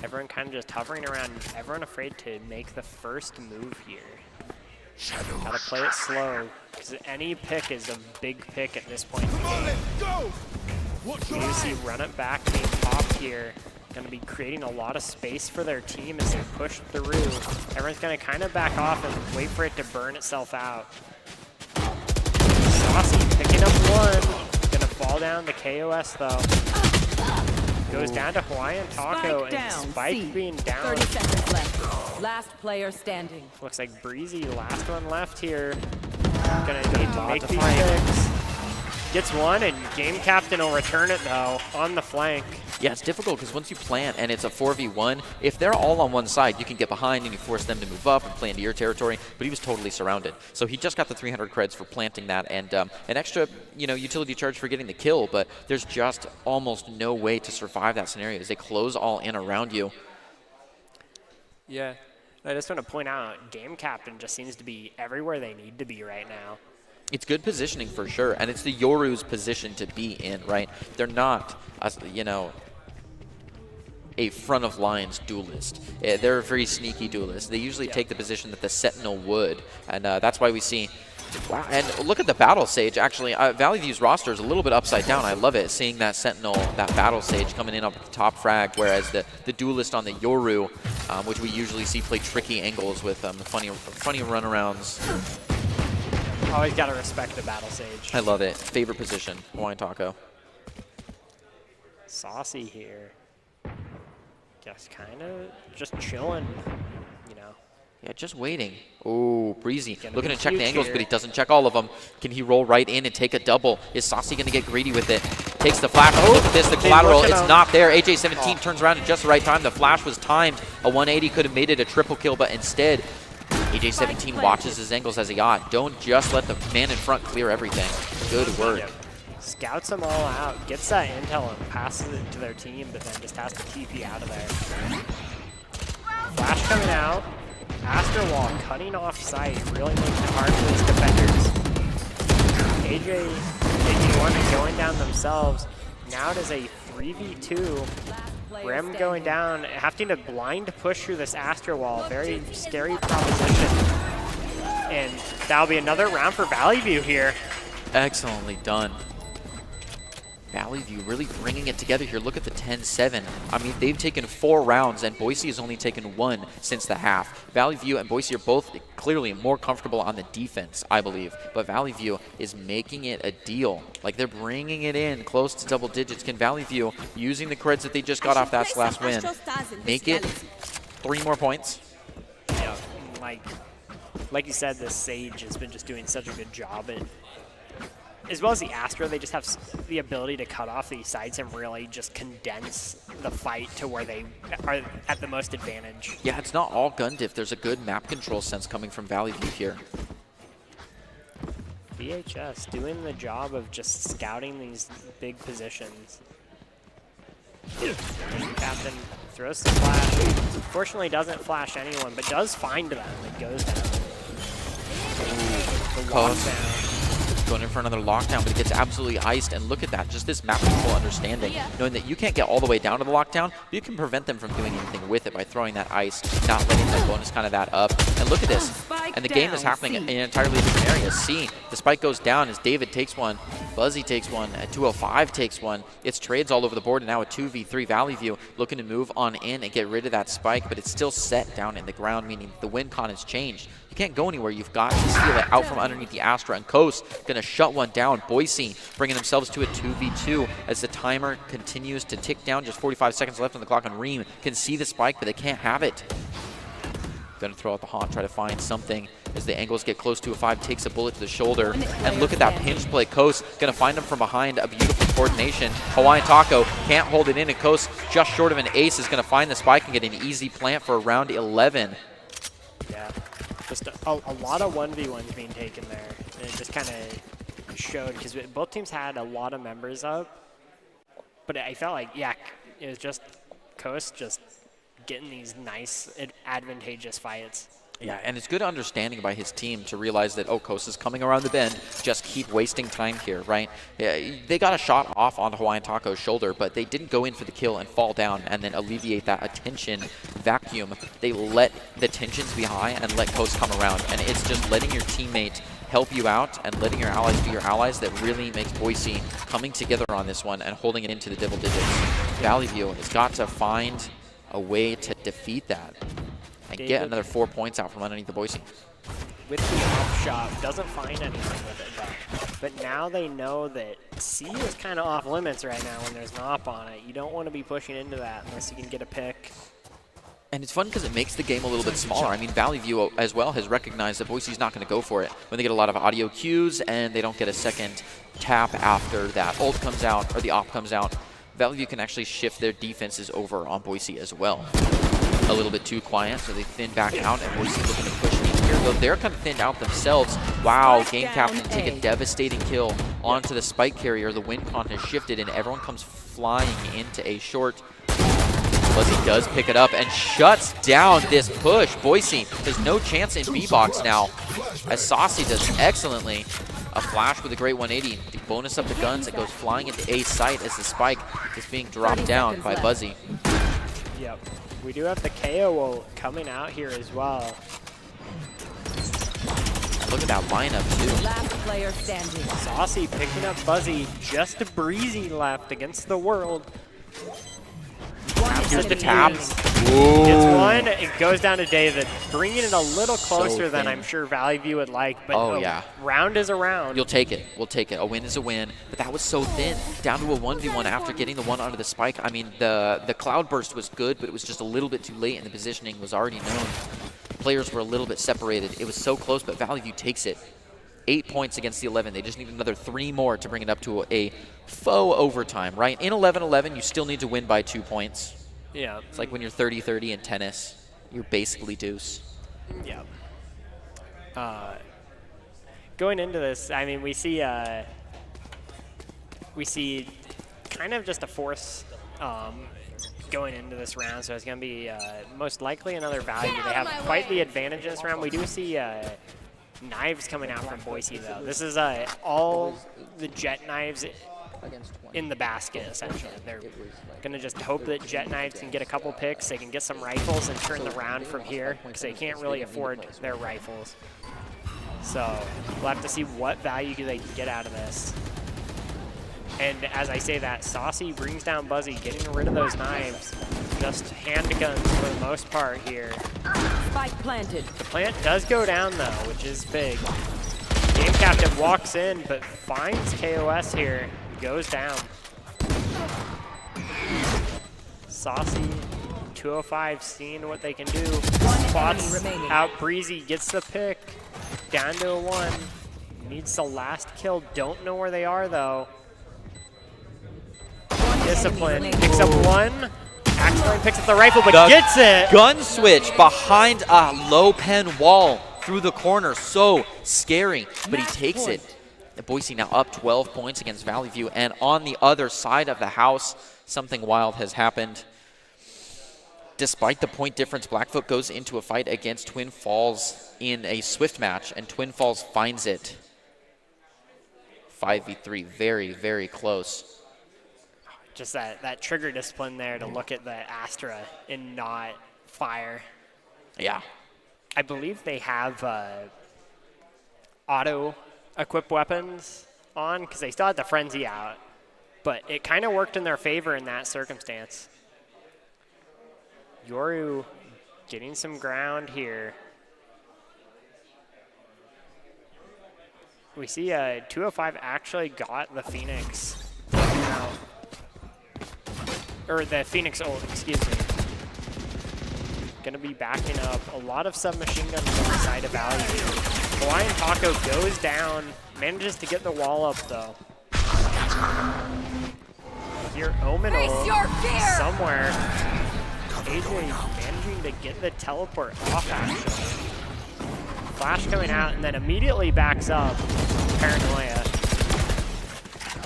Everyone kind of just hovering around, everyone afraid to make the first move here. Gotta play it slow, because any pick is a big pick at this point in the game. You see run it back being popped here. Gonna be creating a lot of space for their team as they push through. Everyone's gonna kind of back off and wait for it to burn itself out. Saucy picking up one. Gonna fall down to KOS though. Goes down to Hawaiian Taco, and Spike being down. 30 seconds left. Last player standing. Looks like Breezy, last one left here. Gonna need to make these picks. Gets one, and Game Captain will return it though, on the flank. Yeah, it's difficult because once you plant and it's a 4v1, if they're all on one side, you can get behind and you force them to move up and play into your territory, but he was totally surrounded. So he just got the 300 creds for planting that, and an extra, utility charge for getting the kill, but there's just almost no way to survive that scenario as they close all in around you. Yeah. I just want to point out, Game Captain just seems to be everywhere they need to be right now. It's good positioning for sure, and it's the Yoru's position to be in, right? They're not, a front of lines duelist. They're a very sneaky duelist. They usually take the position that the Sentinel would, and that's why we see. Wow, and look at the Battle Sage. Actually, Valley View's roster is a little bit upside down. I love it, seeing that Sentinel, that Battle Sage coming in up at the top frag, whereas the duelist on the Yoru, which we usually see play tricky angles with funny runarounds. Always got to respect the Battle Sage. I love it. Favorite position, Hawaiian Taco. Saucy here. Guess kind of just chilling, Yeah, just waiting. Oh, Breezy. Looking to check the angles, here. but he doesn't check all of them. Can he roll right in and take a double? Is Saucy going to get greedy with it? Takes the flash. Oh, look at this. The collateral. It's not there. AJ17 turns around at just the right time. The flash was timed. A 180 could have made it a triple kill, but instead, AJ17 watches his angles as he ought. Don't just let the man in front clear everything. Good work. Yep. Scouts them all out, gets that intel and passes it to their team, but then just has to TP out of there. Flash coming out. Astro Wall cutting off sight, really making it hard for these defenders. AJ taking one and going down themselves. Now it is a 3v2. Rim going down, having to blind push through this Astro Wall. Very scary proposition. And that'll be another round for Valley View here. Excellently done. Valley View really bringing it together here. Look at the 10-7. I mean, they've taken 4 rounds, and Boise has only taken 1 since the half. Valley View and Boise are both clearly more comfortable on the defense, I believe. But Valley View is making it a deal. Like, they're bringing it in close to double digits. Can Valley View, using the creds that they just got off that last win, make it 3 more points? Yeah, like you said, this Sage has been just doing such a good job as well as the Astra, they just have the ability to cut off these sides and really just condense the fight to where they are at the most advantage. Yeah, it's not all gun diff. There's a good map control sense coming from Valley View here. VHS doing the job of just scouting these big positions. Captain throws the flash. Fortunately doesn't flash anyone, but does find them. It goes down. The lockdown. Going in for another lockdown, but it gets absolutely iced. And look at that, just this map control understanding, knowing that you can't get all the way down to the lockdown, but you can prevent them from doing anything with it by throwing that ice, not letting that bonus kind of that up. And look at this, and the game is happening in an entirely different area. C, the spike goes down as David takes one, Buzzy takes one, 205 takes one. It's trades all over the board, and now a 2v3 Valley View looking to move on in and get rid of that spike, but it's still set down in the ground, meaning the win con has changed. You can't go anywhere. You've got to steal it out from underneath the Astra, and Coast going to shut one down. Boise bringing themselves to a 2v2 as the timer continues to tick down. Just 45 seconds left on the clock, and Reem can see the spike, but they can't have it. Going to throw out the haunt, try to find something as the angles get close to a 5, takes a bullet to the shoulder. And look at that pinch play. Coast going to find him from behind. A beautiful coordination. Hawaiian Taco can't hold it in, and Coast just short of an ace is going to find the spike and get an easy plant for round 11. Yeah. Just a lot of 1v1s being taken there. And it just kind of showed, because both teams had a lot of members up. But I felt like, yeah, it was just Coast just getting these nice, advantageous fights. Yeah, and it's good understanding by his team to realize that, oh, Coast is coming around the bend, just keep wasting time here, right? Yeah, they got a shot off on Hawaiian Taco's shoulder, but they didn't go in for the kill and fall down and then alleviate that attention vacuum. They let the tensions be high and let Coast come around, and it's just letting your teammate help you out and letting your allies be your allies that really makes Boise coming together on this one and holding it into the double digits. Valley View has got to find a way to defeat that and get another 4 points out from underneath the Boise. With the off shot, doesn't find anything with it, but now they know that C is kind of off limits right now when there's an op on it. You don't want to be pushing into that unless you can get a pick. And it's fun because it makes the game a little bit smaller. I mean, Valley View as well has recognized that Boise's not going to go for it when they get a lot of audio cues and they don't get a second tap after that ult comes out or the op comes out. Valley View can actually shift their defenses over on Boise as well. A little bit too quiet, so they thin back out, and Boise looking to push in here, though they're kind of thinned out themselves. Wow, Game Captain take a devastating kill onto the spike carrier. The win con has shifted, and everyone comes flying into a short. Buzzy does pick it up and shuts down this push. Boise has no chance in B-box now, as Saucy does excellently. A flash with a great 180. The bonus up the guns that goes flying into A site as the spike is being dropped down by Buzzy. Yep. We do have the KO coming out here as well. Look at that lineup, too. Last player standing. Saucy picking up Buzzy, just a breezy left against the world. Here's the tap. Gets one, it goes down to David, bringing it a little closer than I'm sure Valley View would like, but yeah, round is a round. You'll take it. We'll take it. A win is a win, but that was so thin. Down to a 1v1 after getting the one onto the spike. I mean, the cloud burst was good, but it was just a little bit too late, and the positioning was already known. Players were a little bit separated. It was so close, but Valley View takes it. 8 points against the 11. They just need another 3 more to bring it up to a faux overtime, right? In 11-11, you still need to win by 2 points. Yeah. It's like when you're 30-30 in tennis, you're basically deuce. Yeah. Going into this, I mean, we see kind of just a force going into this round, so it's going to be most likely another value. They have quite the advantage in this round. We do see knives coming out from Boise, though. This is all the jet knives in the basket, essentially. They're going to just hope that jet knives can get a couple picks. They can get some rifles and turn the round from here, because they can't really afford their rifles. So we'll have to see what value they can get out of this. And as I say that, Saucy brings down Buzzy, getting rid of those knives. Just handguns for the most part here. Spike planted. The plant does go down, though, which is big. Game Captain walks in, but finds KOS here. Goes down. Saucy, 205, seeing what they can do. Spots out Breezy, gets the pick. Down to a 1. Needs the last kill. Don't know where they are, though. Discipline. Picks up one. Accidentally picks up the rifle, but gets it. Gun switch behind a low pen wall through the corner. So scary, but he takes it. Boise now up 12 points against Valley View. And on the other side of the house, something wild has happened. Despite the point difference, Blackfoot goes into a fight against Twin Falls in a Swift match, and Twin Falls finds it. 5v3, very, very close. Just that trigger discipline there to look at the Astra and not fire. Yeah. I believe they have auto-equipped weapons on because they still had the Frenzy out, but it kind of worked in their favor in that circumstance. Yoru getting some ground here. We see 205 actually got the Phoenix out. Or the Phoenix ult, excuse me. Gonna be backing up a lot of submachine guns on the side of Valley. Hawaiian Taco goes down, manages to get the wall up though. Here, Omen ult somewhere. AJ managing to get the teleport off actually. Flash coming out and then immediately backs up. Paranoia.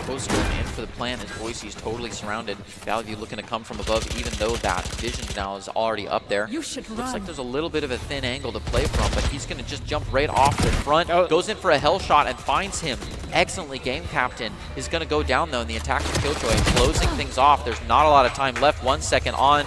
Close going in for the plan as Boise is totally surrounded. Valley View looking to come from above, even though that vision now is already up there. You should Looks run. like there's a little bit of a thin angle to play from, but he's going to just jump right off the front. Goes in for a hell shot and finds him. Excellently, game captain is going to go down though, and the attack from Killjoy closing things off. There's not a lot of time left. 1 second on.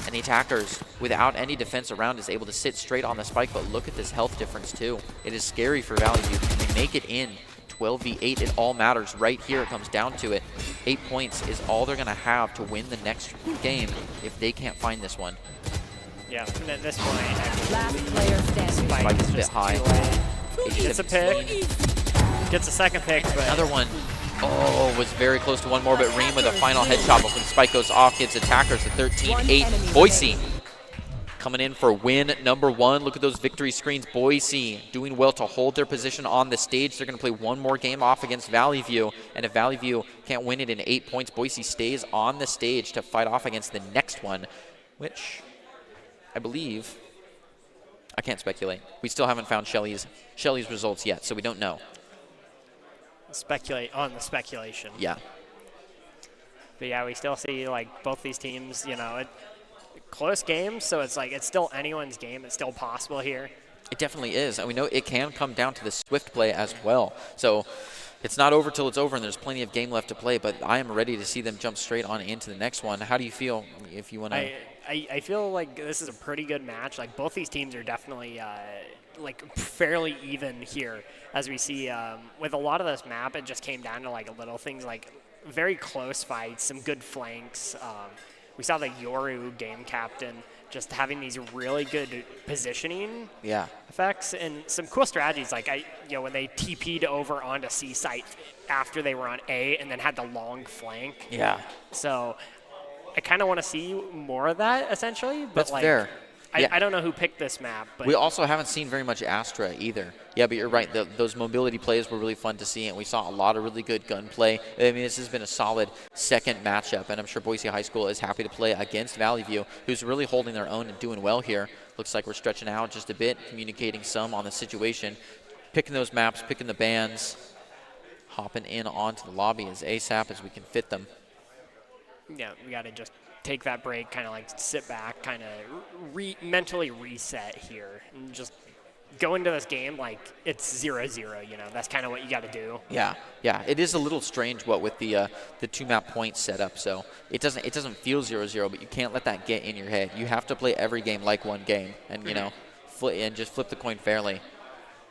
And the attackers, without any defense around, is able to sit straight on the spike, but look at this health difference too. It is scary for Valley View. Can they make it in? 12v8, it all matters. Right here, it comes down to it. 8 points is all they're going to have to win the next game if they can't find this one. Yeah, and at this point, Last player standing. Spike is a bit high. Gets a pick. Gets a second pick, but Another one. Oh, was very close to one more, but Reem with a final headshot before the spike goes off, gives attackers a 13-8. Boise coming in for win number 1. Look at those victory screens. Boise doing well to hold their position on the stage. They're going to play one more game off against Valley View, and if Valley View can't win it in 8 points, Boise stays on the stage to fight off against the next one, which I believe, I can't speculate. We still haven't found Shelly's results yet, so we don't know. speculate on the speculation. Yeah. But yeah, we still see like both these teams, close games, so it's like it's still anyone's game. It's still possible here. It definitely is, and we know it can come down to the swift play as well. So it's not over till it's over, and there's plenty of game left to play, but I am ready to see them jump straight on into the next one. How do you feel if you want to? I feel like this is a pretty good match. Like both these teams are definitely like fairly even here, as we see with a lot of this map. It just came down to like little things, like very close fights, some good flanks. We saw the Yoru game captain just having these really good positioning effects and some cool strategies. Like when they TP'd over onto C site after they were on A and then had the long flank. Yeah. So I kind of want to see more of that essentially. But That's fair. I don't know who picked this map. But we also haven't seen very much Astra either. Yeah, but you're right. Those mobility plays were really fun to see, and we saw a lot of really good gunplay. I mean, this has been a solid second matchup, and I'm sure Boise High School is happy to play against Valley View, who's really holding their own and doing well here. Looks like we're stretching out just a bit, communicating some on the situation, picking those maps, picking the bands, hopping in onto the lobby as ASAP as we can fit them. Yeah, we got to just take that break, kind of like sit back, kind of mentally reset here, and just go into this game like it's 0-0. That's kind of what you got to do. Yeah. It is a little strange what with the 2-map point setup. So it doesn't feel 0-0, but you can't let that get in your head. You have to play every game like one game, and and just flip the coin fairly.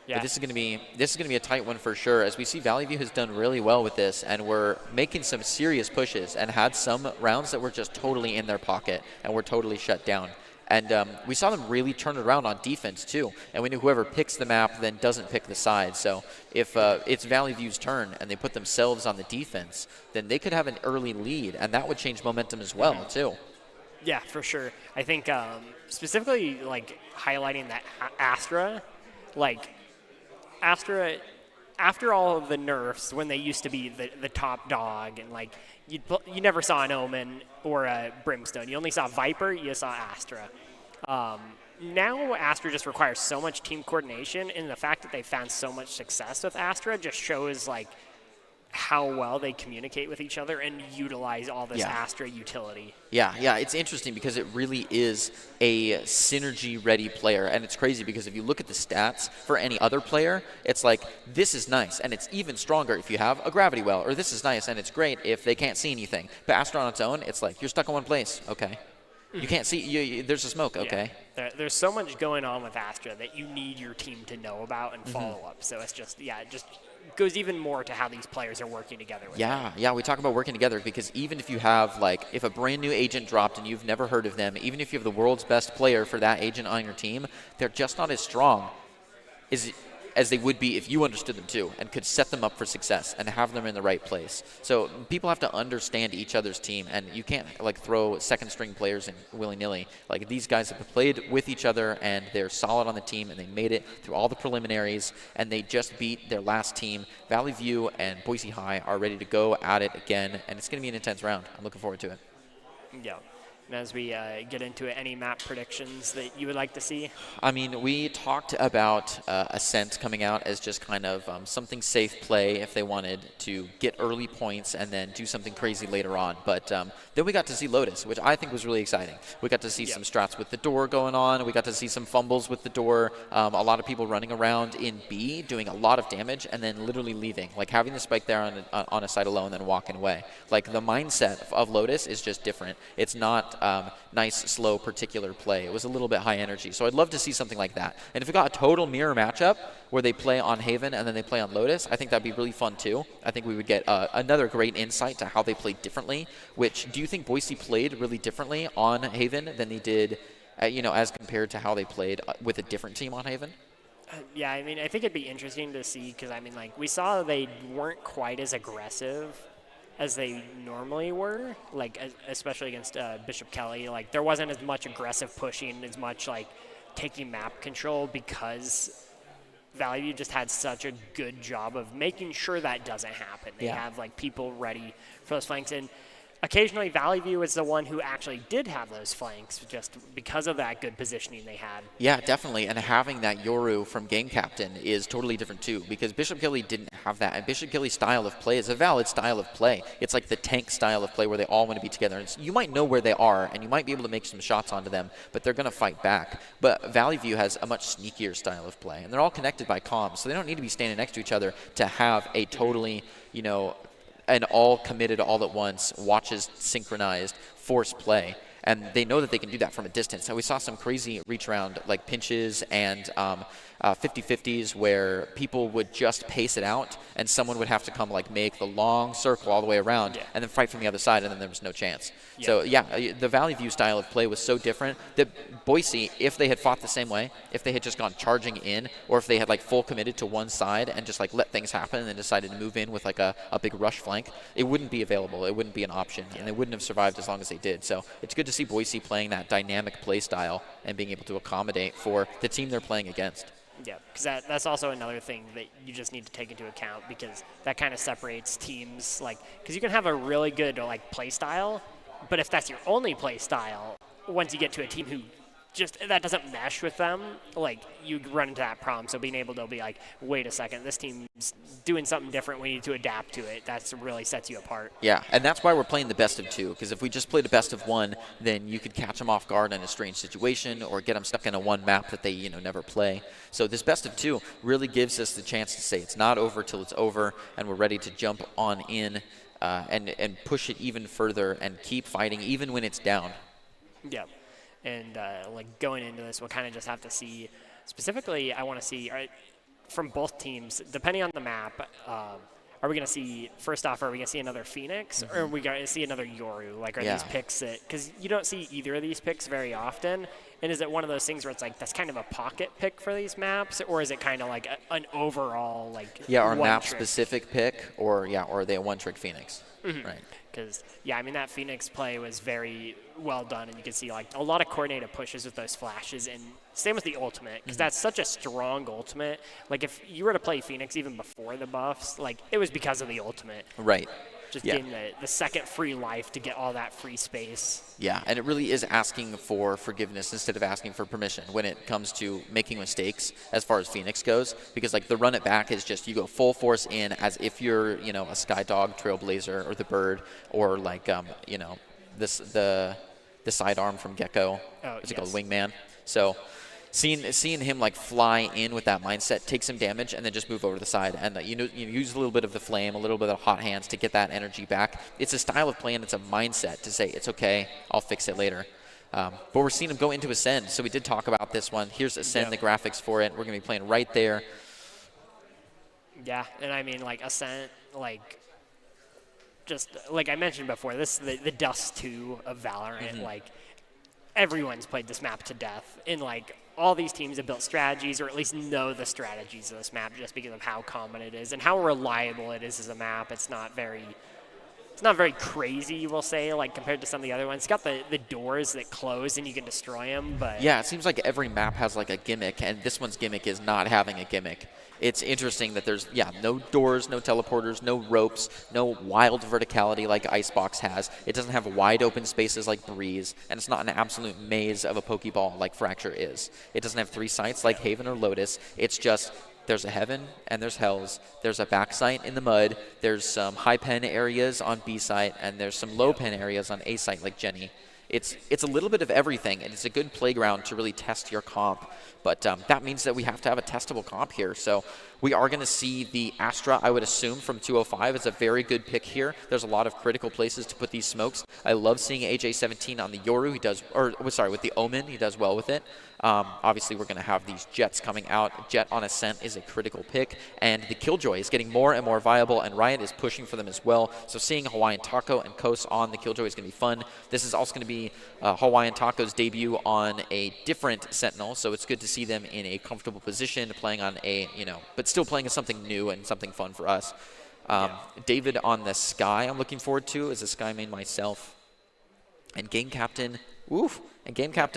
Yeah. But this is going to be a tight one for sure, as we see Valley View has done really well with this, and we're making some serious pushes and had some rounds that were just totally in their pocket and were totally shut down. And we saw them really turn it around on defense too, and we knew whoever picks the map then doesn't pick the side. So if it's Valley View's turn and they put themselves on the defense, then they could have an early lead, and that would change momentum as well too. Yeah, for sure. I think specifically like highlighting that Astra, like Astra after all of the nerfs, when they used to be the top dog, and like you never saw an Omen or a Brimstone. You only saw Viper. You saw Astra. Now Astra just requires so much team coordination, and the fact that they found so much success with Astra just shows like how well they communicate with each other and utilize all this Astra utility. Yeah, it's interesting because it really is a synergy-ready player, and it's crazy because if you look at the stats for any other player, it's like, this is nice, and it's even stronger if you have a gravity well, or this is nice, and it's great if they can't see anything. But Astra on its own, it's like, you're stuck in one place, okay. You can't see, there's a smoke, okay. Yeah. There's so much going on with Astra that you need your team to know about and follow up. So it's just, it just goes even more to how these players are working together. Yeah, we talk about working together because even if you have, like, if a brand new agent dropped and you've never heard of them, even if you have the world's best player for that agent on your team, they're just not as strong as they would be if you understood them too and could set them up for success and have them in the right place. So people have to understand each other's team, and you can't like throw second string players in willy-nilly. Like, these guys have played with each other and they're solid on the team, and they made it through all the preliminaries, and they just beat their last team. Valley View and Boise High are ready to go at it again, and it's going to be an intense round. I'm looking forward to it. Yeah. And as we get into it, any map predictions that you would like to see? I mean, we talked about Ascent coming out as just kind of something safe play if they wanted to get early points and then do something crazy later on. But then we got to see Lotus, which I think was really exciting. We got to see some strats with the door going on. We got to see some fumbles with the door. A lot of people running around in B doing a lot of damage and then literally leaving, like having the spike there on a side alone and then walking away. Like, the mindset of Lotus is just different. It's not nice, slow, particular play. It was a little bit high energy. So I'd love to see something like that. And if we got a total mirror matchup where they play on Haven and then they play on Lotus, I think that'd be really fun too. I think we would get another great insight to how they played differently. Which, do you think Boise played really differently on Haven than they did, as compared to how they played with a different team on Haven? Yeah, I mean, I think it'd be interesting to see because, I mean, like, we saw they weren't quite as aggressive as they normally were, like especially against Bishop Kelly. Like, there wasn't as much aggressive pushing, as much like taking map control, because Valley View just had such a good job of making sure that doesn't happen. They have like people ready for those flanks, and occasionally Valley View is the one who actually did have those flanks just because of that good positioning they had. Yeah, definitely. And having that Yoru from Game Captain is totally different too, because Bishop Kelly didn't have that. And Bishop Kelly's style of play is a valid style of play. It's like the tank style of play where they all want to be together. And you might know where they are and you might be able to make some shots onto them, but they're going to fight back. But Valley View has a much sneakier style of play, and they're all connected by comms, so they don't need to be standing next to each other to have a totally, an all committed all at once, watches synchronized, force play. And they know that they can do that from a distance. So we saw some crazy reach around, like pinches and 50-50s where people would just pace it out and someone would have to come like make the long circle all the way around and then fight from the other side, and then there was no chance. So the Valley View style of play was so different that Boise, if they had fought the same way, if they had just gone charging in, or if they had like full committed to one side and just like let things happen and then decided to move in with like a big rush flank, it wouldn't be available. It wouldn't be an option, and they wouldn't have survived as long as they did. So it's good to see Boise playing that dynamic play style and being able to accommodate for the team they're playing against. Yeah, because that's also another thing that you just need to take into account, because that kind of separates teams. Like, because you can have a really good like play style, but if that's your only play style, once you get to a team who just that doesn't mesh with them, like, you run into that problem. So being able to be like, wait a second, this team's doing something different, we need to adapt to it, that's really sets you apart. Yeah, and that's why we're playing the best of two, because if we just played a best of one, then you could catch them off guard in a strange situation or get them stuck in a one map that they never play. So this best of two really gives us the chance to say it's not over till it's over, and we're ready to jump on in and push it even further and keep fighting even when it's down. Yeah. And like going into this, we'll kind of just have to see. Specifically, I want to see from both teams, depending on the map. Are we going to see, first off, are we going to see another Phoenix, or are we going to see another Yoru? Like, are these picks that, because you don't see either of these picks very often, And is it one of those things where it's like that's kind of a pocket pick for these maps, or is it kind of like an overall like or a one map trick? specific pick, or are they a one-trick Phoenix? Right. Because, yeah, I mean, that Phoenix play was very well done, and you can see, like, a lot of coordinated pushes with those flashes, and same with the ultimate, because that's such a strong ultimate. Like, if you were to play Phoenix even before the buffs, like, it was because of the ultimate. Right. Just getting the second free life to get all that free space. Yeah, and it really is asking for forgiveness instead of asking for permission when it comes to making mistakes as far as Phoenix goes, because like the run it back is just you go full force in as if you're, you know, a Skydog, Trailblazer, or the Bird, or like, you know, the sidearm from Gecko. What's it called? Wingman. So seeing him like fly in with that mindset, take some damage, and then just move over to the side, and you use a little bit of the flame, a little bit of hot hands to get that energy back. It's a style of play, and it's a mindset to say it's okay, I'll fix it later. But we're seeing him go into Ascend, so we did talk about this one. Here's Ascend, the graphics for it. We're gonna be playing right there. Yeah, and I mean like Ascent, like just like I mentioned before, this is the Dust 2 of Valorant. Like everyone's played this map to death, and like all these teams have built strategies, or at least know the strategies of this map just because of how common it is and how reliable it is as a map. It's not very crazy, we'll say, like compared to some of the other ones. It's got the doors that close and you can destroy them, but yeah, it seems like every map has like a gimmick, and this one's gimmick is not having a gimmick. It's interesting that there's, no doors, no teleporters, no ropes, no wild verticality like Icebox has. It doesn't have wide open spaces like Breeze, and it's not an absolute maze of a Pokeball like Fracture is. It doesn't have 3 sites like Haven or Lotus. It's just there's a Heaven and there's Hells. There's a back site in the mud. There's some high pen areas on B site, and there's some low pen areas on A site like Jenny. It's a little bit of everything, and it's a good playground to really test your comp. But that means that we have to have a testable comp here. So we are going to see the Astra, I would assume, from 205. It's a very good pick here. There's a lot of critical places to put these smokes. I love seeing AJ17 on the Yoru. With the Omen. He does well with it. Obviously, we're going to have these Jets coming out. Jet on Ascent is a critical pick. And the Killjoy is getting more and more viable, and Riot is pushing for them as well. So seeing Hawaiian Taco and Kos on the Killjoy is going to be fun. This is also going to be Hawaiian Taco's debut on a different Sentinel, so it's good to see them in a comfortable position, playing on a, but still playing as something new and something fun for us. David on the Sky I'm looking forward to as a Sky main myself. And Game Captain,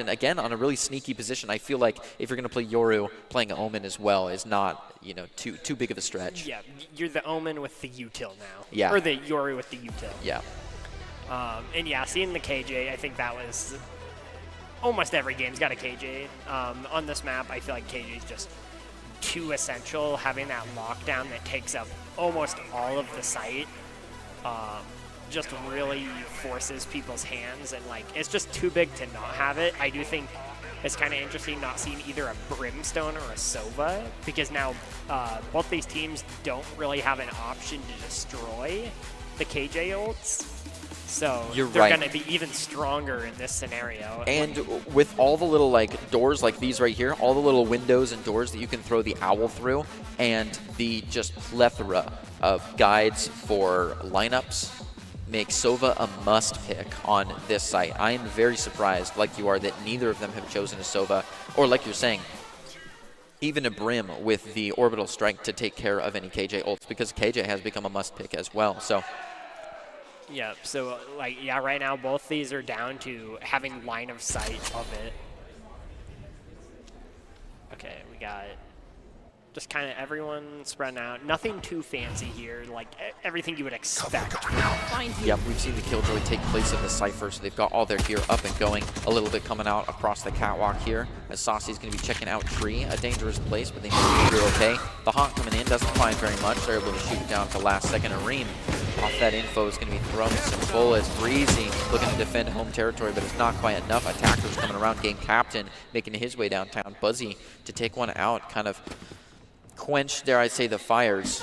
again, on a really sneaky position. I feel like if you're going to play Yoru, playing Omen as well is not, too big of a stretch. Yeah, you're the Omen with the util now. Yeah. Or the Yoru with the util. Yeah. And yeah, seeing the KJ, I think that was almost every game's got a KJ. On this map, I feel like KJ is just too essential. Having that lockdown that takes up almost all of the site just really forces people's hands, and like it's just too big to not have it. I do think it's kind of interesting not seeing either a Brimstone or a Sova, because now both these teams don't really have an option to destroy the KJ ults. So they're going to be even stronger in this scenario. And with all the little doors like these right here, all the little windows and doors that you can throw the owl through, and the just plethora of guides for lineups make Sova a must pick on this site. I am very surprised, like you are, that neither of them have chosen a Sova, or like you're saying, even a Brim with the Orbital Strike to take care of any KJ ults, because KJ has become a must pick as well. So. Yeah, so right now both these are down to having line of sight of it. Okay, we got just kind of everyone spreading out. Nothing too fancy here, like everything you would expect. Yep, we've seen the Killjoy take place of the Cypher, so they've got all their gear up and going. A little bit coming out across the catwalk here, as Saucy's going to be checking out Tree, a dangerous place, but they need to be okay. The Hawk coming in doesn't find very much. They're able to shoot it down to last second. Areem off that info is going to be throwing some bullets. Breezy looking to defend home territory, but it's not quite enough. Attackers coming around. Game Captain making his way downtown. Buzzy to take one out, kind of quench, dare I say, the fires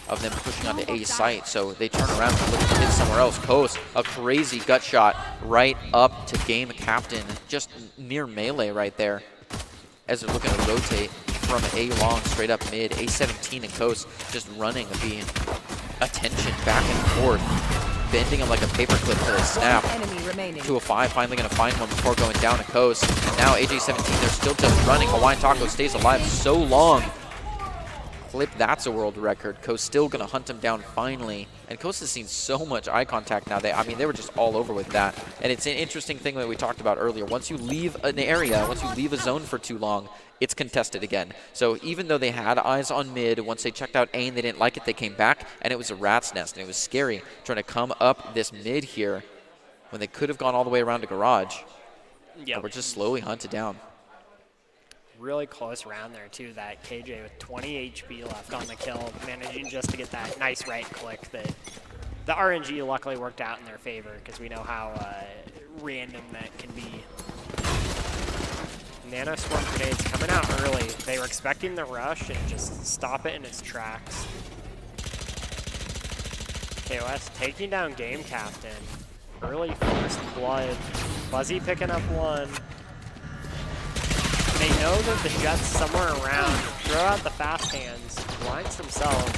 of them pushing onto A site. So they turn around and look to hit somewhere else. Kos, a crazy gut shot right up to Game Captain, just near melee right there, as they're looking to rotate from A long straight up mid. A17 and Kos just running the attention back and forth. bending him like a paperclip to the snap. Enemy remaining. 205 finally going to find one before going down to Coast. And now AJ17, they're still just running. Hawaiian Taco stays alive so long. Clip, that's a world record. Coast still going to hunt him down finally. And Coast has seen so much eye contact now. I mean, they were just all over with that. And it's an interesting thing that we talked about earlier. Once you leave an area, once you leave a zone for too long, it's contested again. So even though they had eyes on mid, once they checked out A and they didn't like it, they came back, and it was a rat's nest. And it was scary trying to come up this mid here when they could have gone all the way around to garage. Yeah, We're just slowly hunted down. Really close round there too. That KJ with 20 HP left on the kill, managing just to get that nice right click that the RNG luckily worked out in their favor, because we know how random that can be. Nano Swarm grenades coming out early. They were expecting the rush and just stop it in its tracks. KOS taking down Game Captain. Early first blood. Buzzy picking up one. They know that the Jet's somewhere around. Throw out the fast hands. Blinds themselves.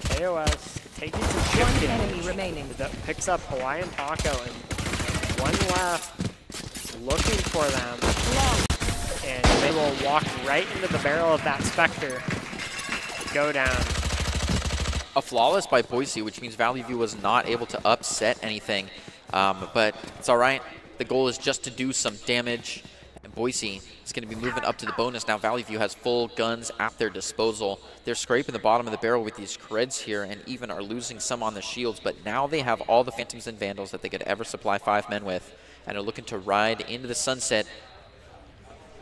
KOS taking some chip One damage. enemy remaining. That picks up Hawaiian Taco and one left. Looking for them. And they will walk right into the barrel of that Spectre. Go down. A flawless by Boise, which means Valley View was not able to upset anything. But it's all right. The goal is just to do some damage. And Boise is going to be moving up to the bonus now. Valley View has full guns at their disposal. They're scraping the bottom of the barrel with these creds here and even are losing some on the shields. But now they have all the Phantoms and Vandals that they could ever supply 5 men with, and are looking to ride into the sunset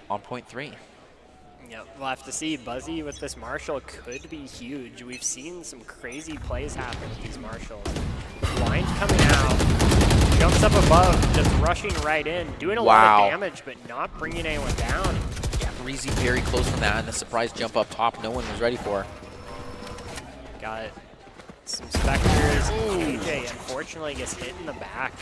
on point 3. Yep, we'll have to see. Buzzy with this Marshall could be huge. We've seen some crazy plays happen with these Marshalls. Blind coming out, jumps up above, just rushing right in, doing a lot of damage, but not bringing anyone down. Yeah, Breezy very close from that, and the surprise jump up top no one was ready for. Got some Spectres. AJ unfortunately gets hit in the back.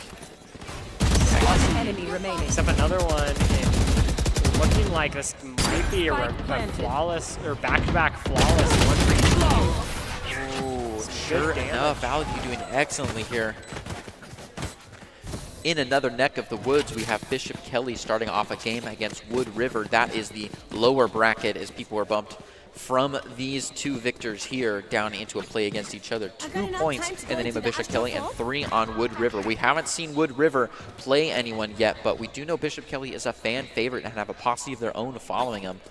One enemy remaining. Except another one, and looking like this might be a flawless, or back-to-back flawless 1-3. Ooh, sure enough, Valley View doing excellently here. In another neck of the woods, we have Bishop Kelly starting off a game against Wood River. That is the lower bracket, as people were bumped from these two victors here down into a play against each other. 2 points in the name of Bishop Kelly and 3 on Wood River. We haven't seen Wood River play anyone yet, but we do know Bishop Kelly is a fan favorite and have a posse of their own following him.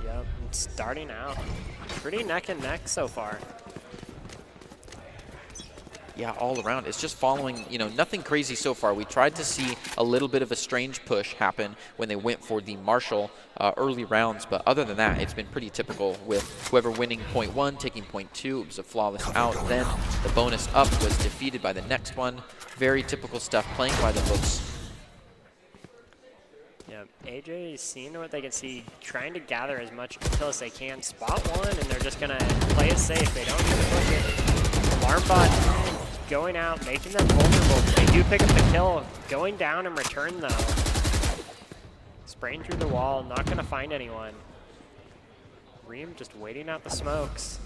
Yep, starting out. Pretty neck and neck so far. Yeah, all around. It's just following, nothing crazy so far. We tried to see a little bit of a strange push happen when they went for the Marshall early rounds, but other than that, it's been pretty typical with whoever winning point 1, taking point 2. It was a flawless out. Then the bonus up was defeated by the next one. Very typical stuff, playing by the books. Yeah, AJ is seeing what they can see, trying to gather as much intel as they can. Spot one, and they're just going to play it safe. They don't need to push it. Alarm bot going out, making them vulnerable. They do pick up the kill. Going down in return, though. Spraying through the wall, not going to find anyone. Reem just waiting out the smokes.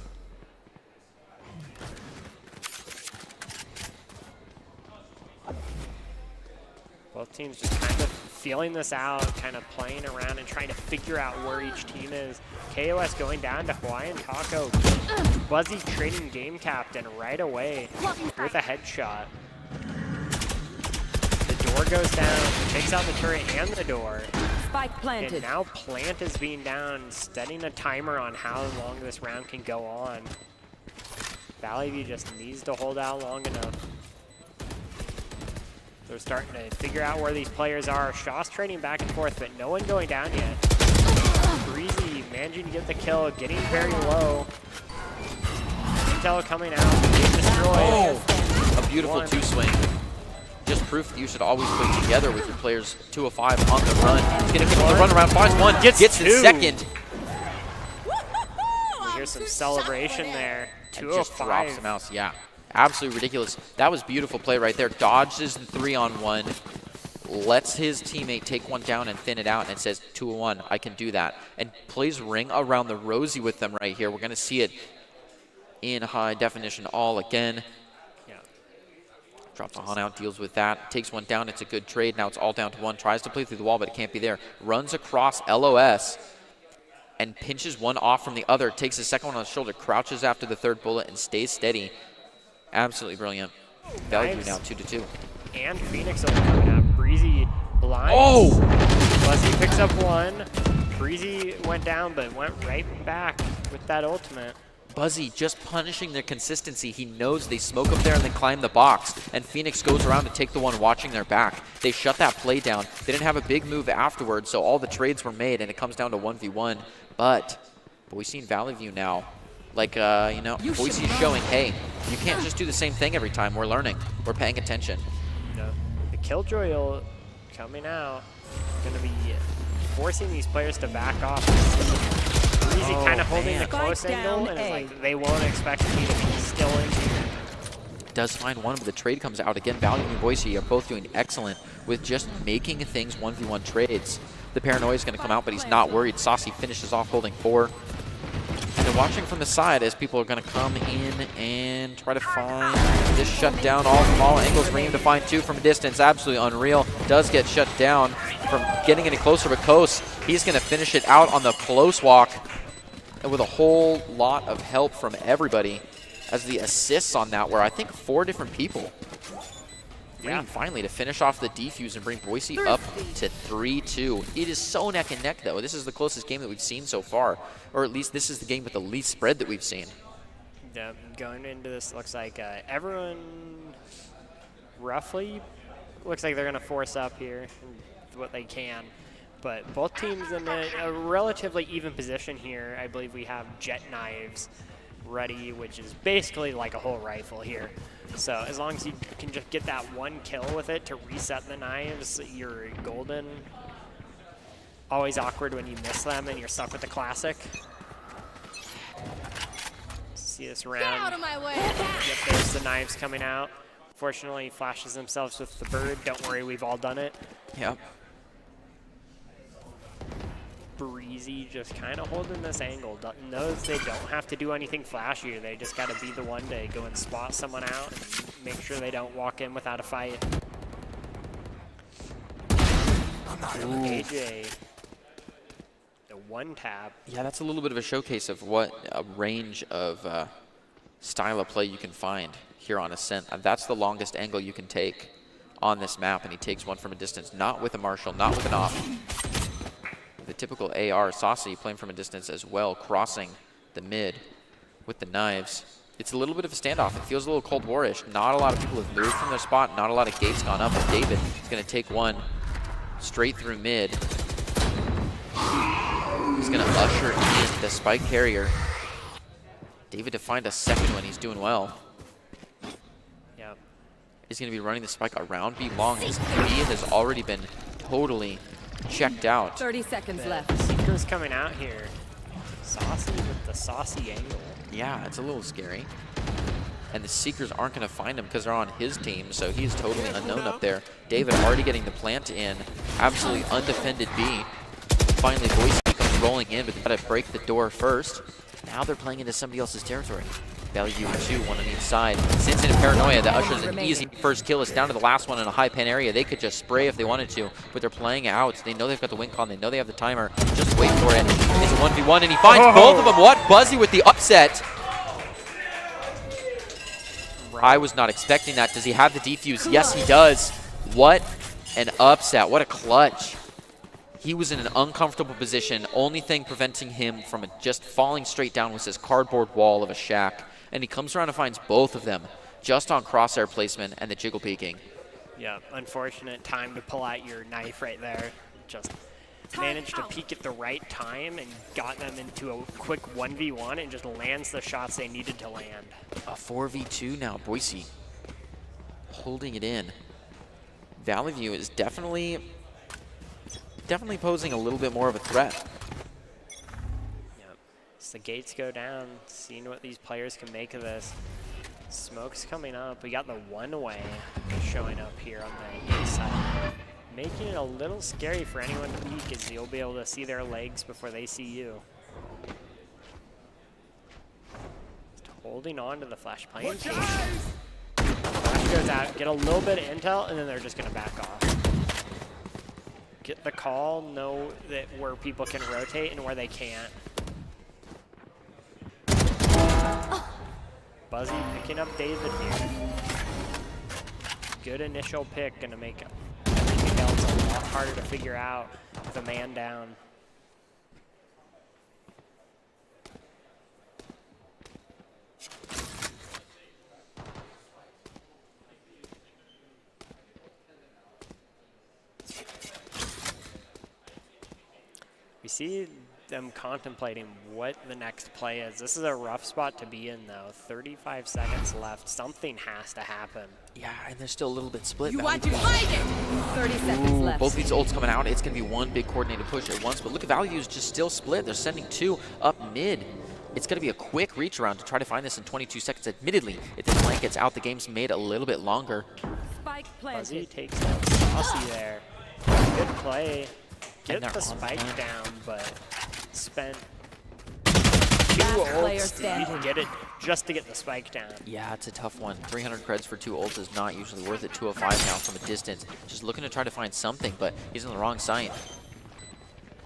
Both teams just kind of feeling this out, kind of playing around and trying to figure out where each team is. KOS going down to Hawaiian Taco. Buzzy trading Game Captain right away with a headshot. The door goes down, takes out the turret and the door. Spike planted. And now Plant is being down, setting a timer on how long this round can go on. Valley View just needs to hold out long enough. They're starting to figure out where these players are. Shaw's trading back and forth, but no one going down yet. Breezy managing to get the kill, getting very low. Intel coming out, being destroyed. A beautiful 2-swing. Just proof that you should always play together with your players. 205 on the run. He's going to get the run around, finds one, gets the second. We hear some celebration there. And just drops him out, yeah. Absolutely ridiculous. That was beautiful play right there. Dodges the 3-on-1, lets his teammate take one down and thin it out, and says 2-1, I can do that. And plays ring around the rosy with them right here. We're going to see it in high definition all again. Yeah. Drops on out, deals with that. Takes one down. It's a good trade. Now it's all down to one. Tries to play through the wall, but it can't be there. Runs across LOS and pinches one off from the other. Takes the second one on the shoulder. Crouches after the third bullet and stays steady. Absolutely brilliant. Value now 2-2. And Phoenix only coming out. Breezy blinds. Oh! Buzzy picks up one. Breezy went down, but went right back with that ultimate. Buzzy just punishing their consistency. He knows they smoke up there and then climb the box. And Phoenix goes around to take the one watching their back. They shut that play down. They didn't have a big move afterwards, so all the trades were made, and it comes down to 1v1. But Boise and Valley View now, like, you know, Boise is showing, hey, you can't just do the same thing every time. We're learning. We're paying attention. No. The Killjoy coming out. Going to be forcing these players to back off. Breezy kind of holding the close Spike angle, down and it's A. like they won't expect me to be still in here. Does find one, but the trade comes out again. Valley and Boise are both doing excellent with just making things 1v1 trades. The Paranoia is going to come out, but he's not worried. Saucy finishes off holding 4. And they're watching from the side as people are going to come in and try to find this shutdown all from all angles. Reem to find 2 from a distance. Absolutely unreal. Does get shut down from getting any closer, but Kos, he's going to finish it out on the close walk. And with a whole lot of help from everybody as the assists on that were, I think, 4 different people. Yeah. Reem finally to finish off the defuse and bring Boise up to 3-2. It is so neck and neck, though. This is the closest game that we've seen so far, or at least this is the game with the least spread that we've seen. Yeah, going into this, looks like everyone roughly looks like they're going to force up here what they can. But both teams in a relatively even position here. I believe we have jet knives ready, which is basically like a whole rifle here. So as long as you can just get that one kill with it to reset the knives, you're golden. Always awkward when you miss them and you're stuck with the classic. See this round. Get out of my way! Yep, there's the knives coming out. Fortunately, he flashes themselves with the bird. Don't worry, we've all done it. Yep. Breezy just kind of holding this angle. Knows they don't have to do anything flashier. They just got to be the one to go and spot someone out and make sure they don't walk in without a fight. AJ, the one tap. Yeah, that's a little bit of a showcase of what a range of style of play you can find here on Ascent. That's the longest angle you can take on this map, and he takes one from a distance, not with a Marshall, not with an op. The typical AR, Saucy playing from a distance as well, crossing the mid with the knives. It's a little bit of a standoff. It feels a little Cold War-ish. Not a lot of people have moved from their spot. Not a lot of gates gone up. But David is going to take one straight through mid. He's going to usher in the spike carrier. David to find a second one. He's doing well. Yep. He's going to be running the spike around B long. His B has already been totally checked out. 30 seconds left. Seeker's coming out here. Saucy with the saucy angle. Yeah, it's a little scary. And the Seekers aren't going to find him because they're on his team, so he's totally unknown up there. David already getting the plant in. Absolutely undefended B. Finally, Boise comes rolling in, but they got to break the door first. Now they're playing into somebody else's territory. Valley View 2, one on each side. Since in Paranoia, that ushers an easy first kill. It's down to the last one in a high pen area. They could just spray if they wanted to, but they're playing out. They know they've got the win con. They know they have the timer. Just wait for it. It's a 1v1, and he finds both of them. What? Buzzy with the upset. I was not expecting that. Does he have the defuse? Yes, he does. What an upset. What a clutch. He was in an uncomfortable position. Only thing preventing him from just falling straight down was his cardboard wall of a shack. And he comes around and finds both of them just on crosshair placement and the jiggle peeking. Yeah, unfortunate time to pull out your knife right there. Just managed to peek at the right time and got them into a quick 1v1 and just lands the shots they needed to land. A 4v2 now. Boise holding it in. Valley View is definitely posing a little bit more of a threat. Yep. As the gates go down, seeing what these players can make of this. Smoke's coming up. We got the one-way showing up here on the A side. Making it a little scary for anyone to peek, as you'll be able to see their legs before they see you. holding on to the flash, playing patient. Flash goes out, get a little bit of intel, and then they're just going to back off. Get the call, know that where people can rotate and where they can't. Buzzy picking up David here. Good initial pick, going to make everything else a lot harder to figure out with a man down. We see them contemplating what the next play is. This is a rough spot to be in, though. 35 seconds left. Something has to happen. Yeah, and they're still a little bit split. You want to fight it? 30 seconds left. Both these ults coming out. It's going to be one big coordinated push at once. But look at Value is just still split. They're sending 2 up mid. It's going to be a quick reach around to try to find this in 22 seconds. Admittedly, if this flank gets out, the game's made a little bit longer. Spike Buzzy planted. takes that saucy there. Good play. Get they're the on spike point. down, but spent 2 player ults to standing. get it just to get the spike down. Yeah, it's a tough one. 300 creds for 2 ults is not usually worth it. 205 now from a distance. Just looking to try to find something, but he's in the wrong site.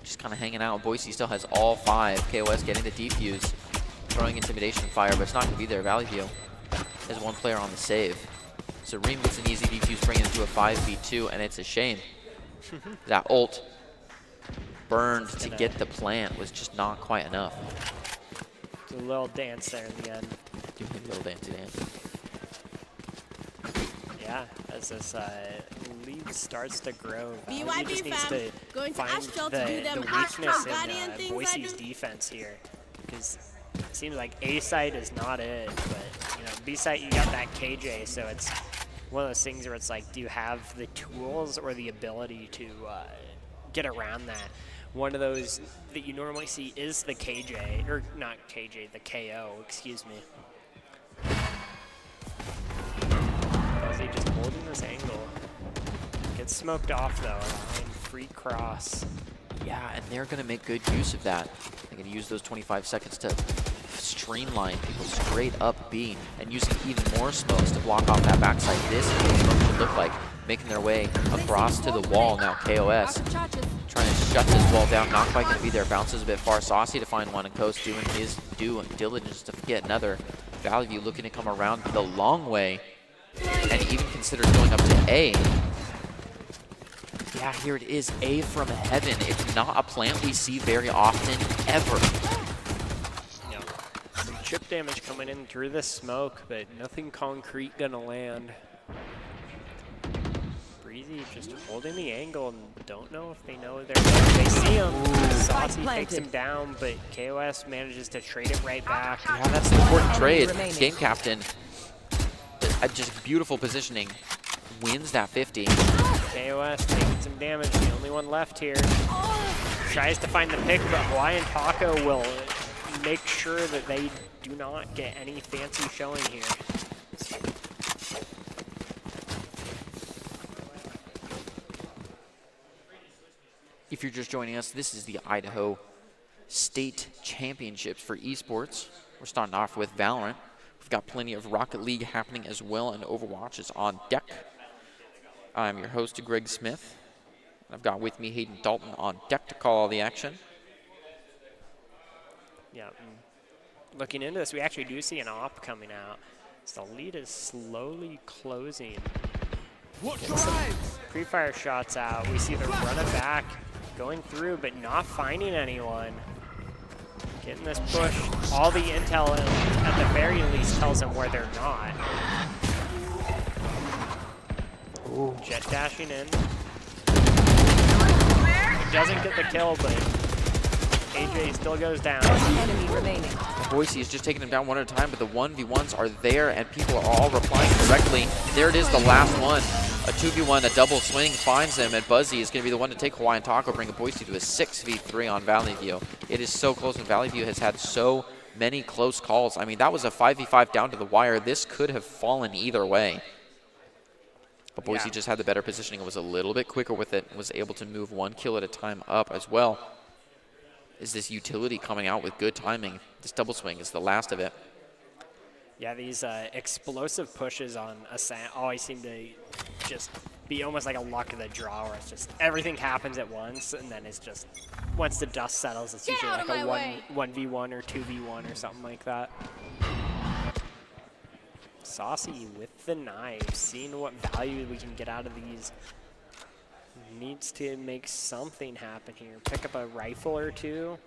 Just kind of hanging out. Boise still has all 5. KOS getting the defuse. Throwing intimidation fire, but it's not going to be there. Valley View has 1 player on the save. So Reem gets an easy defuse, bringing it to a 5v2, and it's a shame. That ult burned to get the plant was just not quite enough. It's a little dance there in the end. Doing a little dancey dance. Yeah, as this lead starts to grow, Valley BYB just needs fam, to going to find Astral the to do them weakness Astral Guardian in things I Boise's do. defense here, because it seems like A site is not it, but you know, B site you got that KJ, so it's one of those things where it's like, do you have the tools or the ability to get around that? One of those that you normally see is the KJ, or not KJ, the KO, excuse me. Buzzy just holding this angle. Gets smoked off though, allowing free cross. Yeah, and they're going to make good use of that. They're going to use those 25 seconds to streamline people straight up B, and using even more smokes to block off that backside. This is what smokes would look like, making their way across to the wall. Now KOS trying to shut this wall down, not quite going to be there. Bounces a bit far. Saucy to find one, and Coast doing his due diligence to get another. Valley View looking to come around the long way, and even consider going up to A. Yeah, here it is, A from heaven. It's not a plant we see very often, ever. You know, some chip damage coming in through the smoke, but nothing concrete gonna land. Breezy just holding the angle and don't know if they know they're there. They see him. Saucy takes him down, but KOS manages to trade it right back. Yeah, that's the important trade. remaining. Game captain, just beautiful positioning, wins that 50. KOS taking some damage, the only one left here. Tries to find the pick, but Hawaiian Taco will make sure that they do not get any fancy showing here. If you're just joining us, this is the Idaho State Championships for Esports. We're starting off with Valorant. We've got plenty of Rocket League happening as well, and Overwatch is on deck. I'm your host, Greg Smith. I've got with me Hayden Dalton on deck to call all the action. Yeah, looking into this, we actually do see an op coming out. So the lead is slowly closing. Getting some pre-fire shots out. We see the run it back, going through, but not finding anyone. Getting this push. All the intel, at the very least, tells them where they're not. Ooh. Jet dashing in. He doesn't get the kill, but AJ still goes down. Enemy remaining. Boise is just taking them down one at a time, but the 1v1s are there, and people are all replying correctly. There it is, the last one. A 2v1, a double swing finds them, and Buzzy is going to be the one to take Hawaiian Taco, bring Boise to a 6v3 on Valley View. It is so close, and Valley View has had so many close calls. I mean, that was a 5v5 down to the wire. This could have fallen either way. But Boise just had the better positioning and was a little bit quicker with it, was able to move 1 kill at a time up as well. Is this utility coming out with good timing? This double swing is the last of it. Yeah, these explosive pushes on Ascent always seem to just be almost like a luck of the draw, where it's just everything happens at once, and then it's just, once the dust settles, it's usually like a 1v1 or 2v1 or something like that. Saucy with the knife, seeing what value we can get out of these. Needs to make something happen here. Pick up a rifle or two.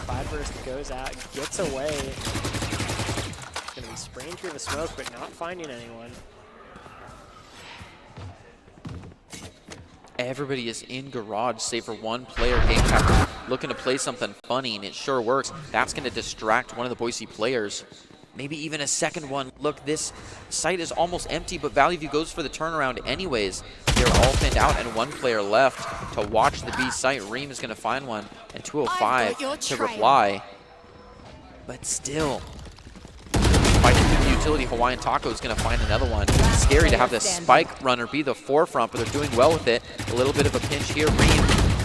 Cloudburst goes out, gets away. Gonna be spraying through the smoke, but not finding anyone. Everybody is in garage, save for one player. Game Captain looking to play something funny, and it sure works. That's going to distract one of the Boise players. Maybe even a second one. Look, this site is almost empty, but Valley View goes for the turnaround anyways. They're all pinned out, and one player left to watch the B site. Reem is going to find one, and 205 to reply. But still, fighting through the utility, Hawaiian Taco is going to find another one. Scary to have the spike runner be the forefront, but they're doing well with it. A little bit of a pinch here. Reem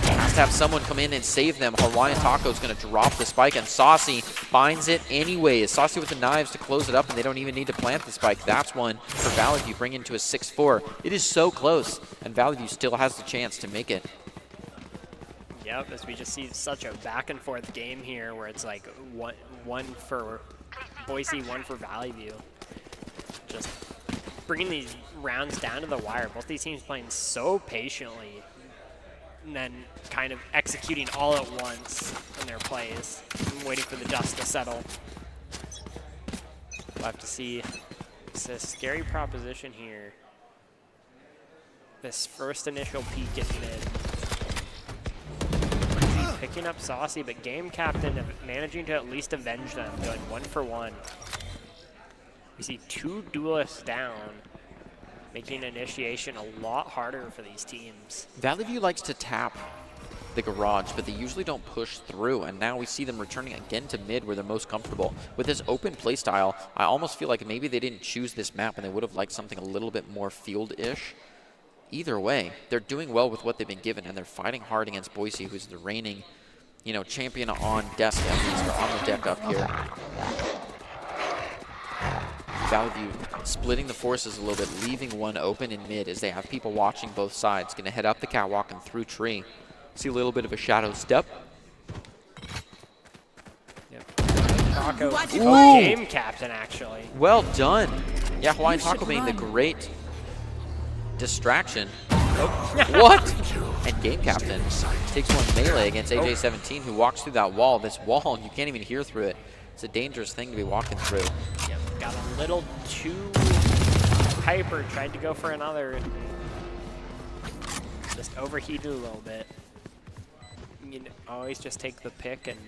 has to have someone come in and save them. Hawaiian Taco is going to drop the spike, and Saucy finds it anyways. Saucy with the knives to close it up, and they don't even need to plant the spike. That's one for Valley View, bringing to a 6-4. It is so close, and Valley View still has the chance to make it. Yep, as we just see such a back and forth game here, where it's like one for Boise, one for Valley View. Just bringing these rounds down to the wire. Both these teams playing so patiently, and then kind of executing all at once in their plays, and waiting for the dust to settle. We'll have to see. It's a scary proposition here. This first initial peek at mid. Picking up Saucy, but Game Captain managing to at least avenge them, going 1 for 1. We see 2 duelists down, making initiation a lot harder for these teams. Valley View likes to tap the garage, but they usually don't push through, and now we see them returning again to mid where they're most comfortable. With this open play style, I almost feel like maybe they didn't choose this map and they would have liked something a little bit more field-ish. Either way, they're doing well with what they've been given, and they're fighting hard against Boise, who's the reigning, champion on desk, at least, or on the deck up here. Valley View splitting the forces a little bit, leaving one open in mid as they have people watching both sides. Going to head up the catwalk and through tree. See a little bit of a shadow step. Yep. Taco, Game Captain, actually. Well done. Yeah, Hawaiian Taco being the great distraction. What? And Game Captain takes one melee against AJ17, who walks through that wall. This wall, you can't even hear through it. It's a dangerous thing to be walking through. Yep, got a little too hyper, tried to go for another. Just overheated a little bit. You know, always just take the pick and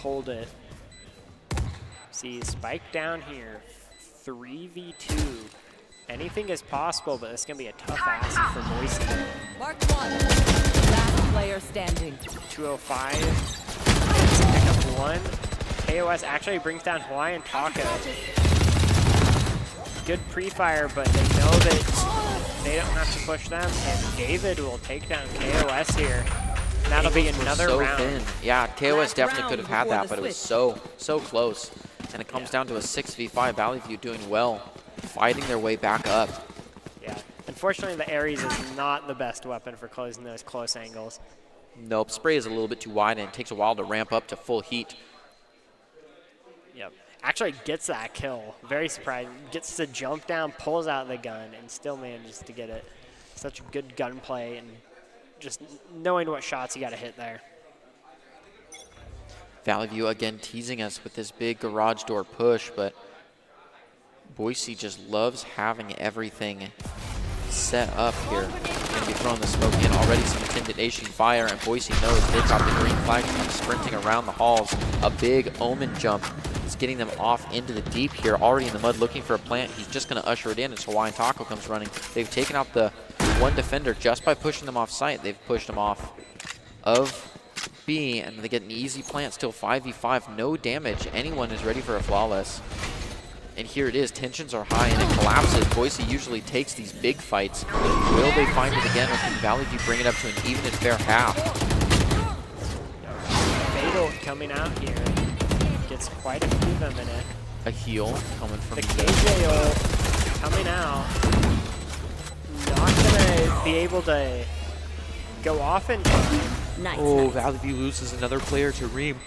hold it. See, spike down here, 3v2. Anything is possible, but it's going to be a tough ask for Boise. Mark 1. Last player standing. 205. Pick up 1. KOS actually brings down Hawaiian Taco. Good pre-fire, but they know that they don't have to push them, and David will take down KOS here. And that'll be another round. Thin. Yeah, KOS definitely could have had that, but it was so close. And it comes down to a 6v5. Valley View doing well, fighting their way back up. Yeah, unfortunately the Ares is not the best weapon for closing those close angles. Nope, spray is a little bit too wide, and it takes a while to ramp up to full heat. Yep, actually gets that kill. Very surprising. Gets to jump down, pulls out the gun, and still manages to get it. Such good gunplay, and just knowing what shots you got to hit there. Valley View again teasing us with this big garage door push, but Boise just loves having everything set up here. Going to be throwing the smoke in. Already some intimidation fire, and Boise knows they've got the green flag to come sprinting around the halls. A big omen jump is getting them off into the deep here, already in the mud looking for a plant. He's just going to usher it in as Hawaiian Taco comes running. They've taken out the one defender just by pushing them off site. They've pushed them off of B, and they get an easy plant. Still 5v5, no damage. Anyone is ready for a flawless. And here it is, tensions are high and it collapses. Boise usually takes these big fights. Will they find it again, or can Valley View bring it up to an even and fair half? Total coming out here. Gets quite a few of them in it. A heal coming from The KJ ult coming out. Not gonna be able to go off in time. Nice. Oh, nice. Valley View loses another player to Reem.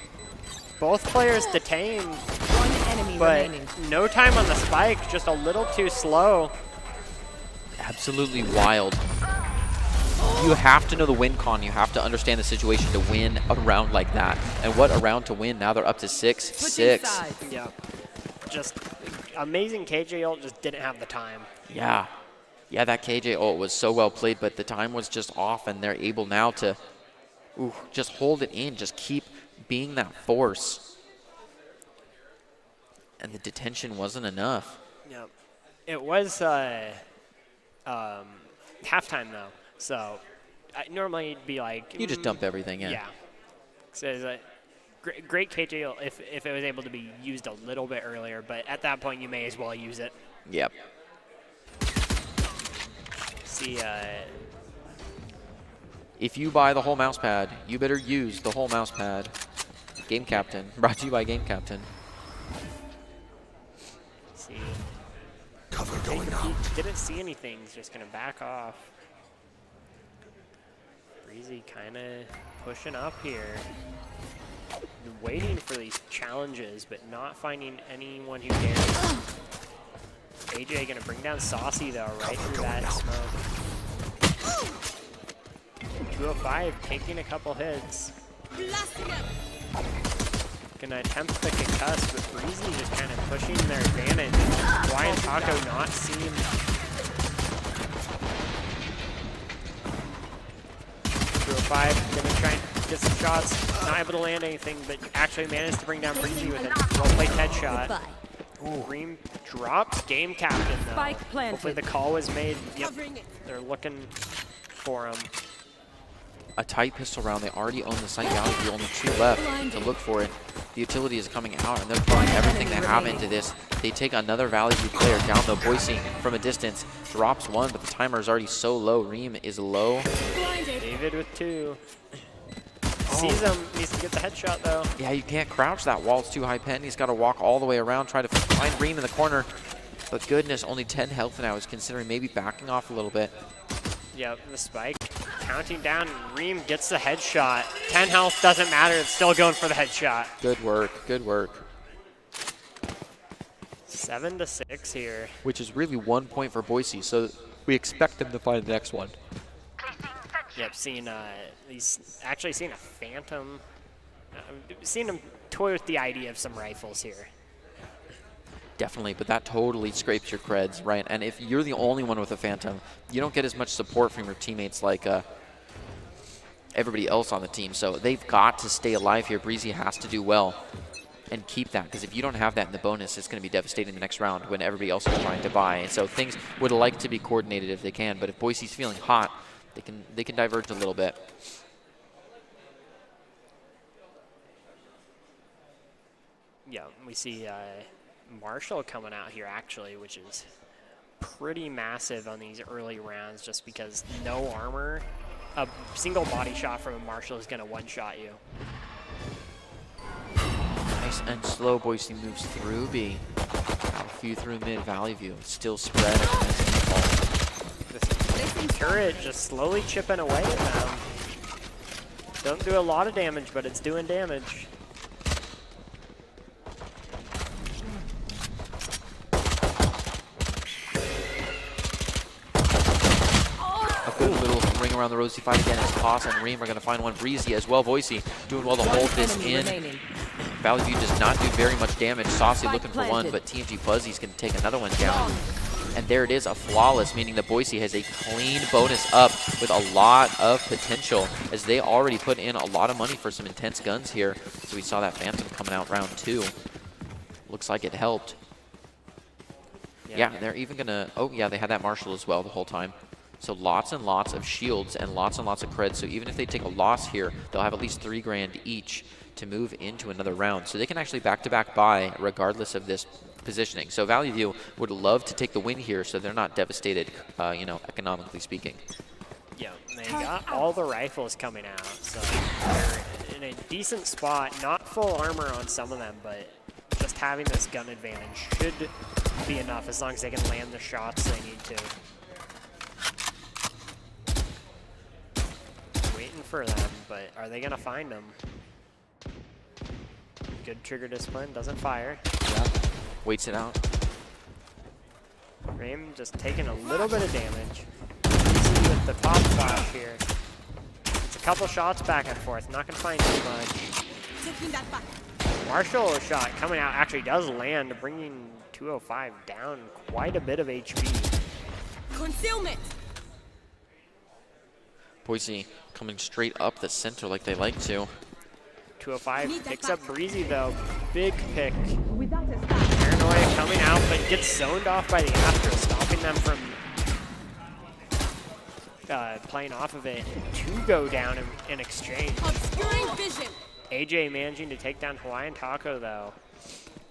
Both players detained, One enemy but remaining. no time on the spike, just a little too slow. Absolutely wild. You have to know the win con. You have to understand the situation to win a round like that. And what a round to win. Now they're up to 6-6. Switching sides. Yeah, just amazing. KJ ult just didn't have the time. Yeah. Yeah, that KJ ult was so well played, but the time was just off, and they're able now to just hold it in, just keep being that force. And the detention wasn't enough. Yeah, it was halftime though, so normally it'd be like You just dump everything in. Yeah, so it's a great KJ ult if it was able to be used a little bit earlier, but at that point you may as well use it. Yep. See, If you buy the whole mouse pad, you better use the whole mouse pad. Game Captain, brought to you by Game Captain. see. Cover going up. Didn't see anything. He's just gonna back off. Breezy kind of pushing up here, waiting for these challenges, but not finding anyone who cares. AJ gonna bring down Saucy though, right through that smoke. 205 taking a couple hits. Gonna attempt the concuss, but Breezy just kind of pushing their advantage. Ryan Taco not seeing. 205 gonna try and get some shots. Not able to land anything, but actually managed to bring down Breezy with a well-played headshot. Reem drops Game Captain though. Spike planted. Hopefully the call was made. Yep, they're looking for him. A tight pistol round. They already own the site. Valley only 2 left to look for it. The utility is coming out, and they're throwing everything they have into this. They take another Valley View player down, though. Boise from a distance drops one, but the timer is already so low. Reem is low. David with 2. Sees him, needs to get the headshot though. Yeah, you can't crouch that wall. It's too high pen. He's got to walk all the way around, try to find Reem in the corner. But goodness, only 10 health now. He's considering maybe backing off a little bit. Yep, the spike counting down, and Reem gets the headshot. 10 health doesn't matter, it's still going for the headshot. Good work, good work. 7-6 here. Which is really 1 point for Boise, so we expect them to find the next one. Yep, he's actually seen a Phantom. Seen him toy with the idea of some rifles here. Definitely, but that totally scrapes your creds, right? And if you're the only one with a Phantom, you don't get as much support from your teammates like everybody else on the team. So they've got to stay alive here. Breezy has to do well and keep that, because if you don't have that in the bonus, it's going to be devastating the next round when everybody else is trying to buy. And so things would like to be coordinated if they can, but if Boise's feeling hot, they can diverge a little bit. Yeah, we see Marshall coming out here actually, which is pretty massive on these early rounds just because no armor. A single body shot from a Marshall is going to one-shot you. Nice and slow. Boise moves through B. Out a few through mid. Valley View. Still spread. This turret just slowly chipping away at them. Don't do a lot of damage, but it's doing damage. A good little ring around the rosy fight again as Toss and Reem are going to find one. Breezy as well. Boise doing well to hold this in. Valley View does not do very much damage. Saucy looking for one, but TMG Fuzzy's going to take another one down. And there it is, a flawless, meaning that Boise has a clean bonus up with a lot of potential, as they already put in a lot of money for some intense guns here. So we saw that Phantom coming out round 2. Looks like it helped. Yeah, they're even going to, oh yeah, they had that Marshall as well the whole time. So lots and lots of shields and lots of creds. So even if they take a loss here, they'll have at least $3 grand each to move into another round. So they can actually back-to-back buy regardless of this positioning. So Valley View would love to take the win here so they're not devastated, you know, economically speaking. Yeah, they got all the rifles coming out, so they're in a decent spot. Not full armor on some of them, but just having this gun advantage should be enough as long as they can land the shots they need to. Waiting for them, but are they going to find them? Good trigger discipline, doesn't fire. Yeah. Waits it out. Rehm just taking a little bit of damage. Easy with the pop flash here. It's a couple shots back and forth, not going to find too much. Marshall shot coming out actually does land, bringing 205 down quite a bit of HP. Concealment. Boise coming straight up the center like they like to. 205 picks up Breezy though. Big pick. Paranoia coming out, but gets zoned off by the Astra, stopping them from playing off of it to go down in exchange. Obscuring vision. AJ managing to take down Hawaiian Taco though.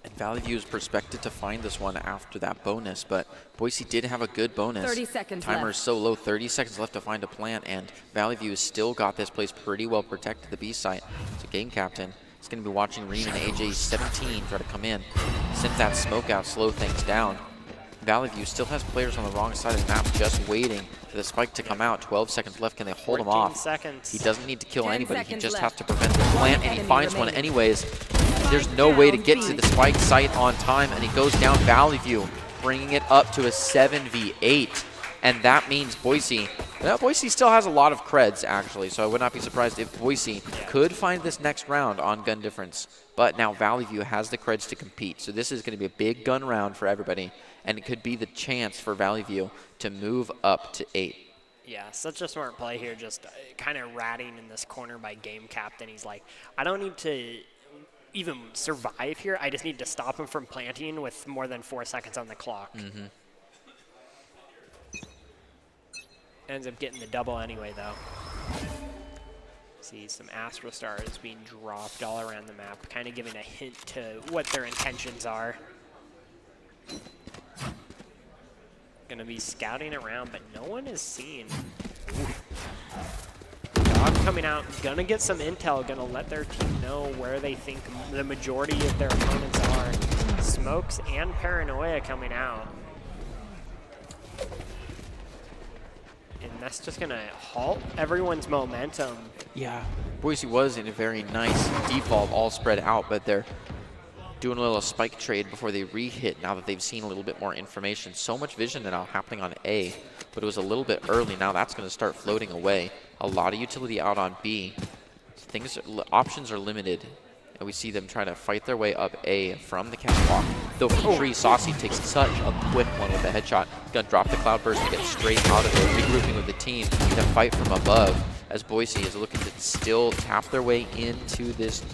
And Valley View is prospected to find this one after that bonus, but Boise did have a good bonus. 30 seconds Timer left. is so low, 30 seconds left to find a plant, and Valley View has still got this place pretty well protected, the B site. So game captain is going to be watching Reem and AJ 17 try to come in. Sends that smoke out, slow things down. Valley View still has players on the wrong side of the map just waiting for the spike to come out. 12 seconds left. Can they hold him off? Seconds. He doesn't need to kill 10 anybody. He seconds just left. has to prevent the plant, and he enemy finds one remaining. anyways. There's no way to get to the spike site on time, and he goes down Valley View, bringing it up to a 7v8. And that means Boise, well, Boise still has a lot of creds, actually, so I would not be surprised if Boise could find this next round on gun difference. But now Valley View has the creds to compete, so this is going to be a big gun round for everybody, and it could be the chance for Valley View to move up to 8. Yeah, such a smart play here, just kind of ratting in this corner by game captain. He's like, I don't need to even survive here. I just need to stop him from planting with more than 4 seconds on the clock. Ends up getting the double anyway, though. See some Astro Stars being dropped all around the map, kind of giving a hint to what their intentions are. Gonna be scouting around, but no one is seen. Dog coming out, gonna get some intel, gonna let their team know where they think the majority of their opponents are. Smokes and Paranoia coming out. And that's just gonna halt everyone's momentum. Yeah. Boise was in a very nice default all spread out, but they're doing a little spike trade before they re-hit now that they've seen a little bit more information. So much vision now happening on A, but it was a little bit early. Now that's going to start floating away. A lot of utility out on B. Options are limited, and we see them trying to fight their way up A from the catwalk. Though from tree, Saucy takes such a quick one with a headshot. Gonna drop the cloudburst to get straight out of it, regrouping with the team to fight from above as Boise is looking to still tap their way into this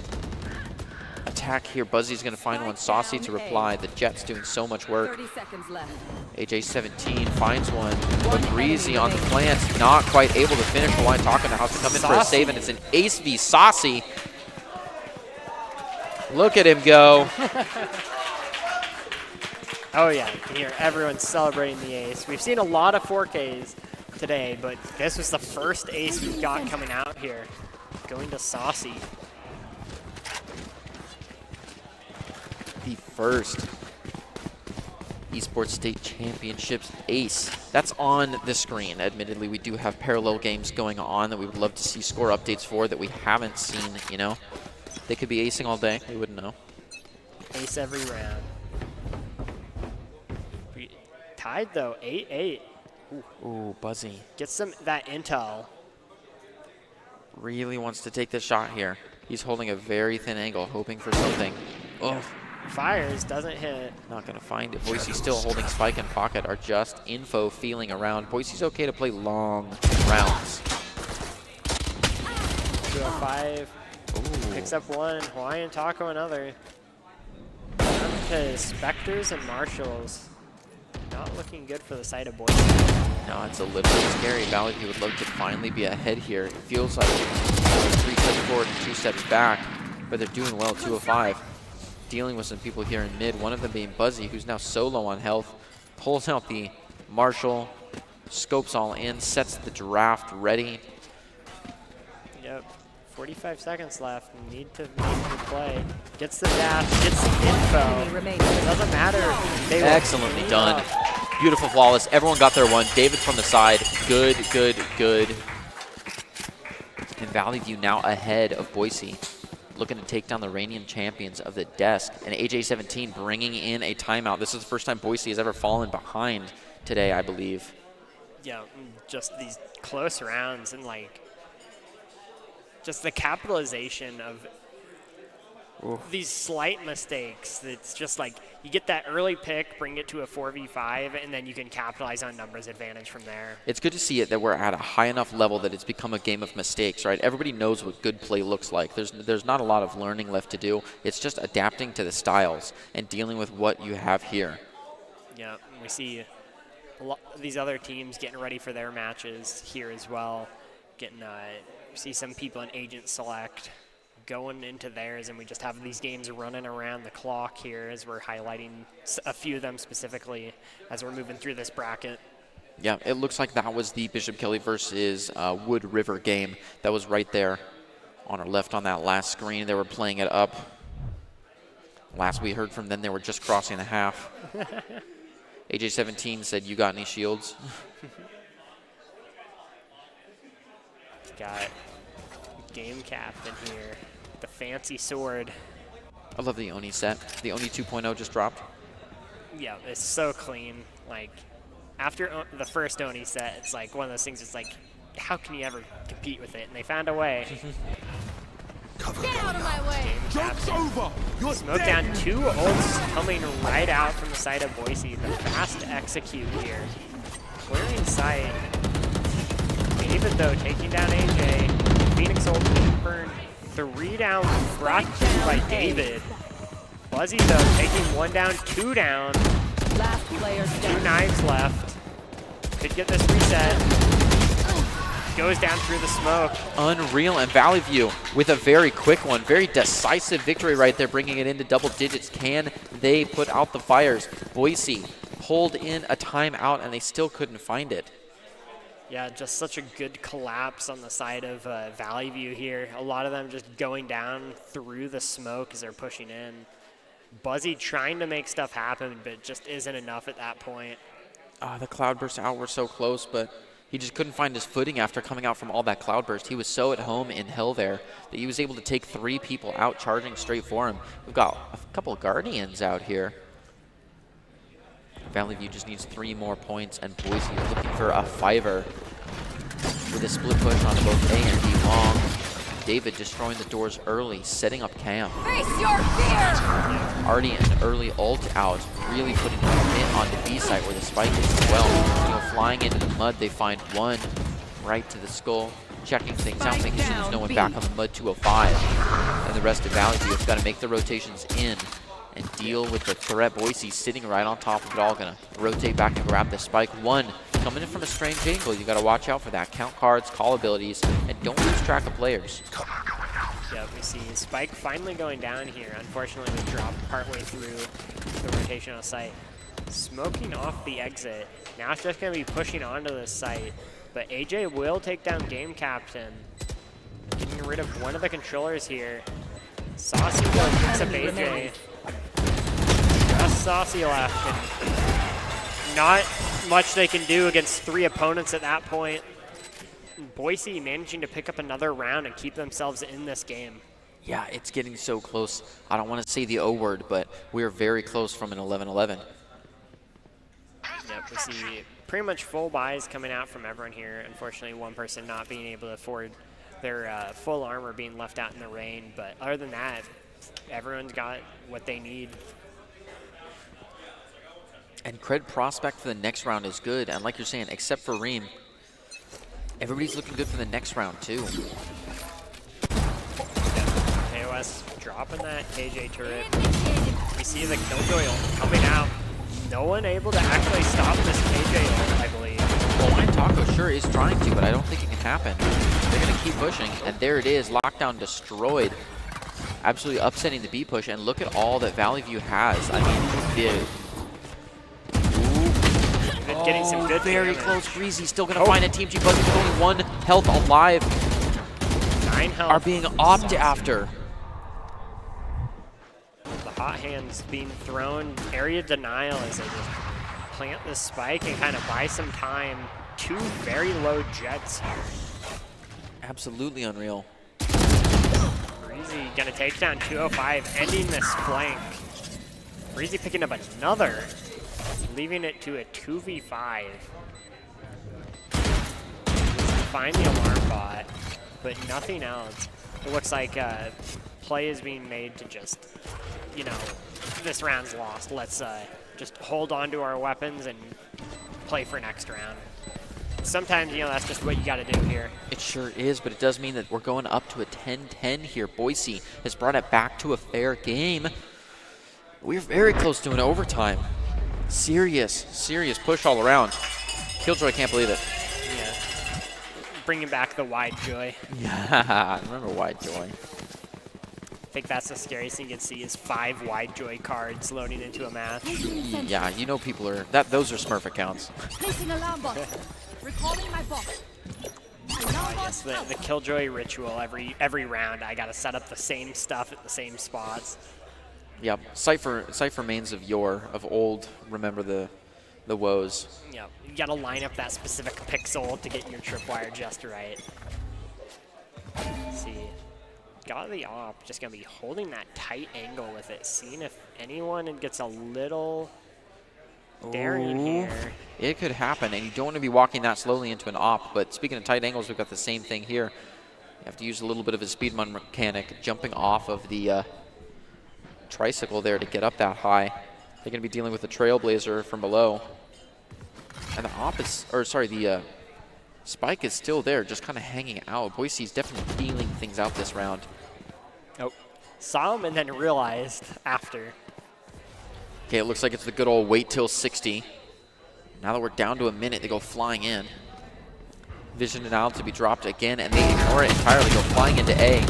attack here. Buzzy's going to find one. Saucy to reply. The Jet's doing so much work. 30 seconds left. AJ 17 finds one, but Breezy on the plant, not quite able to finish. Hawaiian Taco now has to come in for a save, and it's an ace v Saucy. Look at him go. Oh yeah, you can hear everyone celebrating the ace. We've seen a lot of 4Ks today, but this was the first ace we've got coming out here. Going to Saucy. The first Esports State Championships ace. That's on the screen. Admittedly, we do have parallel games going on that we would love to see score updates for that we haven't seen, you know. They could be acing all day. We wouldn't know. Ace every round. Tied though, 8-8. Ooh, Buzzy. Gets some that intel. Really wants to take this shot here. He's holding a very thin angle, hoping for something. Oh. Fires, doesn't hit. Not going to find it. Boise's still holding spike in pocket, are just info feeling around. Boise's okay to play long rounds. 205. Ooh. Picks up one. Hawaiian Taco another. Down to Spectres and Marshals. Not looking good for the side of Boise. No, it's a little bit scary. Valley View would love to finally be ahead here. It feels like 3 steps forward and 2 steps back, but they're doing well. 205. Dealing with some people here in mid, one of them being Buzzy, who's now so low on health. Pulls out the Marshall, scopes all in, sets the draft ready. Yep. 45 seconds left. Need to make the play. Gets the dash, gets the info. It doesn't matter. They will Excellently clean done. up. Beautiful, flawless. Everyone got their one. David from the side. Good, good, good. And Valley View now ahead of Boise, looking to take down the reigning champions of the desk. And AJ17 bringing in a timeout. This is the first time Boise has ever fallen behind today, I believe. Yeah, just these close rounds and like just the capitalization of these slight mistakes. It's just like you get that early pick, bring it to a 4v5, and then you can capitalize on numbers advantage from there. It's good to see it that we're at a high enough level that it's become a game of mistakes, right? Everybody knows what good play looks like. There's not a lot of learning left to do. It's just adapting to the styles and dealing with what you have here. Yeah, and we see these other teams getting ready for their matches here as well. See some people in Agent Select going into theirs, and we just have these games running around the clock here as we're highlighting a few of them specifically as we're moving through this bracket. Yeah, it looks like that was the Bishop Kelly versus Wood River game. That was right there on our left on that last screen. They were playing it up. Last we heard from them, they were just crossing the half. AJ17 said, "You got any shields?" Got game captain here, the fancy sword. I love the Oni set. The Oni 2.0 just dropped. Yeah, it's so clean. Like, after the first Oni set, it's like one of those things. It's like, how can you ever compete with it? And they found a way. Get out of my way! Joke's over! You're Smoke dead. down, 2 ults coming right out from the side of Boise. The fast execute here. Clearing sight. David, though, taking down AJ. Phoenix ult being burned. 3 down, brought to by David. Buzzy, though, taking 1 down, 2 down. Last player 2 standing. knives left. Could get this reset. Goes down through the smoke. Unreal, and Valley View with a very quick one. Very decisive victory right there, bringing it into double digits. Can they put out the fires? Boise pulled in a timeout, and they still couldn't find it. Yeah, just such a good collapse on the side of Valley View here. A lot of them just going down through the smoke as they're pushing in. Buzzy trying to make stuff happen, but just isn't enough at that point. The cloudburst out were so close, but he just couldn't find his footing after coming out from all that cloudburst. He was so at home in hell there that he was able to take 3 people out charging straight for him. We've got a couple of Guardians out here. Valley View just needs 3 more points, and Boise is looking for a 5er with a split push on both A and B long. David destroying the doors early, setting up camp. Face your fear! Already an early ult out, really putting a hit on the B site where the spike is as well. Flying into the mud, they find 1 right to the skull, checking things out, making sure there's no one back on the mud 205. And the rest of Valley View has got to make the rotations in and deal with the threat. Boise sitting right on top of it all, gonna rotate back and grab the spike. 1 coming in from a strange angle. You gotta watch out for that. Count cards, call abilities, and don't lose track of players. Yeah, we see Spike finally going down here. Unfortunately, we dropped partway through the rotational site. Smoking off the exit. Now it's just gonna be pushing onto the site, but AJ will take down game captain. Getting rid of one of the controllers here. Saucy though picks up AJ. Just Saucy left, and not much they can do against 3 opponents at that point. Boise managing to pick up another round and keep themselves in this game. Yeah, it's getting so close. I don't want to say the O word, but we are very close from an 11-11. Yep, we see pretty much full buys coming out from everyone here. Unfortunately, one person not being able to afford their full armor being left out in the rain. But other than that, everyone's got what they need. And cred prospect for the next round is good. And like you're saying, except for Reem, everybody's looking good for the next round too. KOS dropping that KJ turret. We see the Killjoy ult coming out. No one able to actually stop this KJ ult, I believe. Well, Lion Taco sure is trying to, but I don't think it can happen. They're going to keep pushing, and there it is. Lockdown destroyed. Absolutely upsetting the B push, and look at all that Valley View has. I mean, getting some good very damage. close. Breezy still going to find a Team G Buzzy with only 1 health alive. 9 health. are being opted after. The hot hands being thrown. Area denial as they just plant the spike and kind of buy some time. 2 very low jets here. Absolutely unreal. Breezy gonna take down 205, ending this flank. Breezy picking up another, leaving it to a 2v5. Find the alarm bot, but nothing else. It looks like play is being made to just, you know, this round's lost. Let's just hold on to our weapons and play for next round. Sometimes, you know, that's just what you got to do here. It sure is, but it does mean that we're going up to a 10-10 here. Boise has brought it back to a fair game. We're very close to an overtime. Serious push all around. Killjoy can't believe it. Yeah. Bringing back the wide joy. Yeah, I remember Wide Joy. I think that's the scariest thing you can see is 5 wide joy cards loading into a match. Yeah, you know people are, those are Smurf accounts. Placing alarm bot. Recalling my bot. Alarm Yes, bot the Killjoy ritual every round. I got to set up the same stuff at the same spots. Yep, Cypher mains of old, remember the woes. Yep, you got to line up that specific pixel to get your tripwire just right. Let's see. Got the op, just going to be holding that tight angle with it, seeing if anyone gets a little daring here. It could happen, and you don't want to be walking that slowly into an op, but speaking of tight angles, we've got the same thing here. You have to use a little bit of a speed mechanic, jumping off of the tricycle there to get up that high. They're going to be dealing with the Trailblazer from below. And the op is, or sorry, the spike is still there, just kind of hanging out. Boise's definitely feeling things out this round. Oh, saw him and then realized after. Okay, it looks like it's the good old wait till 60. Now that we're down to a minute, they go flying in. Vision denial to be dropped again, and they ignore it entirely, go flying into A.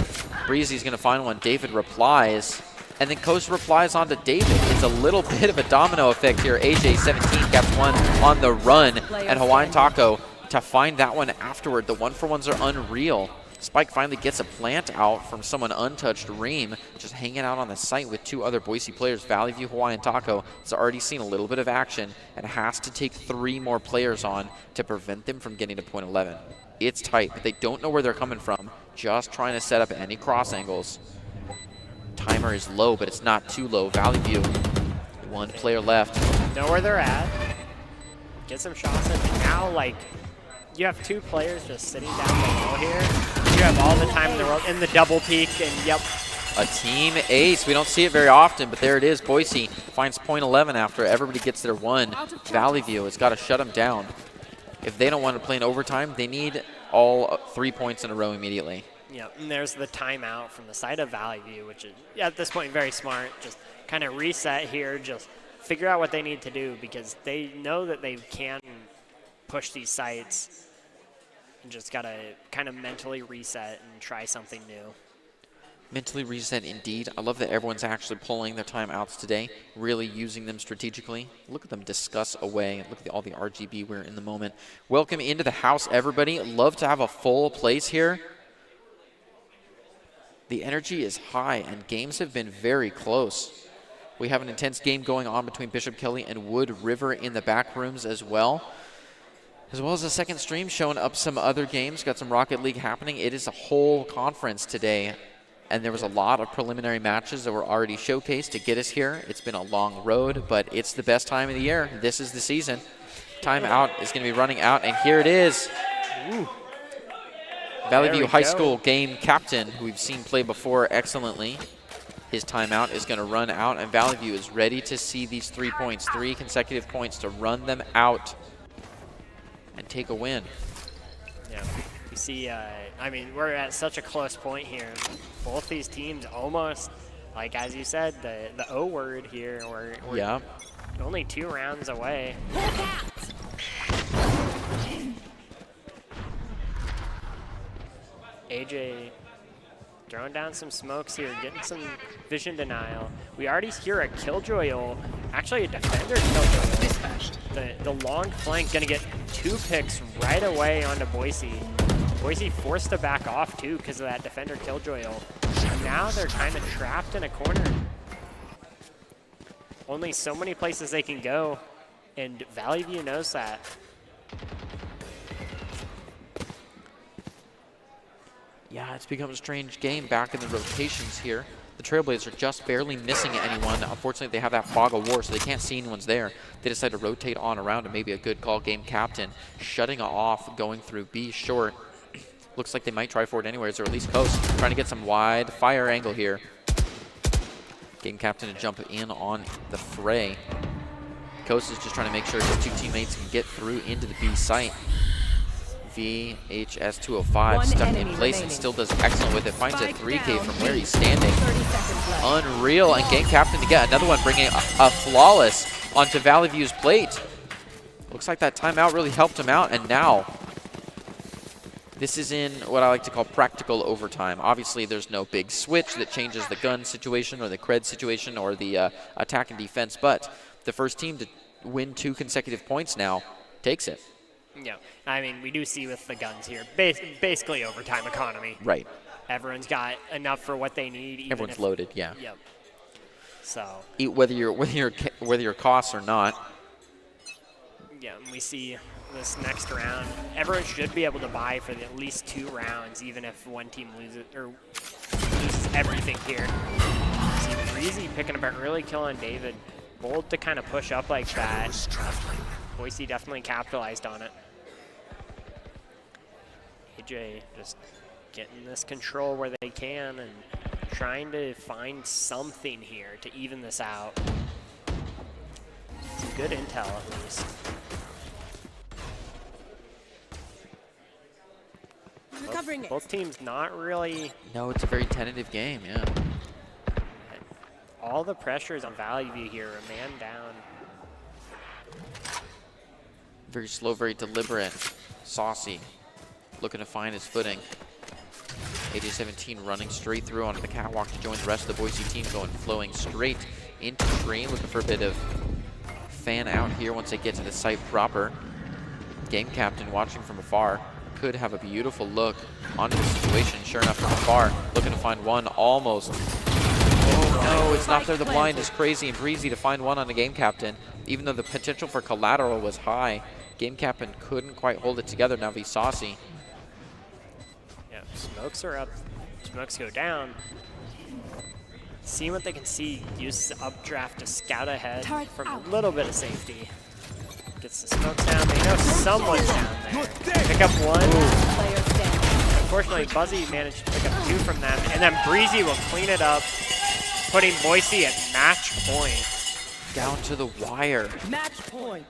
Breezy's going to find one. David replies, and then Coast replies onto David. It's a little bit of a domino effect here. AJ17 caps one on the run, and Hawaiian Taco to find that one afterward. The 1-for-1s are unreal. Spike finally gets a plant out from someone untouched. Reem just hanging out on the site with 2 other Boise players. Valley View Hawaiian Taco has already seen a little bit of action and has to take 3 more players on to prevent them from getting to point 11. It's tight, but they don't know where they're coming from. Just trying to set up any cross angles. Timer is low, but it's not too low. Valley View, 1 player left. Know where they're at. Get some shots in. Now, like, you have 2 players just sitting down below here. You have all the time in the world in the double peak, and yep. A team ace. We don't see it very often, but there it is. Boise finds point 11 after everybody gets their 1. Valley View has got to shut them down. If they don't want to play in overtime, they need all 3 points in a row immediately. Yep, and there's the timeout from the side of Valley View, which is, at this point, very smart. Just kind of reset here, just figure out what they need to do, because they know that they can push these sites. And just got to kind of mentally reset and try something new. Mentally reset indeed. I love that everyone's actually pulling their timeouts today, really using them strategically. Look at them discuss away. Look at all the RGB we're in the moment. Welcome into the house, everybody. Love to have a full place here. The energy is high, and games have been very close. We have an intense game going on between Bishop Kelly and Wood River in the back rooms as well as a second stream showing up some other games. Got some Rocket League happening. It is a whole conference today, and there was a lot of preliminary matches that were already showcased to get us here. It's been a long road, but it's the best time of the year. This is the season. Timeout is going to be running out, and here it is. Ooh. Valley View High School game captain, who we've seen play before excellently. His timeout is going to run out, and Valley View is ready to see these 3 points, 3 consecutive points to run them out and take a win. Yeah, you see, I mean, we're at such a close point here. Both these teams almost, like as you said, the O word here. We're yeah. Only 2 rounds away. AJ throwing down some smokes here, getting some vision denial. We already hear a Killjoy ult, actually a defender Killjoy ult. The long flank gonna get 2 picks right away onto Boise. Boise forced to back off too because of that defender killjoy ult. And now they're kind of trapped in a corner. Only so many places they can go, and Valley View knows that. Yeah, it's become a strange game back in the rotations here. The Trailblazers are just barely missing anyone. Unfortunately, they have that fog of war, so they can't see anyone's there. They decide to rotate on around, and maybe a good call, game captain, shutting off, going through B short. Looks like they might try for it anyways, or at least coast, trying to get some wide fire angle here. Game captain to jump in on the fray. Coast is just trying to make sure his two teammates can get through into the B site. VHS 205 stuck in place and still does excellent with it. Finds a 3K from where he's standing. Unreal, and game captain to get another one, bringing a flawless onto Valley View's plate. Looks like that timeout really helped him out, and now this is in what I like to call practical overtime. Obviously, there's no big switch that changes the gun situation or the cred situation or the attack and defense, but the first team to win 2 consecutive points now takes it. Yeah, I mean, we do see with the guns here, basically overtime economy. Right. Everyone's got enough for what they need. Even Everyone's loaded, yeah. Yep. So. Whether you're costs or not. Yeah, and we see this next round. Everyone should be able to buy for at least 2 rounds, even if one team loses everything here. See Breezy picking up an early kill on David. Bold to kind of push up like that. Boise definitely capitalized on it. AJ just getting this control where they can and trying to find something here to even this out. Some good intel at least. Both teams not really. No, it's a very tentative game, yeah. All the pressure is on Valley View here, a man down. Very slow, very deliberate. Saucy, looking to find his footing. AJ-17 running straight through onto the catwalk to join the rest of the Boise team, flowing straight into tree, looking for a bit of fan out here once they get to the site proper. Game captain watching from afar. Could have a beautiful look onto the situation. Sure enough, from afar, looking to find one almost. Oh no, it's not there. The blind is crazy and breezy to find one on the game captain. Even though the potential for collateral was high, game captain couldn't quite hold it together. Now Saucy. Yeah, smokes are up. Smokes go down. See what they can see. Use the updraft to scout ahead from a little bit of safety. Gets the smokes down. They know someone's down there. Pick up one. Unfortunately, Buzzy managed to pick up 2 from them. And then Breezy will clean it up, putting Boise at match point. Down to the wire. Match point.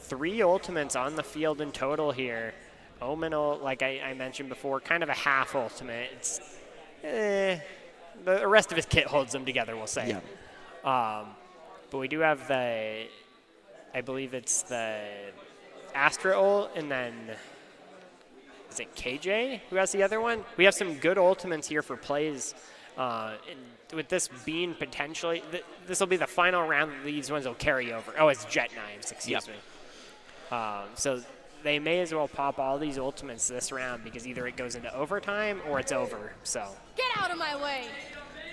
3 ultimates on the field in total here. Omen, like I mentioned before, kind of a half ultimate. It's the rest of his kit holds them together, we'll say. Yeah. But we do have the, I believe it's the Astra ult, and then is it KJ who has the other one? We have some good ultimates here for plays. And with this being potentially, this will be the final round. These ones will carry over. Oh, it's Jet Knives, excuse me. So they may as well pop all these ultimates this round because either it goes into overtime or it's over. So Get out of my way.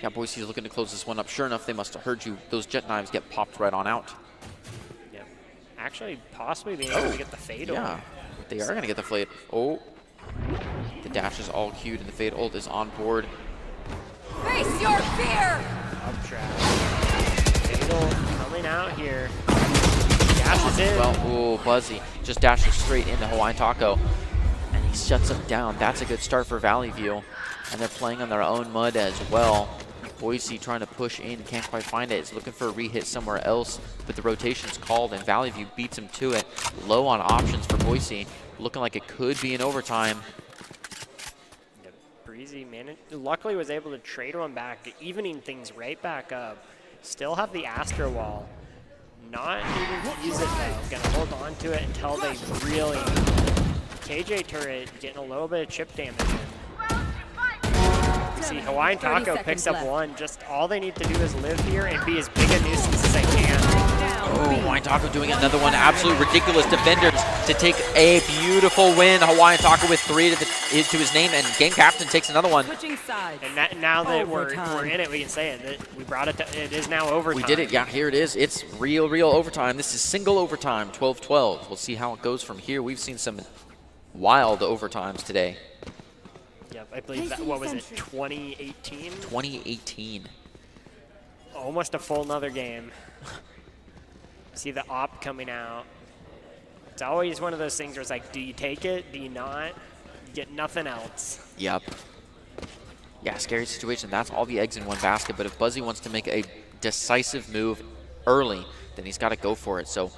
Yeah, Boise's looking to close this one up. Sure enough, they must have heard you. Those Jet Knives get popped right on out. Yep. Actually, possibly being able to get the fade ult. Yeah, they are going to get the fade. Oh, the dash is all queued and the fade ult is on board. Face your fear. Updraft. Fade ult coming out here. Dashes in. Well, oh, Buzzy just dashes straight into Hawaiian Taco, and he shuts him down. That's a good start for Valley View, and they're playing on their own mud as well. Boise trying to push in, can't quite find it. Is looking for a re-hit somewhere else, but the rotation's called, and Valley View beats him to it. Low on options for Boise, looking like it could be in overtime. Breezy luckily was able to trade one back, evening things right back up. Still have the Astro Wall. Not needing to use it though. Gonna hold on to it until they really. KJ turret getting a little bit of chip damage in. You see Hawaiian Taco picks up one. Just all they need to do is live here and be as big a nuisance as they can. Oh, Hawaiian Taco doing another one. Absolutely ridiculous defenders to take a beautiful win. Hawaiian Taco with 3 to his name, and game captain takes another one. Switching sides. And now that we're Overtime. in it, we can say it. That we brought it to, it is now overtime. We did it. Yeah, here it is. It's real overtime. This is single overtime, 12-12. We'll see how it goes from here. We've seen some wild overtimes today. Yep, I believe that, what was it, 2018? 2018. Almost a full nother game. See the op coming out. It's always one of those things where it's like, do you take it? Do you not? You get nothing else. Yep. Yeah, scary situation. That's all the eggs in one basket. But if Buzzy wants to make a decisive move early, then he's got to go for it. So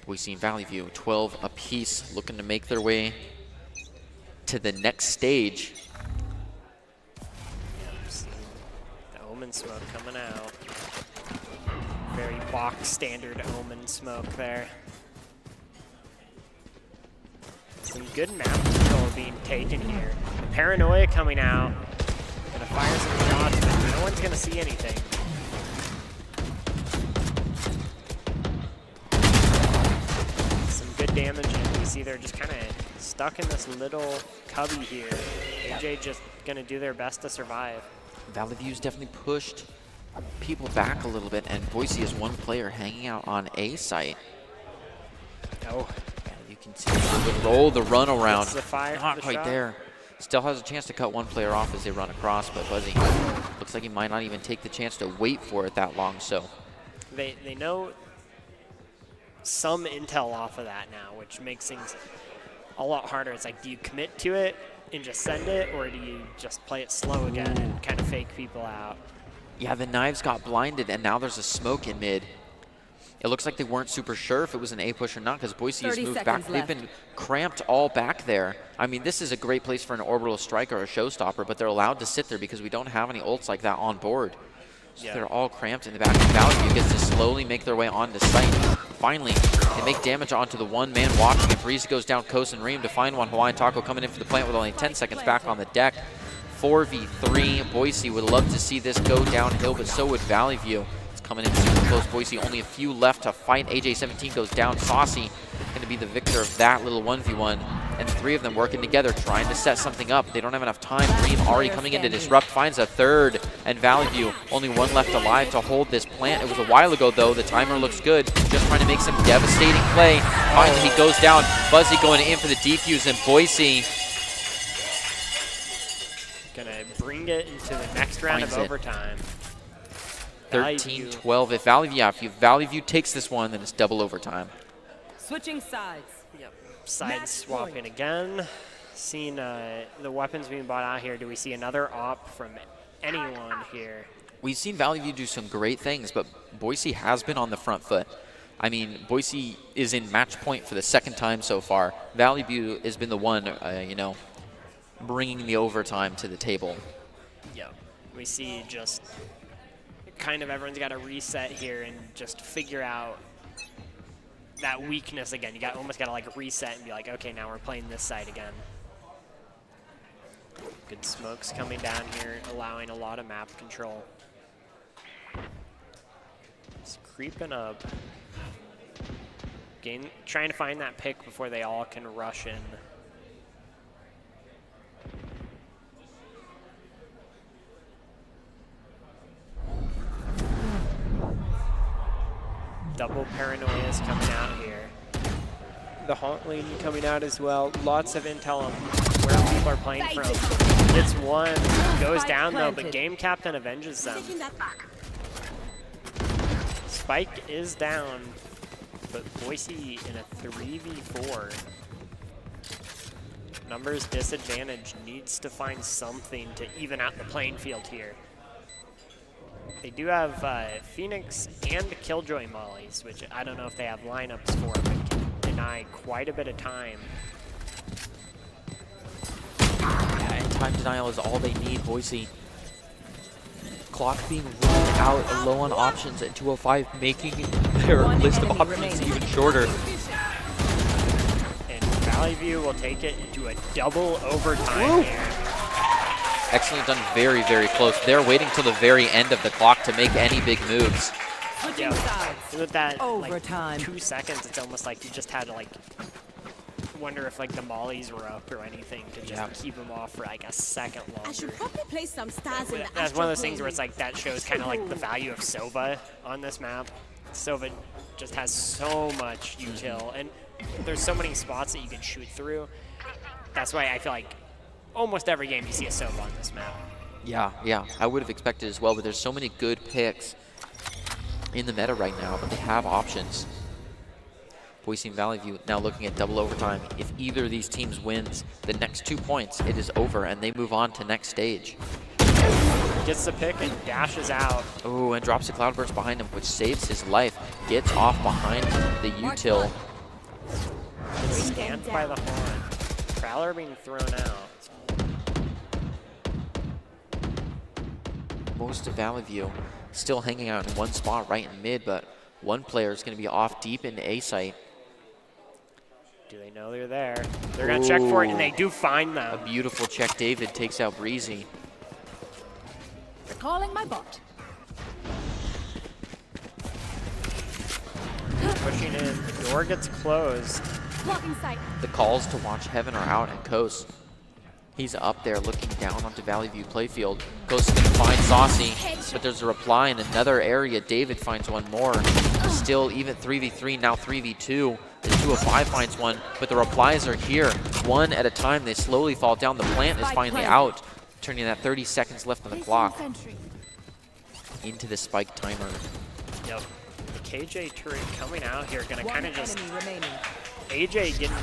we've seen Valley View 12 apiece, looking to make their way to the next stage. The Omen smoke coming out. Very box standard Omen smoke there. Some good map control being taken here. The Paranoia coming out. Gonna fire some shots, but no one's gonna see anything. Some good damage, and we see they're just kind of stuck in this little cubby here. AJ just gonna do their best to survive. Valley View's definitely pushed people back a little bit, and Boise is one player hanging out on A site. Oh, You can see the roll, the run around. Gets the fire, Not the quite shot. there. Still has a chance to cut one player off as they run across, but Buzzy looks like he might not even take the chance to wait for it that long. So they know some intel off of that now, which makes things a lot harder. It's like, do you commit to it and just send it, or do you just play it slow again and kind of fake people out? yeah, the knives got blinded, and now there's a smoke in mid. It looks like they weren't super sure if it was an A push or not, because Boise has 30 moved back. seconds They've been cramped all back there. I mean, this is a great place for an orbital strike or a showstopper, but they're allowed to sit there because we don't have any ults like that on board. So Yeah. they're all cramped in the back. Valley View gets to slowly make their way onto site. Finally, they make damage onto the one man watching it. Breeze goes down Kos and Reem to find one. Hawaiian Taco coming in for the plant with only 10 seconds back on the deck. 4v3. Boise would love to see this go downhill, but so would Valley View. It's coming in super close. Boise only a few left to fight. AJ17 goes down. Saucy going to be the victor of that little 1v1. And 3 of them working together, trying to set something up. They don't have enough time. Reem already coming in to disrupt, finds a third. And Valley View, only one left alive to hold this plant. It was a while ago, though. The timer looks good. Just trying to make some devastating play. Finally, he goes down. Buzzy going in for the defuse, and Boise Gonna bring it into the next round of Finds it. overtime. Valley View. 13-12. If Valley View takes this one, then it's double overtime. Switching sides. Yep. Side swapping again. Seeing the weapons being bought out here. Do we see another op from anyone here? We've seen Valley View do some great things, but Boise has been on the front foot. I mean, Boise is in match point for the second time so far. Valley View has been the one, bringing the overtime to the table. Yep. We see just kind of everyone's got to reset here and just figure out that weakness again. You almost got to like reset and be like, okay, now we're playing this side again. Good smokes coming down here, allowing a lot of map control. It's creeping up. Trying to find that pick before they all can rush in. Double Paranoia's coming out here. The Haunt Lady coming out as well. Lots of intel on where people are playing from. Gets one, goes down though, but Game Captain avenges them. Spike is down, but Boise in a 3v4. Numbers disadvantage, needs to find something to even out the playing field here. They do have Phoenix and Killjoy Mollies, which I don't know if they have lineups for, but can deny quite a bit of time. Yeah, and time denial is all they need, Boise. Clock being ruled out, low on options at 2:05, making their list of options even shorter. And Valley View will take it into a double overtime here. Excellent done, very, very close. They're waiting till the very end of the clock to make any big moves. Switching sides. With that Overtime. like 2 seconds, it's almost like you just had to like wonder if like the mollies were up or anything to just keep them off for like a second I should longer. probably place some stars in the That's one of those astral things where it's plane. like that shows kind of like the value of Sova on this map. Sova just has so much util, and there's so many spots that you can shoot through. That's why I feel like almost every game you see a Sova on this map. Yeah, I would have expected as well, but there's so many good picks in the meta right now, but they have options. Boise and Valley View now looking at double overtime. If either of these teams wins the next 2 points, it is over, and they move on to next stage. Gets the pick and dashes out. Oh, and drops a Cloudburst behind him, which saves his life. Gets off behind the util. Gets scanned by the horn. Prowler being thrown out. Most of Valley View still hanging out in one spot right in mid, but one player is going to be off deep into A site. Do they know they're there? They're going to check for it, and they do find A them. beautiful check. David takes out Breezy. Recalling my bot. Pushing in. The door gets closed. Blocking sight. The calls to watch Heaven are out, and Coast, he's up there looking down onto Valley View playfield. Coast is going to find Saucy, but there's a reply in another area. David finds one more. Still even 3v3, now 3v2. The 205 finds one, but the replies are here. One at a time, they slowly fall down. The plant is finally out, turning that 30 seconds left on the clock into the spike timer. Yep. The KJ turret coming out here, going to One kind of just... enemy remaining. AJ getting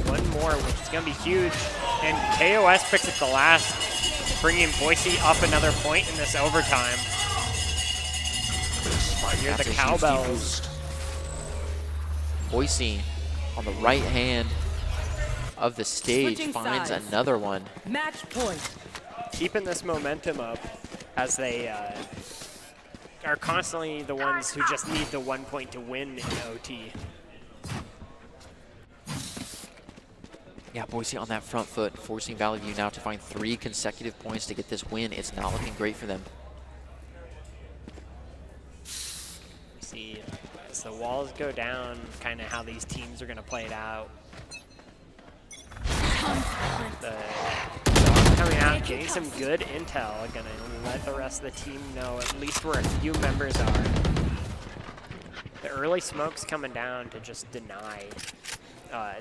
one more, which is going to be huge. And KOS picks up the last, bringing Boise up another point in this overtime. Hear the cowbells. Boise on the right hand of the stage Switching finds sides. another one. Match point. Keeping this momentum up as they are constantly the ones who just need the 1 point to win in OT. Yeah, Boise on that front foot, forcing Valley View now to find 3 consecutive points to get this win. It's not looking great for them. See, as the walls go down, kind of how these teams are going to play it out. The dog coming out, getting some good intel, going to let the rest of the team know at least where a few members are. The early smoke's coming down to just deny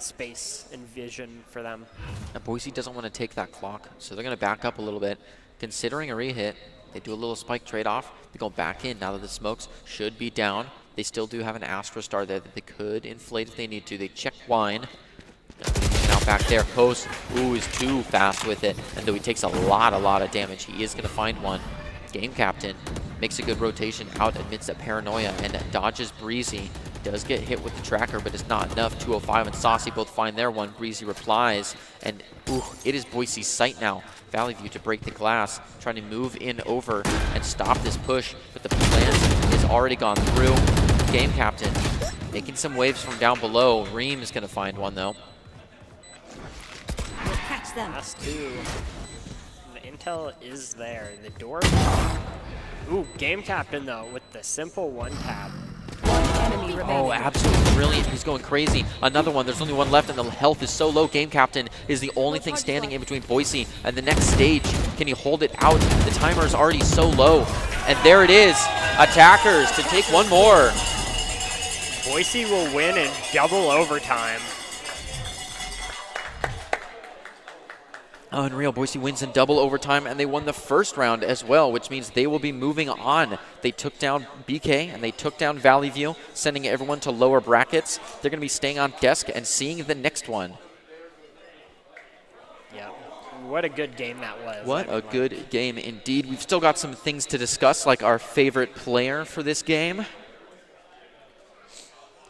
space and vision for them. Now Boise doesn't want to take that clock, so they're going to back up a little bit. Considering a re-hit, they do a little spike trade-off. They go back in now that the smokes should be down. They still do have an Astra Star there that they could inflate if they need to. They check Wine. Now back there, Post, is too fast with it. And though he takes a lot of damage, he is going to find one. Game Captain makes a good rotation out amidst that paranoia and dodges Breezy. Does get hit with the tracker, but it's not enough. 205 and Saucy both find their one. Breezy replies, and it is Boise's sight now. Valley View to break the glass, trying to move in over and stop this push, but the plant has already gone through. Game Captain making some waves from down below. Reem is going to find one, though. We'll catch them. Last two. The intel is there. The door. Game Captain, though, with the simple one tap. Enemy remaining. Oh, absolutely brilliant. He's going crazy. Another one. There's only one left, and the health is so low. Game Captain is the only thing standing in between Boise and the next stage. Can he hold it out? The timer is already so low. And there it is. Attackers to take one more. Boise will win in double overtime. Unreal. Boise wins in double overtime, and they won the first round as well, which means they will be moving on. They took down BK, and they took down Valley View, sending everyone to lower brackets. They're going to be staying on desk and seeing the next one. Yeah, what a good game that was. What a good game indeed. We've still got some things to discuss, like our favorite player for this game.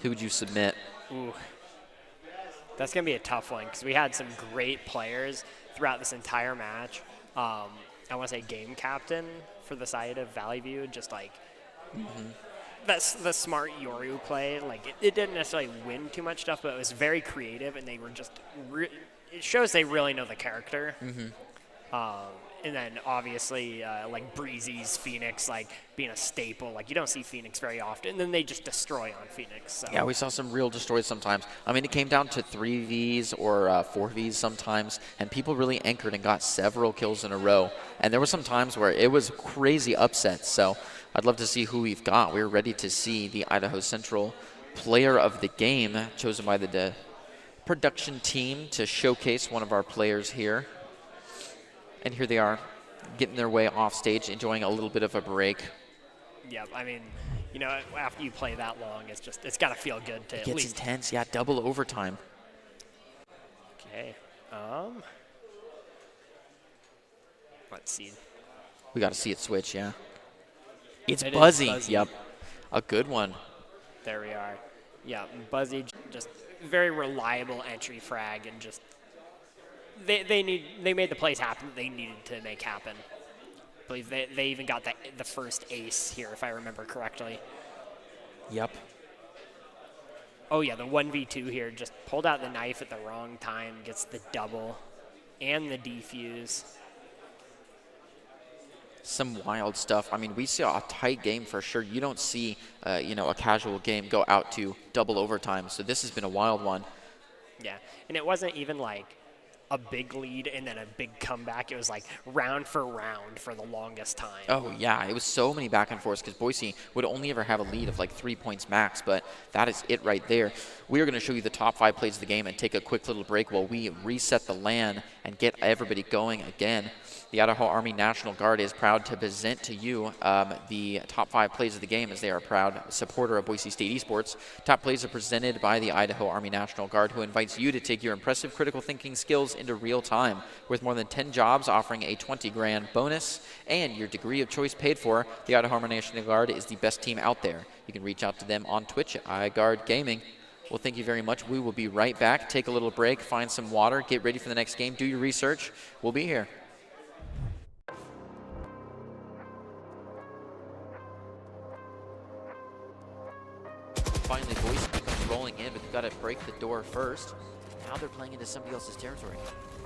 Who would you submit? Ooh. That's going to be a tough one because we had some great players throughout this entire match. I want to say Game Captain for the side of Valley View, just like that's the smart Yoru play. Like it didn't necessarily win too much stuff, but it was very creative, and they were just it shows they really know the character. And And then obviously like Breezy's Phoenix, like being a staple. Like you don't see Phoenix very often. And then they just destroy on Phoenix. So. Yeah, we saw some real destroys sometimes. I mean, it came down to 3Vs or 4Vs sometimes, and people really anchored and got several kills in a row. And there were some times where it was crazy upsets. So I'd love to see who we've got. We're ready to see the Idaho Central player of the game, chosen by the production team to showcase one of our players here. And here they are, getting their way off stage, enjoying a little bit of a break. Yeah, I mean, you know, after you play that long, it's got to feel good to It at gets least. intense, yeah, double overtime. Okay. Let's see. We got to see it switch, yeah. It's It is Buzzy. Buzzy. Yep, a good one. There we are. Yeah, Buzzy, just very reliable entry frag, and just they made the plays happen that they needed to make happen. I believe they even got the first ace here, if I remember correctly. Yep. Oh yeah, the 1v2 here, just pulled out the knife at the wrong time, gets the double and the defuse. Some wild stuff. I mean, we saw a tight game for sure. You don't see, you know, a casual game go out to double overtime. So this has been a wild one. Yeah, and it wasn't even like a big lead and then a big comeback. It was like round for round for the longest time. Oh, yeah. It was so many back and forths because Boise would only ever have a lead of like 3 points max, but that is it right there. We are going to show you the top 5 plays of the game and take a quick little break while we reset the LAN and get everybody going again. The Idaho Army National Guard is proud to present to you the top 5 plays of the game, as they are a proud supporter of Boise State Esports. Top plays are presented by the Idaho Army National Guard, who invites you to take your impressive critical thinking skills into real time. With more than 10 jobs offering a 20 grand bonus and your degree of choice paid for, the Idaho Army National Guard is the best team out there. You can reach out to them on Twitch at iGuard Gaming. Well, thank you very much. We will be right back. Take a little break, find some water, get ready for the next game, do your research. We'll be here. Finally, Boise comes rolling in, but they've got to break the door first. Now they're playing into somebody else's territory.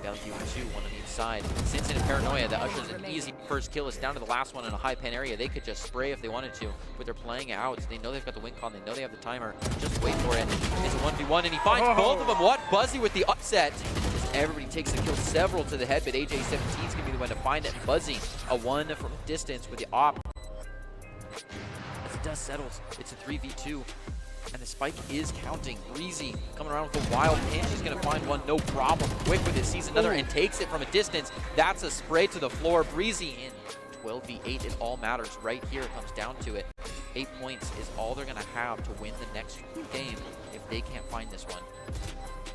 Valley View 2, one on each side. Since in Paranoia, that ushers an easy first kill. It's down to the last one in a high pen area. They could just spray if they wanted to, but they're playing out. They know they've got the win con. They know they have the timer. Just wait for it. It's a 1v1, and he finds both of them. What? Buzzy with the upset. Everybody takes the kill, several to the head, but AJ-17 is going to be the one to find it. Buzzy, a 1 from distance with the op. As the dust settles, it's a 3v2. And the spike is counting. Breezy coming around with a wild pinch. He's going to find one, no problem. Quick with it, sees another, and takes it from a distance. That's a spray to the floor. Breezy in 12v8. It all matters right here. It comes down to it. 8 points is all they're going to have to win the next game if they can't find this one.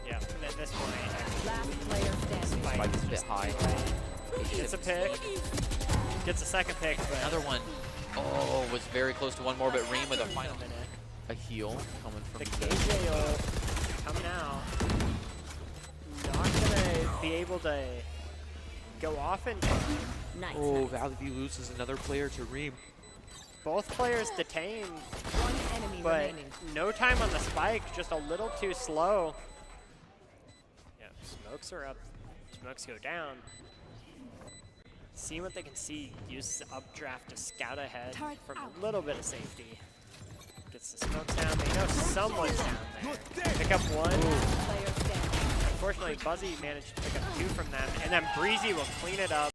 Yeah, and at this point, Last player standing. Spike is a bit high. gets a pick, gets a second pick, but Another one. Oh, was very close to one more, but Reem with a final minute. A heal coming from the KJO coming out. Not gonna be able to go off in time. Nice. Oh, Valley View loses another player to Reem. Both players detained, One enemy but remaining. no time on the spike, just a little too slow. Yeah, smokes are up, smokes go down. See what they can see, use the updraft to scout ahead Turret for out. a little bit of safety. Gets the smokes down, they know someone's down there. Pick up one. Player standing. Unfortunately, Buzzy managed to pick up 2 from them, and then Breezy will clean it up.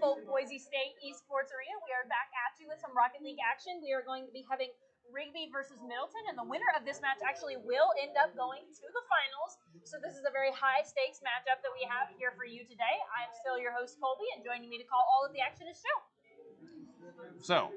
beautiful Boise State Esports Arena. We are back at you with some Rocket League action. We are going to be having Rigby versus Middleton, and the winner of this match actually will end up going to the finals. So this is a very high-stakes matchup that we have here for you today. I'm still your host, Colby, and joining me to call all of the action is Joe. So,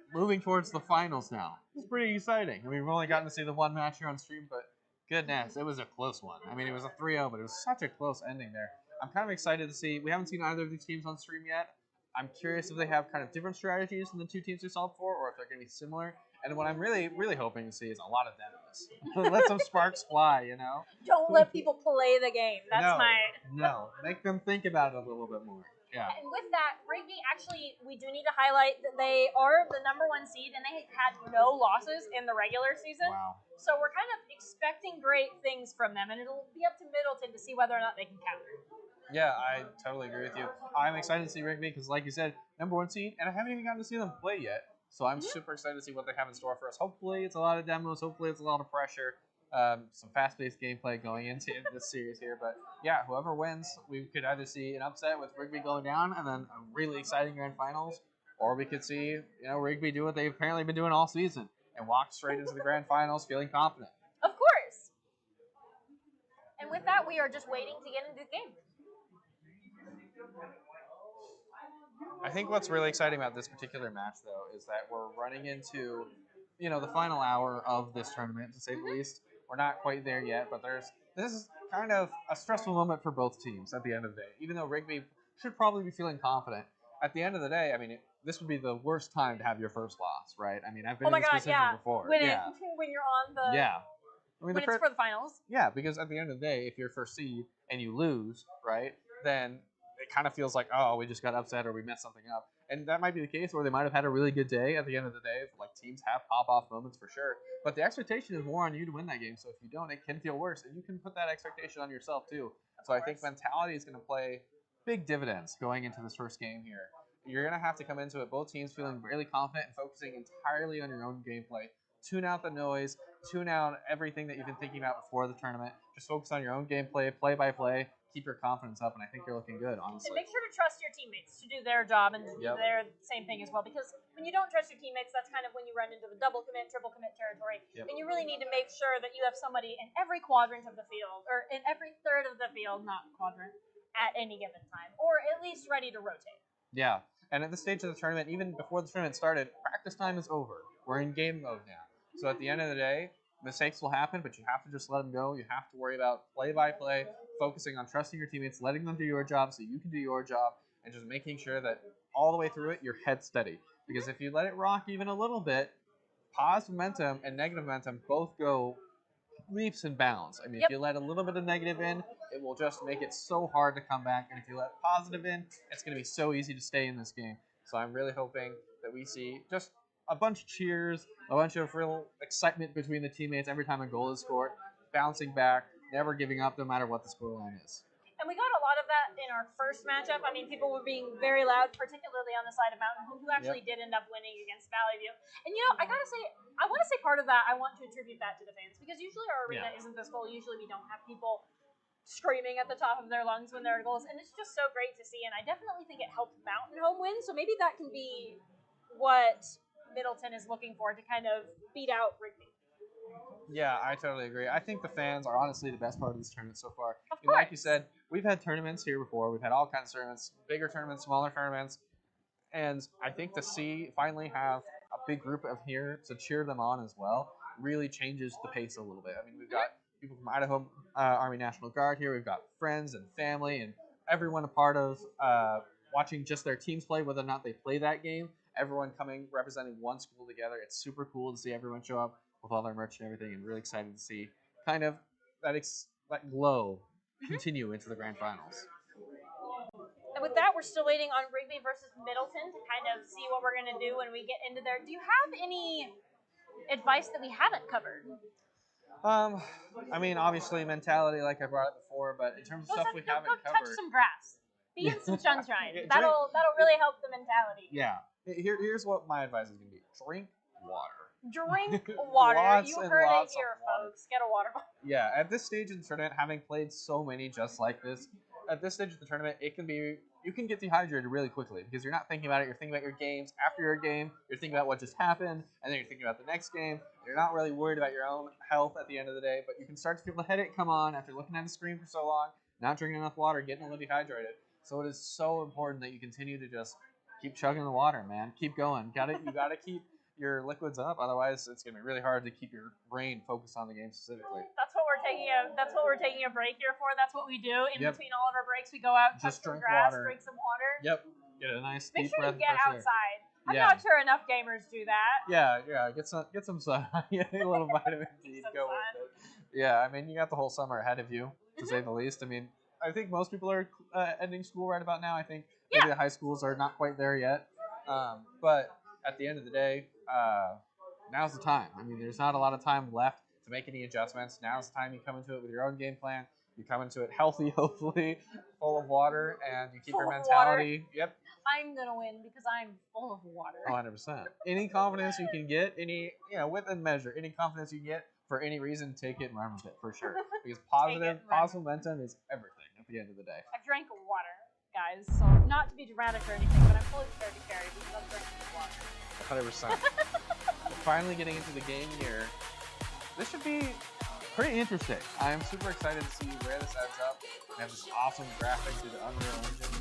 moving towards the finals now. It's pretty exciting. I mean, we've only gotten to see the one match here on stream, but goodness, it was a close one. I mean, it was a 3-0, but it was such a close ending there. I'm kind of excited to see. We haven't seen either of these teams on stream yet. I'm curious if they have kind of different strategies than the two teams we saw before, or if they're going to be similar. And what I'm really, really hoping to see is a lot of demos. Let some sparks fly, you know? Don't let people play the game. That's No, make them think about it a little bit more. Yeah. And with that, Rigby, actually, we do need to highlight that they are the #1 seed, and they had no losses in the regular season. Wow. So we're kind of expecting great things from them, and it'll be up to Middleton to see whether or not they can counter. Yeah, I totally agree with you. I'm excited to see Rigby because, like you said, #1 seed, and I haven't even gotten to see them play yet. So I'm super excited to see what they have in store for us. Hopefully, it's a lot of demos. Hopefully, it's a lot of pressure. Some fast-paced gameplay going into this series here. But yeah, whoever wins, we could either see an upset with Rigby going down and then a really exciting grand finals, or we could see Rigby do what they've apparently been doing all season and walk straight into the grand finals feeling confident. Of course. And with that, we are just waiting to get into the game. I think what's really exciting about this particular match, though, is that we're running into, the final hour of this tournament, to say the least. We're not quite there yet, but this is kind of a stressful moment for both teams at the end of the day. Even though Rigby should probably be feeling confident, at the end of the day, I mean, this would be the worst time to have your first loss, right? I mean, I've been in this position before. When you're on the I mean, when it's for the finals. Yeah, because at the end of the day, if you're first seed and you lose, right, then it kind of feels like, oh, we just got upset or we messed something up. And that might be the case, or they might have had a really good day at the end of the day. Like, teams have pop-off moments for sure. But the expectation is more on you to win that game. So if you don't, it can feel worse. And you can put that expectation on yourself, too. So I think mentality is going to play big dividends going into this first game here. You're going to have to come into it, both teams feeling really confident and focusing entirely on your own gameplay. Tune out the noise. Tune out everything that you've been thinking about before the tournament. Just focus on your own gameplay, play-by-play. Keep your confidence up, and I think you're looking good, honestly. And make sure to trust your teammates to do their job and do their same thing as well. Because when you don't trust your teammates, that's kind of when you run into the double commit, triple commit territory. And you really need to make sure that you have somebody in every quadrant of the field, or in every third of the field, not quadrant, at any given time, or at least ready to rotate. Yeah, and at this stage of the tournament, even before the tournament started, practice time is over. We're in game mode now. So at the end of the day, mistakes will happen, but you have to just let them go. You have to worry about play-by-play, focusing on trusting your teammates, letting them do your job so you can do your job, and just making sure that all the way through it, your head's steady. Because if you let it rock even a little bit, positive momentum and negative momentum both go leaps and bounds. I mean, if you let a little bit of negative in, it will just make it so hard to come back. And if you let positive in, it's going to be so easy to stay in this game. So I'm really hoping that we see just a bunch of cheers, a bunch of real excitement between the teammates every time a goal is scored, bouncing back, never giving up no matter what the scoreline is. And we got a lot of that in our first matchup. I mean, people were being very loud, particularly on the side of Mountain, who actually did end up winning against Valley View. And, I got to say, I want to say part of that, I want to attribute that to the fans. Because usually our arena isn't this full. Usually we don't have people screaming at the top of their lungs when there are goals. And it's just so great to see. And I definitely think it helped Mountain home win. So maybe that can be what Middleton is looking for to kind of beat out Rigby. Yeah, I totally agree. I think the fans are honestly the best part of this tournament so far. Of course. Like you said, we've had tournaments here before. We've had all kinds of tournaments, bigger tournaments, smaller tournaments. And I think to see finally have a big group of here to cheer them on as well really changes the pace a little bit. I mean, we've got people from Idaho Army National Guard here. We've got friends and family and everyone a part of watching just their teams play, whether or not they play that game. Everyone coming, representing one school together. It's super cool to see everyone show up with all their merch and everything, and really excited to see kind of that glow continue into the grand finals. And with that, we're still waiting on Rigby versus Middleton to kind of see what we're going to do when we get into there. Do you have any advice that we haven't covered? I mean, obviously mentality, like I brought it before, but in terms of stuff we haven't go covered. Touch some grass. Be in some sunshine. That'll really help the mentality. Yeah. Here's what my advice is going to be. Drink water. Drink water. Lots You and heard it lots here, of water. folks. Get a water bottle. Yeah, at this stage in the tournament, having played so many just like this, at this stage of the tournament, you can get dehydrated really quickly because you're not thinking about it. You're thinking about your games. After your game, you're thinking about what just happened, and then you're thinking about the next game. You're not really worried about your own health at the end of the day, but you can start to feel the headache come on after looking at the screen for so long, not drinking enough water, getting a little dehydrated. So it is so important that you continue to just keep chugging the water, man. Keep going. You gotta keep your liquids up, otherwise it's gonna be really hard to keep your brain focused on the game specifically. That's what we're taking a break here for. That's what we do in Yep. between all of our breaks. We go out, touch Just some drink grass, water. drink some water. Yep. Get a nice Make deep sure breath you get of fresh air. outside. I'm Yeah. not sure enough gamers do that. Yeah. Get some sun. Yeah, a little vitamin D to Some go sun. with it. Yeah, I mean, you got the whole summer ahead of you, to say the least. I mean, I think most people are ending school right about now. I think maybe the high schools are not quite there yet. But at the end of the day, now's the time. I mean, there's not a lot of time left to make any adjustments. Now's the time you come into it with your own game plan. You come into it healthy, hopefully, full of water, and you keep your Full of mentality. Yep. I'm gonna win because I'm full of water. 100%. Any confidence you can get, within measure, any confidence you get for any reason, take it and run with it for sure. Because positive momentum is everything at the end of the day. I drank water, guys. So not to be dramatic or anything, but I'm fully prepared to carry because I'm drinking water. 100%. We're finally getting into the game here. This should be pretty interesting. I am super excited to see where this ends up. We have this awesome graphic through the Unreal Engine.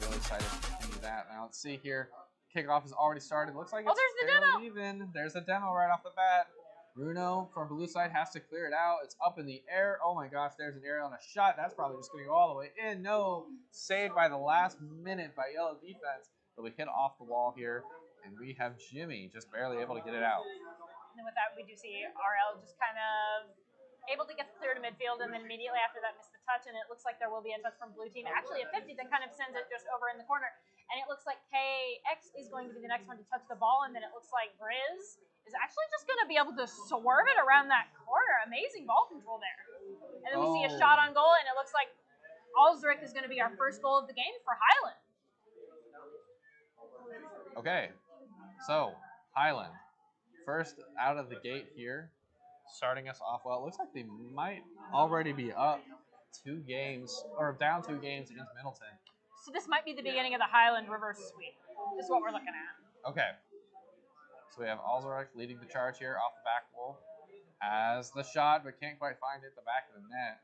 Really excited to continue that. Now let's see here. Kickoff has already started. Looks like it's there's the fairly even. There's a demo right off the bat. Bruno from blue side has to clear it out. It's up in the air. Oh my gosh, there's an aerial and a shot. That's probably just going to go all the way in. No, saved by the last minute by yellow defense. But we hit off the wall here, and we have Jimmy just barely able to get it out. And then with that, we do see RL just kind of able to get clear to midfield, and then immediately after that missed the touch, and it looks like there will be a touch from blue team. Actually, a 50 that kind of sends it just over in the corner. And it looks like KX is going to be the next one to touch the ball, and then it looks like Grizz is actually just going to be able to swerve it around that corner. Amazing ball control there. And then we see a shot on goal, and it looks like Alzrick is going to be our first goal of the game for Highland. Okay, so Highland, first out of the gate here, starting us off well. It looks like they might already be up 2 games, or down 2 games against Middleton. So this might be the beginning of the Highland reverse sweep, is what we're looking at. Okay. So we have Alzarek leading the charge here off the back wall. Has the shot, but can't quite find it at the back of the net.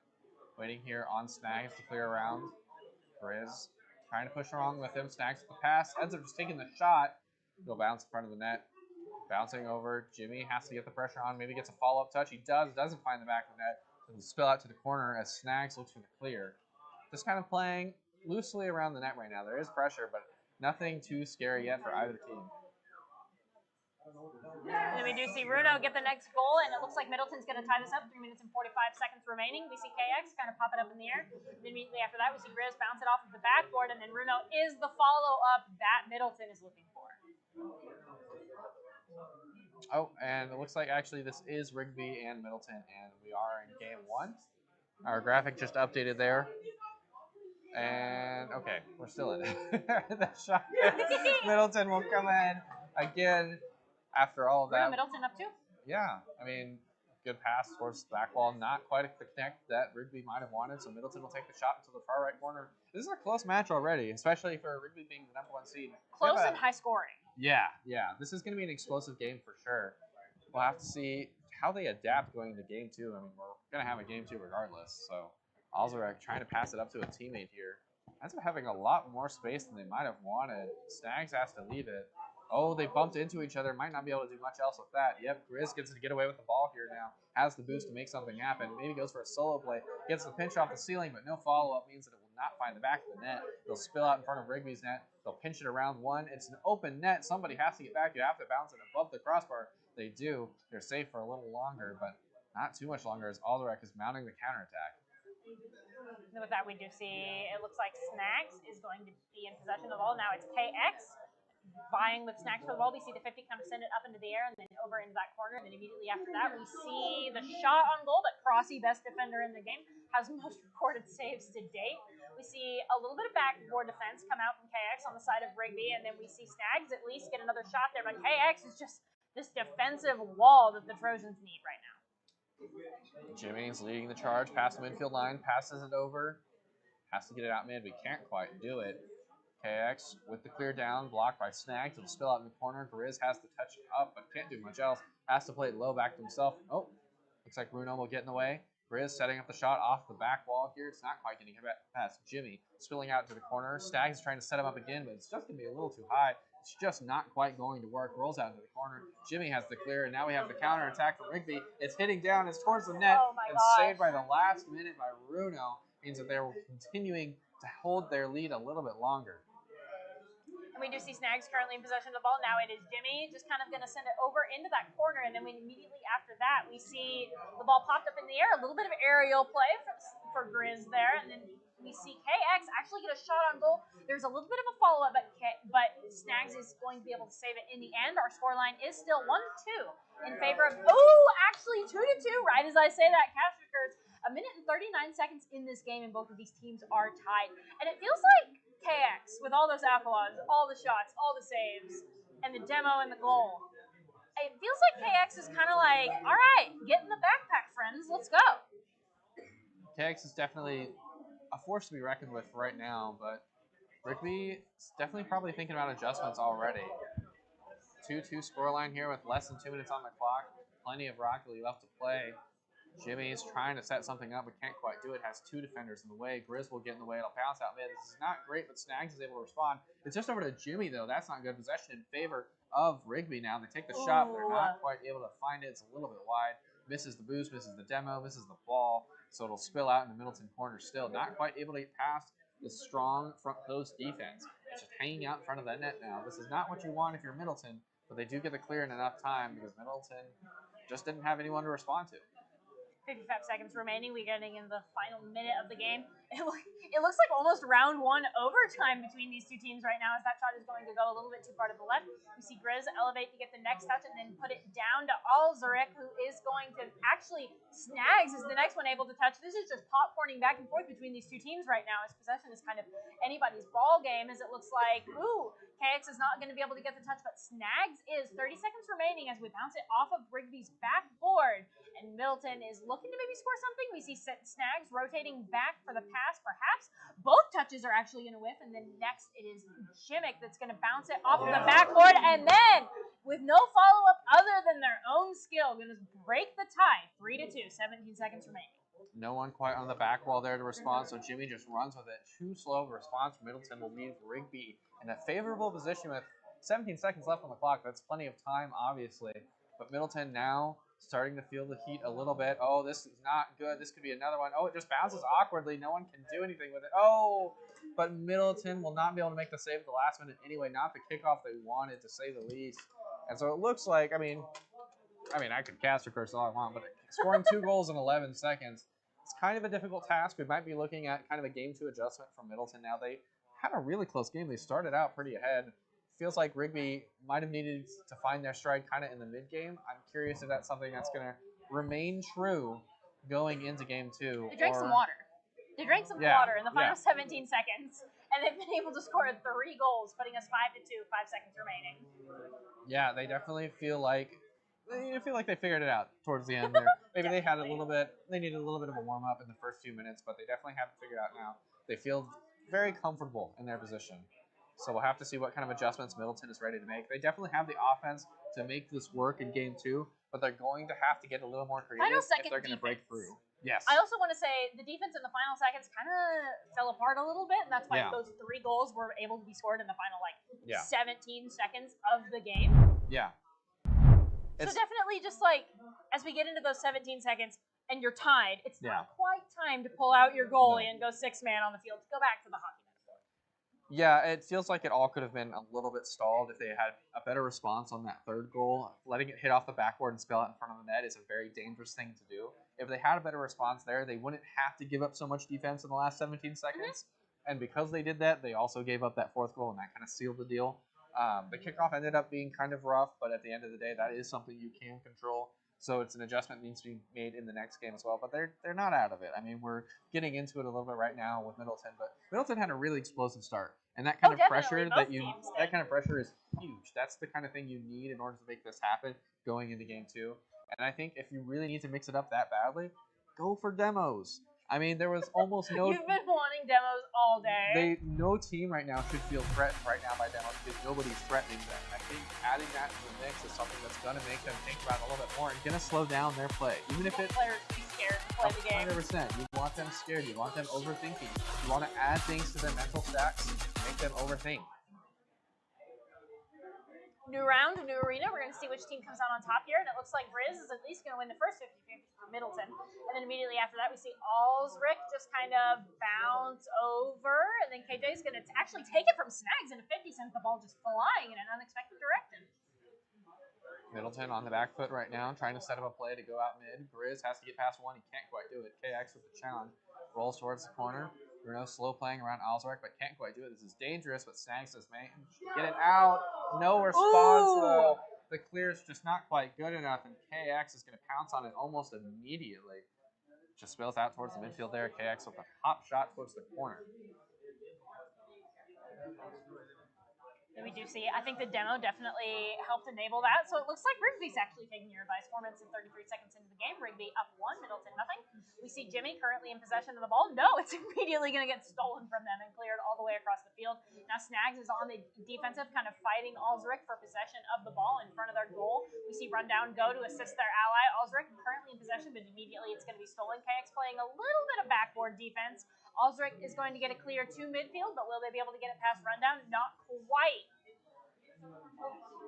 Waiting here on Snags to clear around. Grizz trying to push along with him. Snags with the pass. Ends up just taking the shot. Go bounce in front of the net. Bouncing over. Jimmy has to get the pressure on. Maybe gets a follow-up touch. He doesn't find the back of the net. It'll spill out to the corner as Snags looks for the clear. Just kind of playing loosely around the net right now. There is pressure, but nothing too scary yet for either team. And then we do see Runo get the next goal, and it looks like Middleton's going to tie this up. 3 minutes and 45 seconds remaining. We see KX kind of pop it up in the air. And then immediately after that, we see Grizz bounce it off of the backboard, and then Runo is the follow-up that Middleton is looking for. Oh, and it looks like actually this is Rigby and Middleton, and we are in game 1. Our graphic just updated there. And, okay, we're still in it. That shot. Middleton will come in again after all of that. Runo Middleton up 2. Yeah, I mean, good pass towards the back wall. Not quite the connect that Rigby might have wanted, so Middleton will take the shot into the far right corner. This is a close match already, especially for Rigby being the #1 seed. Close and high scoring. Yeah. This is going to be an explosive game for sure. We'll have to see how they adapt going into game 2. I mean, we're going to have a game 2 regardless. So Alzarek trying to pass it up to a teammate here. Ends up having a lot more space than they might have wanted. Snags has to leave it. Oh, they bumped into each other. Might not be able to do much else with that. Yep, Grizz gets to get away with the ball here now. Has the boost to make something happen. Maybe goes for a solo play. Gets the pinch off the ceiling, but no follow-up means that it will not find the back of the net. They'll spill out in front of Rigby's net. They'll pinch it around one. It's an open net. Somebody has to get back. You have to bounce it above the crossbar. They do. They're safe for a little longer, but not too much longer as Alderek is mounting the counterattack. And with that, we do see it looks like Snags is going to be in possession of the ball. Now it's KX vying with Snags for the ball. We see the 50 kind of send it up into the air and then over into that corner. And then immediately after that, we see the shot on goal. But Crossy, best defender in the game, has most recorded saves to date. We see a little bit of backboard defense come out from KX on the side of Rigby. And then we see Snags at least get another shot there. But KX is just this defensive wall that the Trojans need right now. Jimmy's leading the charge past the midfield line, passes it over, Has to get it out mid. We can't quite do it. KX with the clear down, blocked by Snags. It'll spill out in the corner. Grizz has to touch it up, but can't do much else. Has to play it low back to himself. Oh, looks like Bruno will get in the way. Grizz setting up the shot off the back wall here. It's not quite getting past Jimmy. Spilling out to the corner. Stags is trying to set him up again, but it's just going to be a little too high. It's just not quite going to work. Rolls out into the corner. Jimmy has the clear, and now we have the counter attack from Rigby. It's hitting down. It's towards the net. Oh my and gosh. saved by the last minute by Bruno. Means that they're continuing to hold their lead a little bit longer. And we do see Snags currently in possession of the ball. Now it is Jimmy just kind of going to send it over into that corner. And then immediately after that, we see the ball popped up in the air. A little bit of aerial play for Grizz there. And then we see KX actually get a shot on goal. There's a little bit of a follow-up, but Snags is going to be able to save it in the end. Our scoreline is still 1-2 in favor of, actually 2-2. Right as I say that, Cash occurs. A minute and 39 seconds in this game, and both of these teams are tied. And it feels like KX, with all those alkalas, all the shots, all the saves, and the demo and the goal, it feels like KX is kind of like, all right, get in the backpack, friends, let's go. KX is definitely a force to be reckoned with right now, but Rigby is definitely probably thinking about adjustments already. 2-2 scoreline here with less than 2 minutes on the clock. Plenty of Rocket League left to play. Jimmy's trying to set something up, but can't quite do it. Has two defenders in the way. Grizz will get in the way. It'll bounce out mid. This is not great, but Snags is able to respond. It's just over to Jimmy, though. That's not good. Possession in favor of Rigby now. They take the shot, but they're not quite able to find it. It's a little bit wide. Misses the boost, misses the demo, misses the ball. So it'll spill out in the Middleton corner still. Not quite able to get past the strong front post defense. It's just hanging out in front of that net now. This is not what you want if you're Middleton, but they do get the clear in enough time because Middleton just didn't have anyone to respond to. 55 seconds remaining. We're getting in the final minute of the game. It looks like almost round one overtime between these two teams right now as that shot is going to go a little bit too far to the left. We see Grizz elevate to get the next touch and then put it down to Alzarek, who is going to actually Snags is the next one able to touch. This is just popcorning back and forth between these two teams right now as possession is kind of anybody's ball game as it looks like, KX is not going to be able to get the touch, but Snags is. 30 seconds remaining as we bounce it off of Rigby's backboard. And Middleton is looking to maybe score something. We see Snags rotating back for the pass, perhaps. Both touches are actually going to whiff. And then next it is Jimmick that's going to bounce it off of the backboard. And then, with no follow-up other than their own skill, going to break the tie. 3-2, 17 seconds remaining. No one quite on the back wall there to respond, so Jimmy just runs with it. Too slow of a response from Middleton will leave Rigby in a favorable position with 17 seconds left on the clock. That's plenty of time, obviously. But Middleton now starting to feel the heat a little bit. Oh, this is not good. This could be another one. Oh, it just bounces awkwardly. No one can do anything with it. Oh, but Middleton will not be able to make the save at the last minute anyway. Not the kickoff they wanted, to say the least. And so it looks like, I mean, I could cast or curse all I want, but scoring 2 goals in 11 seconds, it's kind of a difficult task. We might be looking at kind of a game 2 adjustment from Middleton now. They had a really close game. They started out pretty ahead. Feels like Rigby might have needed to find their stride kind of in the mid-game. I'm curious if that's something that's going to remain true going into game 2. They drank some water. They drank some water in the final 17 seconds, and they've been able to score 3 goals, putting us 5-2, 5 seconds remaining. Yeah, they definitely feel like they figured it out towards the end there. Maybe they had a little bit, they needed a little bit of a warm-up in the first few minutes, but they definitely have it figured out now. They feel very comfortable in their position. So we'll have to see what kind of adjustments Middleton is ready to make. They definitely have the offense to make this work in game 2, but they're going to have to get a little more creative if they're going to break through. Yes. I also want to say the defense in the final seconds kind of fell apart a little bit, and that's why those 3 goals were able to be scored in the final 17 seconds of the game. Yeah. So definitely just as we get into those 17 seconds and you're tied, it's not quite time to pull out your goalie and go 6-man on the field to go back to the hockey. Yeah, it feels like it all could have been a little bit stalled if they had a better response on that 3rd goal. Letting it hit off the backboard and spill out in front of the net is a very dangerous thing to do. If they had a better response there, they wouldn't have to give up so much defense in the last 17 seconds. And because they did that, they also gave up that 4th goal, and that kind of sealed the deal. The kickoff ended up being kind of rough, but at the end of the day, that is something you can control. So it's an adjustment that needs to be made in the next game as well. But they're not out of it. I mean, we're getting into it a little bit right now with Middleton, but Middleton had a really explosive start. And that kind of pressure that kind of pressure is huge. That's the kind of thing you need in order to make this happen going into game 2. And I think if you really need to mix it up that badly, go for demos. I mean, there was almost no. You've been wanting demos all day. No team right now should feel threatened right now by demos because nobody's threatening them. I think adding that to the mix is something that's going to make them think about it a little bit more and going to slow down their play. Even if it. Players be scared to play the game. 100%. You want them scared. You want them overthinking. You want to add things to their mental stacks, make them overthink. New round, new arena. We're going to see which team comes out on top here, and it looks like Grizz is at least going to win the first 50-50 for Middleton. And then immediately after that, we see Alsric just kind of bounce over, and then KJ is going to actually take it from Snags in a 50, sends the ball just flying in an unexpected direction. Middleton on the back foot right now, trying to set up a play to go out mid. Grizz has to get past one. He can't quite do it. KX with the challenge. Rolls towards the corner. Bruno slow playing around Alsric, but can't quite do it. This is dangerous, but Snags does manage to get it out. No response, though. The clear's just not quite good enough, and KX is going to pounce on it almost immediately. Just spills out towards the midfield there. KX with a hop shot towards the corner. And we do see, I think the demo definitely helped enable that. So it looks like Rigby's actually taking your advice. 4 minutes and 33 seconds into the game. Rigby up 1, Middleton nothing. We see Jimmy currently in possession of the ball. No, it's immediately going to get stolen from them and cleared all the way across the field. Now Snags is on the defensive, kind of fighting Alsric for possession of the ball in front of their goal. We see Rundown go to assist their ally. Alsric currently in possession, but immediately it's going to be stolen. KX playing a little bit of backboard defense. Alsric is going to get a clear to midfield, but will they be able to get it past Rundown? Not quite.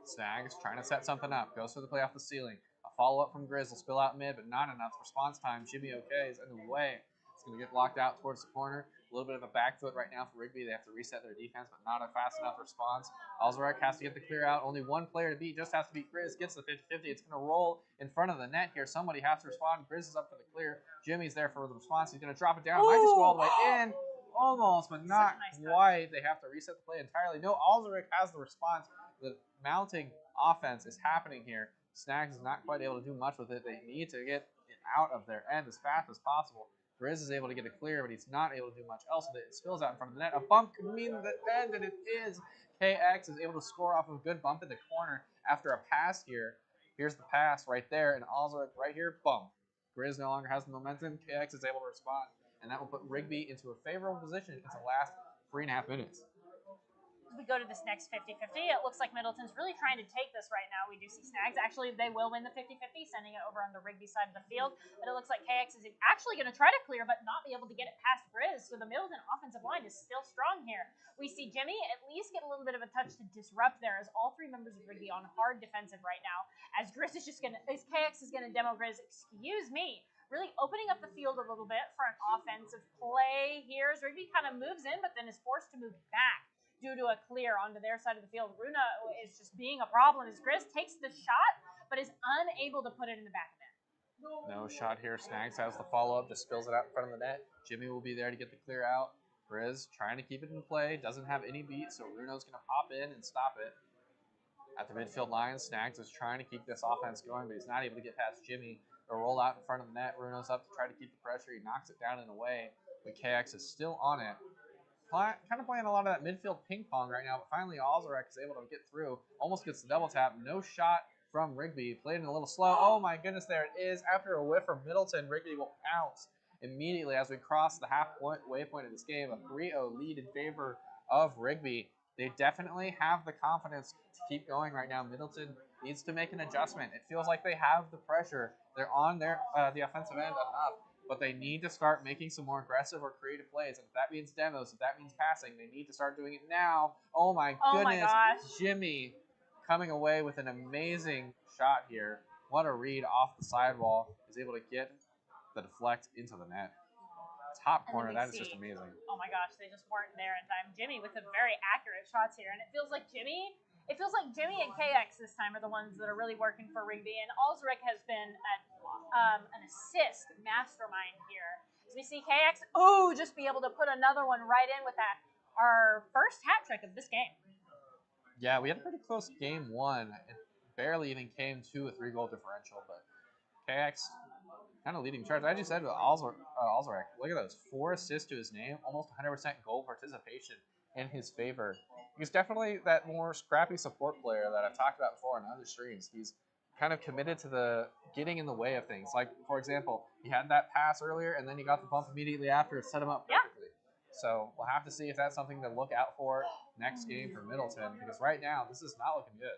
Snags trying to set something up. Goes for the play off the ceiling. A follow-up from Grizz will spill out mid, but not enough response time. Jimmy OK is in the way. It's going to get blocked out towards the corner. A little bit of a back foot right now for Rigby. They have to reset their defense, but not a fast enough response. Alsric has to get the clear out. Only one player to beat. Just has to beat Grizz. Gets the 50-50. It's going to roll in front of the net here. Somebody has to respond. Grizz is up for the clear. Jimmy's there for the response. He's going to drop it down. Might just go all the way in. Almost, but not quite. They have to reset the play entirely. No, Alsric has the response. The mounting offense is happening here. Snags is not quite able to do much with it. They need to get it out of their end as fast as possible. Grizz is able to get it clear, but he's not able to do much else with it. It spills out in front of the net. A bump could mean the end, and it is. KX is able to score off of a good bump in the corner after a pass here. Here's the pass right there, and Alsric right here, bump. Grizz no longer has the momentum. KX is able to respond, and that will put Rigby into a favorable position into the last 3.5 minutes. We go to this next 50-50. It looks like Middleton's really trying to take this right now. We do see Snags. Actually, they will win the 50-50, sending it over on the Rigby side of the field. But it looks like KX is actually going to try to clear, but not be able to get it past Grizz. So the Middleton offensive line is still strong here. We see Jimmy at least get a little bit of a touch to disrupt there, as all 3 members of Rigby on hard defensive right now. As Grizz is just going to, as KX is going to demo Grizz, excuse me, really opening up the field a little bit for an offensive play here. As Rigby kind of moves in, but then is forced to move back due to a clear onto their side of the field. Runa is just being a problem as Grizz takes the shot, but is unable to put it in the back of net. No shot here. Snags has the follow-up, just spills it out in front of the net. Jimmy will be there to get the clear out. Grizz trying to keep it in play, doesn't have any beat, so Runo's going to pop in and stop it. At the midfield line, Snags is trying to keep this offense going, but he's not able to get past Jimmy. They'll roll out in front of the net. Runo's up to try to keep the pressure. He knocks it down and away, but KX is still on it. Kind of playing a lot of that midfield ping pong right now, but finally Alsric is able to get through. Almost gets the double tap. No shot from Rigby. Played it a little slow. Oh my goodness, there it is. After a whiff from Middleton, Rigby will pounce immediately as we cross the halfway point of this game. A 3-0 lead in favor of Rigby. They definitely have the confidence to keep going right now. Middleton needs to make an adjustment. It feels like they have the pressure. They're on their the offensive end enough. But they need to start making some more aggressive or creative plays. And if that means demos, if that means passing, they need to start doing it now. Oh my goodness. Jimmy coming away with an amazing shot here. What a read off the sidewall. Is able to get the deflect into the net. Top corner, that is just amazing. Oh my gosh, they just weren't there in time. Jimmy with some very accurate shots here. And it feels like Jimmy and KX this time are the ones that are really working for Rigby. And Alsric has been an assist mastermind here. As we see KX, just be able to put another one right in with that. Our first hat trick of this game. Yeah, we had a pretty close game 1. It barely even came to a 3-goal differential, but KX kind of leading charge. I just said with Alsric, look at those 4 assists to his name, almost 100% goal participation in his favor. He's definitely that more scrappy support player that I've talked about before on other streams. He's kind of committed to the getting in the way of things. Like, for example, he had that pass earlier, and then he got the bump immediately after. It set him up perfectly. So we'll have to see if that's something to look out for next game for Middleton, because right now, this is not looking good.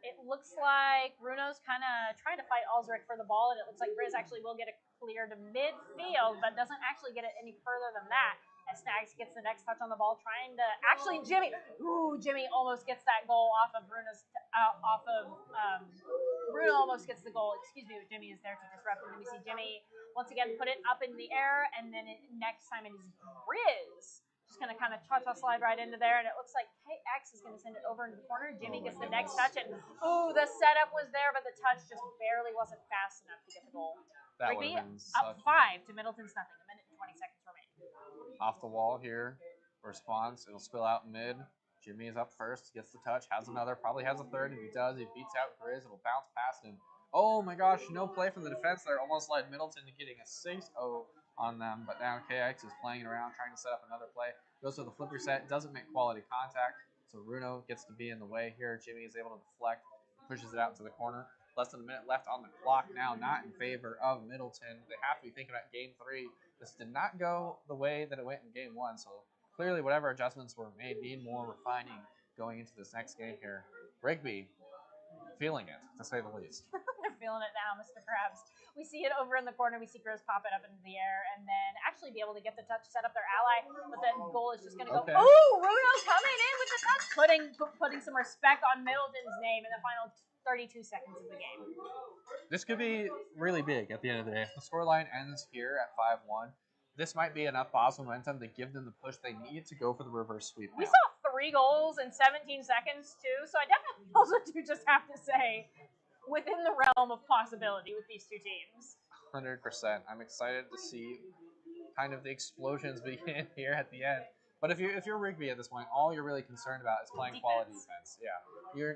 It looks like Bruno's kind of trying to fight Alzric for the ball, and it looks like Grizz actually will get it clear to midfield, but doesn't actually get it any further than that. As Snags gets the next touch on the ball, trying to actually Jimmy almost gets that goal off of Bruno's Bruno almost gets the goal. Excuse me, but Jimmy is there to disrupt, and then we see Jimmy once again put it up in the air, and then next time it is Grizz. Just going to kind of slide right into there, and it looks like KX is going to send it over into the corner. Jimmy gets the next touch, and the setup was there, but the touch just barely wasn't fast enough to get the goal. That Rigby would have been up 5 to Middleton's nothing. A minute and 20 seconds remaining. off the wall here. Response, it'll spill out mid. Jimmy is up first, gets the touch, has another, probably has a third. If he does, he beats out Grizz. It'll bounce past him. Oh my gosh, no play from the defense there. Almost led Middleton to getting a 6-0 on them, but now KX is playing it around, trying to set up another play. Goes for the flipper set, doesn't make quality contact, so Bruno gets to be in the way here. Jimmy is able to deflect, pushes it out to the corner. Less than a minute left on the clock now, not in favor of Middleton. They have to be thinking about game 3. This did not go the way that it went in game 1, so clearly whatever adjustments were made need more refining going into this next game here. Rigby, feeling it, to say the least. They're feeling it now, Mr. Krabs. We see it over in the corner. We see Grizz pop it up into the air and then actually be able to get the touch, set up their ally, but the goal is just going to go. Okay. Oh, Bruno's coming in with the touch, putting some respect on Middleton's name in the final 32 seconds of the game. This could be really big at the end of the day. If the scoreline ends here at 5-1, this might be enough positive momentum to give them the push they need to go for the reverse sweep. We saw 3 goals in 17 seconds, too, so I definitely also do just have to say, within the realm of possibility with these two teams. 100%. I'm excited to see kind of the explosions begin here at the end. But if you're Rigby at this point, all you're really concerned about is playing quality defense. Yeah,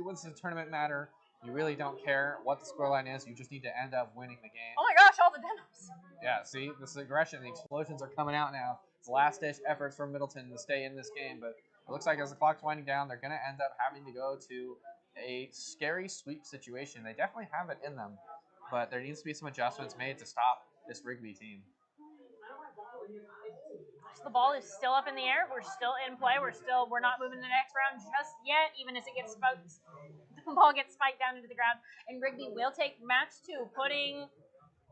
what's the tournament matter? You really don't care what the scoreline is. You just need to end up winning the game. Oh my gosh, all the demos. Yeah, see, this aggression, the explosions are coming out now. It's last-ditch efforts from Middleton to stay in this game, but it looks like as the clock's winding down, they're going to end up having to go to a scary sweep situation. They definitely have it in them, but there needs to be some adjustments made to stop this Rigby team. So the ball is still up in the air. We're still in play. We're not moving to the next round just yet, even as it gets spiked. The ball gets spiked down into the ground, and Rigby will take match 2, putting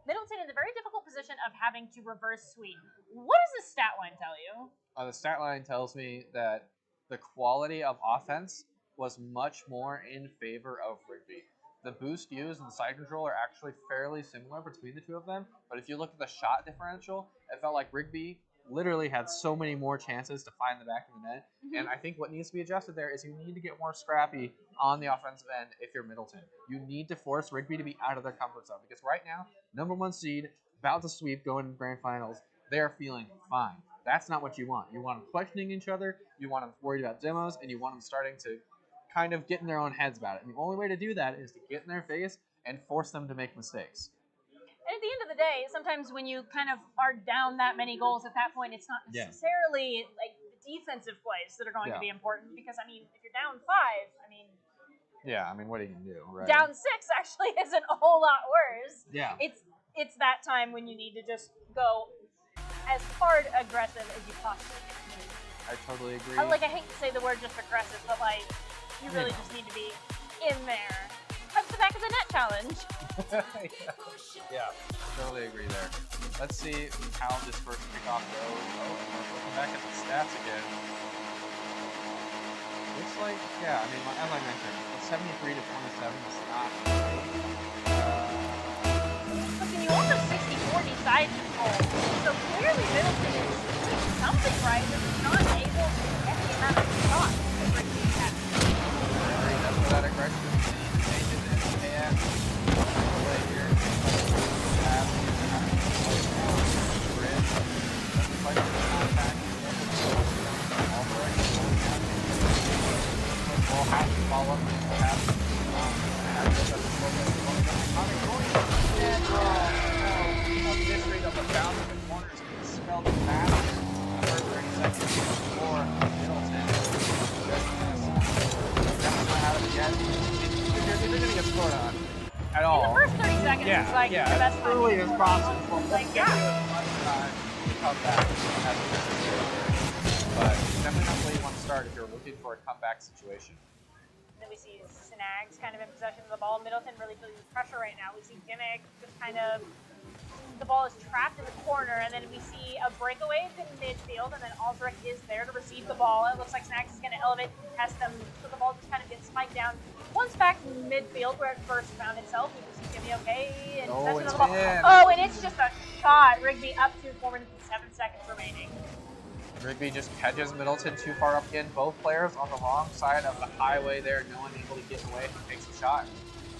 Middleton in the very difficult position of having to reverse sweep. What does the stat line tell you? The stat line tells me that the quality of offense was much more in favor of Rigby. The boost used and the side control are actually fairly similar between the two of them, but if you look at the shot differential, it felt like Rigby literally had so many more chances to find the back of the net. And I think what needs to be adjusted there is you need to get more scrappy on the offensive end if you're Middleton. You need to force Rigby to be out of their comfort zone, because right now, #1 seed, about to sweep, going to the grand finals, they're feeling fine. That's not what you want. You want them questioning each other, you want them worried about demos, and you want them starting to kind of get in their own heads about it. And the only way to do that is to get in their face and force them to make mistakes. And at the end of the day, sometimes when you kind of are down that many goals at that point, it's not necessarily like the defensive plays that are going to be important, because, I mean, if you're down 5, I mean... Yeah, I mean, what are you going to do, right? Down 6 actually isn't a whole lot worse. Yeah. It's that time when you need to just go as hard aggressive as you possibly can. I totally agree. I hate to say the word just aggressive, but, you really just need to be in there. That's the back of the net challenge. Yeah, totally agree there. Let's see how this first kickoff goes. Oh, we're looking back at the stats again. Looks like, yeah, I mean, as I mentioned, the 73 to 27 is not great. Listen, you also 60-40 side control, so clearly Middleton is doing something right, but he's not able to get the amount of shots that Rigby has. That's where that aggression changes in KX. Play here. We'll have to follow up. We'll have to history of the bounce of the corners spelled fast in the first 30 seconds for Middleton. That's not out of the end. If they're going to get scored on at In all. the first 30 seconds, Yeah, it's like yeah, the best as time. early as possible. Like, yeah. Come back as necessary. But definitely not the way you want to start if you're looking for a comeback situation. And then we see Snags kind of in possession of the ball. Middleton really feeling the pressure right now. We see Gimmick just kind of, the ball is trapped in the corner, and then we see a breakaway to midfield, and then Aldrich is there to receive the ball. It looks like Snags is going to elevate and test them, so the ball just kind of gets spiked down. Once back in midfield where it first found itself, we can see Jimmy okay in possession of the ball. In. Oh, and it's just a shot. Rigby up to 4 minutes and 7 seconds remaining. Rigby just catches Middleton too far up again. Both players on the wrong side of the highway there. No one able to get away. He takes a shot.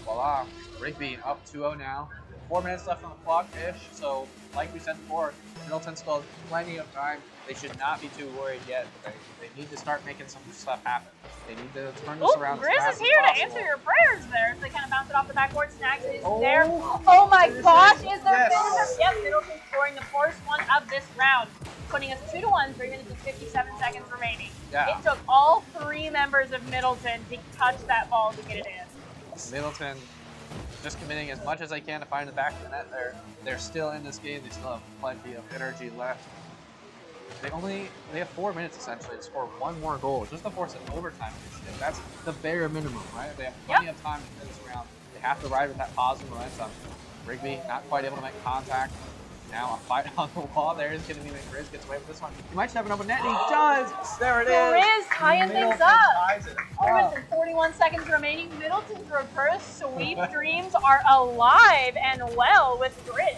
Voila. Rigby up 2-0 now. 4 minutes left on the clock-ish. So, like we said before, Middleton still has plenty of time. They should not be too worried yet. They need to start making some stuff happen. They need to turn this around. Grizz is here to answer your prayers there. So they kind of bounce it off the backboard. Snags is there. Oh, Oh my gosh, is there yes. finisher? Yep, Middleton scoring the first one of this round, putting us 2-1, 3 minutes and 57 seconds remaining. Yeah. It took all 3 members of Middleton to touch that ball to get it in. Middleton just committing as much as they can to find the back of the net there. They're still in this game. They still have plenty of energy left. They have 4 minutes essentially to score one more goal just to force an overtime initiative. That's the bare minimum, right? They have plenty of time to finish this round. They have to ride with that positive momentum. Rigby not quite able to make contact. Now a fight on the wall. There is going to be when Grizz gets away with this one. He might have an open net, and he does. There it is. Grizz tying things Middleton up. ties it 3 up. minutes and 41 seconds remaining. Middleton's reverse sweep dreams are alive and well with Grizz.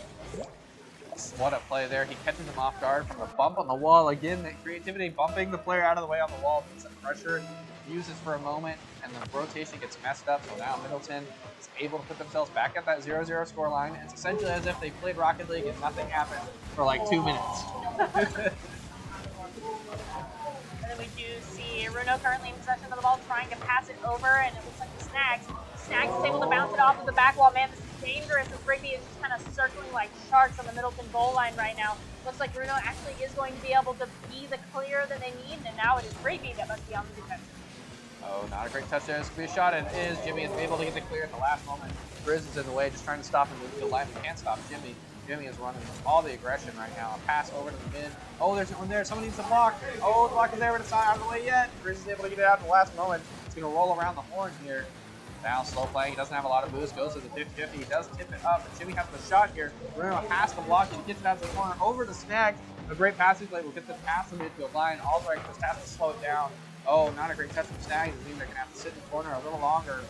What a play there. He catches him off guard from a bump on the wall. Again, that creativity, bumping the player out of the way on the wall, puts some pressure, uses for a moment, and the rotation gets messed up. So now Middleton is able to put themselves back at that 0-0 scoreline. It's essentially as if they played Rocket League and nothing happened for like 2 minutes. And then we do see Runo currently in possession of the ball, trying to pass it over, and it looks like the Snags. Snags is able to bounce it off of the back wall. Man, this is dangerous as Rigby is just kind of circling like sharks on the Middleton goal line right now. Looks like Runo actually is going to be able to be the clear that they need, and now it is Rigby that must be on the defense. Oh, not a great touch there. This could be a shot, and it is. Jimmy is able to get the clear at the last moment. Grizz is in the way, just trying to stop him with the line. He can't stop Jimmy. Jimmy is running all the aggression right now. A pass over to the mid. Oh, there's no one there. Someone needs to block. Oh, the block is there, but it's not out of the way yet. Grizz is able to get it out at the last moment. It's going to roll around the horn here. Now slow playing. He doesn't have a lot of boost. Goes to the 50-50. He does tip it up, but Jimmy has the shot here. Bruno has to block it. He gets it out to the corner. Over to Snags. A great passing play will get them past the midfield line. Aldrich just has to slow it down. Oh, not a great touch from Snags. It means they're going to have to sit in the corner a little longer.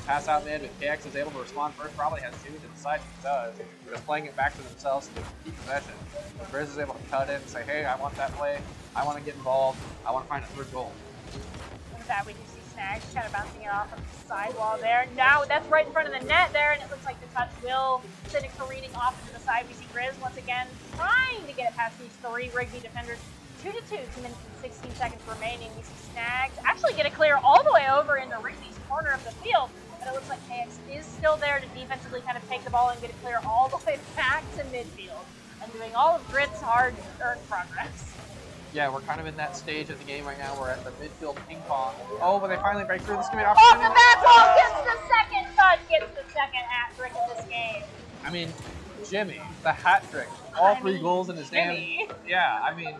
Pass out mid, but KX is able to respond first. Probably has Jimmy to the side. He does. They're just playing it back to themselves to keep possession. But Grizz is able to cut in and say, hey, I want that play. I want to get involved. I want to find a third goal. With that, we do see Snags kind of bouncing it off of the sidewall there. Now that's right in front of the net there, and it looks like the touch will send it careening off to the side. We see Grizz once again trying to get it past these 3 Rigby defenders. 2-2, 2 minutes and 16 seconds remaining. We see Snags actually get it clear all the way over into Rigby's corner of the field, but it looks like KX is still there to defensively kind of take the ball and get it clear all the way back to midfield, and doing all of Grit's hard-earned progress. Yeah, we're kind of in that stage of the game right now. We're at the midfield ping pong. Oh, but they finally break through. This is going to be an opportunity. Off the back wall, gets the second touch, gets the second hat trick of this game. I mean, Jimmy, the hat trick. All 3 goals in his Jimmy. damn. Yeah, I mean,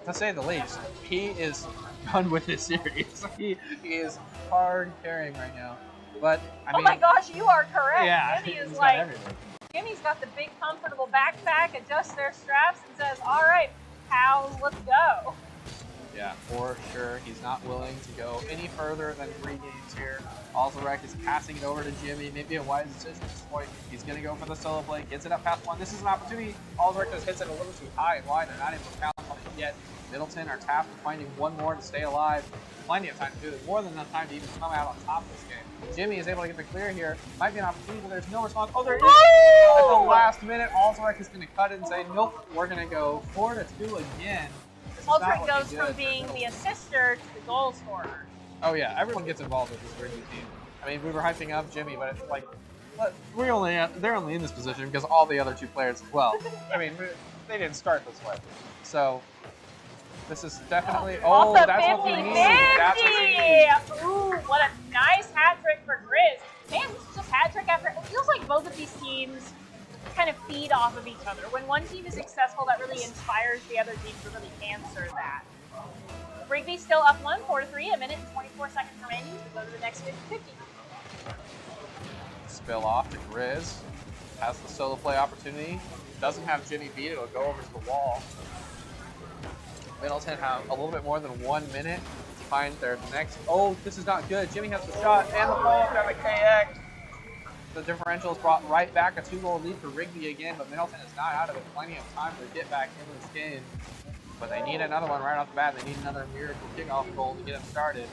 to say the least, he is done with this series. He is hard carrying right now. But, I mean. Oh my gosh, you are correct. Yeah, Jimmy is he's got like, everything. Jimmy's got the big comfortable backpack, adjusts their straps, and says, all right, pals, let's go. Yeah, for sure. He's not willing to go any further than 3 games here. Aldrich is passing it over to Jimmy. Maybe a wise decision at this point. He's going to go for the solo play. Gets it up past 1. This is an opportunity. Aldrich just hits it a little too high and wide. They're not able to pound on it yet. Middleton are tapped with finding 1 more to stay alive. Plenty of time to do it. More than enough time to even come out on top of this game. Jimmy is able to get the clear here. Might be an opportunity, but there's no response. Oh, there is. At the last minute, Aldrich is going to cut it and say, nope, we're going to go 4-2 again. Aldrich goes from being the assister to the goal scorer. Oh yeah, everyone gets involved with this Rigby team. I mean, we were hyping up Jimmy, but it's like, they're only in this position because all the other 2 players as well. I mean, they didn't start this way. So, this is definitely, oh, that's what we need. That's what we need. Ooh, what a nice hat trick for Grizz. man, this is just hat trick after. It feels like both of these teams kind of feed off of each other. When one team is successful, that really inspires the other team to really answer that. Rigby still up 1, 4-3, a minute and 24 seconds remaining to go to the next 50-50. Spill off to Grizz. Has the solo play opportunity. Doesn't have Jimmy beat. It'll go over to the wall. Middleton have a little bit more than 1 minute to find their next. Oh, this is not good. Jimmy has the shot and the ball down to KX. The differential is brought right back. A 2-goal lead for Rigby again, but Middleton is not out of it. Plenty of time to get back into this game. But they need another one right off the bat. They need another miracle kickoff goal to get them started.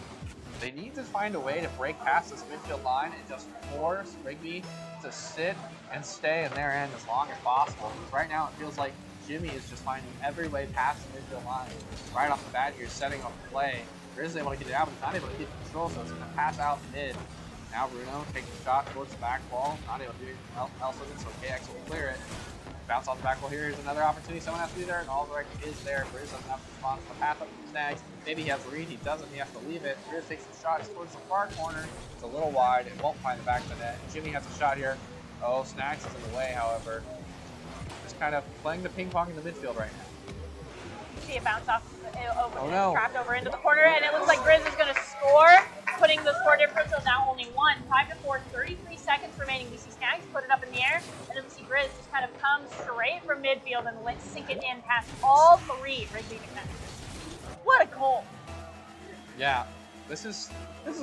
They need to find a way to break past this midfield line and just force Rigby to sit and stay in their end as long as possible. Because right now it feels like Jimmy is just finding every way past the midfield line. Right off the bat here, setting up the play. Grizz is able to get it out, but he's not able to get control, so it's going to pass out mid. Now Bruno takes a shot towards the back wall. Not able to do anything else with it, so KX will clear it. Bounce off the back wall here. Here's another opportunity. Someone has to be there, and all the right is there. Grizz doesn't have to respond to the pass up from Snags. Maybe he has the read. He doesn't. He has to leave it. Grizz takes the shot towards the far corner. It's a little wide. It won't find the back of the net. Jimmy has a shot here. Oh, Snags is in the way, however. Just kind of playing the ping pong in the midfield right now. See it bounce off over, Oh, no. trapped over into the corner, and it looks like Grizz is going to score, putting the score differential now only 1. 5-4, 33 seconds remaining. We see Snags put it up in the air, and then we see Grizz just kind of come straight from midfield and let sink it in past all 3 Rigby defenders. What a goal! Yeah, this is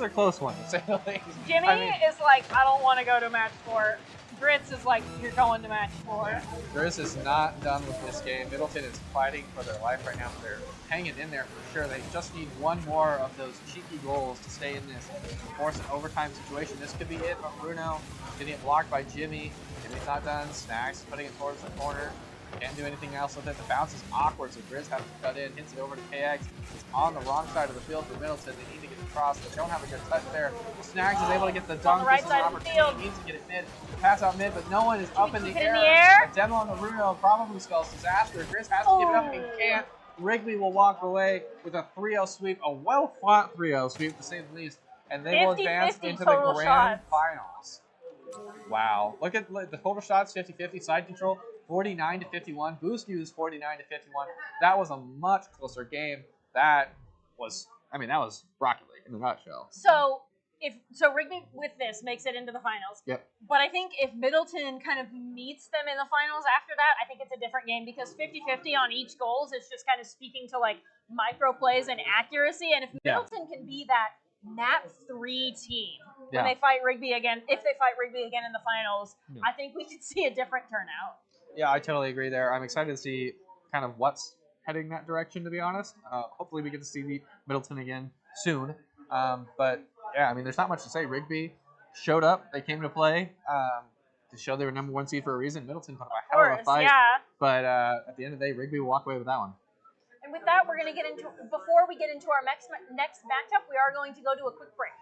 a close one, to say the least. Jimmy is like, I don't want to go to match 4. Grizz is like, you're going to match 4. Grizz is not done with this game. Middleton is fighting for their life right now. They're hanging in there for sure. They just need one more of those cheeky goals to stay in this and force an overtime situation. This could be it, but Bruno getting it blocked by Jimmy. Jimmy's not done. Snags putting it towards the corner. Can't do anything else with it. The bounce is awkward, so Grizz has to cut in, hits it over to KX. It's on the wrong side of the field for Middleton. They need to get across. They don't have a good touch there. Snags is able to get the dunk. On the right This is side an of the opportunity. field. He needs to get it mid. Pass out mid, but no one is up in the keep it air. in the air? A demo on the Bruno probably spells disaster. Grizz has to give it up, and he can't. Rigby will walk away with a 3-0 sweep, a well-fought 3-0 sweep, to say the least, and they will advance 50-50 into the total grand shots. finals. Wow. Look at the total shots, 50-50. Side control, 49-51. Boost use, 49-51. That was a much closer game. That was Rocket League in a nutshell. So Rigby with this makes it into the finals. Yep. But I think if Middleton kind of meets them in the finals after that, I think it's a different game because 50-50 on each goals is just kind of speaking to like micro plays and accuracy. And if Middleton can be that map 3 team when they fight Rigby again, if they fight Rigby again in the finals, I think we could see a different turnout. Yeah, I totally agree there. I'm excited to see kind of what's heading that direction, to be honest. Hopefully we get to see Middleton again soon. But yeah, I mean, there's not much to say. Rigby showed up. They came to play to show they were number 1 seed for a reason. Middleton put up a hell of a fight. Yeah. But at the end of the day, Rigby will walk away with that one. And with that, we're going to get into, before we get into our next matchup, we are going to go to a quick break.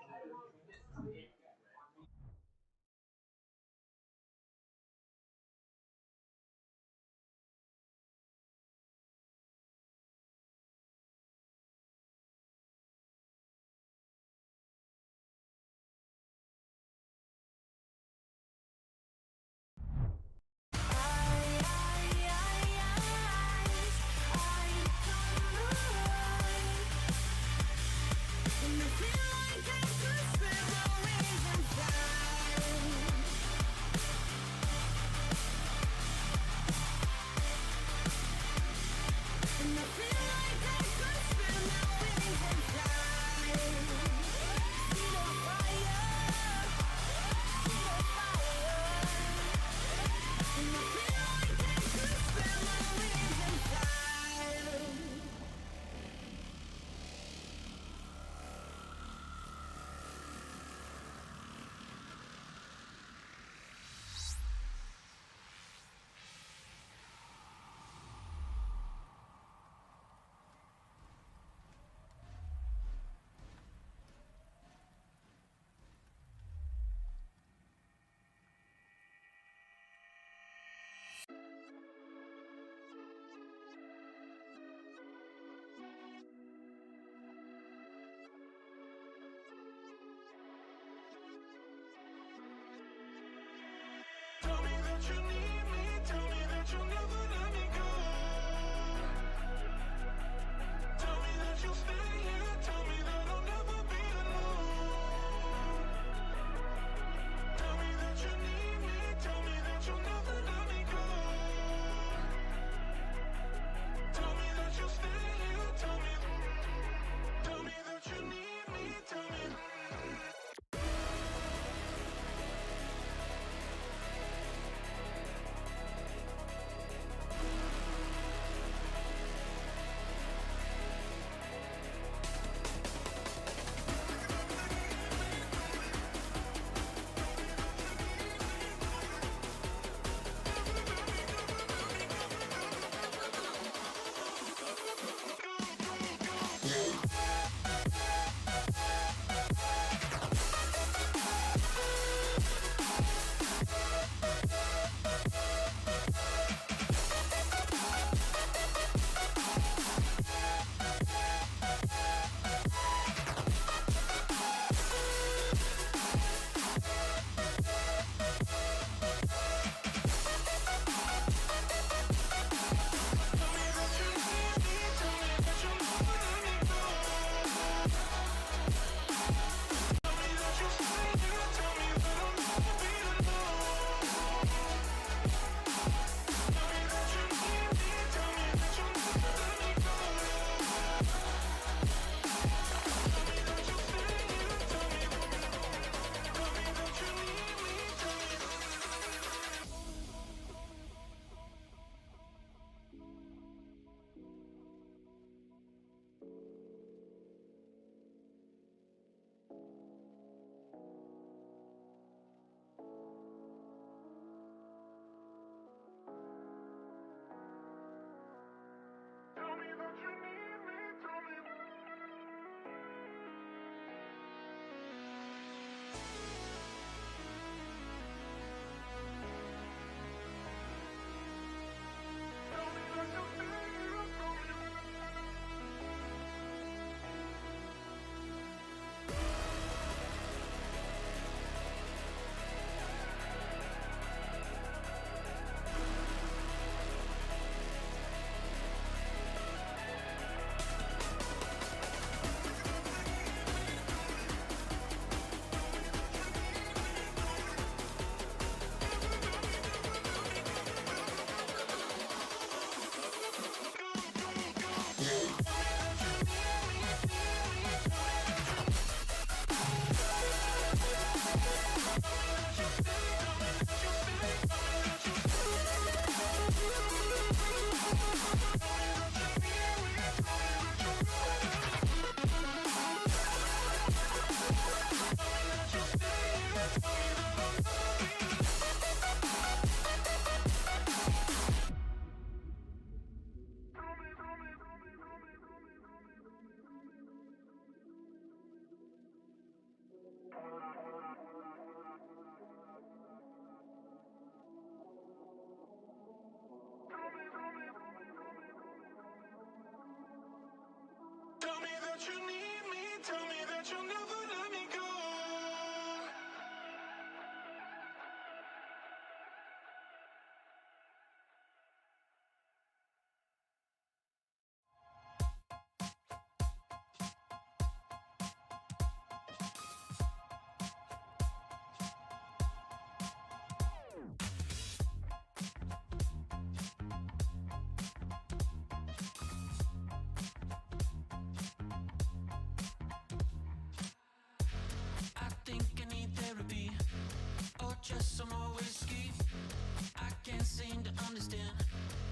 to understand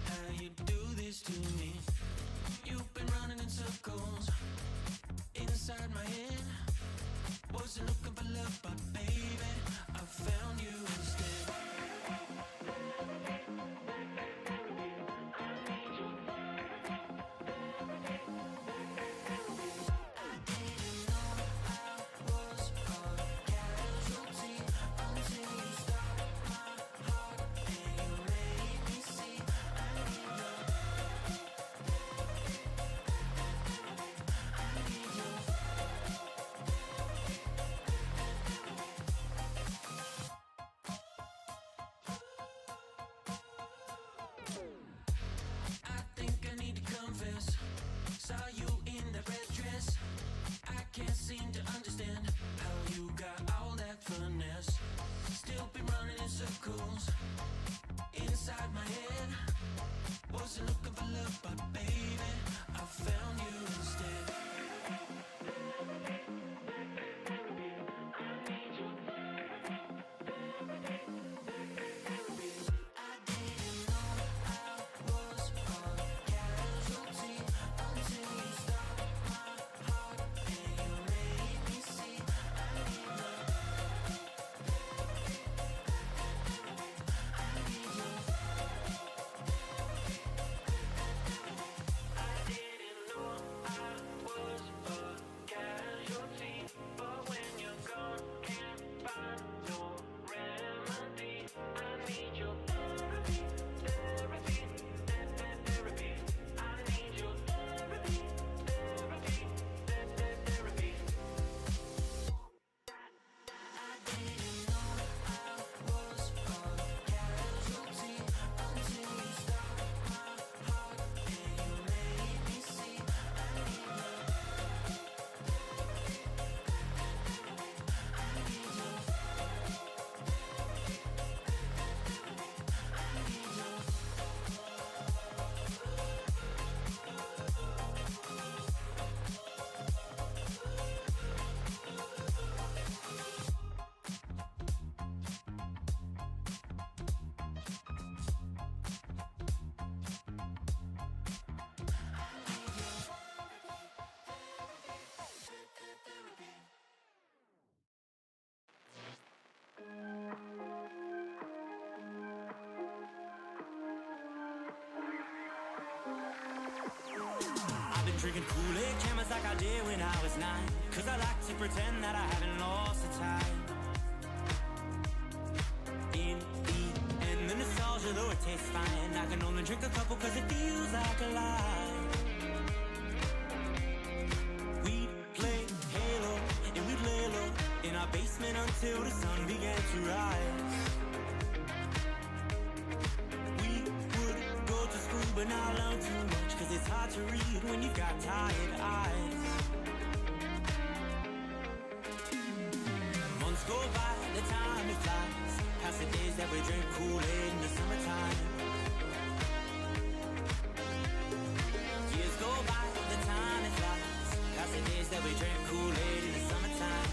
how you do this to me. You've been running in circles inside my head. Wasn't looking for love, but baby, I found you instead. Saw you in that red dress. I can't seem to understand how you got all that finesse. Still been running in circles inside my head. Wasn't looking for love, but baby, I found you instead. I've been drinking Kool-Aid cameras like I did when I was 9, 'cause I like to pretend that I haven't lost the time. In the end, the nostalgia, though it tastes fine, I can only drink a couple 'cause it feels like a lie. We'd play Halo and we'd lay low in our basement until the sun began to rise. We would go to school but not learn too much, 'cause it's hard to read when you've got tired eyes. Months go by, the time it flies, past the days that we drink Kool-Aid in the summertime. Years go by, the time it flies, past the days that we drink Kool-Aid in the summertime.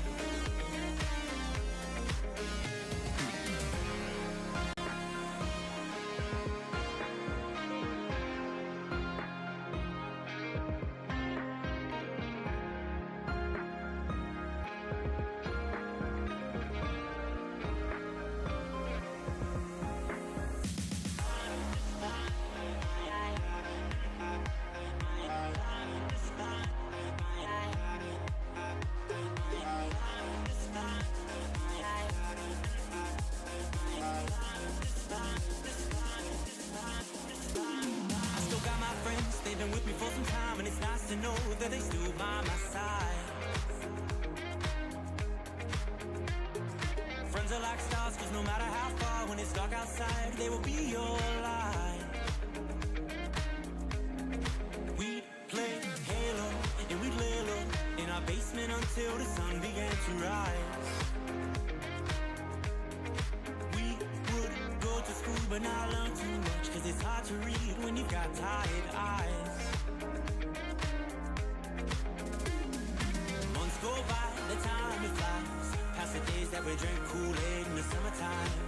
They've been with me for some time, and it's nice to know that they still by my side. Friends are like stars, 'cause no matter how far, when it's dark outside, they will be your light. We'd play Halo and we'd lay low in our basement until the sun began to rise. We would go to school but not learn too much, 'cause it's hard to read when you've got tired eyes. Months go by, the time it flies, past the days that we drink Kool-Aid in the summertime.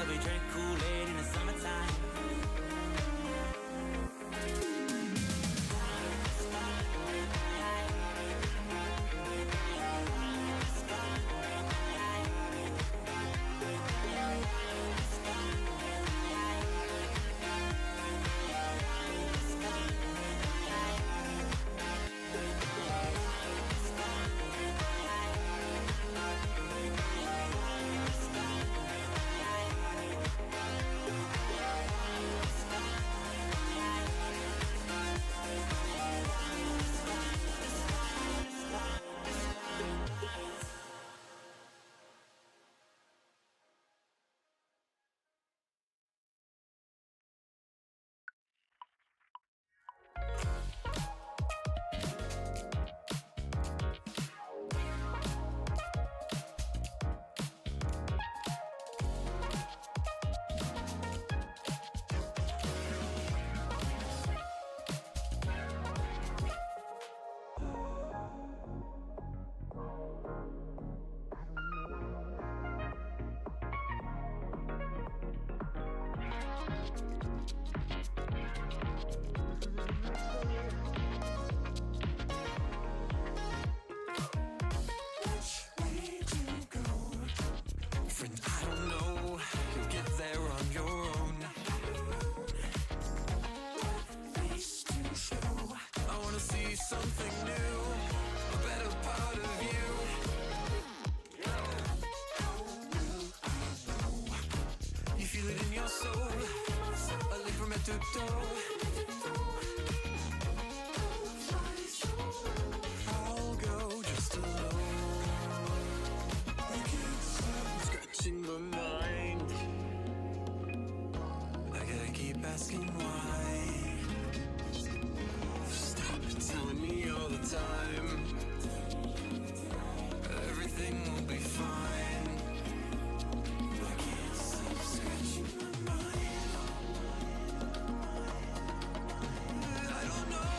like we drank Kool-Aid in the summertime. I'll go just alone. I can't stop scratching my mind. I gotta keep asking why. Stop telling me all the time everything will be fine. I can't stop scratching my mind. I don't know.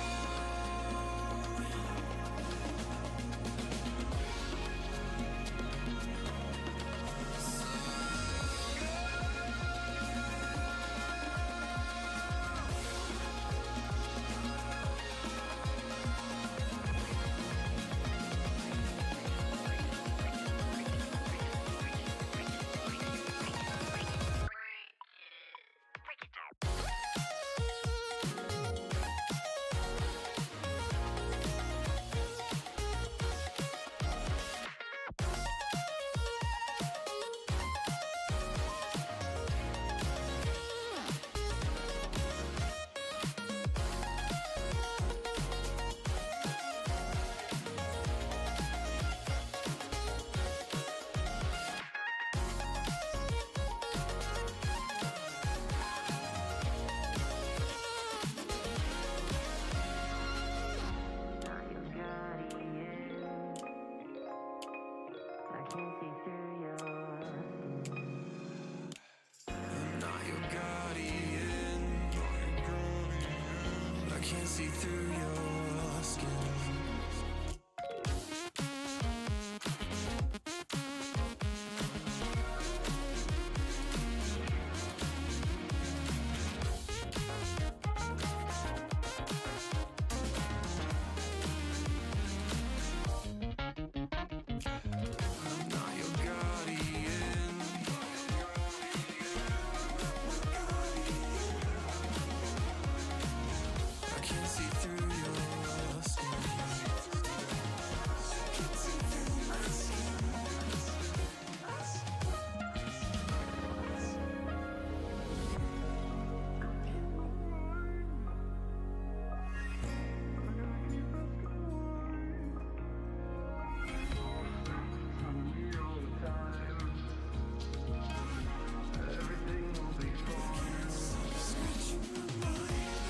I'm not your guardian. I can't see through your skin. I'm not your guardian. I can't see through your skin. Can't see through my skin. Everything will be fine. Stop scratching my mind.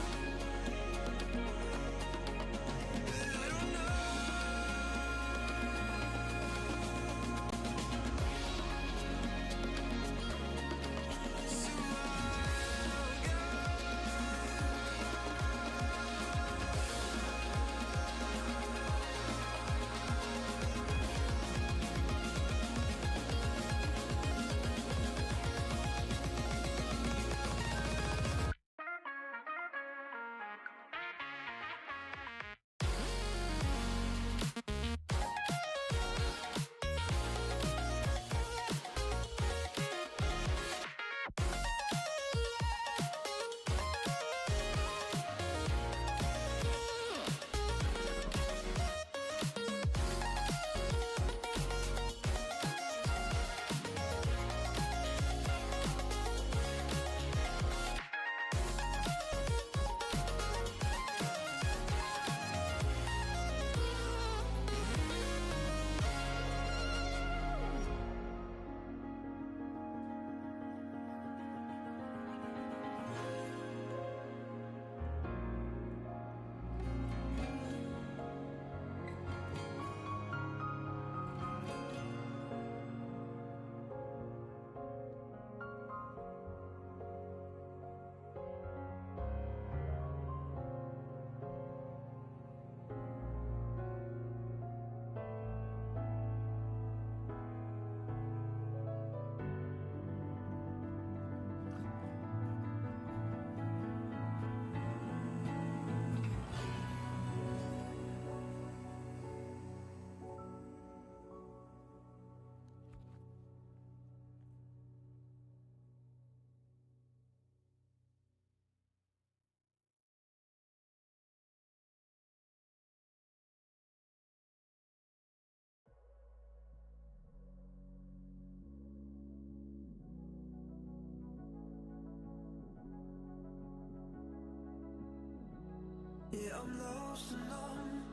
I'm lost and numb,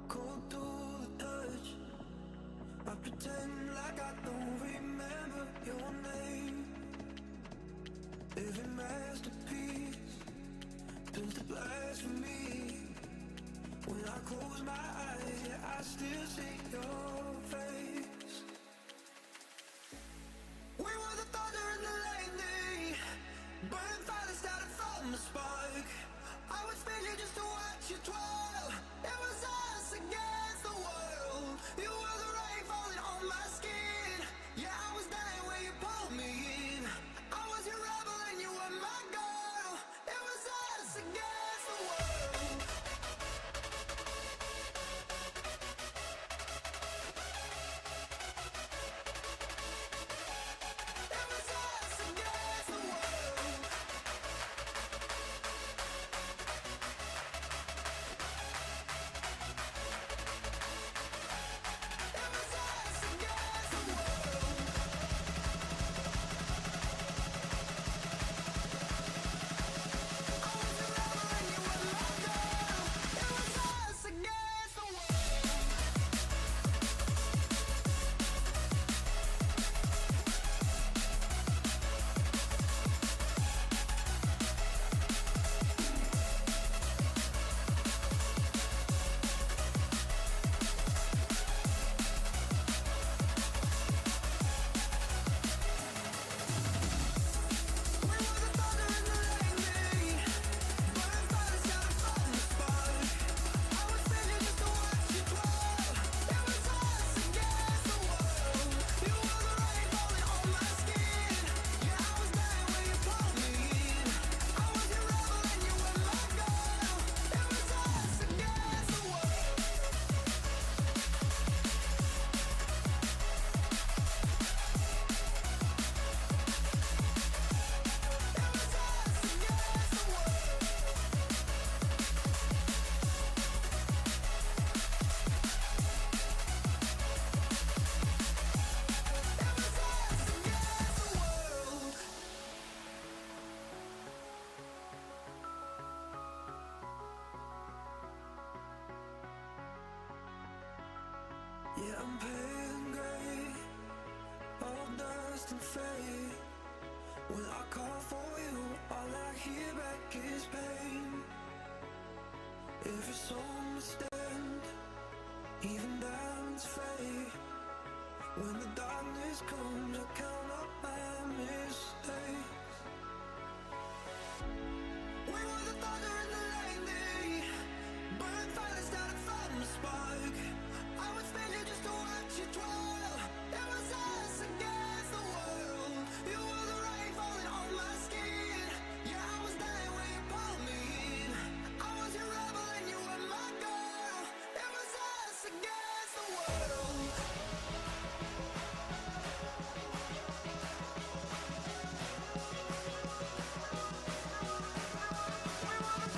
cold to the touch. I pretend like I don't remember your name. Every masterpiece turns to blasphemy. When I close my eyes, yeah, I still see your face. We were the thunder and the lightning, burning fire that started from the spark. I would spend you just to watch you twirl. It was us against the world. You were the rain falling on my skin. Yeah, I was dying when you pulled me in. I was your rebel and you were my girl. It was us against the world. It was us against the world. It was us against the world. I was your rebel and you were my girl. It was us against the world. We were the thunder and the lightning, burning fire that started from the spark. I would spend you just to watch you twirl. It was us against the world. You were the rain falling on my skin. Yeah, I was dying when you pulled me in. I was your rebel and you were my girl. It was us against the world. It was us against the world. It was us against the world. Yeah, I'm pale and gray, all dust and fade. When I call for you, all I hear back is pain. Every song must stand, even diamonds fade. When the darkness comes, I count up my mistakes. We were the thunder and the lightning, burning fire that started from the spark. I would spend you just to watch you twirl. It was us against the world. You were the rain falling on my skin. Yeah, I was dying when you pulled me in. I was your rebel and you were my girl. It was us against the world. We were the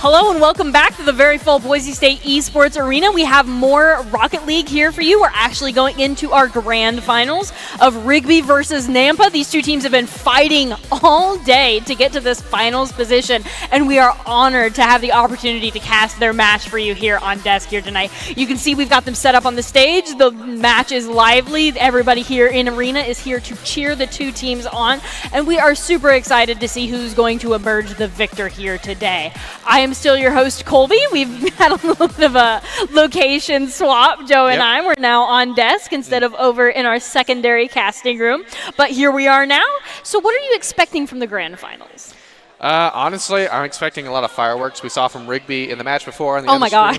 Hello and welcome back to the very full Boise State Esports Arena. We have more Rocket League here for you. We're actually going into our grand finals of Rigby versus Nampa. These two teams have been fighting all day to get to this finals position, and we are honored to have the opportunity to cast their match for you here on desk here tonight. You can see we've got them set up on the stage. The match is lively. Everybody here in Arena is here to cheer the two teams on, and we are super excited to see who's going to emerge the victor here today. I am still your host, Colby. We've had a little bit of a location swap, Joe and I. We're now on desk instead of over in our secondary casting room. But here we are now. So what are you expecting from the grand finals? Honestly, I'm expecting a lot of fireworks. We saw from Rigby in the match before on the Oh my gosh.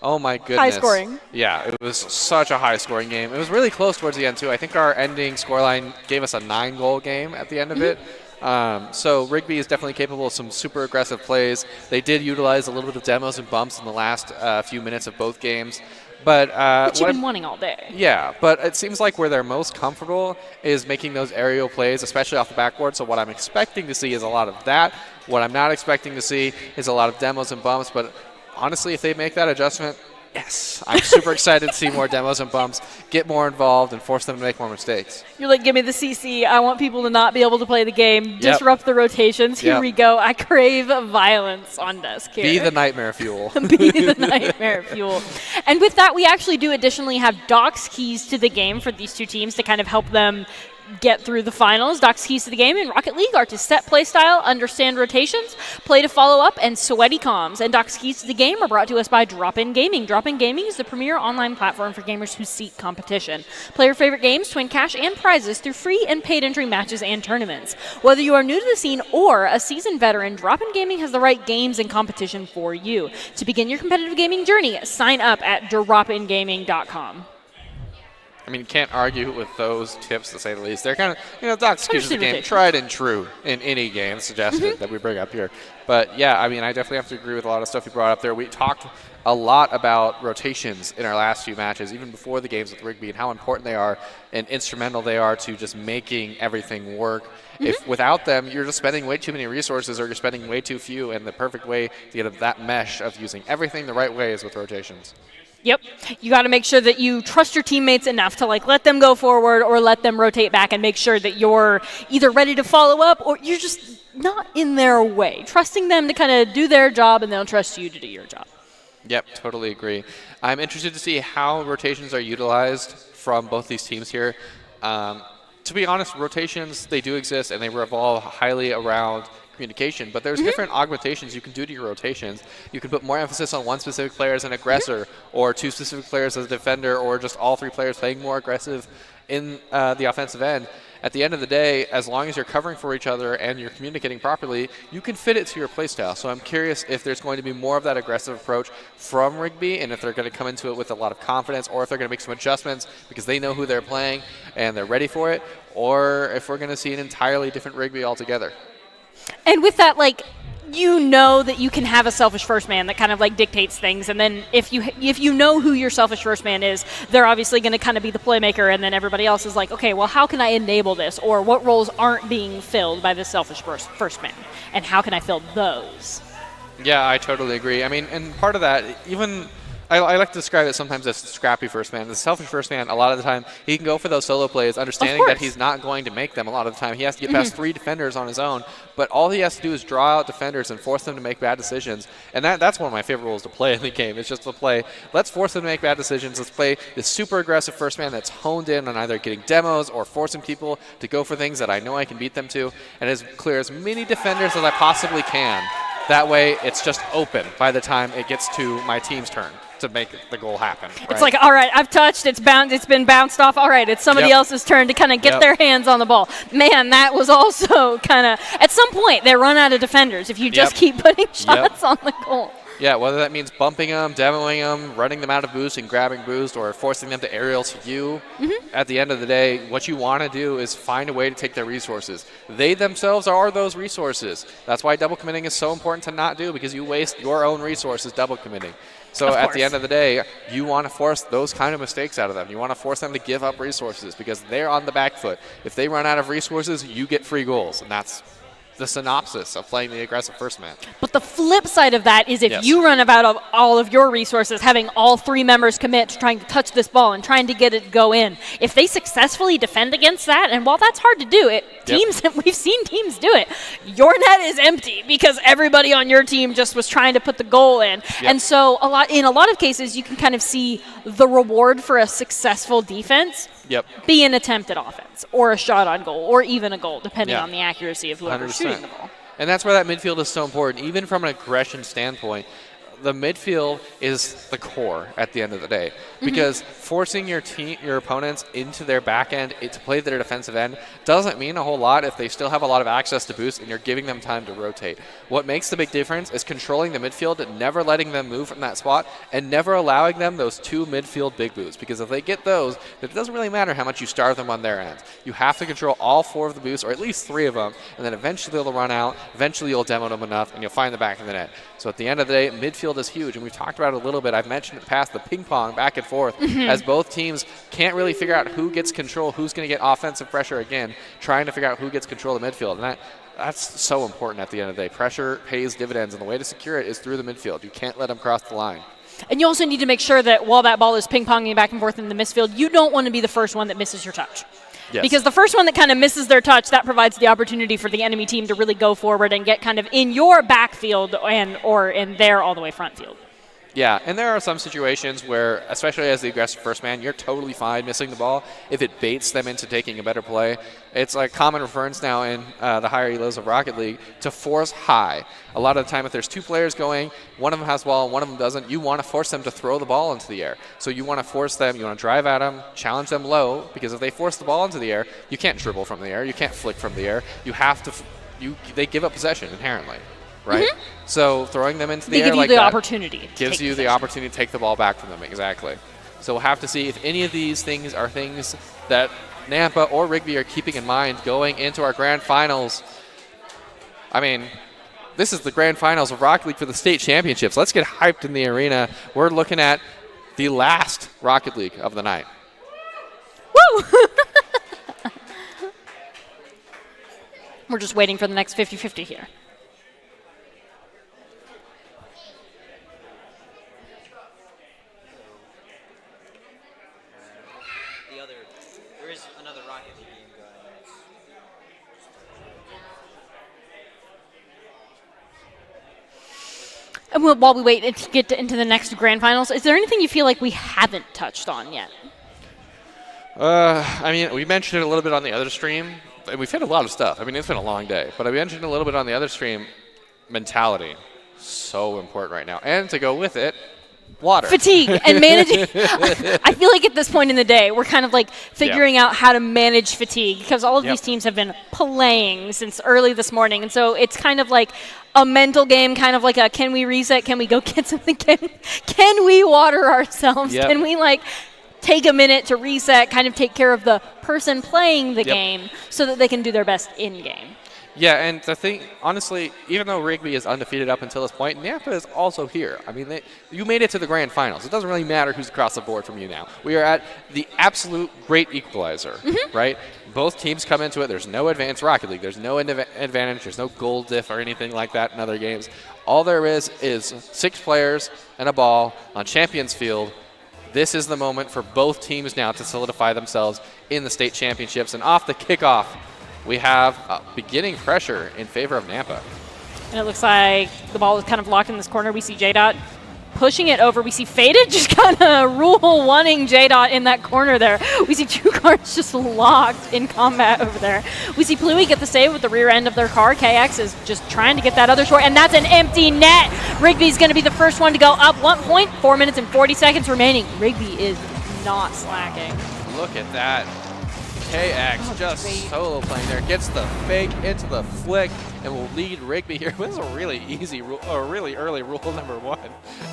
Oh my goodness. High scoring. Yeah, it was such a high scoring game. It was really close towards the end too. I think our ending scoreline gave us a 9-goal game at the end of it. So Rigby is definitely capable of some super aggressive plays. They did utilize a little bit of demos and bumps in the last few minutes of both games. But you've been wanting all day. Yeah, but it seems like where they're most comfortable is making those aerial plays, especially off the backboard. So what I'm expecting to see is a lot of that. What I'm not expecting to see is a lot of demos and bumps. But honestly, if they make that adjustment, yes, I'm super excited to see more demos and bumps, get more involved, and force them to make more mistakes. You're like, give me the CC. I want people to not be able to play the game, disrupt the rotations. Here we go. I crave violence on desk here. Be the nightmare fuel. Be the nightmare fuel. And with that, we actually do additionally have Doc's keys to the game for these two teams to kind of help them get through the finals. Doc's keys to the game in Rocket League are to set play style, understand rotations, play to follow up, and sweaty comms. And Doc's keys to the game are brought to us by Drop-In Gaming. Drop-In Gaming is the premier online platform for gamers who seek competition. Play your favorite games, twin cash, and prizes through free and paid entry matches and tournaments. Whether you are new to the scene or a seasoned veteran, Drop-In Gaming has the right games and competition for you. To begin your competitive gaming journey, sign up at dropingaming.com. I mean, you can't argue with those tips, to say the least. They're kind of, Doc's keys to the game, tried and true in any game suggested that we bring up here. But, yeah, I mean, I definitely have to agree with a lot of stuff you brought up there. We talked a lot about rotations in our last few matches, even before the games with Rigby, and how important they are and instrumental they are to just making everything work. If without them, you're just spending way too many resources or you're spending way too few, and the perfect way to get that mesh of using everything the right way is with rotations. Yep. You got to make sure that you trust your teammates enough to let them go forward or let them rotate back and make sure that you're either ready to follow up or you're just not in their way. Trusting them to kind of do their job and they'll trust you to do your job. Yep, totally agree. I'm interested to see how rotations are utilized from both these teams here. To be honest, rotations, they do exist and they revolve highly around communication, but there's different augmentations you can do to your rotations. You can put more emphasis on one specific player as an aggressor, or two specific players as a defender, or just all three players playing more aggressive in the offensive end. At the end of the day, as long as you're covering for each other and you're communicating properly, you can fit it to your playstyle. So I'm curious if there's going to be more of that aggressive approach from Rigby, and if they're going to come into it with a lot of confidence, or if they're going to make some adjustments because they know who they're playing and they're ready for it, or if we're going to see an entirely different Rigby altogether. And with that, you know that you can have a selfish first man that kind of dictates things, and then if you know who your selfish first man is, they're obviously going to kind of be the playmaker, and then everybody else is like, okay, well, how can I enable this, or what roles aren't being filled by this selfish first man, and how can I fill those? Yeah, I totally agree. I mean, and part of that, even I like to describe it sometimes as scrappy first man. The selfish first man, a lot of the time, he can go for those solo plays, understanding that he's not going to make them a lot of the time. He has to get past 3 defenders on his own, but all he has to do is draw out defenders and force them to make bad decisions. And that's one of my favorite rules to play in the game. It's just to play, let's force them to make bad decisions. Let's play this super aggressive first man that's honed in on either getting demos or forcing people to go for things that I know I can beat them to, and as clear as many defenders as I possibly can. That way, it's just open by the time it gets to my team's turn to make the goal happen. Right? It's like, all right, I've touched, it's been bounced off. All right, it's somebody else's turn to kind of get their hands on the ball. Man, that was also kind of, at some point, they run out of defenders if you just keep putting shots on the goal. Yeah, whether that means bumping them, demoing them, running them out of boost and grabbing boost, or forcing them to aerial to you. At the end of the day, what you want to do is find a way to take their resources. They themselves are those resources. That's why double committing is so important to not do, because you waste your own resources double committing. So at the end of the day, you want to force those kind of mistakes out of them. You want to force them to give up resources because they're on the back foot. If they run out of resources, you get free goals, and that's the synopsis of playing the aggressive first man. But the flip side of that is if Yes. you run out of all of your resources, having all 3 members commit to trying to touch this ball and trying to get it to go in, if they successfully defend against that, and while that's hard to do, we've seen teams do it, your net is empty because everybody on your team just was trying to put the goal in. And so in a lot of cases, you can kind of see the reward for a successful defense be an attempt at offense or a shot on goal or even a goal, depending on the accuracy of whoever's 100%. shooting the ball. And that's where that midfield is so important. Even from an aggression standpoint, the midfield is the core at the end of the day, because forcing your opponents into their back end to play their defensive end doesn't mean a whole lot if they still have a lot of access to boost and you're giving them time to rotate. What makes the big difference is controlling the midfield and never letting them move from that spot and never allowing them those 2 midfield big boosts, because if they get those, it doesn't really matter how much you starve them on their end. You have to control all 4 of the boosts, or at least 3 of them, and then eventually they'll run out, eventually you'll demo them enough, and you'll find the back of the net. So at the end of the day, midfield is huge, and we've talked about it a little bit. I've mentioned in the past the ping pong back and forth as both teams can't really figure out who gets control, who's going to get offensive pressure again, trying to figure out who gets control of the midfield. And that's so important at the end of the day. Pressure pays dividends, and the way to secure it is through the midfield. You can't let them cross the line. And you also need to make sure that while that ball is ping-ponging back and forth in the midfield, you don't want to be the first one that misses your touch. Yes. Because the first one that kind of misses their touch, that provides the opportunity for the enemy team to really go forward and get kind of in your backfield or in their all the way front field. Yeah, and there are some situations where, especially as the aggressive first man, you're totally fine missing the ball if it baits them into taking a better play. It's a common reference now in the higher elos of Rocket League to force high. A lot of the time, if there's 2 players going, one of them has the ball and one of them doesn't, you want to force them to throw the ball into the air. So you want to force them, you want to drive at them, challenge them low, because if they force the ball into the air, you can't dribble from the air, you can't flick from the air. You have to, they give up possession inherently. Right? So throwing them into the air like that gives you the opportunity to take the ball back from them. Exactly. So we'll have to see if any of these things are things that Nampa or Rigby are keeping in mind going into our grand finals. I mean, this is the grand finals of Rocket League for the state championships. Let's get hyped in the arena. We're looking at the last Rocket League of the night. Woo! We're just waiting for the next 50-50 here. There is another Rocket League game going. And while we wait to get into the next grand finals, is there anything you feel like we haven't touched on yet? I mean, we mentioned it a little bit on the other stream, and we've hit a lot of stuff. I mean, it's been a long day, but I mentioned a little bit on the other stream. Mentality, so important right now, and to go with it, water. Fatigue and managing. I feel like at this point in the day, we're kind of like figuring out how to manage fatigue, because all of these teams have been playing since early this morning. And so it's kind of like a mental game, kind of like a, can we reset? Can we go get something? Can we water ourselves? Can we take a minute to reset, kind of take care of the person playing the game so that they can do their best in game? Yeah, and the thing, honestly, even though Rigby is undefeated up until this point, Nampa is also here. I mean, you made it to the grand finals. It doesn't really matter who's across the board from you now. We are at the absolute great equalizer, right? Both teams come into it. There's no advantage. Rocket League, there's no advantage. There's no goal diff or anything like that in other games. All there is 6 players and a ball on Champions Field. This is the moment for both teams now to solidify themselves in the state championships. And off the kickoff, we have beginning pressure in favor of Nampa. And it looks like the ball is kind of locked in this corner. We see J-Dot pushing it over. We see Faded just kind of rule-1ing J-Dot in that corner there. We see 2 cars just locked in combat over there. We see Pluie get the save with the rear end of their car. KX is just trying to get that other short, and that's an empty net. Rigby's going to be the first one to go up 1 point. 4 minutes and 40 seconds remaining. Rigby is not slacking. Look at that. KX just solo playing there, gets the fake into the flick, and will lead Rigby here. This is a really easy rule, or really early rule number 1.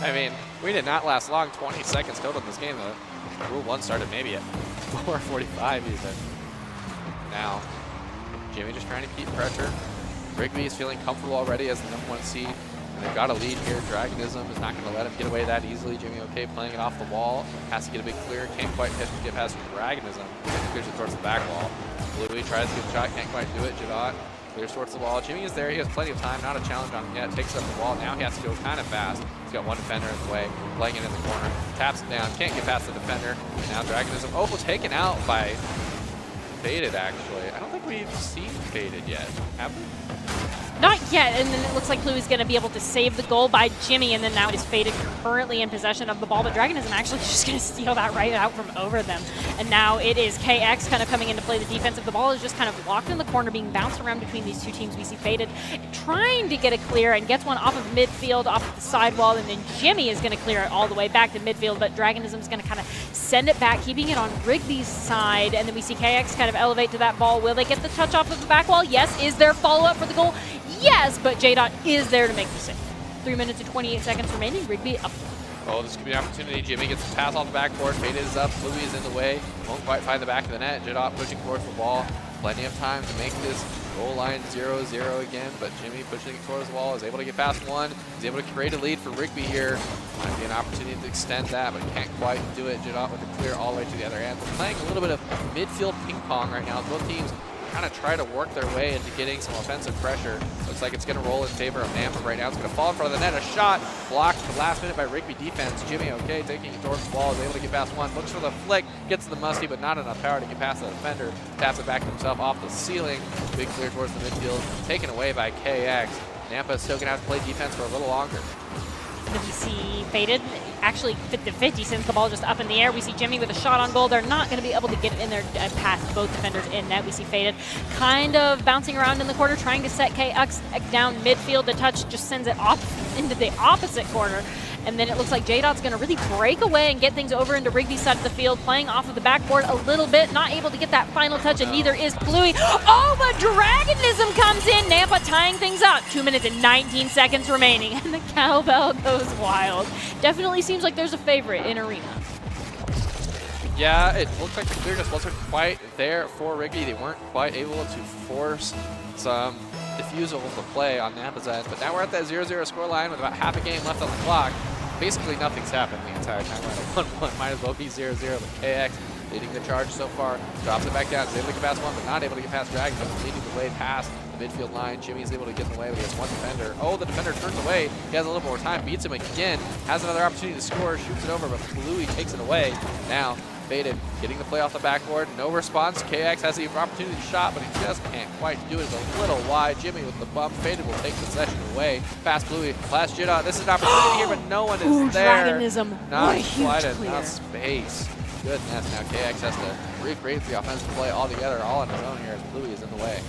I mean, we did not last long, 20 seconds total in this game. Rule 1 started maybe at 4:45 even. Now, Jimmy just trying to keep pressure. Rigby is feeling comfortable already as the #1 seed. And they've got a lead here. Dragonism is not going to let him get away that easily. Jimmy OK playing it off the wall. Has to get a big clear. Can't quite get past Dragonism. Clears it towards the back wall. Bluey tries to get a shot. Can't quite do it. Jadot Clears towards the wall. Jimmy is there. He has plenty of time. Not a challenge on him yet. Takes up the wall. Now he has to go kind of fast. He's got one defender in the way. Playing it in the corner. Taps it down. Can't get past the defender. And now Dragonism. Oh, taken out by Faded, actually. I don't think we've seen Faded yet. Have we? Not yet, and then it looks like Bluey's going to be able to save the goal by Jimmy, and then now it is Faded currently in possession of the ball, but Dragonism actually just going to steal that right out from over them. And now it is KX kind of coming in to play the defensive. The ball is just kind of locked in the corner, being bounced around between these two teams. We see Faded trying to get a clear and gets one off of midfield, off of the sidewall, and then Jimmy is going to clear it all the way back to midfield, but Dragonism is going to kind of send it back, keeping it on Rigby's side, and then we see KX kind of elevate to that ball. Will they get the touch off of the back wall? Yes. Is there follow-up for the goal? Yes, but J-Dot is there to make the save. 3 minutes and 28 seconds remaining. Rigby up. Oh, this could be an opportunity. Jimmy gets the pass off the backboard. Faded is up. Bluey is in the way. Won't quite find the back of the net. J-Dot pushing towards the wall. Plenty of time to make this goal line 0-0 again, but Jimmy pushing it towards the wall is able to get past one. He's able to create a lead for Rigby here. Might be an opportunity to extend that, but can't quite do it. J-Dot with a clear all the way to the other end. We're playing a little bit of midfield ping pong right now. Both teams kind of try to work their way into getting some offensive pressure. Looks like it's going to roll in favor of Nampa right now. It's going to fall in front of the net. A shot blocked at the last minute by Rigby defense. Jimmy, okay, taking it towards the wall, is able to get past one. Looks for the flick, gets to the musty, but not enough power to get past the defender. Taps it back to himself off the ceiling. Big clear towards the midfield, taken away by KX. Nampa is still going to have to play defense for a little longer. Then we see Faded actually 50-50 since the ball just up in the air. We see Jimmy with a shot on goal. They're not going to be able to get it in there past both defenders in net. We see Faded kind of bouncing around in the corner, trying to set KX down midfield. The touch just sends it off into the opposite corner. And then it looks like J-Dot's going to really break away and get things over into Rigby's side of the field, playing off of the backboard a little bit, not able to get that final touch, and neither is Bluey. Oh, but Dragonism comes in. Nampa tying things up. 2 minutes and 19 seconds remaining, and the cowbell goes wild. Definitely seems like there's a favorite in Arena. Yeah, it looks like the clearness wasn't quite there for Rigby. They weren't quite able to force some diffusal of the play on Nampa's end, but now we're at that 0-0 scoreline with about half a game left on the clock. Basically nothing's happened the entire time. We're at a 1-1, might as well be 0-0, but KX leading the charge so far, drops it back down, is able to get past one, but not able to get past Dragon, but leading the way past the midfield line. Jimmy's able to get in the way, but he has one defender. Oh, the defender turns away. He has a little more time, beats him again, has another opportunity to score, shoots it over, but Bluey takes it away. Now, Faded getting the play off the backboard, no response. KX has the opportunity to shot, but he just can't quite do it. It's a little wide. Jimmy with the bump. Faded will take possession away. Past Bluey, last Jidda. This is an opportunity here, but no one is there. Dragonism. Not quite clear. enough space. Goodness, now KX has to recreate the offensive play altogether, all on his own here as Bluey is in the way.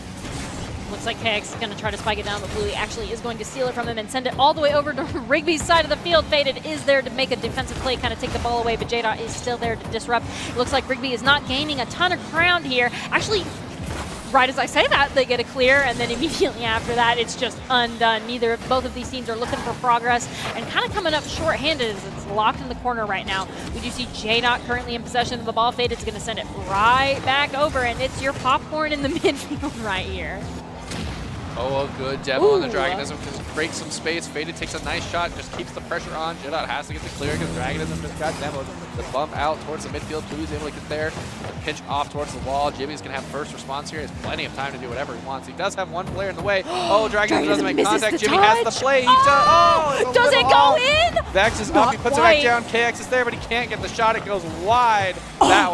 Looks like KX is going to try to spike it down, but Bluey actually is going to steal it from him and send it all the way over to Rigby's side of the field. Faded is there to make a defensive play, kind of take the ball away, but J-Dot is still there to disrupt. It looks like Rigby is not gaining a ton of ground here. Actually, right as I say that, they get a clear, and then immediately after that, it's just undone. Both of these teams are looking for progress and kind of coming up short-handed as it's locked in the corner right now. We do see J-Dot currently in possession of the ball. Faded's going to send it right back over, and it's your popcorn in the midfield right here. Oh, a good demo on the Dragonism to create some space. Faded takes a nice shot, just keeps the pressure on. J-Dot has to get the clear because Dragonism just got demoed. The bump out towards the midfield. Bluey's able to get there. The pinch off towards the wall. Jimmy's going to have first response here. He has plenty of time to do whatever he wants. He does have one player in the way. Oh, Dragonism doesn't make contact. Jimmy has the play. He does it go in? Vex is up. He puts it back down. KX is there, but he can't get the shot. It goes wide. That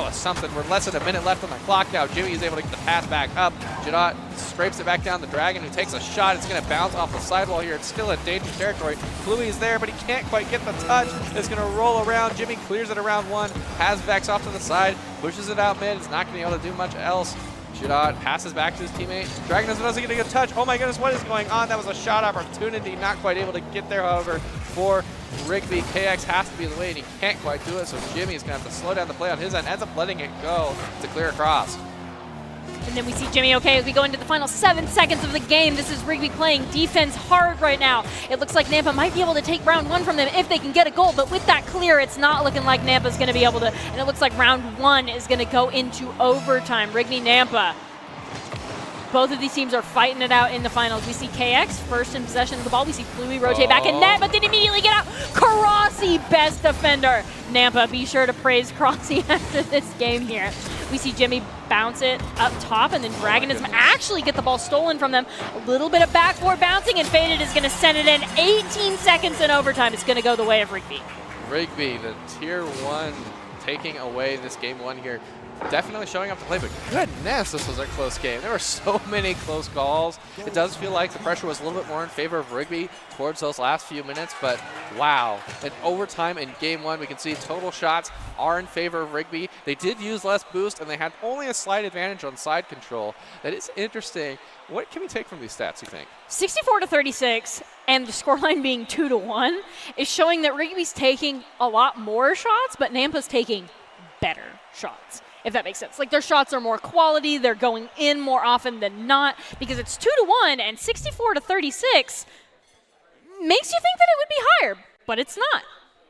was something. We're less than a minute left on the clock now. Jimmy is able to get the pass back up. J-Dot scrapes it back down. The Dragon who takes a shot. It's going to bounce off the sidewall here. It's still in dangerous territory. Bluey is there, but he can't quite get the touch. It's going to roll around. Jimmy clears it around one. Has Vex off to the side. Pushes it out mid. It's not going to be able to do much else. J-Dot passes back to his teammate. Dragon doesn't get a touch. Oh my goodness, what is going on? That was a shot opportunity. Not quite able to get there, however, for Rigby. KX has to be in the way, and he can't quite do it, so Jimmy's going to have to slow down the play on his end. Ends up letting it go to clear across. And then we see Jimmy okay as we go into the final 7 seconds of the game. This is Rigby playing defense hard right now. It looks like Nampa might be able to take round one from them if they can get a goal, but with that clear, it's not looking like Nampa's going to be able to, and it looks like round one is going to go into overtime. Rigby Nampa. Both of these teams are fighting it out in the finals. We see KX first in possession of the ball. We see Bluey rotate back in net, but then immediately get out. Crossy, best defender. Nampa, be sure to praise Crossy after this game here. We see Jimmy bounce it up top, and then Dragonism actually get the ball stolen from them. A little bit of backboard bouncing, and Faded is going to send it in. 18 seconds in overtime. It's going to go the way of Rigby. Rigby, the Tier 1, taking away this Game 1 here. Definitely showing up to play, but goodness, this was a close game. There were so many close calls. It does feel like the pressure was a little bit more in favor of Rigby towards those last few minutes, but wow. In overtime in Game 1, we can see total shots are in favor of Rigby. They did use less boost, and they had only a slight advantage on side control. That is interesting. What can we take from these stats, you think? 64-36, and the scoreline being 2-1 is showing that Rigby's taking a lot more shots, but Nampa's taking better shots, if that makes sense. Like, their shots are more quality, they're going in more often than not, because it's 2-1 and 64-36 makes you think that it would be higher, but it's not.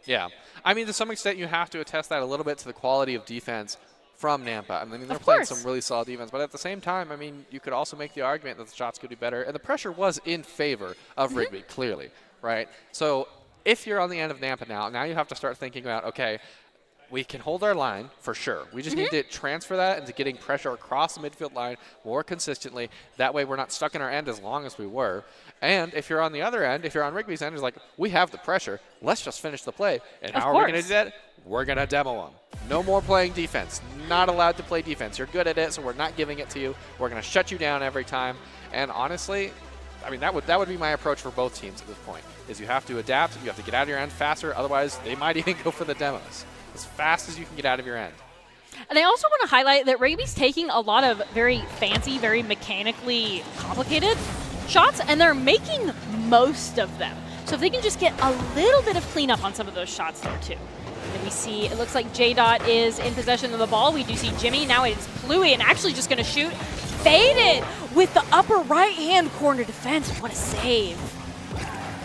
Yeah. I mean, to some extent, you have to attest that a little bit to the quality of defense from Nampa. I mean, they're playing some really solid defense, but at the same time, I mean, you could also make the argument that the shots could be better, and the pressure was in favor of Rigby, clearly, right? So if you're on the end of Nampa now you have to start thinking about, okay, we can hold our line for sure. We just need to transfer that into getting pressure across the midfield line more consistently. That way we're not stuck in our end as long as we were. And if you're on the other end, if you're on Rigby's end, it's like, we have the pressure. Let's just finish the play. And how are we going to do that? We're going to demo them. No more playing defense. Not allowed to play defense. You're good at it, so we're not giving it to you. We're going to shut you down every time. And honestly, I mean, that would be my approach for both teams at this point, is you have to adapt. You have to get out of your end faster. Otherwise, they might even go for the demos as fast as you can get out of your end. And I also want to highlight that Rigby's taking a lot of very fancy, very mechanically complicated shots, and they're making most of them. So if they can just get a little bit of cleanup on some of those shots there too. And we see, it looks like J-Dot is in possession of the ball. We do see Jimmy. Now it's Pluie, and actually just going to shoot. Faded with the upper right-hand corner defense. What a save.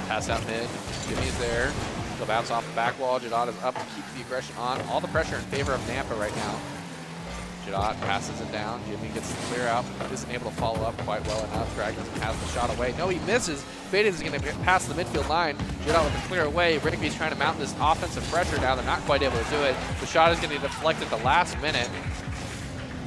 Pass out mid. Jimmy's there. He'll bounce off the back wall. J-Dot is up to keep the aggression on. All the pressure in favor of Nampa right now. J-Dot passes it down. Jimmy gets the clear out. Isn't able to follow up quite well enough. Dragonism has the shot away. No, he misses. Faded is going to pass the midfield line. J-Dot with the clear away. Rigby's trying to mount this offensive pressure now. They're not quite able to do it. The shot is going to be deflected at the last minute.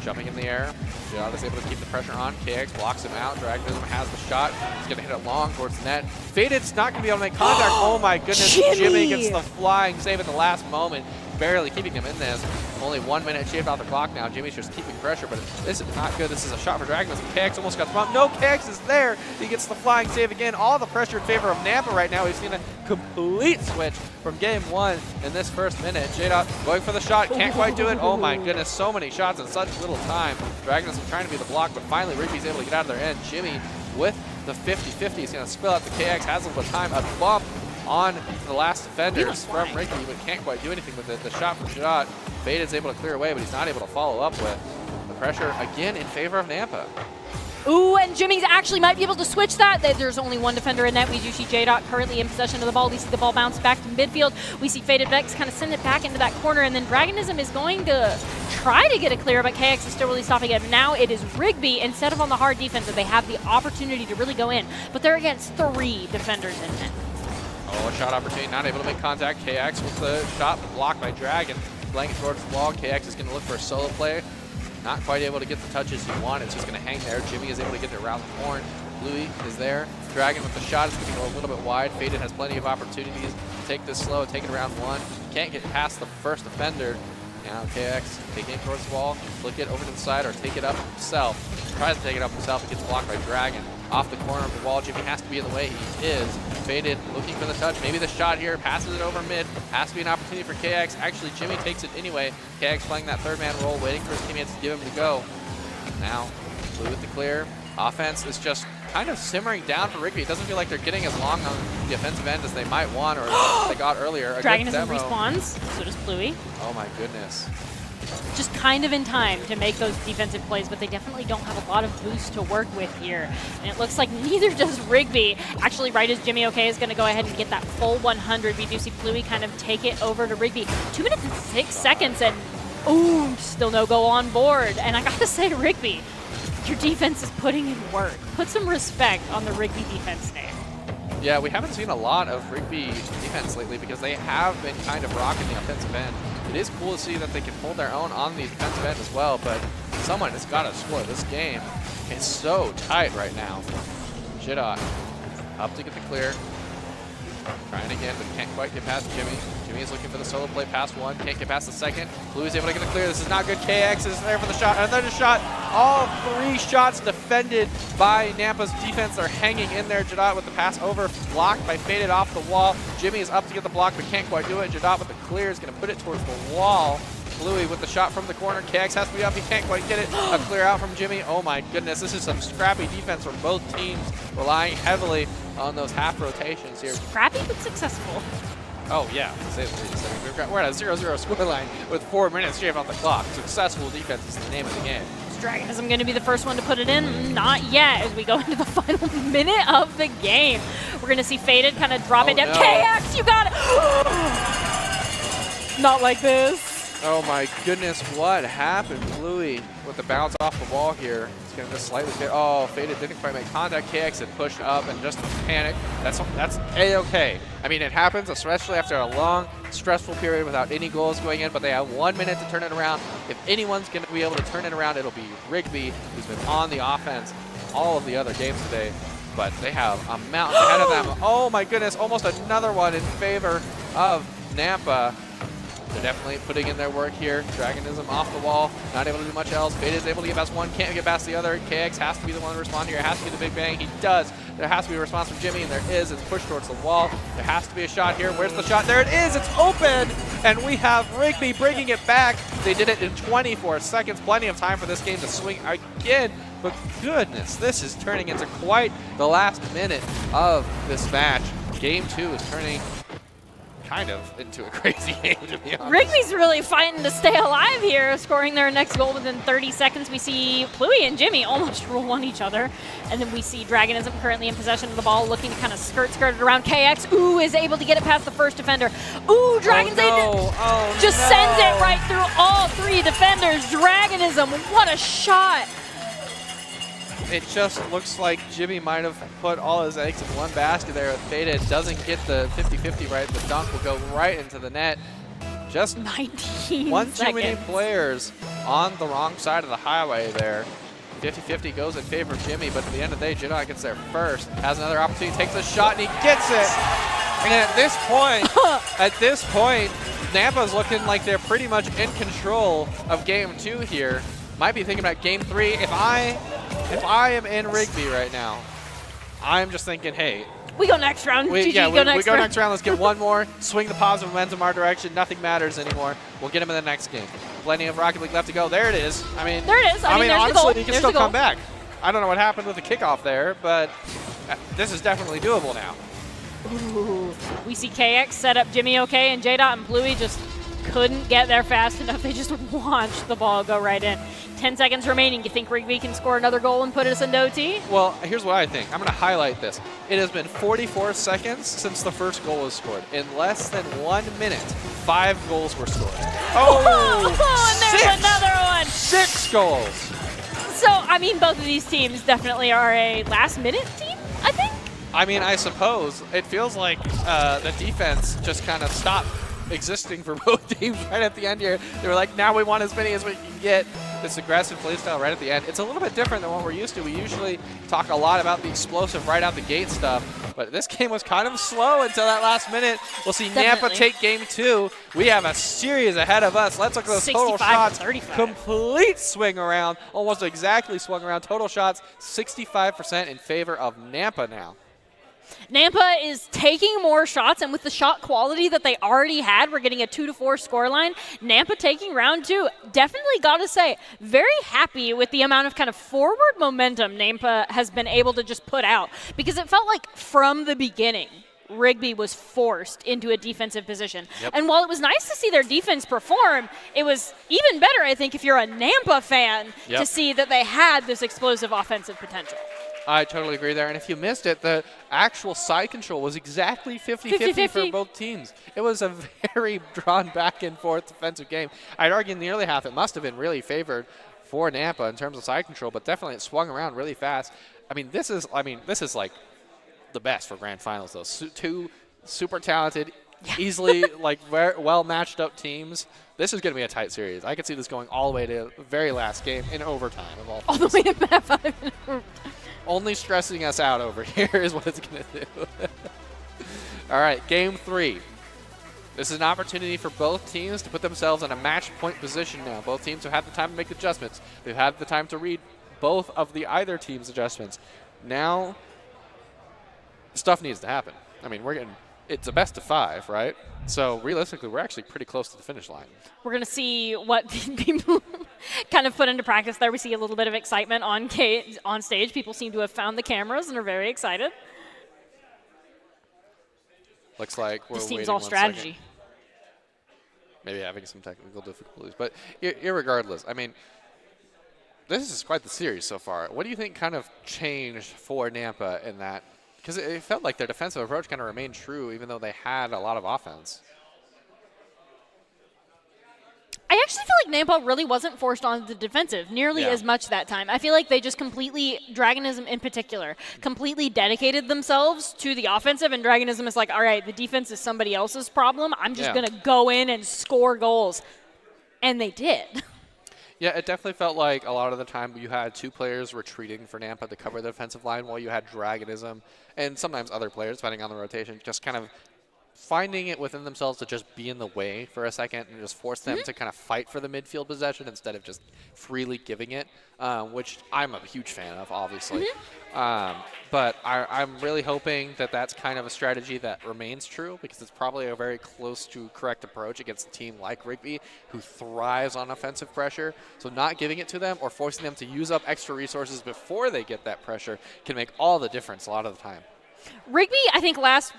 Jumping in the air. J-Dot is able to keep the pressure on. KX blocks him out. Dragonism has the shot. He's going to hit it long towards the net. Faded's not going to be able to make contact. Oh my goodness. Jimmy gets the flying save at the last moment. Barely keeping him in this. Only 1 minute shaved off the clock now. Jimmy's just keeping pressure, but this is not good. This is a shot for Dragonism. KX almost got the bump. No, KX is there. He gets the flying save again. All the pressure in favor of Nampa right now. We've seen a complete switch from Game 1 in this first minute. J-Dot going for the shot. Can't quite do it. Oh my goodness. So many shots in such little time. Dragonism trying to be the block, but finally Rigby's able to get out of their end. Jimmy with the 50-50. He's going to spill out the KX. Has a little bit of time. A bump on the last defenders from Rigby, but can't quite do anything with it. The shot from J-Dot. Faded's able to clear away, but he's not able to follow up with the pressure again in favor of Nampa. Ooh, and Jimmy's actually might be able to switch that. There's only one defender in net. We do see J-Dot currently in possession of the ball. We see the ball bounce back to midfield. We see Faded Vex kind of send it back into that corner, and then Dragonism is going to try to get it clear, but KX is still really stopping it. Now it is Rigby, instead of on the hard defense, that they have the opportunity to really go in, but they're against 3 defenders in net. Oh, a shot opportunity, not able to make contact. KX with the shot blocked by Dragon. Playing it towards the wall. KX is going to look for a solo play. Not quite able to get the touches he wanted. It's just going to hang there. Jimmy is able to get it around the horn. Louis is there. Dragon with the shot is going to go a little bit wide. Faded has plenty of opportunities to take this slow, take it around 1. Can't get past the first defender. Now KX taking it towards the wall, flick it over to the side or take it up himself. Tries to take it up himself, it gets blocked by Dragon. Off the corner of the wall, Jimmy has to be in the way. He is. Faded, looking for the touch. Maybe the shot here, passes it over mid. Has to be an opportunity for KX. Actually, Jimmy takes it anyway. KX playing that third man role, waiting for his teammates to give him the go. Now, Blue with the clear. Offense is just kind of simmering down for Rigby. It doesn't feel like they're getting as long on the offensive end as they might want or they got earlier. Dragonism respawns, so does Pluie. Oh my goodness. Just kind of in time to make those defensive plays, but they definitely don't have a lot of boost to work with here. And it looks like neither does Rigby. Actually, right as Jimmy OK is going to go ahead and get that full 100, we do see Pluie kind of take it over to Rigby. 2 minutes and 6 seconds, and ooh, still no go on board. And I got to say, Rigby, your defense is putting in work. Put some respect on the Rigby defense name. Yeah, we haven't seen a lot of Rigby defense lately because they have been kind of rocking the offensive end. It is cool to see that they can hold their own on the defensive end as well, but someone has got to score. This game is so tight right now. Jidok up to get the clear. Trying again, but can't quite get past Jimmy. Jimmy is looking for the solo play past one. Can't get past the second. Blue is able to get the clear. This is not good. KX is there for the shot. Another shot. All 3 shots defended by Nampa's defense. They're hanging in there. Jadot with the pass over. Blocked by Faded off the wall. Jimmy is up to get the block, but can't quite do it. Jadot with the clear is going to put it towards the wall. Bluey with the shot from the corner. KX has to be up. He can't quite get it. A clear out from Jimmy. Oh my goodness. This is some scrappy defense from both teams, relying heavily on those half rotations here. Scrappy but successful. Oh yeah, to say the least. I mean, we're at a 0-0 scoreline with 4 minutes shaved off the clock. Successful defense is the name of the game. Is Dragonism going to be the first one to put it in? Not yet, as we go into the final minute of the game. We're going to see Faded kind of drop it down. No. KX, you got it! Not like this. Oh my goodness, what happened? Bluey with the bounce off the wall here. It's going to just slightly get, oh, Faded didn't quite make contact. KX had pushed up and just panicked. That's A-okay. I mean, it happens, especially after a long, stressful period without any goals going in, but they have 1 minute to turn it around. If anyone's going to be able to turn it around, it'll be Rigby, who's been on the offense all of the other games today. But they have a mountain ahead of them. Oh my goodness, almost another one in favor of Nampa. They're definitely putting in their work here. Dragonism off the wall, not able to do much else. Fade is able to get past one, can't get past the other. KX has to be the one to respond here. It has to be the big bang. He does. There has to be a response from Jimmy, and there is. It's pushed towards the wall. There has to be a shot here. Where's the shot? There it is. It's open, and we have Rigby bringing it back. They did it in 24 seconds. Plenty of time for this game to swing again. But goodness, this is turning into quite the last minute of this match. Game 2 is turning kind of into a crazy game, to be honest. Rigby's really fighting to stay alive here, scoring their next goal within 30 seconds. We see Pluie and Jimmy almost roll on each other. And then we see Dragonism currently in possession of the ball, looking to kind of skirt it around. KX, ooh, is able to get it past the first defender. Ooh, Dragons just sends it right through all 3 defenders. Dragonism, what a shot. It just looks like Jimmy might have put all his eggs in one basket there. Faded doesn't get the 50-50 right. The dunk will go right into the net. Just 19 one too many seconds. players on the wrong side of the highway there. 50-50 goes in favor of Jimmy, but at the end of the day, Jidok gets there first. Has another opportunity, takes a shot, and he gets it. And at this point, Nampa's looking like they're pretty much in control of game 2 here. Might be thinking about game 3. If I am in Rigby right now, I'm just thinking, hey, we go next round. we go next round. Let's get one more. Swing the positive momentum our direction. Nothing matters anymore. We'll get him in the next game. Plenty of Rocket League left to go. There it is. I mean, there it is. I mean there's honestly, the goal. he can There's still the goal. come back. I don't know what happened with the kickoff there, but this is definitely doable now. Ooh. We see KX set up Jimmy okay, and J-Dot and Bluey just couldn't get there fast enough. They just launched the ball, go right in. 10 seconds remaining. You think Rigby can score another goal and put us into OT? Well, here's what I think. I'm going to highlight this. It has been 44 seconds since the first goal was scored. In less than 1 minute, 5 goals were scored. Oh, and there's another one. 6 goals. So, I mean, both of these teams definitely are a last-minute team, I think. I mean, I suppose. It feels like the defense just kind of stopped existing for both teams right at the end here. They were like, now we want as many as we can get. This aggressive play style right at the end. It's a little bit different than what we're used to. We usually talk a lot about the explosive right out the gate stuff, but this game was kind of slow until that last minute. We'll see Nampa take game 2. We have a series ahead of us. Let's look at those total shots. 35. Complete swing around, almost exactly swung around. Total shots, 65% in favor of Nampa now. Nampa is taking more shots, and with the shot quality that they already had, we're getting a 2-4 scoreline. Nampa taking round 2. Definitely got to say, very happy with the amount of kind of forward momentum Nampa has been able to just put out, because it felt like from the beginning, Rigby was forced into a defensive position. Yep. And while it was nice to see their defense perform, it was even better, I think, if you're a Nampa fan, to see that they had this explosive offensive potential. I totally agree there. And if you missed it, the actual side control was exactly 50-50 for both teams. It was a very drawn back and forth defensive game. I'd argue in the early half it must have been really favored for Nampa in terms of side control, but definitely it swung around really fast. I mean, this is like the best for grand finals, though. Two super talented, easily like well matched up teams. This is going to be a tight series. I could see this going all the way to the very last game in overtime of all things. All the way to map 5. Only stressing us out over here is what it's going to do. All right, game 3. This is an opportunity for both teams to put themselves in a match point position now. Both teams have had the time to make adjustments. They've had the time to read both of the either team's adjustments. Now, stuff needs to happen. I mean, it's a best of 5, right? So realistically, we're actually pretty close to the finish line. We're going to see what people kind of put into practice there. We see a little bit of excitement on stage. People seem to have found the cameras and are very excited. Looks like we're this waiting team's all 1 strategy. second. Maybe having some technical difficulties. But irregardless, I mean, this is quite the series so far. What do you think kind of changed for Nampa in that? Because it felt like their defensive approach kind of remained true even though they had a lot of offense. I actually feel like Nampa really wasn't forced on the defensive nearly as much that time. I feel like they just completely, Dragonism in particular, completely dedicated themselves to the offensive, and Dragonism is like, all right, the defense is somebody else's problem. I'm just going to go in and score goals. And they did. Yeah, it definitely felt like a lot of the time you had 2 players retreating for Nampa to cover the defensive line while you had Dragonism and sometimes other players, depending on the rotation, just kind of finding it within themselves to just be in the way for a second and just force them to kind of fight for the midfield possession instead of just freely giving it, which I'm a huge fan of, obviously. But I'm really hoping that that's kind of a strategy that remains true because it's probably a very close to correct approach against a team like Rigby who thrives on offensive pressure. So not giving it to them or forcing them to use up extra resources before they get that pressure can make all the difference a lot of the time. Rigby, I think last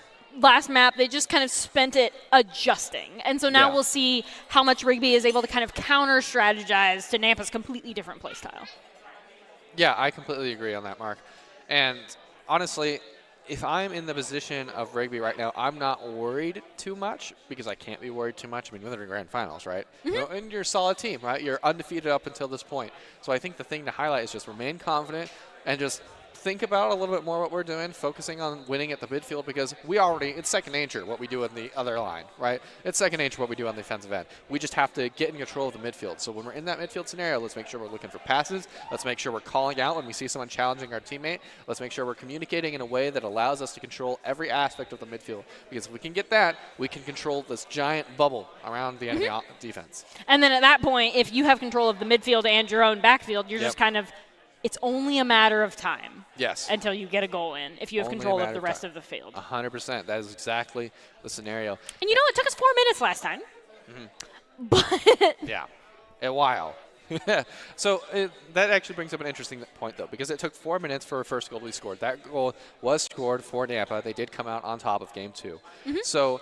map, they just kind of spent it adjusting. And so now we'll see how much Rigby is able to kind of counter-strategize to Nampa's completely different play style. Yeah, I completely agree on that, Mark. And honestly, if I'm in the position of Rigby right now, I'm not worried too much because I can't be worried too much. I mean, they're in grand finals, right? And you're a solid team, right? You're undefeated up until this point. So I think the thing to highlight is just remain confident and just think about a little bit more what we're doing, focusing on winning at the midfield because it's second nature what we do on the other line, right? It's second nature what we do on the defensive end. We just have to get in control of the midfield. So when we're in that midfield scenario, let's make sure we're looking for passes. Let's make sure we're calling out when we see someone challenging our teammate. Let's make sure we're communicating in a way that allows us to control every aspect of the midfield because if we can get that, we can control this giant bubble around the enemy defense. And then at that point, if you have control of the midfield and your own backfield, you're just kind of it's only a matter of time until you get a goal in if you have control of the rest of the field. 100%. That is exactly the scenario. And you know, it took us 4 minutes last time. But yeah, a while. So that actually brings up an interesting point, though, because it took 4 minutes for a first goal to be scored. That goal was scored for Nampa. They did come out on top of game 2. So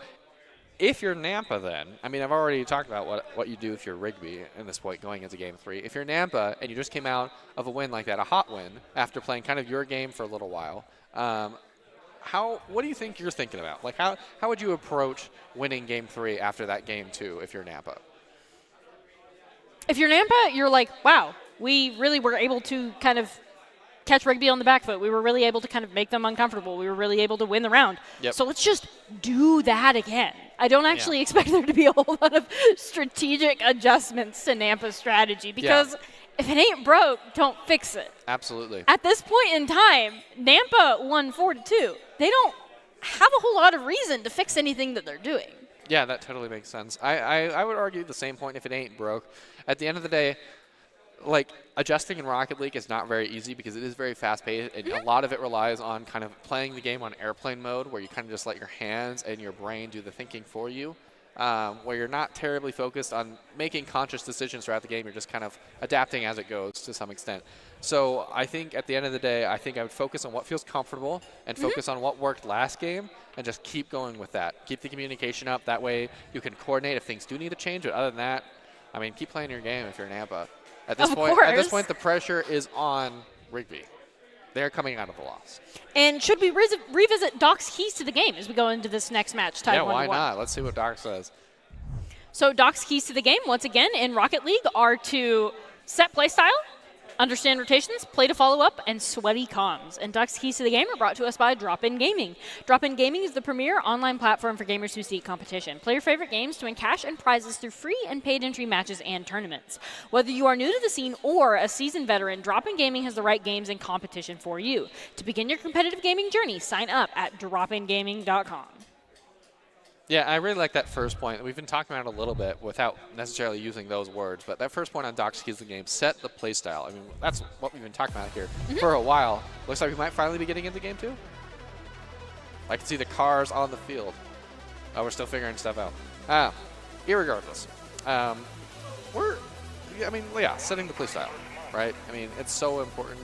if you're Nampa then, I mean, I've already talked about what you do if you're Rigby in this point going into game 3. If you're Nampa and you just came out of a win like that, a hot win, after playing kind of your game for a little while, what do you think you're thinking about? Like, how would you approach winning game 3 after that game 2 if you're Nampa? If you're Nampa, you're like, wow, we really were able to kind of catch Rigby on the back foot. We were really able to kind of make them uncomfortable. We were really able to win the round. So let's just do that again. I don't actually expect there to be a whole lot of strategic adjustments to Nampa's strategy because if it ain't broke, don't fix it. Absolutely. At this point in time, Nampa won 4-2. They don't have a whole lot of reason to fix anything that they're doing. Yeah, that totally makes sense. I would argue the same point if it ain't broke. At the end of the day, like, adjusting in Rocket League is not very easy because it is very fast-paced, and a lot of it relies on kind of playing the game on airplane mode where you kind of just let your hands and your brain do the thinking for you, where you're not terribly focused on making conscious decisions throughout the game. You're just kind of adapting as it goes to some extent. So I think at the end of the day, I think I would focus on what feels comfortable and focus on what worked last game and just keep going with that. Keep the communication up. That way you can coordinate if things do need to change. But other than that, I mean, keep playing your game if you're Nampa. At this point, the pressure is on Rigby. They're coming out of the loss. And should we revisit Doc's keys to the game as we go into this next match? Yeah, why not? Let's see what Doc says. So Doc's keys to the game, once again, in Rocket League are to set play style, Understand rotations, play to follow up, and sweaty comms. And Duck's keys to the game are brought to us by Drop-In Gaming. Drop-In Gaming is the premier online platform for gamers who seek competition. Play your favorite games to win cash and prizes through free and paid entry matches and tournaments. Whether you are new to the scene or a seasoned veteran, Drop-In Gaming has the right games and competition for you. To begin your competitive gaming journey, sign up at dropingaming.com. Yeah, I really like that first point. We've been talking about it a little bit without necessarily using those words, but that first point on Doc's keys to the game, set the play style. I mean, that's what we've been talking about here for a while. Looks like we might finally be getting into game 2. I can see the cars on the field. Oh, we're still figuring stuff out. Irregardless, setting the play style, right? I mean, it's so important.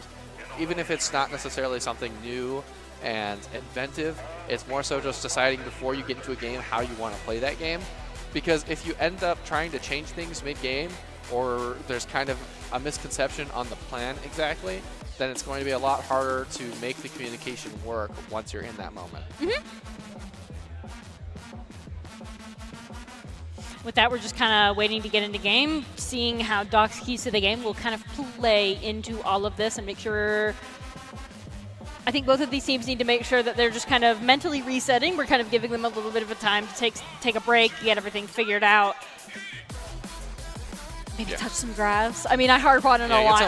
Even if it's not necessarily something new and inventive, it's more so just deciding before you get into a game how you want to play that game. Because if you end up trying to change things mid-game, or there's kind of a misconception on the plan exactly, then it's going to be a lot harder to make the communication work once you're in that moment. With that, we're just kind of waiting to get into game, seeing how Doc's keys to the game will kind of play into all of this and make sure. I think both of these teams need to make sure that they're just kind of mentally resetting. We're kind of giving them a little bit of a time to take a break, get everything figured out. Maybe touch some grass. I mean, I harp on it a lot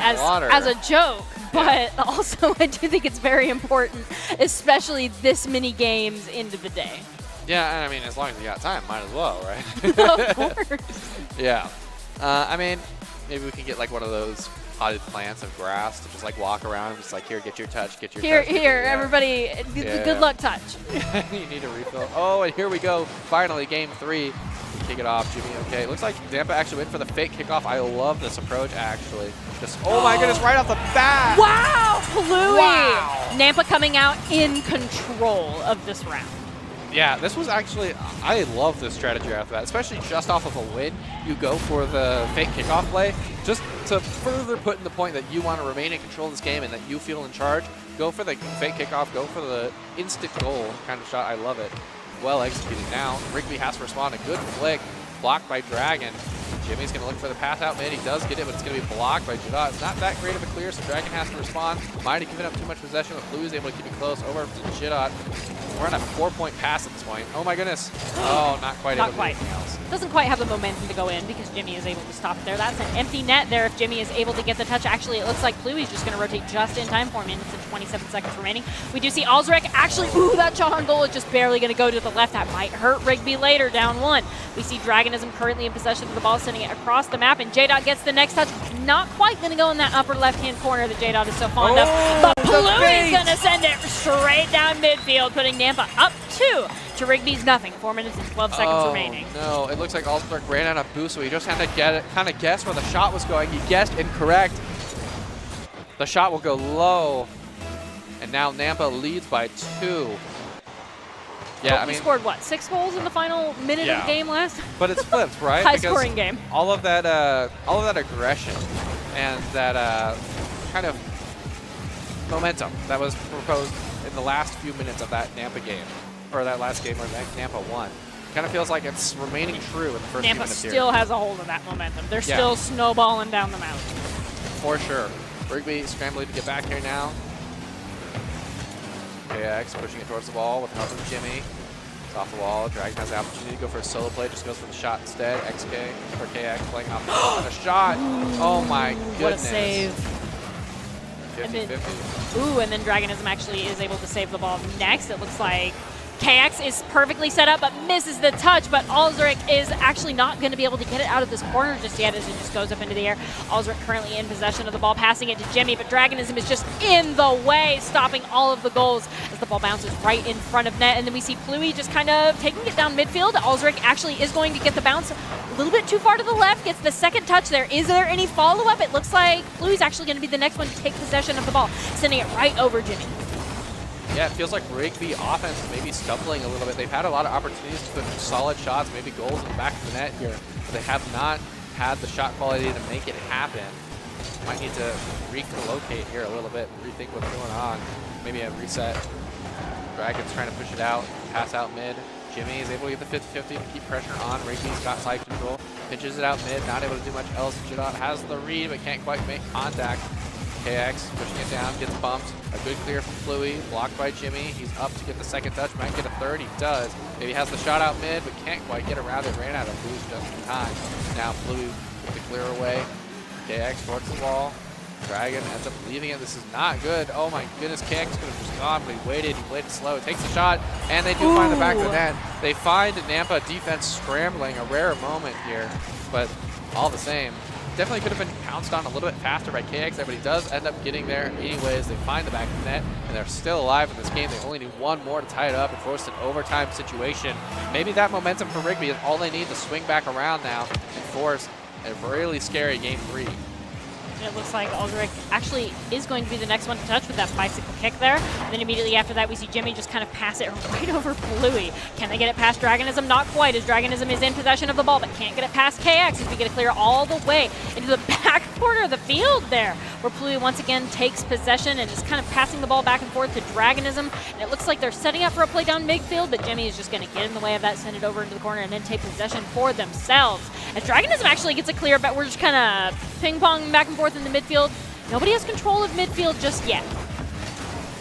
as a joke, but also I do think it's very important, especially this many games into the day. Yeah, and I mean, as long as you got time, might as well, right? Of course. Yeah. I mean, maybe we can get like one of those potted plants of grass to just like walk around, just like, here, get your touch, get your touch. Here, everybody, good luck touch. You need a refill. Oh, and here we go. Finally, game 3. Kick it off, Jimmy. Okay, looks like Nampa actually went for the fake kickoff. I love this approach, actually. Just, oh my goodness, right off the bat. Wow, Pluie. Wow. Nampa coming out in control of this round. Yeah, this was actually, I love this strategy after that, especially just off of a win. You go for the fake kickoff play just to further put in the point that you want to remain in control of this game and that you feel in charge. Go for the fake kickoff, go for the instant goal kind of shot. I love it. Well executed now. Rigby has to respond. A good flick, blocked by Dragon. Jimmy's going to look for the pass out mid. He does get it, but it's going to be blocked by Jadot. It's not that great of a clear, so Dragon has to respond. Might have given up too much possession, but Blue is able to keep it close. Over to Jadot. We're on a 4-point pass at this point. Oh my goodness. Oh, not quite. Not quite. Doesn't quite have the momentum to go in because Jimmy is able to stop it there. That's an empty net there if Jimmy is able to get the touch. Actually, it looks like Pluie's just going to rotate just in time for him. Minutes and 27 seconds remaining. We do see Alzrek actually, that shot on goal is just barely going to go to the left. That might hurt Rigby later, down 1. We see Dragonism currently in possession of the ball, sending it across the map, and J-Dot gets the next touch. Not quite going to go in that upper left-hand corner that J-Dot is so fond of, but Pluie's going to send it straight down midfield, putting Nampa up 2 to Rigby's nothing. 4 minutes and 12 seconds remaining. No, it looks like Alzberg ran out of boost, so he just had to kind of guess where the shot was going. He guessed incorrect. The shot will go low, and now Nampa leads by 2. Yeah, I mean, scored what, 6 goals in the final minute of the game last? But it's flipped, right? High-scoring game. All of that aggression and that kind of momentum that was proposed in the last few minutes of that Nampa game, or that last game where Nampa won, kind of feels like it's remaining true in the first few minutes here. Nampa still has a hold of that momentum. They're still snowballing down the mountain. For sure. Rigby scrambling to get back here now. KX pushing it towards the ball with help of Jimmy. It's off the wall. Dragon has the opportunity to go for a solo play. Just goes for the shot instead. XK or KX playing off the ball and a shot. Oh my goodness. What a save. 50-50. And then Dragonism actually is able to save the ball next. It looks like KX is perfectly set up but misses the touch, but Alzrek is actually not going to be able to get it out of this corner just yet as it just goes up into the air. Alzrek currently in possession of the ball, passing it to Jimmy, but Dragonism is just in the way, stopping all of the goals as the ball bounces right in front of net. And then we see Pluie just kind of taking it down midfield. Alzrek actually is going to get the bounce a little bit too far to the left, gets the second touch there. Is there any follow-up? It looks like Pluie's actually going to be the next one to take possession of the ball, sending it right over Jimmy. Yeah, it feels like Rigby offense may be stumbling a little bit. They've had a lot of opportunities to put solid shots, maybe goals in the back of the net here, but they have not had the shot quality to make it happen. Might need to relocate here a little bit, rethink what's going on. Maybe a reset. Dragon's trying to push it out, pass out mid. Jimmy is able to get the 50-50 to keep pressure on. Rigby's got side control. Pitches it out mid, not able to do much else. Jadot has the read, but can't quite make contact. KX pushing it down, gets bumped. A good clear from Fluey, blocked by Jimmy. He's up to get the second touch, might get a third. He does. Maybe has the shot out mid, but can't quite get around it. Ran out of boost just in time. Now Fluey with the clear away. KX towards the wall. Dragon ends up leaving it. This is not good. Oh my goodness, KX could have just gone, but he waited slow. Takes the shot, and they do find the back of the net. They find Nampa defense scrambling, a rare moment here, but all the same. Definitely could have been pounced on a little bit faster by KX there, but he does end up getting there anyways. They find the back of the net, and they're still alive in this game. They only need one more to tie it up and force an overtime situation. Maybe that momentum for Rigby is all they need to swing back around now and force a really scary game 3. It looks like Aldrich actually is going to be the next one to touch with that bicycle kick there. And then immediately after that, we see Jimmy just kind of pass it right over Bluey. Can they get it past Dragonism? Not quite, as Dragonism is in possession of the ball, but can't get it past KX as we get it clear all the way into the back corner of the field there, where Bluey once again takes possession and is kind of passing the ball back and forth to Dragonism. And it looks like they're setting up for a play down midfield, but Jimmy is just going to get in the way of that, send it over into the corner, and then take possession for themselves. As Dragonism actually gets it clear, but we're just kind of ping-pong back and forth in the midfield. Nobody has control of midfield just yet.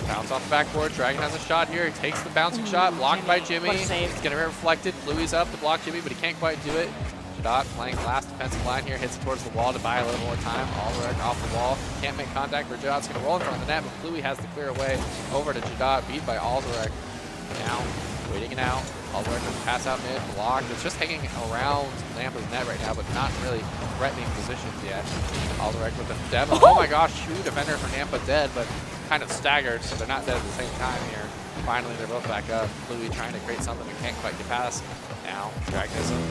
Bounce off the backboard. Dragon has a shot here. He takes the bouncing shot, blocked by Jimmy. What a save. It's going to be reflected. Bluey's up to block Jimmy, but he can't quite do it. Jadot playing last defensive line here, hits it towards the wall to buy a little more time. Aldrich off the wall. Can't make contact where Jadot's going to roll in front of the net, but Bluey has the clear away over to Jadot, beat by Aldrich. Now, waiting it out. Aldrich with the pass out mid, blocked. It's just hanging around Lampa's net right now, but not really threatening positions yet. Aldrich with the demo. Oh my gosh, two defenders for Nampa dead, but kind of staggered, so they're not dead at the same time here. Finally, they're both back up. Bluey trying to create something, but can't quite get past. Now, Dragonism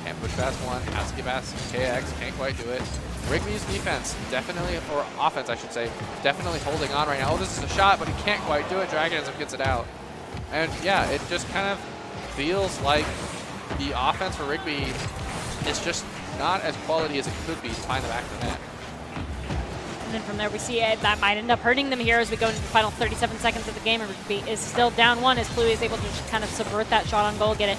can't push past one, has to get past KX, can't quite do it. Rigby's defense, definitely, or offense I should say, definitely holding on right now. Oh, this is a shot, but he can't quite do it. Dragonism gets it out. And yeah, it just kind of feels like the offense for Rigby is just not as quality as it could be to find the back of the net. And then from there we see that might end up hurting them here as we go into the final 37 seconds of the game, and Rigby is still down 1 as Bluey is able to just kind of subvert that shot on goal, get it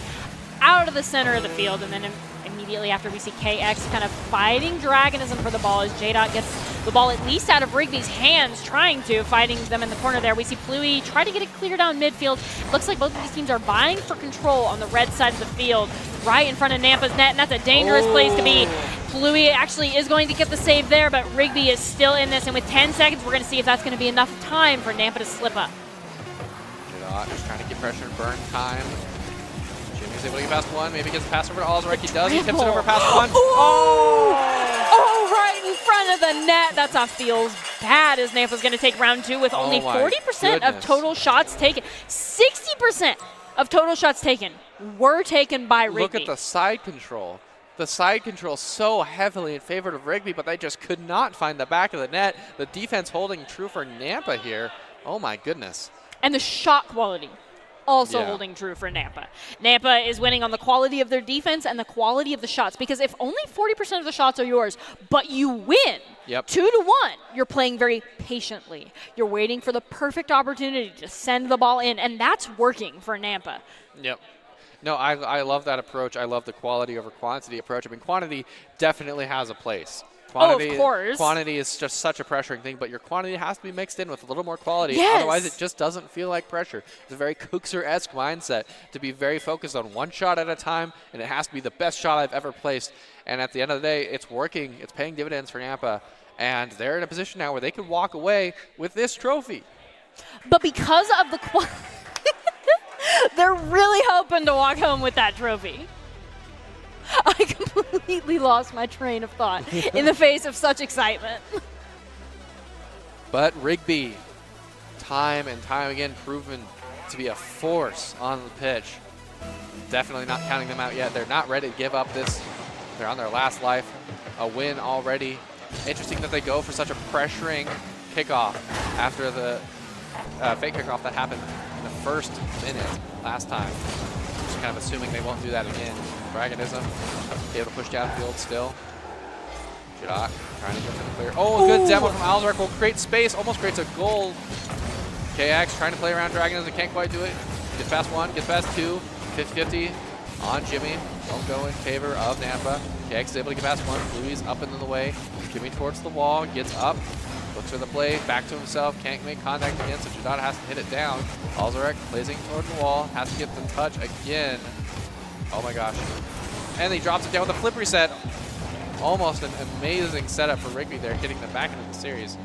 out of the center of the field, and then immediately after we see KX kind of fighting Dragonism for the ball as J-Dot gets the ball at least out of Rigby's hands, fighting them in the corner there. We see Bluey try to get it clear down midfield. Looks like both of these teams are vying for control on the red side of the field, right in front of Nampa's net, and that's a dangerous place to be. Bluey actually is going to get the save there, but Rigby is still in this, and with 10 seconds, we're going to see if that's going to be enough time for Nampa to slip up. J-Dot just trying to get pressure and burn time. Jimmy's able to get past one, maybe gets the pass over to Aldrich. He does, he tips it over past one. Oh, right in front of the net. That's a feels bad as Nampa's going to take round 2 with only 40% of total shots taken. 60% of total shots taken were taken by Rigby. Look at the side control. The side control so heavily in favor of Rigby, but they just could not find the back of the net. The defense holding true for Nampa here. Oh my goodness. And the shot quality also holding true for Nampa. Nampa is winning on the quality of their defense and the quality of the shots, because if only 40% of the shots are yours, but you win 2-1, you're playing very patiently. You're waiting for the perfect opportunity to send the ball in, and that's working for Nampa. Yep. No, I love that approach. I love the quality over quantity approach. I mean, quantity definitely has a place. Quantity, of course. Quantity is just such a pressuring thing, but your quantity has to be mixed in with a little more quality. Yes. Otherwise, it just doesn't feel like pressure. It's a very Kuxer-esque mindset to be very focused on one shot at a time, and it has to be the best shot I've ever placed. And at the end of the day, it's working. It's paying dividends for Nampa, and they're in a position now where they could walk away with this trophy. But because of the quality, they're really hoping to walk home with that trophy. I completely lost my train of thought in the face of such excitement. But Rigby, time and time again, proven to be a force on the pitch. Definitely not counting them out yet. They're not ready to give up this. They're on their last life. A win already. Interesting that they go for such a pressuring kickoff after the fake kickoff that happened in the first minute last time. Just kind of assuming they won't do that again. Dragonism able to push downfield still. Jadot trying to get to the clear. Oh, a good demo from Aldrich will create space, almost creates a goal. KX trying to play around Dragonism, can't quite do it. Gets past one, gets past two. 50-50 on Jimmy. Don't go in favor of Nampa. KX is able to get past one. Bluey's up into the way. Jimmy towards the wall, gets up. Looks for the play, back to himself, can't make contact again, so Jadot has to hit it down. Alzarek blazing toward the wall, has to get the touch again. Oh my gosh. And he drops it down with a flip reset. Almost an amazing setup for Rigby there, getting them back into the series.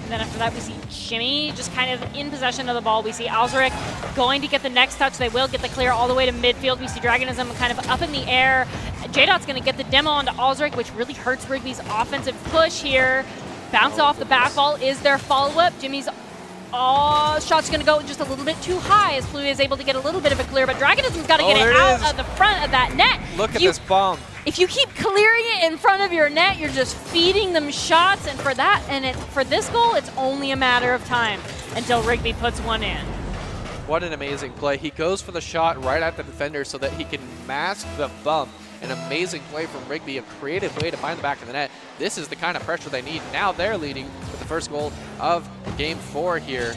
And then after that, we see Jimmy just kind of in possession of the ball. We see Alzarek going to get the next touch. They will get the clear all the way to midfield. We see Dragonism kind of up in the air. J-Dot's going to get the demo onto Alzarek, which really hurts Rigby's offensive push here. Bounce off the back ball is their follow-up. Jimmy's shot's going to go just a little bit too high as Flui is able to get a little bit of a clear, but Dragonism's got to get it out of the front of that net. Look at this bomb. If you keep clearing it in front of your net, you're just feeding them shots, and for that, for this goal, it's only a matter of time until Rigby puts one in. What an amazing play. He goes for the shot right at the defender so that he can mask the bump. An amazing play from Rigby, a creative way to find the back of the net. This is the kind of pressure they need. Now they're leading with the first goal of Game 4 here.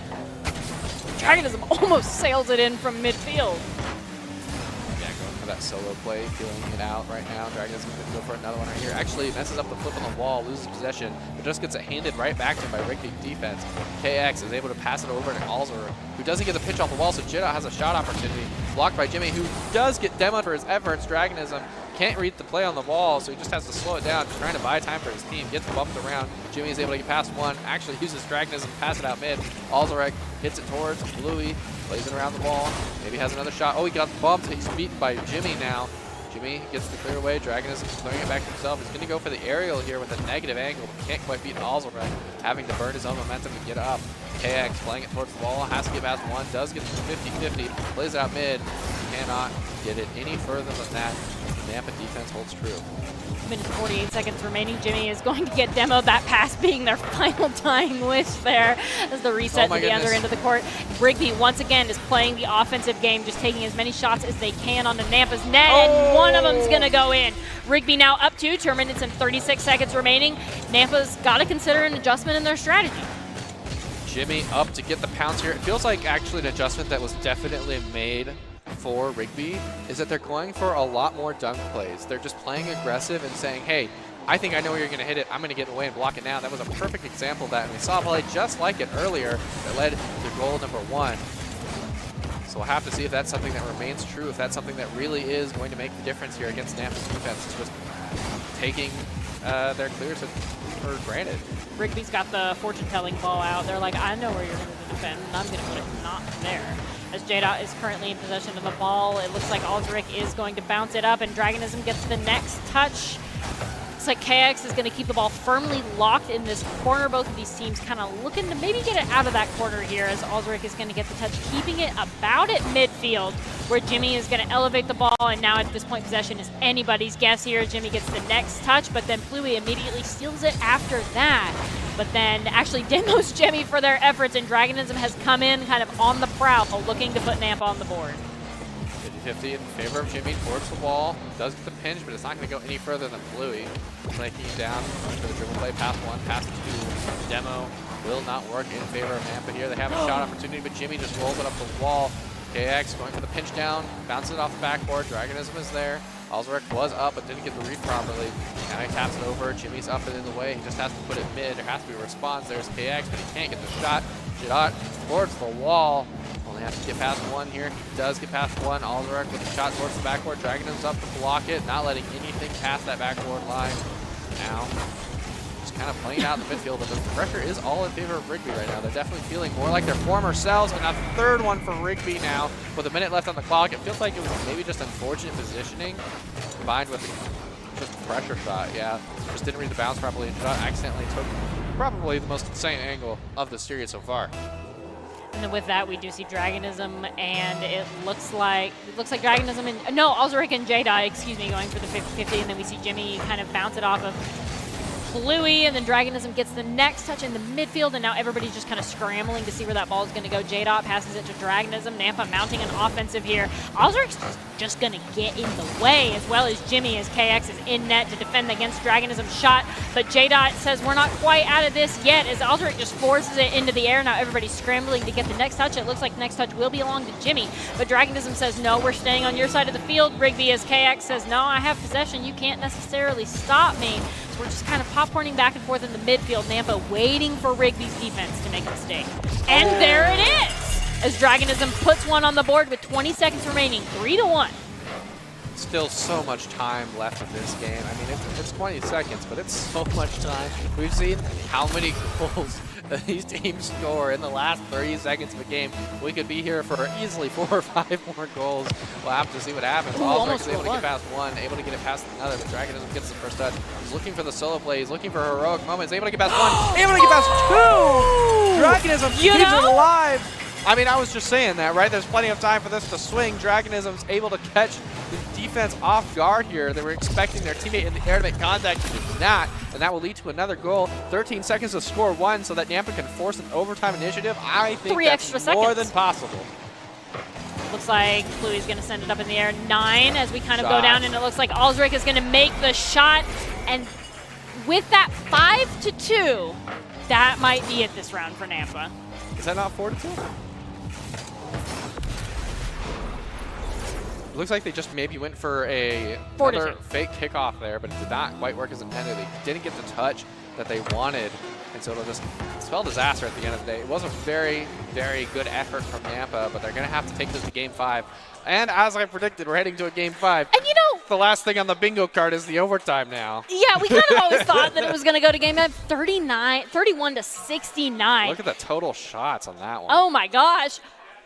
Dragonism almost sails it in from midfield. Yeah, going for that solo play, feeling it out right now. Dragonism going to go for another one right here. Actually messes up the flip on the wall, loses possession, but just gets it handed right back to him by Rigby defense. KX is able to pass it over to Alzarek, who doesn't get the pitch off the wall, so Jidot has a shot opportunity. Blocked by Jimmy, who does get demoed for his efforts. Dragonism can't read the play on the wall, so he just has to slow it down, trying to buy time for his team. Gets bumped around. Jimmy is able to get past one, actually uses Dragonism to pass it out mid. Alzarek hits it towards Bluey, plays it around the wall, maybe has another shot. Oh, he got bumped. He's beaten by Jimmy now. Jimmy gets the clear away. Dragonism clearing it back to himself. He's going to go for the aerial here with a negative angle, but can't quite beat Alzarek, having to burn his own momentum to get up. KX playing it towards the wall, has to get past one, does get to 50-50, plays it out mid, cannot get it any further than that. The Nampa defense holds true. Minute 48 seconds remaining. Jimmy is going to get demoed, that pass being their final dying wish there as the reset to the other end of the court. Rigby once again is playing the offensive game, just taking as many shots as they can on the Nampa's net, and one of them's going to go in. Rigby now up 2 minutes and 36 seconds remaining. Nampa's got to consider an adjustment in their strategy. Jimmy up to get the pounce here. It feels like actually an adjustment that was definitely made for Rigby is that they're going for a lot more dunk plays. They're just playing aggressive and saying, hey, I think I know where you're going to hit it. I'm going to get away and block it now. That was a perfect example of that. And we saw a play just like it earlier that led to goal number 1. So we'll have to see if that's something that remains true, if that's something that really is going to make the difference here against Nampa's defense. It's just taking their clears for granted. Rigby's got the fortune-telling ball out. They're like, I know where you're going to defend, and I'm going to put it not there. As J-Dot is currently in possession of the ball, it looks like Alzarek is going to bounce it up, and Dragonism gets the next touch. Looks like KX is going to keep the ball firmly locked in this corner. Both of these teams kind of looking to maybe get it out of that corner here, as Alzarek is going to get the touch, keeping it about at midfield, where Jimmy is going to elevate the ball, and now at this point possession is anybody's guess here. Jimmy gets the next touch, but then Flui immediately steals it after that. But then actually demos Jimmy for their efforts, and Dragonism has come in kind of on the prowl, looking to put Nampa on the board. 50-50 in favor of Jimmy towards the wall. Does get the pinch, but it's not going to go any further than Bluey. Flanking it down for the dribble play. Pass 1, pass 2. Demo will not work in favor of Nampa here. They have a shot opportunity, but Jimmy just rolls it up the wall. KX going for the pinch down, bounces it off the backboard. Dragonism is there. Alzarek was up, but didn't get the read properly. Now he taps it over. Jimmy's up and in the way. He just has to put it mid. There has to be a response. There's KX, but he can't get the shot. Jidot towards the wall. Only has to get past one here. He does get past one. Alzarek with a shot towards the backboard. Dragonism's up to block it, not letting anything past that backboard line. Now, just kind of playing out in the midfield, but the pressure is all in favor of Rigby right now. They're definitely feeling more like their former selves, but now the third one for Rigby now. With a minute left on the clock, it feels like it was maybe just unfortunate positioning combined with just a pressure shot. Yeah, just didn't read the bounce properly and accidentally took probably the most insane angle of the series so far. And then with that, we do see Dragonism, and it looks like Dragonism and Alzarek and J-Dot, excuse me, going for the 50-50, and then we see Jimmy kind of bounce it off of Bluey, and then Dragonism gets the next touch in the midfield, and now everybody's just kind of scrambling to see where that ball is going to go. J-Dot passes it to Dragonism. Nampa mounting an offensive here. Alzarek's just going to get in the way, as well as Jimmy, as KX is in net to defend against Dragonism's shot. But J-Dot says we're not quite out of this yet, as Aldrich just forces it into the air. Now everybody's scrambling to get the next touch. It looks like next touch will be along to Jimmy, but Dragonism says no, we're staying on your side of the field. Rigby, as KX says no, I have possession, you can't necessarily stop me. So we're just kind of popcorning back and forth in the midfield. Nampa waiting for Rigby's defense to make a mistake. And there it is, as Dragonism puts one on the board with 20 seconds remaining, 3-1. Still so much time left in this game. I mean, it's 20 seconds, but it's so much time. We've seen how many goals these teams score in the last 30 seconds of a game. We could be here for easily 4 or 5 more goals. We'll have to see what happens. Almost able to get past one, able to get it past another, but Dragonism gets the first touch. He's looking for the solo play. He's looking for a heroic moment. He's able to get past one, able to get past two! Dragonism keeps it alive! I mean, I was just saying that, right? There's plenty of time for this to swing. Dragonism's able to catch the defense off guard here. They were expecting their teammate in the air to make contact. He did not, and that will lead to another goal. 13 seconds to score one so that Nampa can force an overtime initiative. I think 3 that's extra more seconds. than possible. Looks like Bluey's going to send it up in the air. 9 as we kind of go down, and it looks like Aldrich is going to make the shot. And with that 5-2, that might be it this round for Nampa. Is that not 4-2? It looks like they just maybe went for another fake kickoff there, but it did not quite work as intended. They didn't get the touch that they wanted, and so it'll just spell disaster at the end of the day. It was a very, very good effort from Nampa, but they're going to have to take this to Game 5. And as I predicted, we're heading to a Game 5. And you know, the last thing on the bingo card is the overtime now. Yeah, we kind of always thought that it was going to go to Game 5. 31-69. Look at the total shots on that one. Oh my gosh.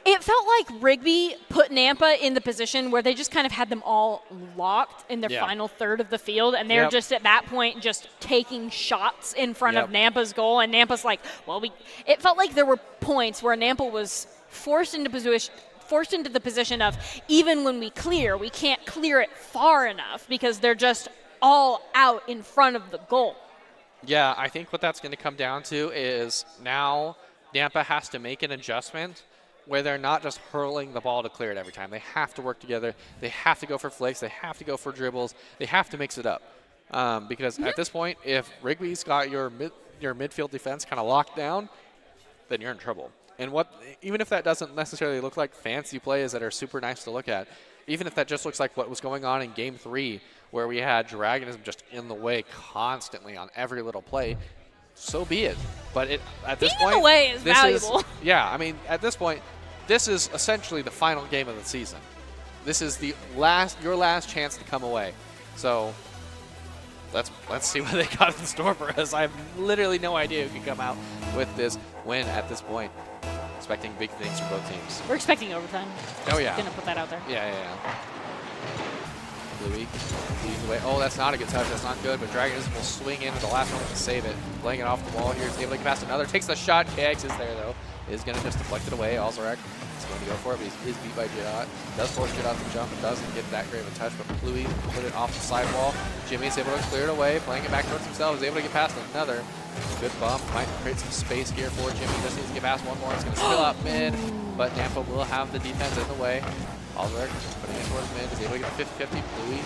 It felt like Rigby put Nampa in the position where they just kind of had them all locked in their final third of the field, and they're just at that point just taking shots in front of Nampa's goal, and Nampa's like, well, it felt like there were points where Nampa was forced into the position of, even when we clear, we can't clear it far enough because they're just all out in front of the goal. Yeah, I think what that's going to come down to is now Nampa has to make an adjustment where they're not just hurling the ball to clear it every time. They have to work together. They have to go for flicks. They have to go for dribbles. They have to mix it up. Because at this point, if Rigby's got your midfield defense kind of locked down, then you're in trouble. And even if that doesn't necessarily look like fancy plays that are super nice to look at, even if that just looks like what was going on in Game 3, where we had Dragonism just in the way constantly on every little play, so be it. But at this point, in the way is valuable. Yeah, I mean, at this point, this is essentially the final game of the season. This is your last chance to come away. So let's see what they got in store for us. I have literally no idea who can come out with this win at this point. Expecting big things from both teams. We're expecting overtime. Oh yeah. Gonna put that out there. Yeah. Bluey leads the way. Oh, that's not a good touch. That's not good. But Dragonism will swing into the last one to save it. Playing it off the wall here. He's able to get past another. Takes the shot. KX is there though. Is going to just deflect it away. Alzarek is going to go for it, but he is beat by Jidot. Does force Jidot to jump and doesn't get that great of a touch, but Bluey put it off the sidewall. Jimmy's able to clear it away, playing it back towards himself. Is able to get past another. Good bump. Might create some space here for Jimmy. Just needs to get past one more. It's going to spill up mid, but Nampa will have the defense in the way. Alzarek putting it towards mid. Is able to get 50-50. Bluey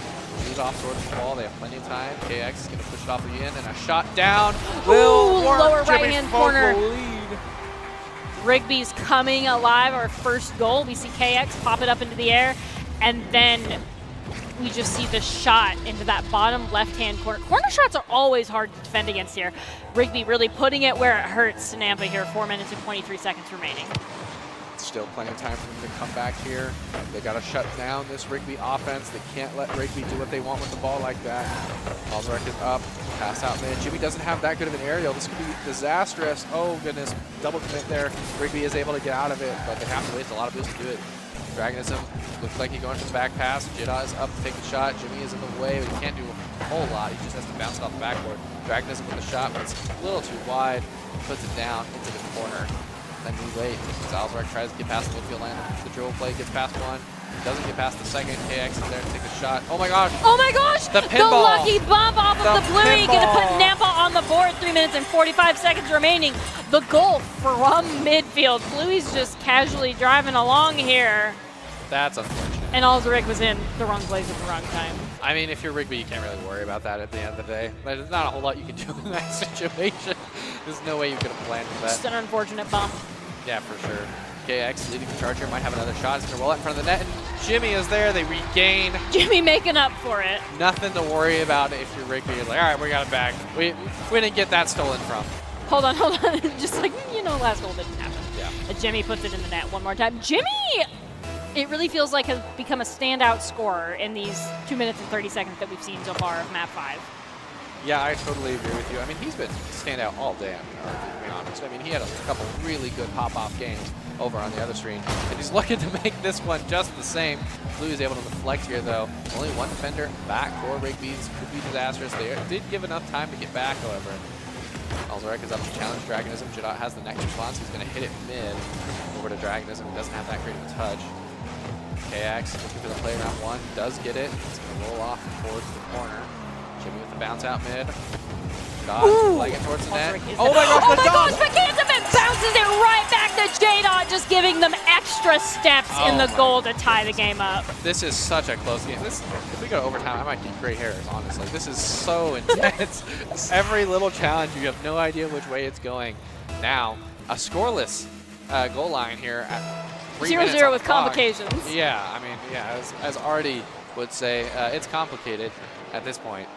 lead off towards the ball. They have plenty of time. KX is going to push it off again, and a shot down. Will work. Lower Jimmy right-hand corner. lead. Rigby's coming alive, our first goal. We see KX pop it up into the air, and then we just see the shot into that bottom left-hand corner. Corner shots are always hard to defend against here. Rigby really putting it where it hurts to Nampa here. 4 minutes and 23 seconds remaining. Still plenty of time for them to come back here. They got to shut down this Rigby offense. They can't let Rigby do what they want with the ball like that. Alzarek is up. Pass out mid. Jimmy doesn't have that good of an aerial. This could be disastrous. Oh, goodness. Double commit there. Rigby is able to get out of it, but they have to waste a lot of boost to do it. Dragonism looks like he's going for the back pass. Jidot is up to take the shot. Jimmy is in the way, but he can't do a whole lot. He just has to bounce it off the backboard. Dragonism with the shot, but it's a little too wide. Puts it down into the corner. Then we wait. Alzarek tries to get past the midfield line. The dribble play gets past one. Doesn't get past the second. KX is there to take the shot. Oh my gosh! Oh my gosh! The The pinball! lucky bump off of the Bluey. Gonna put pinball! Nampa on the board. 3 minutes and 45 seconds remaining. The goal from midfield. Bluey's just casually driving along here. That's unfortunate. And Alzeric was in the wrong place at the wrong time. I mean, if you're Rigby, you can't really worry about that at the end of the day. There's not a whole lot you can do in that situation. There's no way you could have planned for that. Just an unfortunate bump. Yeah, for sure. KX leading the charge here, might have another shot. It's going to roll out in front of the net, and Jimmy is there. They regain. Jimmy making up for it. Nothing to worry about if you're Rigby. You're like, all right, we got it back. We didn't get that stolen from. Hold on. Just like, last goal didn't happen. Yeah. Jimmy puts it in the net one more time. Jimmy, it really feels like has become a standout scorer in these 2 minutes and 30 seconds that we've seen so far of map 5. Yeah, I totally agree with you. I mean, he's been standout all day, to be honest. I mean, he had a couple really good pop-off games over on the other screen, and he's looking to make this one just the same. Blue is able to deflect here, though. Only one defender back for Rigby's. Could be disastrous. They did give enough time to get back, however. Alzeric is up to challenge Dragonism. Jadot has the next response. He's going to hit it mid over to Dragonism. He doesn't have that great of a touch. KX looking for the play around one. Does get it. It's going to roll off towards the corner. Jimmy with the bounce out mid. Jadot playing it towards the net. Oh my gosh, McKenzie bounces it right back to Jadot, just giving them extra steps in the goal to tie the game up. This is such a close game. If we go to overtime, I might get gray hairs, honestly. This is so intense. Every little challenge, you have no idea which way it's going. Now, a scoreless goal line here at 3 minutes 0-0 on with the clock. complications. Yeah, I mean, yeah, as Artie would say, it's complicated at this point.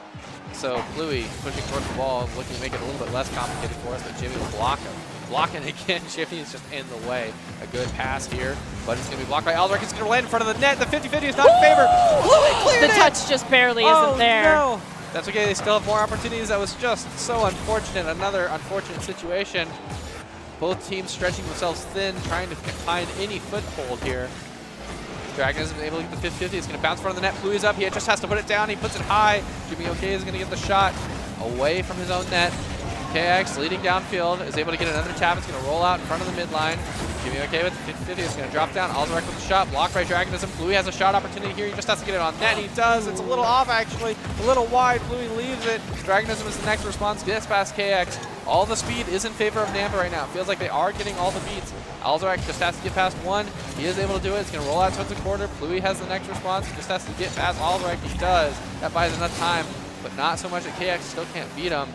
So Bluey pushing towards the ball, looking to make it a little bit less complicated for us, but Jimmy will block him. Blocking again, Jimmy is just in the way. A good pass here, but it's going to be blocked by Alzeric. It's going to land in front of the net. The 50-50 is not in favor. Bluey cleared The it! touch just barely isn't there. No. That's okay, they still have more opportunities. That was just so unfortunate. Another unfortunate situation. Both teams stretching themselves thin, trying to find any foothold here. Dragon isn't able to get the 50-50. It's going to bounce in front of the net. Bluey's up. He just has to put it down. He puts it high. Jimmy OK is going to get the shot away from his own net. KX leading downfield is able to get another tap. It's going to roll out in front of the midline. Jimmy OK with the 50-50. It's going to drop down. Alzeric with the shot. Blocked by Dragonism. Bluey has a shot opportunity here. He just has to get it on net. He does. It's a little off, actually. A little wide. Bluey leaves it. Dragonism is the next response. Gets past KX. All the speed is in favor of Nampa right now. It feels like they are getting all the beats. Alzeric just has to get past one. He is able to do it. It's going to roll out towards the corner. Bluey has the next response. He just has to get past Alzeric. He does. That buys enough time, but not so much that KX still can't beat him.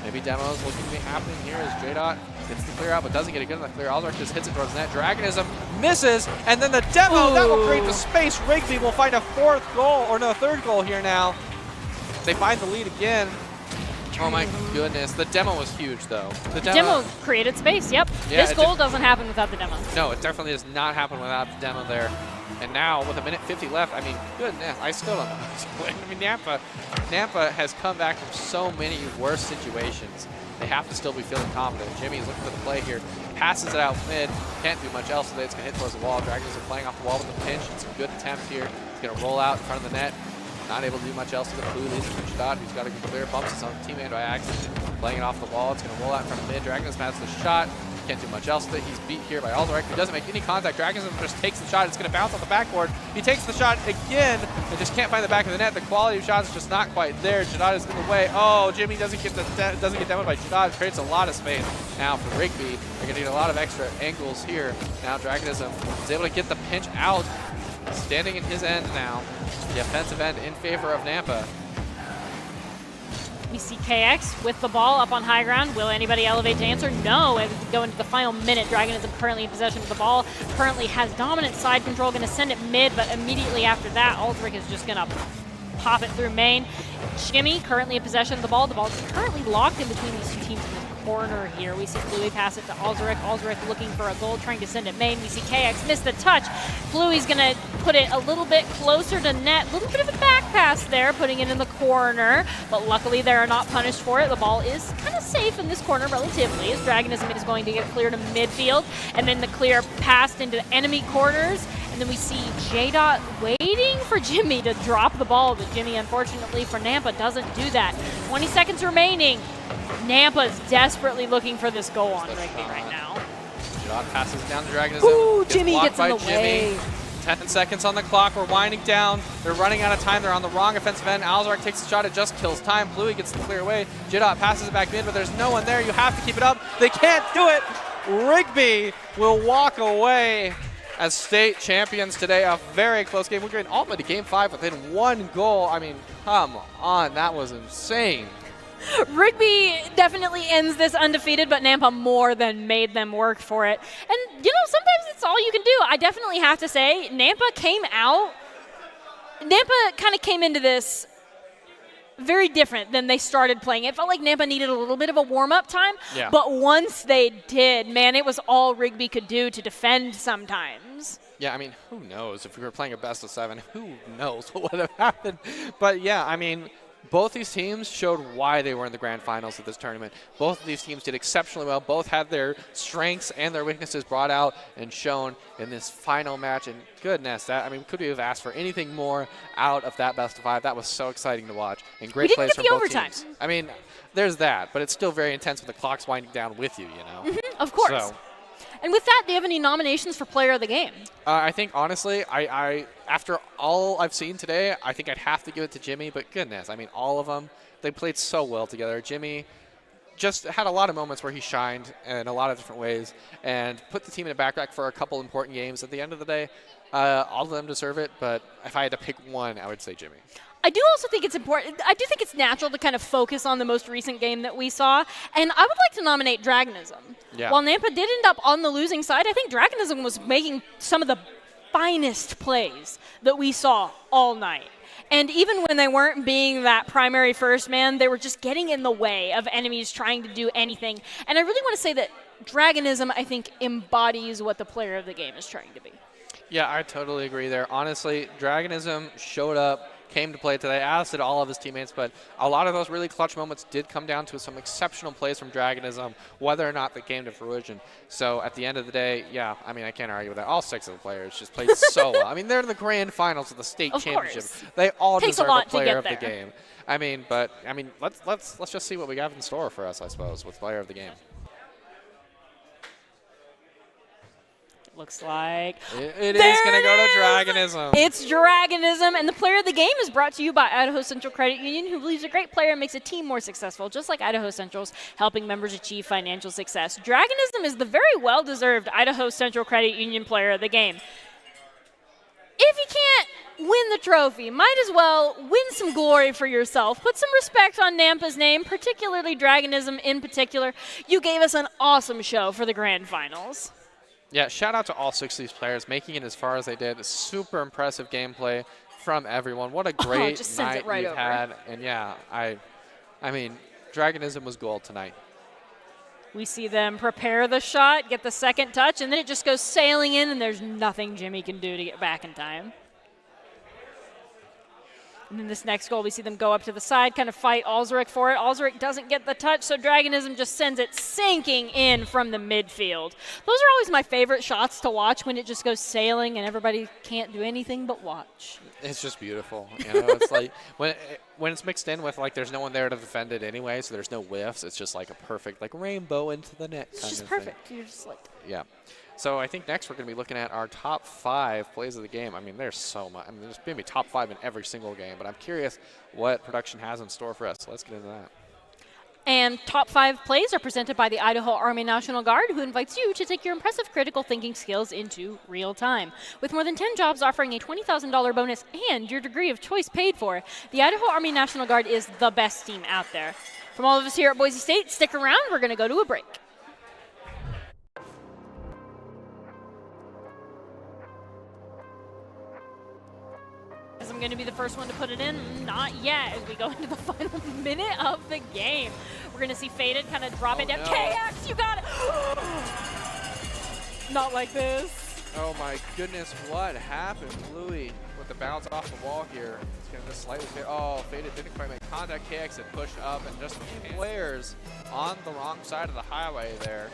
Maybe demos looking to be happening here as Jadot gets the clear out, but doesn't get a good enough clear. Alzeric just hits it towards the net. Dragonism misses, and then the demo, that will create the space. Rigby will find a third goal here now. They find the lead again. Oh my goodness, the demo was huge though. The demo created space, yep. Yeah, this goal doesn't happen without the demo. No, it definitely does not happen without the demo there. And now, with 1:50 left, I mean, goodness, I still don't know what's going on. I mean, Nampa has come back from so many worse situations. They have to still be feeling confident. Jimmy is looking for the play here. Passes it out mid. Can't do much else with it. It's going to hit towards the wall. Dragons are playing off the wall with a pinch. It's a good attempt here. It's going to roll out in front of the net. Not able to do much else with it. Blue leads from Jadot, who's got a clear bumps his own teammate by accident. Playing it off the wall. It's going to roll out in front of mid. Dragons passes the shot. Can't do much else with it. He's beat here by Alzeric, who doesn't make any contact. Dragonism just takes the shot. It's going to bounce off the backboard. He takes the shot again and just can't find the back of the net. The quality of shots is just not quite there. Jadot is in the way. Oh, Jimmy doesn't get demoed by Jadot. It creates a lot of space now for Rigby. They're going to get a lot of extra angles here. Now Dragonism is able to get the pinch out. Standing in his end now. The offensive end in favor of Nampa. We see KX with the ball up on high ground. Will anybody elevate to answer? No. As we go into the final minute, Dragonism currently in possession of the ball. Currently has dominant side control. Going to send it mid, but immediately after that, Alzeric is just going to pop it through main. Jimmy currently in possession of the ball. The ball is currently locked in between these two teams in the corner here. We see Bluey pass it to Alzeric. Alzeric looking for a goal, trying to send it main. We see KX miss the touch. Bluey's going to put it a little bit closer to net. A little bit of a back pass there, putting it in the corner. But luckily, they are not punished for it. The ball is kind of safe in this corner relatively, as Dragonism is going to get clear to midfield. And then the clear passed into enemy corners. And then we see Jadot waiting for Jimmy to drop the ball, but Jimmy, unfortunately for Nampa, doesn't do that. 20 seconds remaining. Nampa's desperately looking for this goal on Rigby right now. Jadot passes down to Dragonism. Ooh, Jimmy gets in the Jimmy. way. 10 seconds on the clock. We're winding down. They're running out of time. They're on the wrong offensive end. Alzeric takes the shot. It just kills time. Bluey gets the clear away. Jadot passes it back mid, but there's no one there. You have to keep it up. They can't do it. Rigby will walk away as state champions today. A very close game. We're getting all the way to game 5 within 1 goal. I mean, come on. That was insane. Rigby definitely ends this undefeated, but Nampa more than made them work for it. And, you know, sometimes it's all you can do. I definitely have to say, Nampa kind of came into this very different than they started playing. It felt like Nampa needed a little bit of a warm-up time, but once they did, man, it was all Rigby could do to defend sometimes. Yeah, I mean, who knows? If we were playing a best of 7, who knows what would have happened? But, yeah, I mean, both these teams showed why they were in the grand finals of this tournament. Both of these teams did exceptionally well. Both had their strengths and their weaknesses brought out and shown in this final match. And goodness, could we have asked for anything more out of that best of 5? That was so exciting to watch. And great plays from both teams. I mean, there's that, but it's still very intense with the clocks winding down with you, you know? Of course. So, and with that, do you have any nominations for Player of the Game? I think, honestly, I after all I've seen today, I think I'd have to give it to Jimmy. But goodness, I mean, all of them, they played so well together. Jimmy just had a lot of moments where he shined in a lot of different ways and put the team in a backtrack for a couple important games. At the end of the day, all of them deserve it. But if I had to pick one, I would say Jimmy. I do also think it's important. I do think it's natural to kind of focus on the most recent game that we saw. And I would like to nominate Dragonism. Yeah. While Nampa did end up on the losing side, I think Dragonism was making some of the finest plays that we saw all night. And even when they weren't being that primary first man, they were just getting in the way of enemies trying to do anything. And I really want to say that Dragonism, I think, embodies what the player of the game is trying to be. Yeah, I totally agree there. Honestly, Dragonism showed up, came to play today, as did all of his teammates, but a lot of those really clutch moments did come down to some exceptional plays from Dragonism, whether or not they came to fruition. So at the end of the day, yeah, I mean, I can't argue with that. All 6 of the players just played so well. I mean, they're in the grand finals of the state championship. They all deserve a player of the game. I mean, but I mean, let's just see what we have in store for us, I suppose, with player of the game. Looks like it is going to go to Dragonism. It's Dragonism, and the player of the game is brought to you by Idaho Central Credit Union, who believes a great player makes a team more successful, just like Idaho Central's helping members achieve financial success. Dragonism is the very well-deserved Idaho Central Credit Union player of the game. If you can't win the trophy, might as well win some glory for yourself. Put some respect on Nampa's name, particularly Dragonism in particular. You gave us an awesome show for the grand finals. Yeah, shout out to all 6 of these players making it as far as they did. Super impressive gameplay from everyone. What a great night we've had. And yeah, I mean, Dragonism was gold tonight. We see them prepare the shot, get the second touch, and then it just goes sailing in, and there's nothing Jimmy can do to get back in time. And then this next goal, we see them go up to the side, kind of fight Alzeric for it. Alzeric doesn't get the touch, so Dragonism just sends it sinking in from the midfield. Those are always my favorite shots to watch, when it just goes sailing and everybody can't do anything but watch. It's just beautiful. You know, it's like when it's mixed in with, like, there's no one there to defend it anyway, so there's no whiffs. It's just like a perfect, like, rainbow into the net. It's just perfect. You're just like, yeah. So I think next we're going to be looking at our top 5 plays of the game. I mean, there's so much. I mean, there's going to be top 5 in every single game, but I'm curious what production has in store for us. So let's get into that. And top 5 plays are presented by the Idaho Army National Guard, who invites you to take your impressive critical thinking skills into real time. With more than 10 jobs offering a $20,000 bonus and your degree of choice paid for, the Idaho Army National Guard is the best team out there. From all of us here at Boise State, stick around. We're going to go to a break. I'm going to be the first one to put it in. Not yet, as we go into the final minute of the game. We're going to see Faded kind of drop it down. No. KX, you got it! Not like this. Oh my goodness, what happened? Louis with the bounce off the wall here. It's going to just slightly fade. Oh, Faded didn't quite make contact. KX had pushed up, and just a few players on the wrong side of the highway there.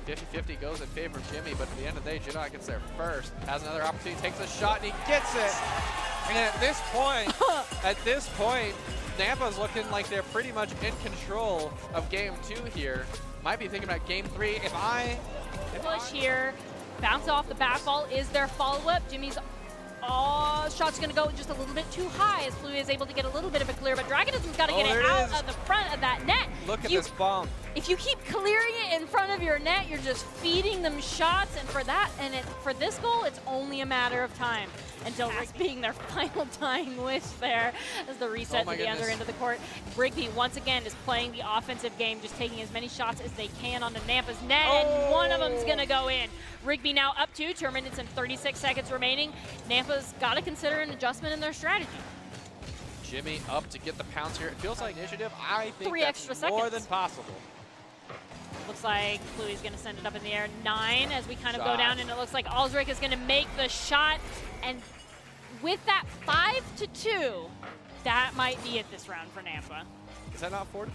50-50 goes in favor of Jimmy, but at the end of the day, Jedi gets there first. Has another opportunity, takes a shot, and he gets it! And at this point, Nampa's looking like they're pretty much in control of game 2 here. Might be thinking about game 3. Push here, bounce off the back ball is their follow-up. Jimmy's Oh, shot's going to go just a little bit too high as Fluey is able to get a little bit of a clear, but Dragonism's got to get there it it out is. of the front of that net. Look at You- this bomb. If you keep clearing it in front of your net, you're just feeding them shots, and for that, for this goal, it's only a matter of time until this being their final dying wish there as the reset Oh my to the other goodness. end of the court. Rigby, once again, is playing the offensive game, just taking as many shots as they can onto Nampa's net, and one of them's going to go in. Rigby now up 2 minutes and 36 seconds remaining. Nampa's got to consider an adjustment in their strategy. Jimmy up to get the pounce here. It feels like initiative. I think 3 that's extra more seconds. than possible. Looks like Fluey's going to send it up in the air. 9 as we kind of go Shot. down, and it looks like Alzrick is going to make the shot. And with that 5-2, that might be it this round for Nampa. Is that not 4-2?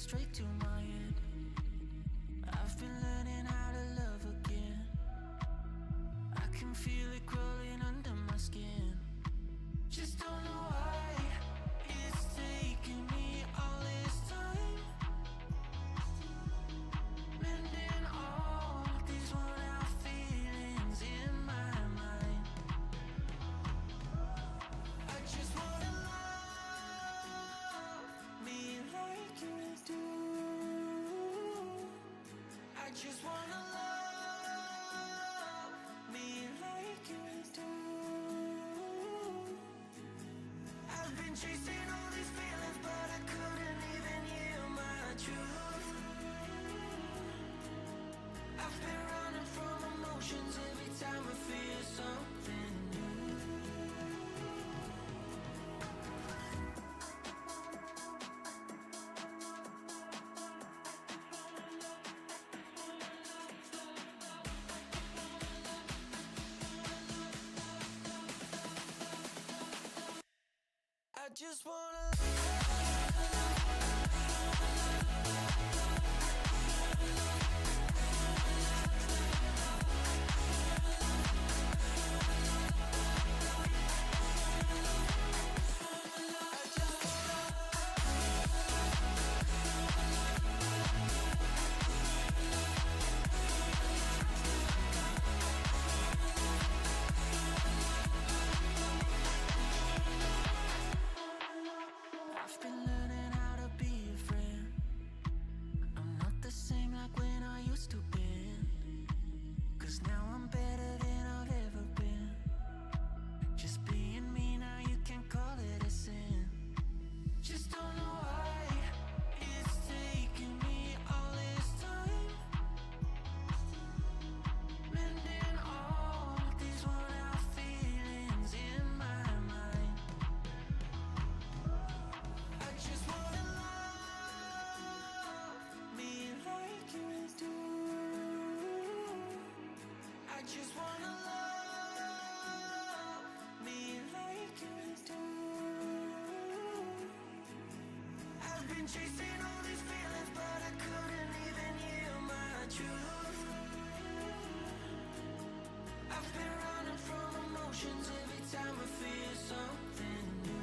straight to my head. I've been learning how to love again. I can feel it crawling under my skin. Just don't know why it's taking me all this time. Mending all these worn out feelings in my mind. I just wanna love me like you do. I just wanna love me like you do. I've been chasing all these feelings, but I couldn't even hear my truth. I've been running from emotions every time I feel something new. I just wanna I've been learning how to be a friend. I'm not the same like when I used to be. 'Cause now I'm better than I've ever been. Just being me now, you can call it a sin. Just don't know why it's taking me all this time. Mending all these worn out feelings in my mind. I just wanna love me like you do. I just wanna love me like you do. I've been chasing all these feelings, but I couldn't even hear my truth. I've been running from emotions every time I feel something new.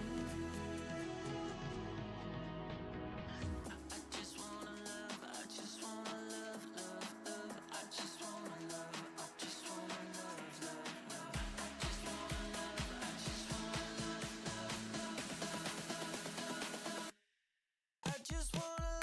I just wanna love, I just wanna love, love, love. I just wanna love, I just wanna love, love, love. I just wanna love, I just wanna love, love, love, love. I just wanna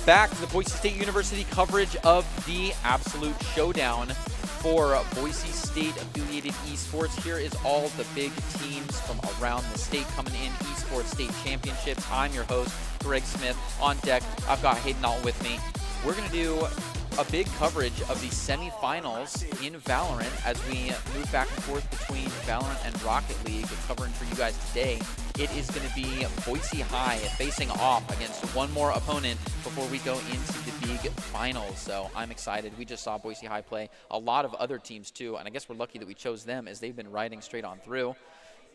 back to the Boise State University coverage of the Absolute Showdown for Boise State affiliated esports. Here is all the big teams from around the state coming in, esports state championships. I'm your host, Greg Smith. On deck, I've got Hayden Alt with me. We're going to do a big coverage of the semifinals in Valorant as we move back and forth between Valorant and Rocket League. Covering for you guys today, it is going to be Boise High facing off against one more opponent before we go into the big finals. So I'm excited. We just saw Boise High play a lot of other teams too, and I guess we're lucky that we chose them as they've been riding straight on through.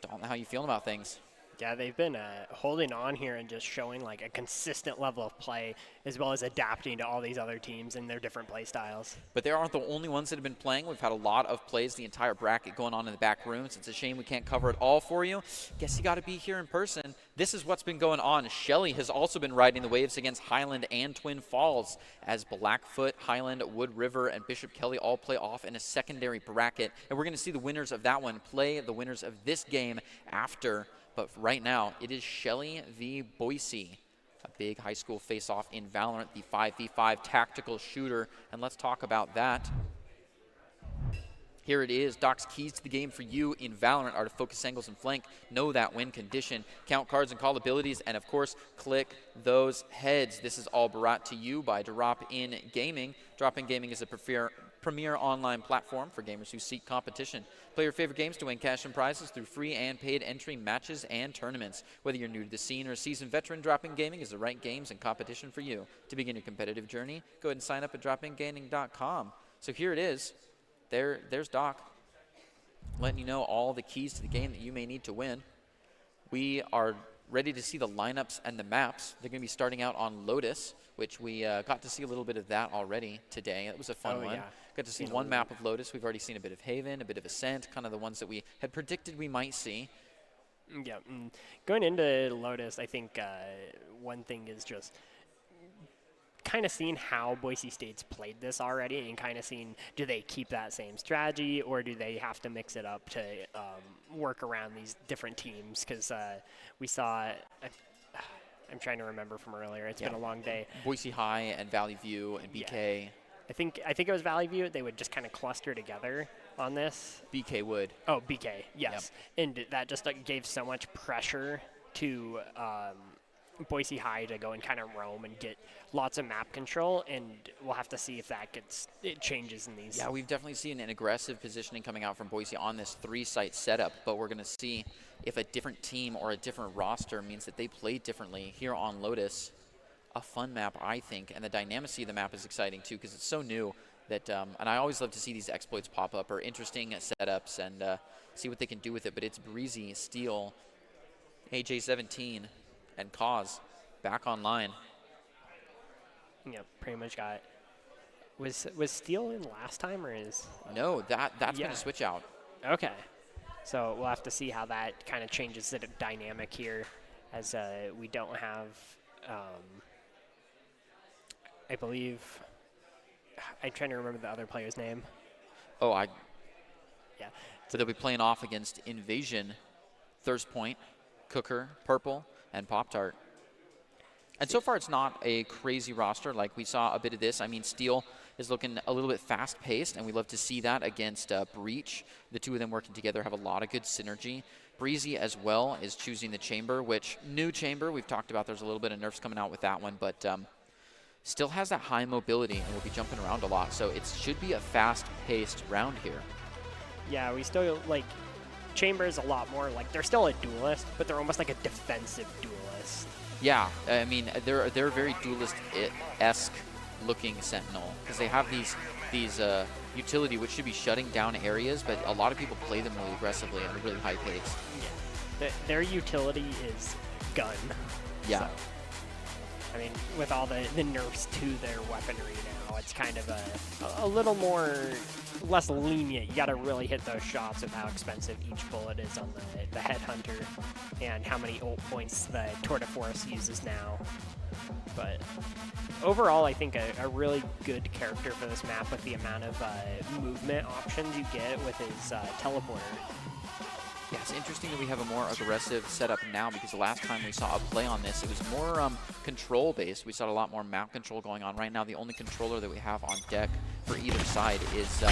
Don't know how you feeling about things. Yeah, they've been holding on here and just showing like a consistent level of play, as well as adapting to all these other teams and their different play styles. But they aren't the only ones that have been playing. We've had a lot of plays, the entire bracket going on in the back rooms. It's a shame we can't cover it all for you. Guess you got to be here in person. This is what's been going on. Shelly has also been riding the waves against Highland and Twin Falls as Blackfoot, Highland, Wood River, and Bishop Kelly all play off in a secondary bracket. And we're going to see the winners of that one play the winners of this game after. But right now, it is Shelly v. Boise, a big high school face-off in Valorant, the 5v5 tactical shooter. And let's talk about that. Here it is. Doc's keys to the game for you in Valorant are to focus angles and flank, know that win condition, count cards and call abilities, and of course, click those heads. This is all brought to you by Drop In Gaming. Drop In Gaming is a premier online platform for gamers who seek competition. Play your favorite games to win cash and prizes through free and paid entry matches and tournaments. Whether you're new to the scene or a seasoned veteran, Drop In Gaming is the right games and competition for you. To begin your competitive journey, go ahead and sign up at dropingaming.com. So here it is. There's Doc letting you know all the keys to the game that you may need to win. We are ready to see the lineups and the maps. They're going to be starting out on Lotus, which we got to see a little bit of that already today. It was a fun one. Yeah. Got to see one map of Lotus. We've already seen a bit of Haven, a bit of Ascent, kind of the ones that we had predicted we might see. Yeah, going into Lotus, I think one thing is just kind of seeing how Boise State's played this already and kind of seeing, do they keep that same strategy or do they have to mix it up to work around these different teams? Because we saw, I'm trying to remember from earlier, it's been a long day. Boise High and Valley View and BK. Yeah. I think it was Valley View. They would just kind of cluster together on this. BK would. Oh, BK, yes. Yep. And that just gave so much pressure to Boise High to go and kind of roam and get lots of map control, and we'll have to see if it changes in these. Yeah, we've definitely seen an aggressive positioning coming out from Boise on this 3-site setup, but we're going to see if a different team or a different roster means that they play differently here on Lotus. A fun map, I think, and the dynamicy of the map is exciting too because it's so new that, and I always love to see these exploits pop up or interesting setups and see what they can do with it, but it's Breezy, Steel, AJ17, and Cause back online. Yeah, pretty much got. Was Steel in last time or is? No, that's been a switch out. Okay, so we'll have to see how that kind of changes the dynamic here, as we don't have. I believe. I'm trying to remember the other player's name. Oh, Yeah. So they'll be playing off against Invasion, Thirst Point, Cooker, Purple, and Pop-Tart. And so far, it's not a crazy roster. Like, we saw a bit of this. I mean, Steel is looking a little bit fast-paced, and we love to see that against Breach. The two of them working together have a lot of good synergy. Breezy, as well, is choosing the Chamber, which, new Chamber, we've talked about. There's a little bit of nerfs coming out with that one, but still has that high mobility and will be jumping around a lot. So it should be a fast-paced round here. Yeah, we still, like, Chamber is a lot more, like, they're still a duelist, but they're almost like a defensive duelist. Yeah, I mean, they're a very duelist-esque looking Sentinel because they have these utility which should be shutting down areas, but a lot of people play them really aggressively and they're really high paced. Yeah, their utility is gun. Yeah. So, I mean, with all the nerfs to their weaponry now, it's kind of a little more less lenient. You got to really hit those shots with how expensive each bullet is on the Headhunter and how many ult points the Tour de Force uses now. But overall, I think a really good character for this map with the amount of movement options you get with his teleporter. Yeah, it's interesting that we have a more aggressive setup now because the last time we saw a play on this, it was more control-based. We saw a lot more map control going on. Right now, the only controller that we have on deck for either side is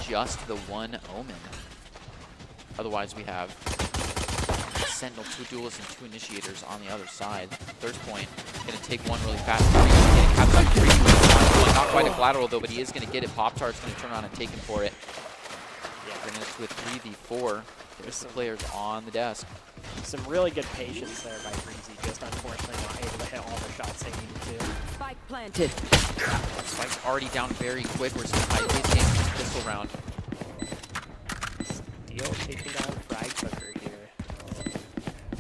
just the one Omen. Otherwise, we have Sentinel, 2 Duelists, and 2 Initiators on the other side. Thirst point, going to take one really fast. Getting capped on 3. Not quite a collateral, though, but he is going to get it. Pop-Tart's going to turn around and take him for it. Bringing us to a 3v4. There's some players on the desk. Some really good patience there by Breezy, just unfortunately not able to hit all the shots they needed to. Spike planted. Spike's already down very quick. We're seeing high-paced games in this pistol round. Steel taking down Frag Cooker here.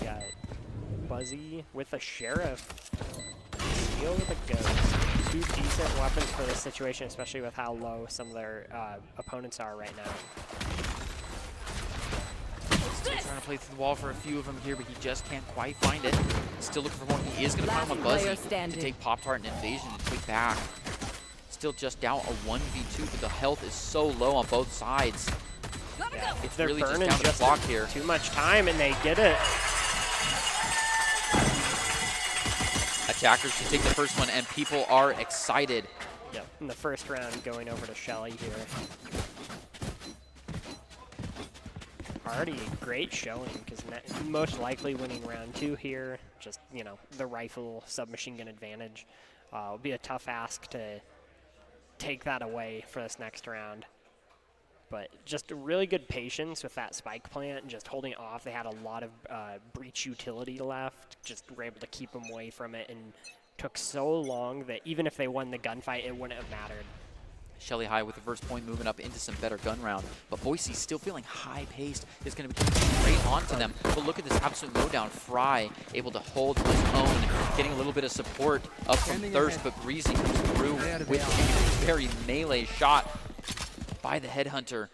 Got Buzzy with a Sheriff. Steel with a Ghost. 2 decent weapons for this situation, especially with how low some of their opponents are right now. Still trying to play through the wall for a few of them here, but he just can't quite find it. Still looking for more. He is going to find him a Buzzy to take Pop-Tart and Invasion and take back. Still just down a 1v2, but the health is so low on both sides. Yeah, it's they're really burning just down to the clock here. Too much time, and they get it. Attackers can take the first one, and people are excited. Yep, in the first round, going over to Shelly here. Already great showing, because most likely winning round 2 here. Just, you know, the rifle submachine gun advantage. It'll be a tough ask to take that away for this next round. But just really good patience with that spike plant and just holding it off. They had a lot of breach utility left. Just were able to keep them away from it, and took so long that even if they won the gunfight, it wouldn't have mattered. Shelly High with the first point, moving up into some better gun round. But Boise still feeling high-paced. Is going to be straight onto them. But look at this absolute lowdown. Fry able to hold his own, getting a little bit of support up from Thirst, but Breezy comes through with a very melee shot by the Headhunter.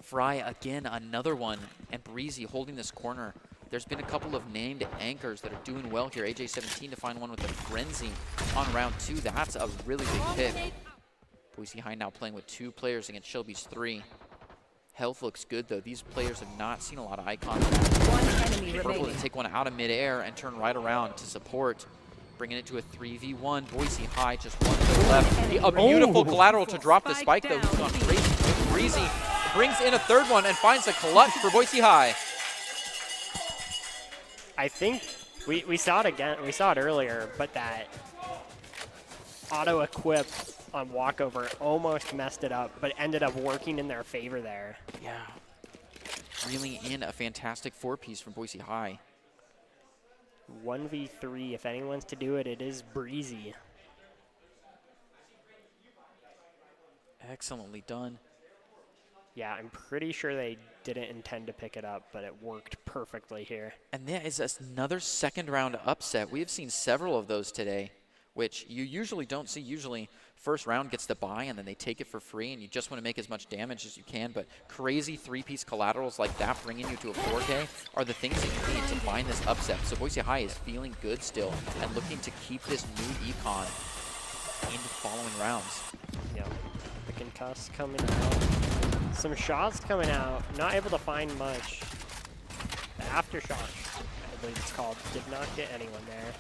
Fry again, another one, and Breezy holding this corner. There's been a couple of named anchors that are doing well here. AJ-17 to find one with a Frenzy on round 2. That's a really big pick. Boise High now playing with 2 players against Shelby's 3. Health looks good, though. These players have not seen a lot of eye contact. Purple to take one out of midair and turn right around to support. Bringing it to a 3v1. Boise High just 1 to the left. A beautiful collateral to drop the spike, though. He's gone crazy. Breezy brings in a 3rd one and finds a clutch for Boise High. I think we saw it again. We saw it earlier, but that auto-equip on walkover almost messed it up, but ended up working in their favor there. Yeah. Reeling in a fantastic 4-piece from Boise High. 1v3, if anyone's to do it, it is Breezy. Excellently done. Yeah, I'm pretty sure they didn't intend to pick it up, but it worked perfectly here. And there is another 2nd round upset. We have seen several of those today, which you usually don't see. Usually, first round gets the buy, and then they take it for free, and you just want to make as much damage as you can. But crazy 3-piece collaterals like that, bringing you to a 4K, are the things that you need to find this upset. So Boise High is feeling good still and looking to keep this new econ in the following rounds. Yeah, the concuss coming out. Some shots coming out, not able to find much. The aftershock, I believe it's called, did not get anyone there.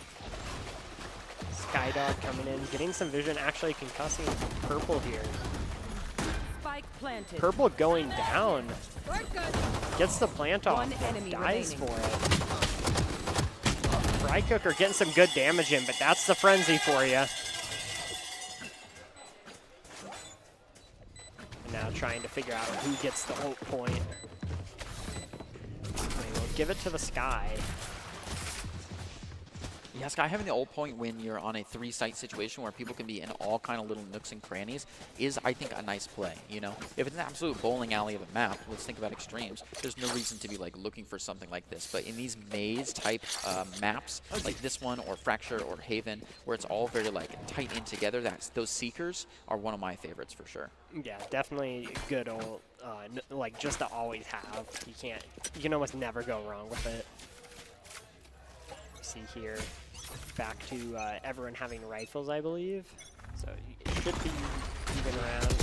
Skydog coming in, getting some vision, actually concussing Purple here. Spike planted. Purple going down. Gets the plant off, dies for it. Fry Cooker getting some good damage in, but that's the frenzy for you. And now trying to figure out who gets the ult point. We'll give it to the Sky. Yeah, Sky, having the ult point when you're on a 3-site situation where people can be in all kind of little nooks and crannies is, I think, a nice play, you know? If it's an absolute bowling alley of a map, let's think about extremes, there's no reason to be, like, looking for something like this. But in these maze-type maps, like this one or Fracture or Haven, where it's all very, like, tight in together, those Seekers are one of my favorites for sure. Yeah, definitely good ult, like, just to always have. You can almost never go wrong with it. See here, back to everyone having rifles, I believe. So it should be even around.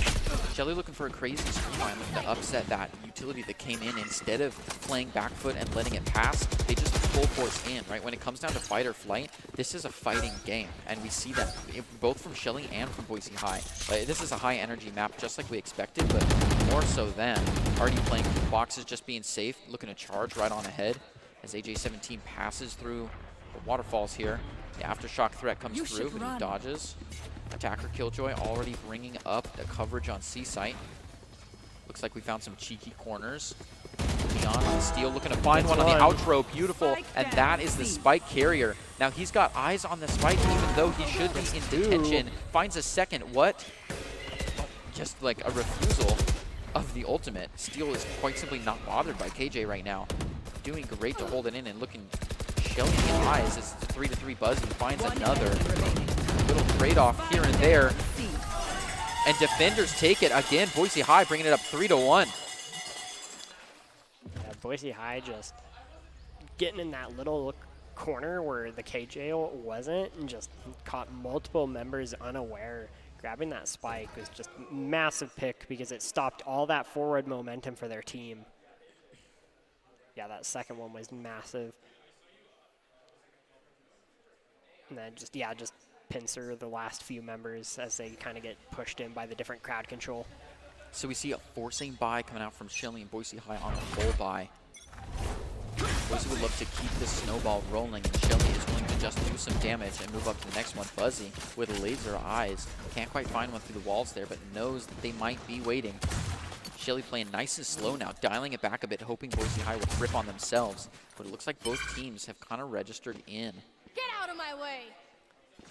Shelly looking for a crazy streamline, looking to upset that utility that came in. Instead of playing back foot and letting it pass, they just full force in, right? When it comes down to fight or flight, this is a fighting game, and we see that both from Shelly and from Boise High. This is a high energy map, just like we expected, but more so than already playing boxes, just being safe, looking to charge right on ahead as AJ17 passes through the waterfalls here. The aftershock threat comes through, but he dodges. Attacker Killjoy already bringing up the coverage on C-Site. Looks like we found some cheeky corners. Leon on the steal, looking to find one on the outro. Beautiful, and that is the spike carrier. Now he's got eyes on the spike, even though he should be in detention. Finds a second. What? Just like a refusal of the ultimate. Steel is quite simply not bothered by KJ right now. Doing great to hold it in and looking Shelly in eyes as the 3-3 Buzzy finds another little trade-off here and there. And defenders take it again. Boise High bringing it up 3-1. Yeah, Boise High just getting in that little corner where the KJ wasn't and just caught multiple members unaware. Grabbing that spike was just massive pick because it stopped all that forward momentum for their team. Yeah, that second one was massive. And then just pincer the last few members as they kind of get pushed in by the different crowd control. So we see a forcing buy coming out from Shelly and Boise High on a full buy. Boise would love to keep this snowball rolling, and Shelly is willing to just do some damage and move up to the next one. Buzzy with laser eyes. Can't quite find one through the walls there, but knows that they might be waiting. Shelly playing nice and slow now, dialing it back a bit, hoping Boise High will rip on themselves. But it looks like both teams have kind of registered in. Get out of my way!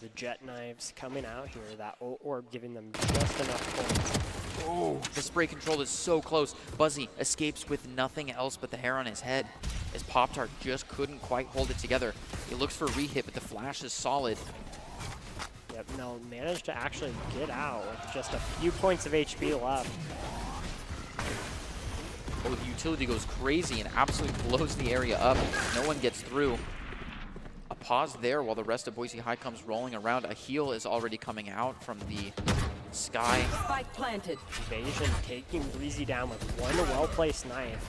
The jet knives coming out here, that orb giving them just enough points. Oh, the spray control is so close. Buzzy escapes with nothing else but the hair on his head, as Pop-Tart just couldn't quite hold it together. He looks for a re-hit, but the flash is solid. Yep, no, managed to actually get out with just a few points of HP left. Oh, the utility goes crazy and absolutely blows the area up. No one gets through. A pause there while the rest of Boise High comes rolling around. A heal is already coming out from the sky. Spike planted. Invasion taking Breezy down with one well-placed knife.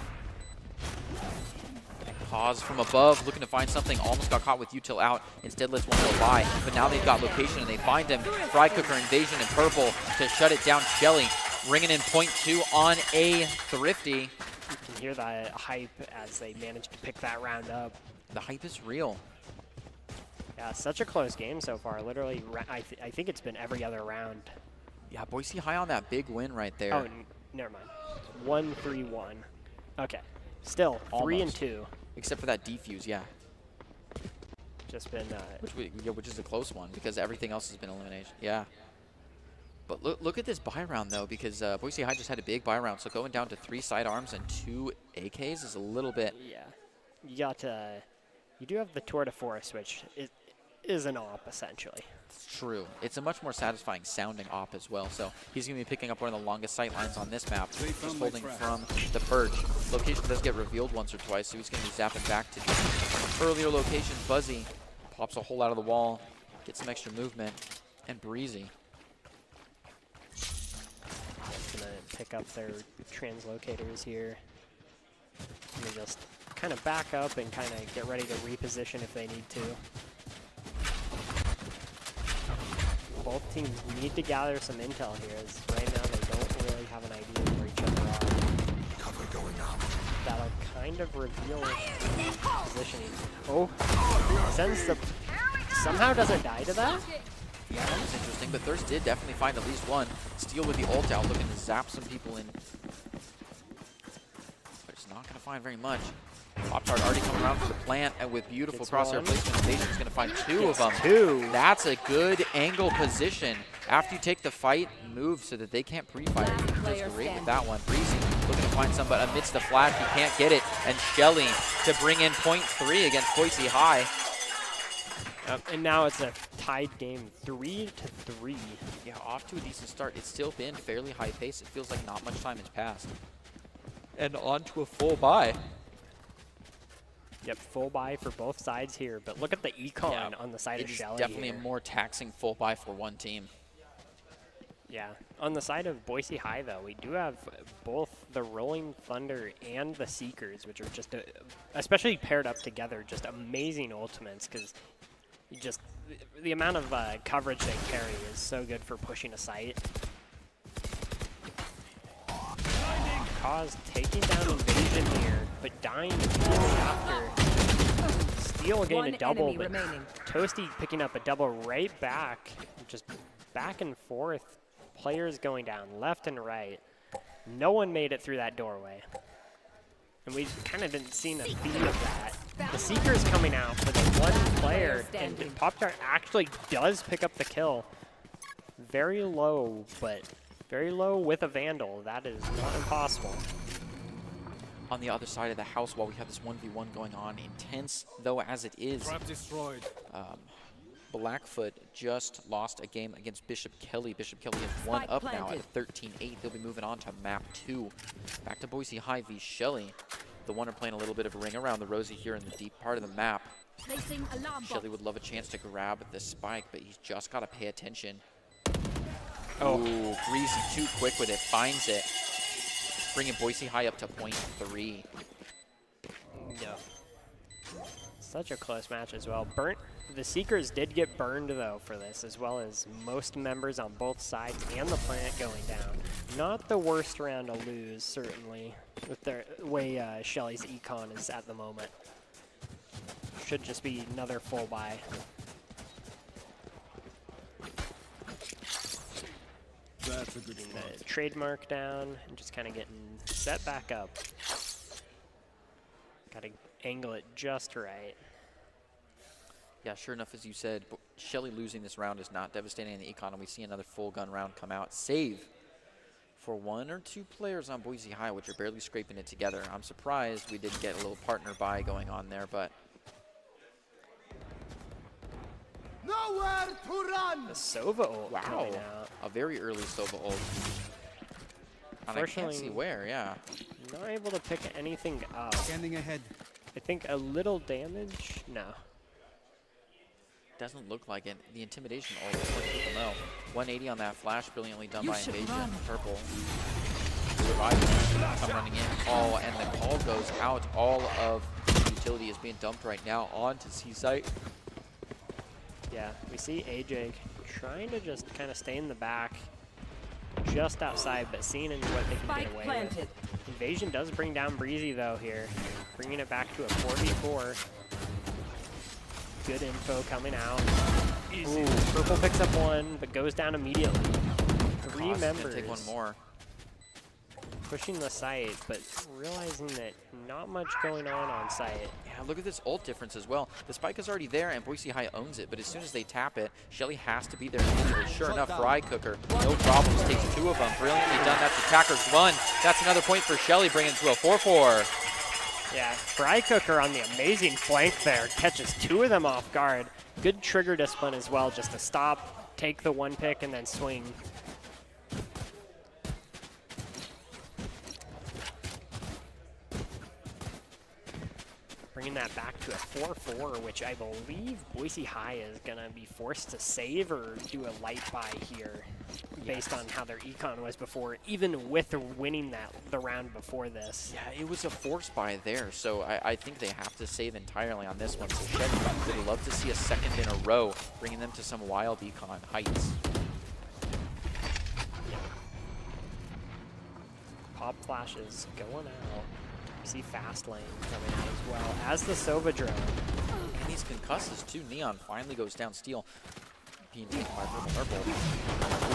Pause from above, looking to find something. Almost got caught with util out. Instead lets one go by. But now they've got location and they find him. Fry Cooker Invasion in purple to shut it down. Shelly ringing in .2 on a Thrifty. You can hear the hype as they manage to pick that round up. The hype is real. Yeah, such a close game so far. Literally, I think it's been every other round. Yeah, Boise High on that big win right there. Oh, never mind. 1-3-1. Okay. Still, Almost. 3-2. Except for that defuse, yeah. Just been... which is a close one because everything else has been elimination. Yeah. But look at this buy round, though, because Boise High just had a big buy round. So going down to 3 sidearms and 2 AKs is a little bit... Yeah. You got... you do have the Tour de Force, which is an op, essentially. It's true. It's a much more satisfying sounding op as well. So he's going to be picking up one of the longest sight lines on this map, just holding from the perch. Location does get revealed once or twice, so he's going to be zapping back to the earlier location. Buzzy pops a hole out of the wall, gets some extra movement, and Breezy. Going to pick up their translocators here. And they just kind of back up and kind of get ready to reposition if they need to. Both teams need to gather some intel here, as right now they don't really have an idea where each other are. Cover going up. That'll kind of reveal positioning. Oh, sends the... Somehow doesn't die to that? Yeah, that was interesting, but Thirst did definitely find at least one. Steel with the ult out, looking to zap some people in. But it's not going to find very much. Pop-Tart already coming around for the plant, and with beautiful crosshair placement, Invasion's going to find 2 of them. 2. That's a good angle position. After you take the fight, move so that they can't pre-fire. He does great with that one. Breezy looking to find somebody amidst the flash. He can't get it. And Shelly to bring in .3 against Boise High. And now it's a tied game, 3-3. Yeah, off to a decent start. It's still been fairly high pace. It feels like not much time has passed. And on to a full buy. Yep, full buy for both sides here, but look at the econ on the side of Shelly. Definitely a more taxing full buy for one team. Yeah, On the side of Boise High, though, we do have both the Rolling Thunder and the Seekers, which are just, especially paired up together, just amazing ultimates, because just the amount of coverage they carry is so good for pushing a site. Cause taking down Invasion here, but dying immediately after. Steal getting a double, but Toasty picking up a double right back, just back and forth. Players going down left and right. No one made it through that doorway. And we kind of didn't see a theme of that. The Seeker's coming out for the one player, and Pop-Tart actually does pick up the kill. Very low, but very low with a Vandal. That is not impossible. On the other side of the house, while we have this 1v1 going on, intense though as it is, Blackfoot just lost a game against Bishop Kelly. Bishop Kelly is 1 up now at 13-8. They'll be moving on to map 2. Back to Boise High v Shelly. The one are playing a little bit of a ring around the rosy here in the deep part of the map. Shelly would love a chance to grab the spike, but he's just got to pay attention. Oh, Breezy too quick with it, finds it. Bringing Boise High up to .3. Yeah. Such a close match as well. The Seekers did get burned, though, for this, as well as most members on both sides and the plant going down. Not the worst round to lose, certainly, with the way Shelly's econ is at the moment. Should just be another full buy. That's a good spot. Trademark down and just kind of getting set back up. Got to angle it just right. Yeah, sure enough, as you said, Shelly losing this round is not devastating in the econ, and we see another full gun round come out. Save for 1 or 2 players on Boise High, which are barely scraping it together. I'm surprised we didn't get a little partner buy going on there, but nowhere to run. The Sova ult coming out. A very early Sova ult. And I can't see where, yeah. Not able to pick anything up. Standing ahead. I think a little damage? No. Doesn't look like it. The intimidation ult is what people know. 180 on that flash, brilliantly done by Invasion. Purple. Surviving. Come running in. Oh, and the call goes out. All of the utility is being dumped right now onto C-Site. Yeah, we see AJ trying to just kind of stay in the back, just outside, but seeing what they can get away with. Invasion does bring down Breezy, though, here. Bringing it back to a 4v4. Good info coming out. Ooh, Purple picks up 1, but goes down immediately. 3 members. Take 1 more. Pushing the site, but realizing that not much going on site. Yeah, look at this ult difference as well. The spike is already there, and Boise High owns it, but as soon as they tap it, Shelly has to be there immediately. Sure enough, Fry Cooker, no problems, takes 2 of them. Brilliantly done. That's attacker's 1. That's another point for Shelly, bringing it to a 4-4. Yeah, Fry Cooker on the amazing flank there. Catches 2 of them off guard. Good trigger discipline as well, just to stop, take the 1 pick, and then swing. Bringing that back to a 4-4, which I believe Boise High is going to be forced to save or do a light buy here, based on how their econ was before, even with winning the round before this. Yeah, it was a force buy there, so I think they have to save entirely on this one. So Shed would love to see a second in a row, bringing them to some wild econ heights. Pop flashes going out. You see Fast Lane coming out as well as the Sova drone. And these concusses too. Neon finally goes down. Steel being taken by Purple.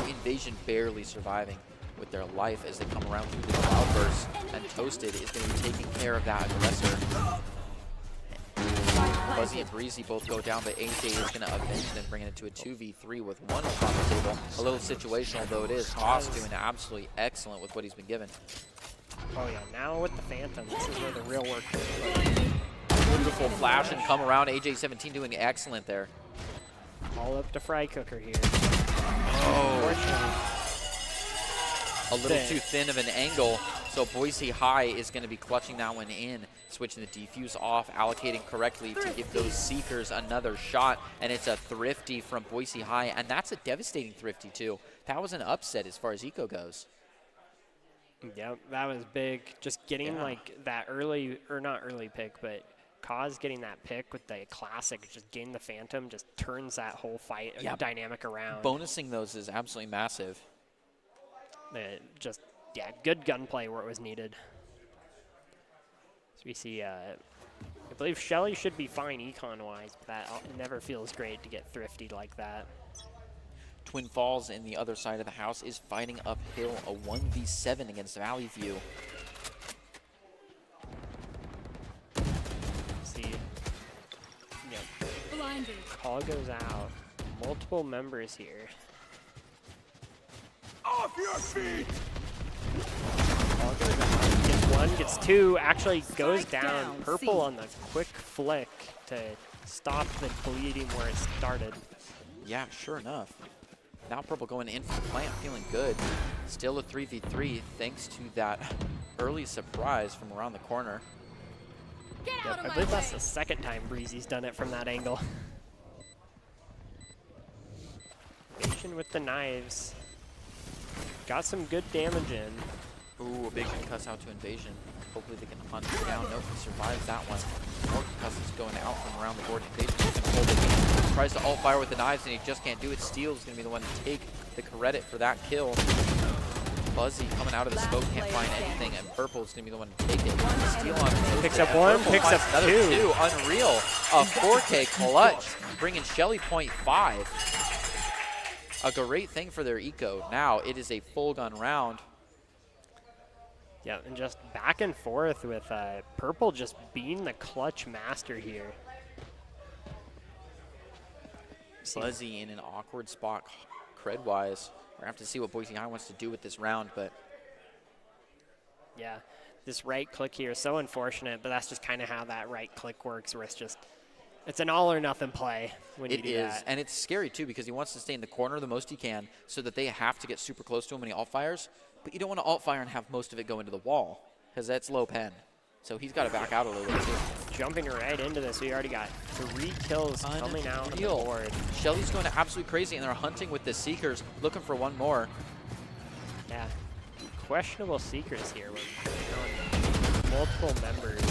Invasion barely surviving with their life as they come around through the cloudburst, and Toasted is going to be taking care of that aggressor. Fuzzy and Breezy both go down, but AJ is going to avenge them, bringing it to a 2v3 with 1 across the table. A little situational though it is. Toss doing absolutely excellent with what he's been given. Oh yeah, now with the Phantom, this is where the real work is. Beautiful flash and come around. AJ17 doing excellent there. All up to Fry Cooker here. Oh. A little too thin of an angle. So Boise High is going to be clutching that one in, switching the defuse off, allocating correctly to give those Seekers another shot, and it's a thrifty from Boise High, and that's a devastating thrifty too. That was an upset as far as eco goes. Yep, that was big. Just getting like that early, or not early pick, but Kaz getting that pick with the classic, just getting the Phantom, just turns that whole fight dynamic around. Bonusing those is absolutely massive. Good gunplay where it was needed. So we see, I believe Shelly should be fine econ-wise, but that never feels great to get thrifty like that. Twin Falls in the other side of the house is fighting uphill, a 1v7 against Valley View. See, call goes out. Multiple members here. Off your feet! Call goes out. Gets one, gets two, actually goes down. Purple on the quick flick to stop the bleeding where it started. Yeah, sure enough. Now Purple going in for the plant, feeling good. Still a 3v3 thanks to that early surprise from around the corner. Yep, I believe that's the second time Breezy's done it from that angle. Invasion with the knives. Got some good damage in. Ooh, a big concuss out to Invasion. Hopefully they can hunt him down. Nope, he survives that one. More concusses going out from around the board. Invasion can hold it. Tries to alt fire with the knives and he just can't do it. Steel's going to be the one to take the credit for that kill. Buzzy coming out of the smoke, can't find anything, and Purple's going to be the one to take it. Steal on him. Picks up one, picks up another two. Unreal. A 4K clutch, bringing Shelly .5. A great thing for their eco. Now it is a full gun round. Yeah, and just back and forth with Purple just being the clutch master here. Buzzy in an awkward spot cred-wise. We're going to have to see what Boise High wants to do with this round, but... Yeah, this right click here is so unfortunate, but that's just kind of how that right click works, where it's just, it's an all or nothing play when you do that. It is, and it's scary too, because he wants to stay in the corner the most he can so that they have to get super close to him when he alt fires, but you don't want to alt fire and have most of it go into the wall, because that's low pen. So he's got to back out a little bit too. Jumping right into this, we already got 3 kills coming out on the board. Shelly's going absolutely crazy, and they're hunting with the Seekers, looking for one more. Yeah, questionable Seekers here with multiple members.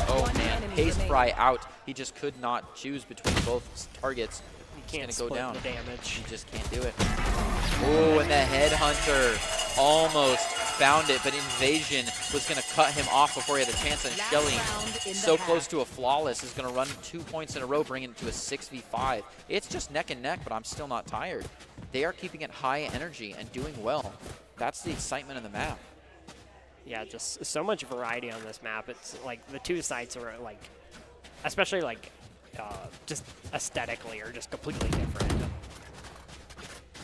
Oh man, Haste Fry out. He just could not choose between both targets. He can't go down. The damage. He just can't do it. Oh, and the Headhunter almost found it, but Invasion was going to cut him off before he had a chance, and Shelly, so close to a flawless, is going to run 2 points in a row, bringing it to a 6v5. It's just neck and neck, but I'm still not tired. They are keeping it high energy and doing well. That's the excitement of the map. Yeah, just so much variety on this map. It's like the two sites are like, especially like just aesthetically, are just completely different.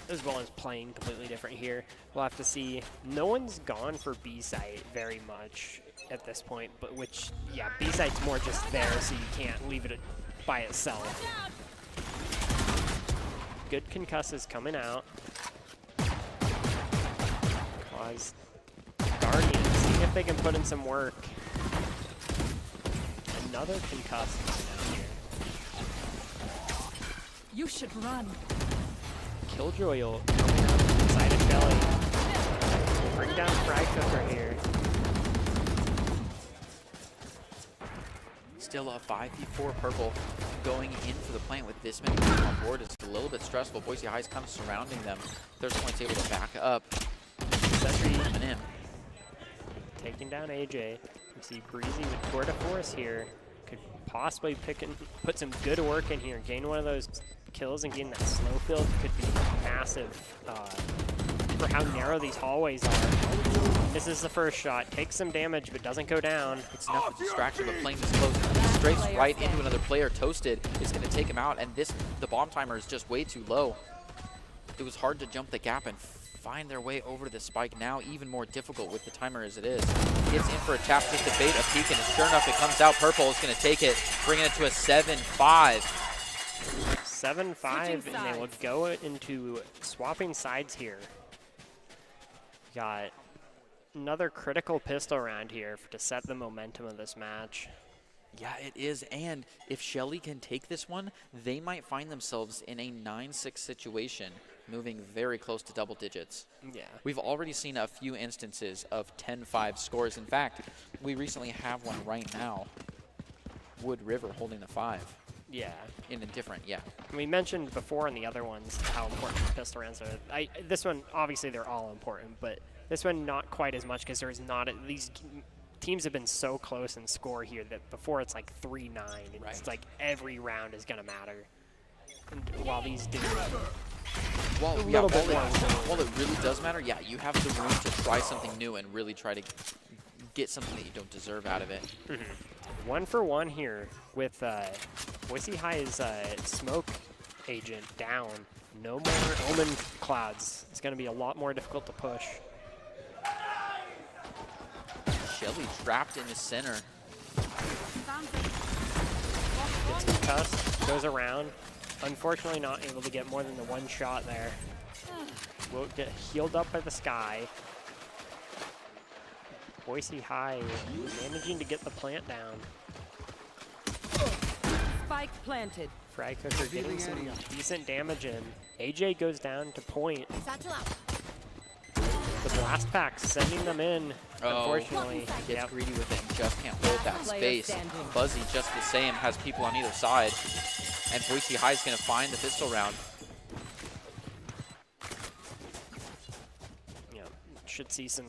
As well as playing completely different here. We'll have to see. No one's gone for B site very much at this point, but which, yeah, B site's more just there, so you can't leave it by itself. Good concusses coming out. Cause Guardian, seeing if they can put in some work. Another concuss down here. You should run. Killjoy will coming out inside of Shelly. Bring down Fry Cooker here. Still a 5v4 Purple going in for the plant with this many people on board. It's a little bit stressful. Boise High is kind of surrounding them. Third Point's able to back up. Sentry coming in. Taking down AJ. We see Breezy with Tour de Force here. Could possibly put some good work in here. Gain one of those kills and getting that slow field could be massive for how narrow these hallways are. This is the first shot. Takes some damage, but doesn't go down. It's enough of a distraction, but playing this close, straight right into another player. Toasted is going to take him out, and the bomb timer is just way too low. It was hard to jump the gap and find their way over to the spike. Now even more difficult with the timer as it is. Gets in for a tap just to bait a peek, and sure enough, it comes out. Purple is going to take it, bringing it to a 7-5. 7-5, and they will go into swapping sides here. Got another critical pistol round here to set the momentum of this match. Yeah, it is. And if Shelly can take this one, they might find themselves in a 9-6 situation, moving very close to double digits. Yeah. We've already seen a few instances of 10-5 scores. In fact, we recently have one right now. Wood River holding the 5. Yeah. In a different, yeah. We mentioned before in the other ones how important these pistol rounds are. This one, obviously, they're all important, but this one not quite as much because there's not these teams have been so close in score here that before it's like 3-9. It's like every round is going to matter. And while these do. While it really does matter, yeah, you have the room to try something new and really try to get something that you don't deserve out of it. 1 for 1 here with Boise High's smoke agent down. No more Omen clouds. It's going to be a lot more difficult to push. Shelly trapped in the center. Gets concussed, goes around. Unfortunately not able to get more than the one shot there. Will get healed up by the sky. Boise High managing to get the plant down. Spike planted. Frag Cooker getting some decent damage in. AJ goes down to point. The blast pack sending them in. Unfortunately, gets greedy with it and just can't hold that space. Buzzy just the same, has people on either side. And Boise High is going to find the pistol round. Yeah, should see some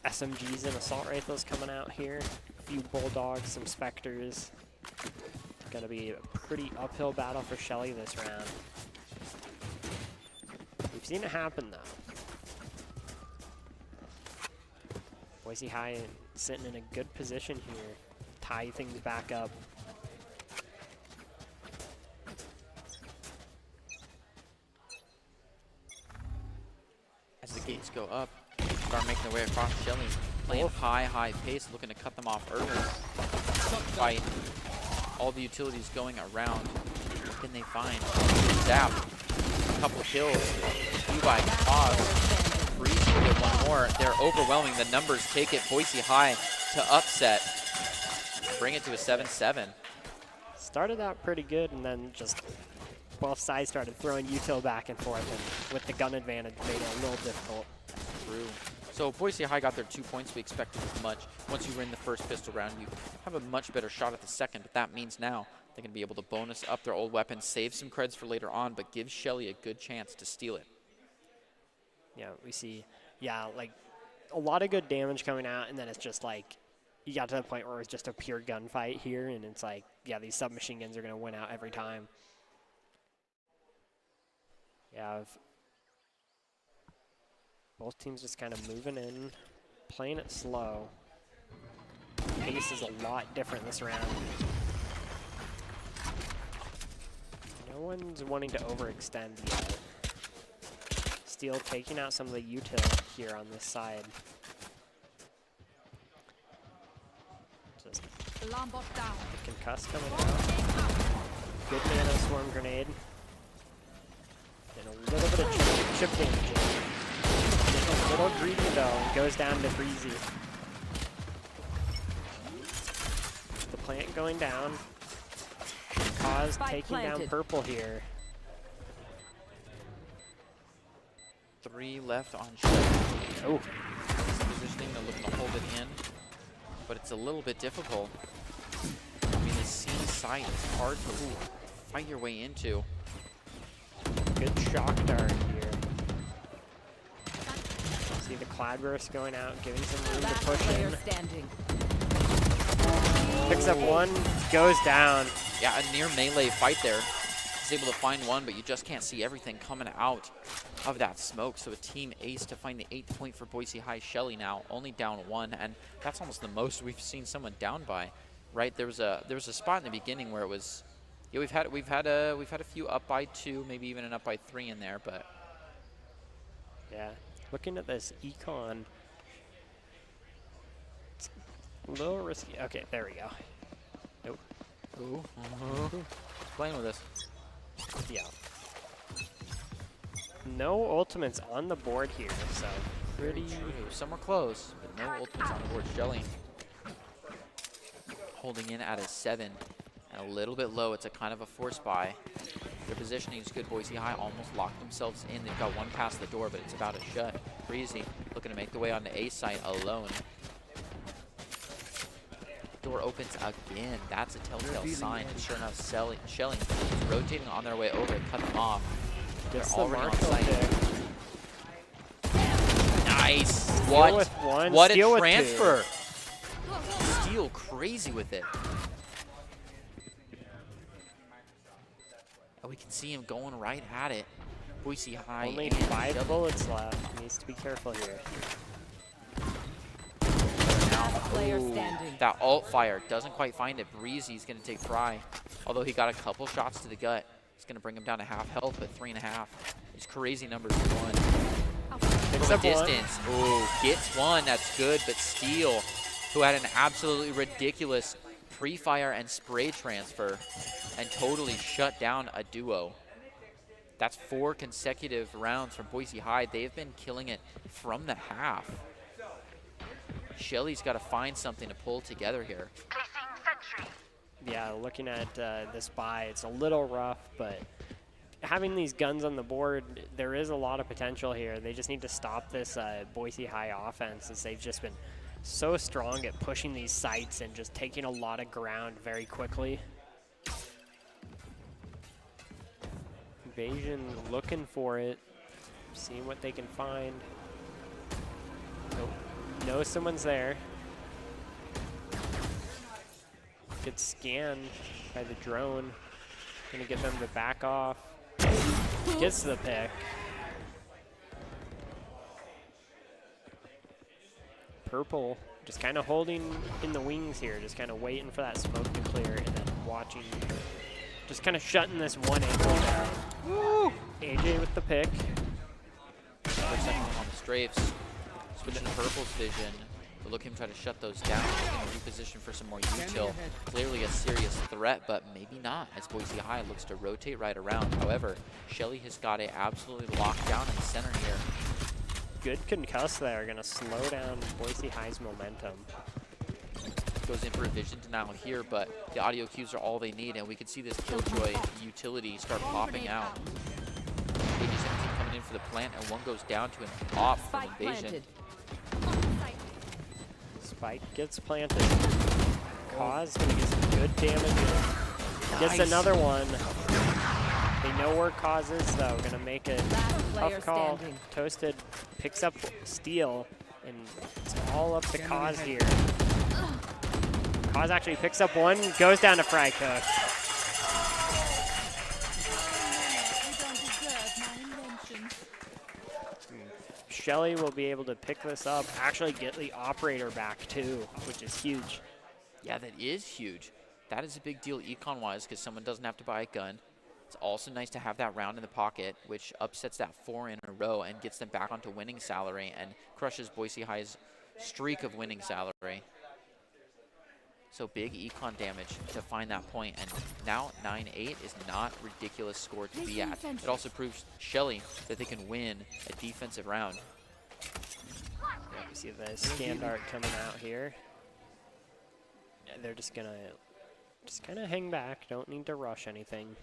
SMGs and assault rifles coming out here. A few bulldogs, some specters. Gonna be a pretty uphill battle for Shelly this round. We've seen it happen though. Boise High sitting in a good position here. Tie things back up. As the gates go up, start making their way across Shelly. Playing high pace, looking to cut them off early. Fight. All the utilities going around. What can they find? Zap. A couple kills. Few by Pause. Breeze will get one more. They're overwhelming. The numbers take it. Boise High to upset. Bring it to a 7-7. Started out pretty good and then just both sides started throwing util back and forth, and with the gun advantage made it a little difficult. True. So Boise High got their 2 points. We expected as much. Once you win the first pistol round, you have a much better shot at the second, but that means now they're going to be able to bonus up their old weapons, save some creds for later on, but give Shelly a good chance to steal it. Yeah, we see, like a lot of good damage coming out, and then it's just like, you got to the point where it's just a pure gunfight here, and it's like, yeah, these submachine guns are going to win out every time. Yeah, both teams just kind of moving in, playing it slow. Pace is a lot different this round. No one's wanting to overextend yet. Steel taking out some of the util here on this side. Just concuss coming out. Good nano swarm grenade. And a little bit of chip damage. Getting a little greedy though, and goes down to Breezy. The plant going down. Cause taking down purple here. 3 left on Shelly. Oh. Positioning, they're looking to hold it in, but it's a little bit difficult. I mean, the C site is hard to fight your way into. Good shock dart here. See the cloudburst going out, giving some room to push in. Picks up one, goes down. Yeah, a near melee fight there. He's able to find one, but you just can't see everything coming out of that smoke. So a team ace to find the 8th point for Boise High. Shelly now only down 1, and that's almost the most we've seen someone down by. Right, there was a spot in the beginning where it was, yeah, we've had a few up by 2, maybe even an up by 3 in there, but yeah, looking at this econ, it's a little risky. Okay, there we go. Nope. Ooh. Playing with us. Yeah. No ultimates on the board here, so Pretty true. Somewhere close, but no ultimates on the board. Shelly holding in at a 7 and a little bit low. It's a kind of a force buy. Their positioning is good. Boise High almost locked themselves in. They've got one past the door, but it's about to shut. Breezy looking to make the way onto A site alone. Door opens again. That's a telltale sign. And sure enough, Shelly rotating on their way over to cut them off. They're already on site. Nice. Steal with one, What steal a with transfer. Steal crazy with it. And we can see him going right at it. Boise High. Only and 5 Shelly. bullets left. Needs to be careful here. Player standing. That alt fire doesn't quite find it. Breezy's going to take Fry. Although he got a couple shots to the gut. It's going to bring him down to half health, but 3.5. These crazy numbers for one. From a distance. Ooh, gets one. That's good, but Steele, who had an absolutely ridiculous pre-fire and spray transfer and totally shut down a duo. That's 4 consecutive rounds from Boise High. They've been killing it from the half. Shelly's got to find something to pull together here. Yeah, looking at this buy, it's a little rough, but having these guns on the board, there is a lot of potential here. They just need to stop this Boise High offense, as they've just been so strong at pushing these sites and just taking a lot of ground very quickly. Invasion looking for it, seeing what they can find. Nope. Know someone's there. Good scan by the drone. Gonna get them to back off. Gets the pick. Purple just kind of holding in the wings here, just kind of waiting for that smoke to clear and then watching, just kind of shutting this one angle down. Woo! AJ with the pick. First second on the strafes. Switching to Purple's vision. We'll look him try to shut those down. Reposition for some more util. Clearly a serious threat, but maybe not, as Boise High looks to rotate right around. However, Shelly has got it absolutely locked down in the center here. Good concuss there, gonna slow down Boise High's momentum. Goes in for a vision denial here, but the audio cues are all they need, and we can see this Killjoy utility start popping out. 17 coming in for the plant, and one goes down to an op from Invasion. Spike gets planted. Cause gonna get some good damage in. Gets another one. They know where Cause is though. Gonna make a tough call. Standing. Toasted picks up Steel, and it's all up to Cause here. Cause actually picks up one, goes down to Fry Cook. Shelly will be able to pick this up, actually get the operator back too, which is huge. Yeah, that is huge. That is a big deal econ-wise, because someone doesn't have to buy a gun. It's also nice to have that round in the pocket, which upsets that 4 in a row and gets them back onto winning salary and crushes Boise High's streak of winning salary. So big econ damage to find that point, and now 9-8 is not a ridiculous score to be at. It also proves Shelly that they can win a defensive round. Yeah, we see the scan dart coming out here. And they're just gonna kind of hang back, don't need to rush anything.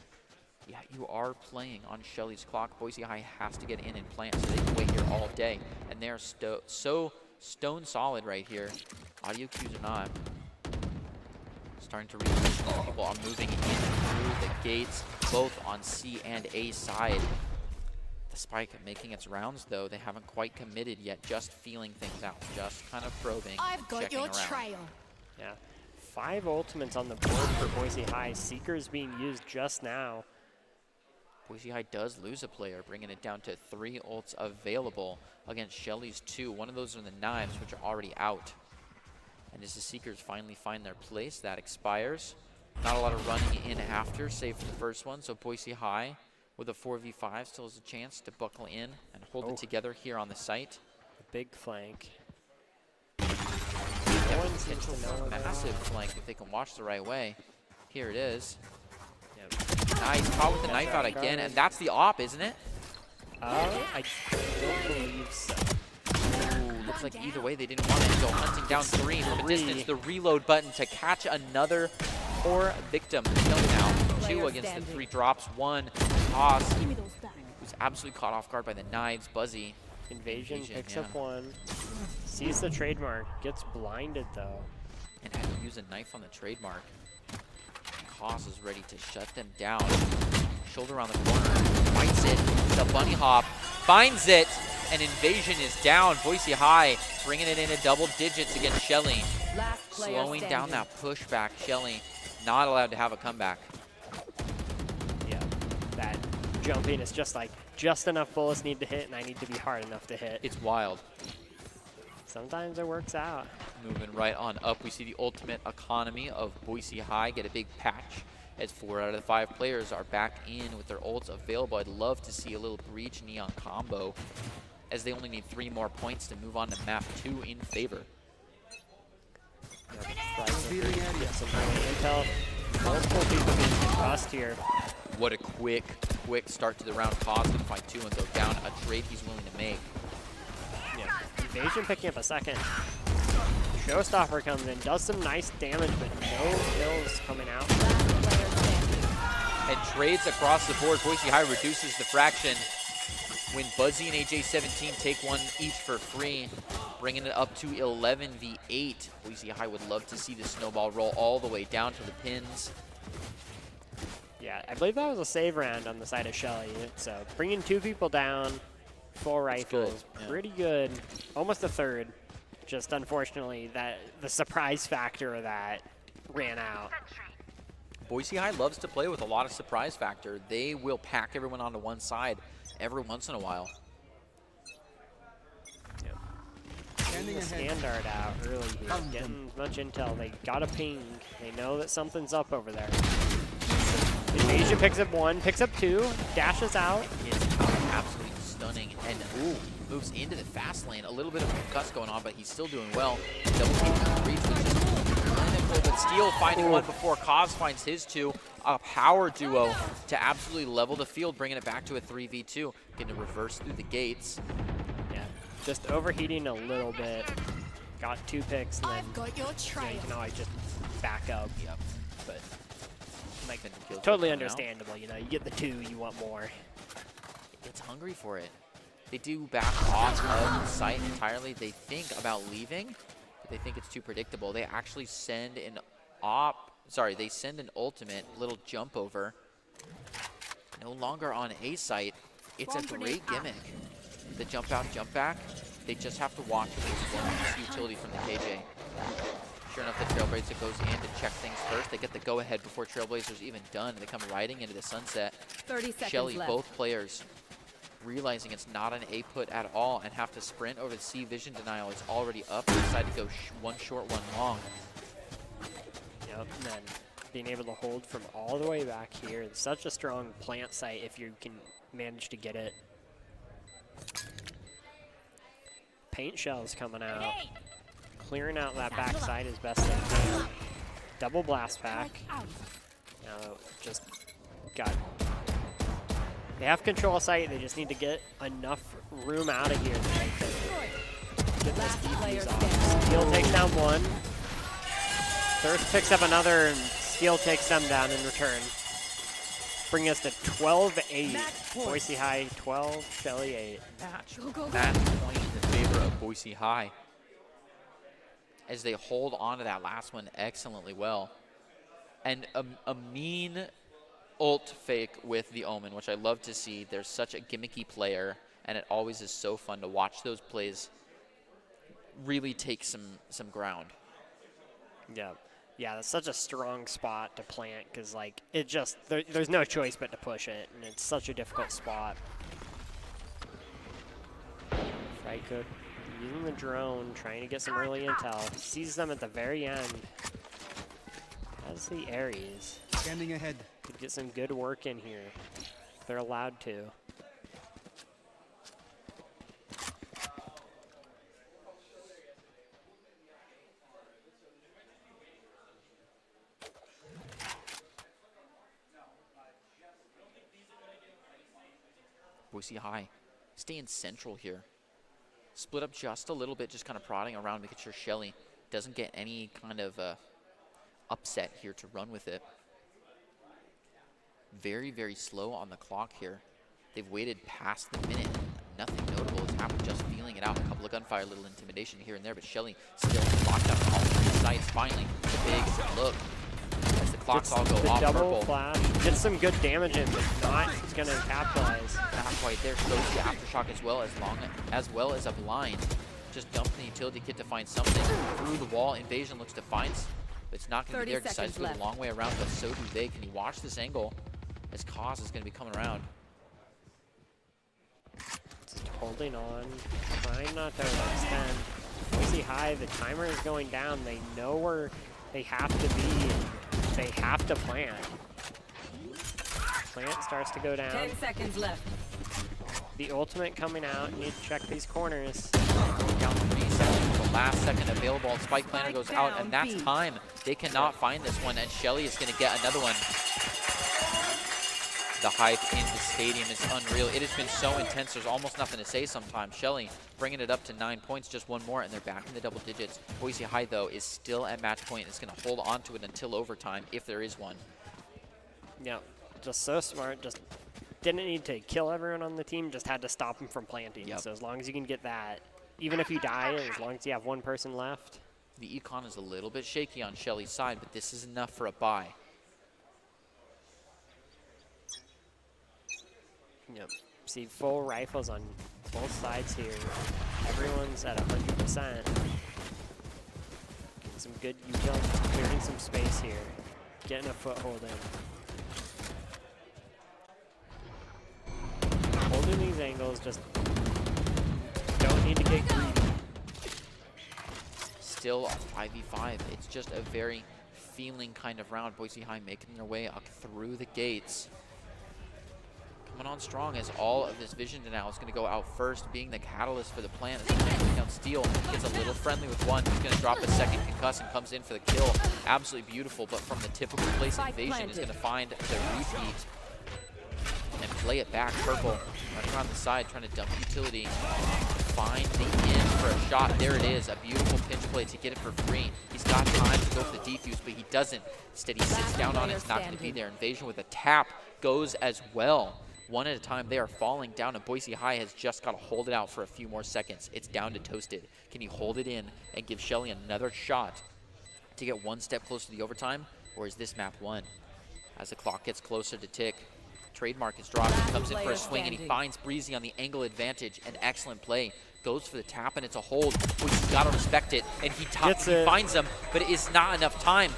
Yeah, you are playing on Shelly's clock. Boise High has to get in and plant, so they can wait here all day. And they're so stone solid right here. Audio cues or not. Starting to reposition. People are moving in through the gates, both on C and A side. The Spike making its rounds, though. They haven't quite committed yet, just feeling things out, just kind of probing, I've got checking your around. trail. Yeah, 5 ultimates on the board for Boise High. Seeker's being used just now. Boise High does lose a player, bringing it down to 3 ults available against Shelly's 2. One of those are the knives, which are already out. And as the Seekers finally find their place, that expires. Not a lot of running in after, save for the first one. So Boise High, with a 4v5, still has a chance to buckle in and hold it together here on the site. A big flank. Potential for a massive flank if they can watch the right way. Here it is. Yep. Nice, caught with the knife out again, and that's the op, isn't it? I don't believe so. Seems like either way they didn't want to go hunting down 3 from a distance. The reload button to catch another poor victim. Shelly now 2 against the 3 drops. 1 toss. Who's absolutely caught off guard by the knives. Buzzy. Invasion picks up 1. Sees the trademark. Gets blinded though. And had to use a knife on the trademark. Haas is ready to shut them down. Shoulder on the corner. Fights it. The bunny hop. Finds it. And Invasion is down. Boise High bringing it into double digits against Shelly. Slowing down that pushback. Shelly not allowed to have a comeback. Yeah, that jumping is just like, just enough bullets need to hit, and I need to be hard enough to hit. It's wild. Sometimes it works out. Moving right on up, we see the ultimate economy of Boise High get a big patch as 4 out of the 5 players are back in with their ults available. I'd love to see a little Breach Neon combo as they only need 3 more points to move on to map 2 in favor. Get some early intel. Multiple people being crossed here. What a quick start to the round. Cause to find 2 and go down. A trade he's willing to make. Yeah, Invasion picking up a second. Showstopper comes in, does some nice damage, but no kills coming out. And trades across the board. Boise High reduces the fraction when Buzzy and AJ17 take 1 each for free, bringing it up to 11v8. Boise High would love to see the snowball roll all the way down to the pins. Yeah, I believe that was a save round on the side of Shelly. So bringing 2 people down, 4 rifles, pretty good. Almost a third. Just unfortunately, that the surprise factor of that ran out. Boise High loves to play with a lot of surprise factor. They will pack everyone onto one side every once in a while. Getting the standard out early here, getting as much intel. They got a ping. They know that something's up over there. Invasion picks up 1, picks up 2, dashes out. It's absolutely stunning, and moves into the fast lane. A little bit of cuts going on, but he's still doing well. Double team reach, which is clinical, but Steel finding 1 before Kaz finds his 2. A power duo to absolutely level the field, bringing it back to a 3v2. Getting to reverse through the gates. Yeah, just overheating a little bit. Got 2 picks, and then you can always just back up. Yep. But like, kills totally coming understandable. You know, you get the 2, you want more. It's hungry for it. They do back off of the site entirely. They think about leaving, but they think it's too predictable. They actually send an they send an ultimate little jump over. No longer on A site. It's a great gimmick. The jump out, jump back. They just have to watch this utility from the KJ. Sure enough, the Trailblazer goes in to check things first. They get the go-ahead before Trailblazer's even done. They come riding into the sunset. 30 seconds Shelly, left. both players realizing it's not an A put at all and have to sprint over the C vision denial. It's already up. They decide to go 1 short, 1 long. Yep, and then being able to hold from all the way back here. It's such a strong plant site if you can manage to get it. Paint shells coming out. Clearing out that backside as best they can. Double blast pack. Now just got... They have control of site. They just need to get enough room out of here that they can get this defuse off. Steel takes down 1. Thirst picks up another, and Steel takes them down in return. Bringing us to 12-8. Boise High 12, Shelly 8. Match point in favor of Boise High as they hold on to that last one excellently well. And a mean ult fake with the Omen, which I love to see. They're such a gimmicky player, and it always is so fun to watch those plays really take some ground. Yeah. Yeah, that's such a strong spot to plant because, like, it just, there's no choice but to push it, and it's such a difficult spot. Freiko using the drone, trying to get some early intel. Sees them at the very end. Has the Ares. Standing ahead. Could get some good work in here if they're allowed to. Boise High staying central here. split up just a little bit, just kind of prodding around, making sure Shelly doesn't get any kind of upset here to run with it. Very, very slow on the clock here. They've waited past the minute. Nothing notable has happened, just feeling it out. A couple of gunfire, a little intimidation here and there, but Shelly still locked up on all three sides. Finally, the big look as the clocks all go the off double purple. flash. Gets some good damage in, but not going to capitalize. Not quite there. Throws the aftershock as well as a blind. Just dumped the utility kit to find something. Through the wall, Invasion looks to find, but it's not going to be there. Decides to go the long way around, but so do they. Can you watch this angle as Cause is going to be coming around? Just holding on, trying not to extend. Boise High, the timer is going down. They know where they have to be, and they have to plant. Plant starts to go down. 10 seconds left. The ultimate coming out. Need to check these corners. Down 3 seconds. The last second available. Spike Planner goes out, and that's B. time. They cannot find this one, and Shelly is going to get another one. The hype in the stadium is unreal. It has been so intense, there's almost nothing to say sometimes. Shelly bringing it up to 9 points, just one more, and they're back in the double digits. Boise High, though, is still at match point. It's going to hold on to it until overtime, if there is one. Yeah, just so smart. Just didn't need to kill everyone on the team, just had to stop them from planting. Yep. So as long as you can get that, even if you die, as long as you have one person left. The econ is a little bit shaky on Shelly's side, but this is enough for a bye. Yep. See full rifles on both sides here. Everyone's at 100%. Getting some good utility, clearing some space here. Getting a foothold in. Holding these angles, just don't need to get greedy. Still a 5v5. It's just a very feeling kind of round. Boise High making their way up through the gates. Coming on strong as all of this vision now is going to go out first, being the catalyst for the plant. As he takes down Steel, gets a little friendly with one. He's going to drop a second concuss and comes in for the kill. Absolutely beautiful, but from the typical place, Invasion is going to find the repeat and play it back. Purple running around the side, trying to dump utility. Find the in for a shot. There it is, a beautiful pinch play to get it for free. He's got time to go for the defuse, but he doesn't. Instead, he sits down on it. It's not going to be there. Invasion with a tap goes as well. One at a time, they are falling down, and Boise High has just got to hold it out for a few more seconds. It's down to Toasted. Can you hold it in and give Shelly another shot to get one step closer to the overtime, or is this map won? As the clock gets closer to tick, Trademark is dropped, he comes in for a swing, and he finds Breezy on the angle advantage. An excellent play. Goes for the tap, and it's a hold. Boise's got to respect it, and he finds him, but it is not enough time.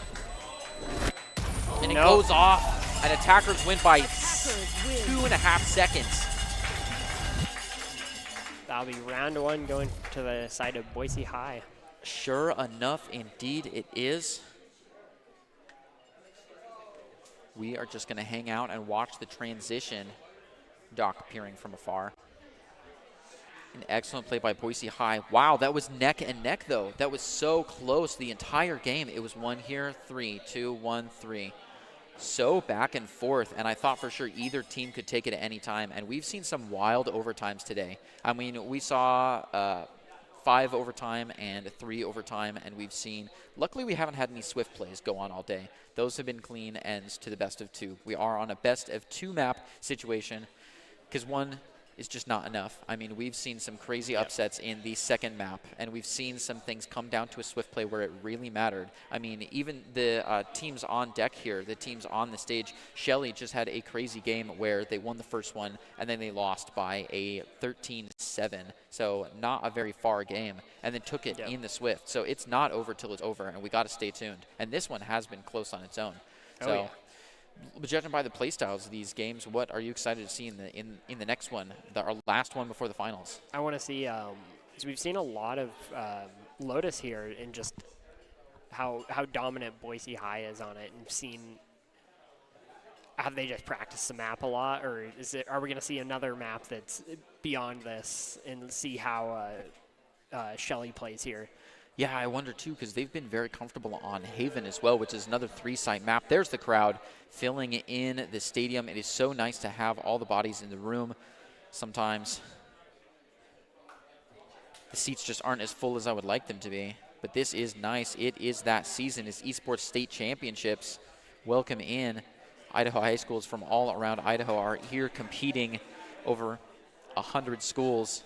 And it goes off. And attackers win by 2.5 seconds. That'll be round one going to the side of Boise High. Sure enough, indeed it is. We are just going to hang out and watch the transition. Doc peering from afar. An excellent play by Boise High. Wow, that was neck and neck, though. That was so close the entire game. It was 1 here, 3, 2, 1, 3. So back and forth, and I thought for sure either team could take it at any time, and we've seen some wild overtimes today. I mean, we saw 5 overtime and 3 overtime, and we've seen, luckily we haven't had any Swift plays go on all day. Those have been clean ends to the best of 2. We are on a best of 2 map situation, because 1 is just not enough. I mean, we've seen some crazy upsets in the second map, and we've seen some things come down to a Swift play where it really mattered. I mean, even the teams on deck here, the teams on the stage, Shelly just had a crazy game where they won the first one, and then they lost by a 13-7, so not a very far game, and then took it in the Swift. So it's not over till it's over, and we got to stay tuned. And this one has been close on its own. So. Judging by the playstyles of these games, what are you excited to see in the next one, our last one before the finals? I want to see, because we've seen a lot of Lotus here, and just how dominant Boise High is on it, and seen, have they just practiced the map a lot, or are we going to see another map that's beyond this and see how Shelly plays here? Yeah, I wonder too, because they've been very comfortable on Haven as well, which is another 3-site map. There's the crowd filling in the stadium. It is so nice to have all the bodies in the room sometimes. the seats just aren't as full as I would like them to be. But this is nice. It is that season. It's Esports State Championships. Welcome in. Idaho high schools from all around Idaho are here competing. Over 100 schools,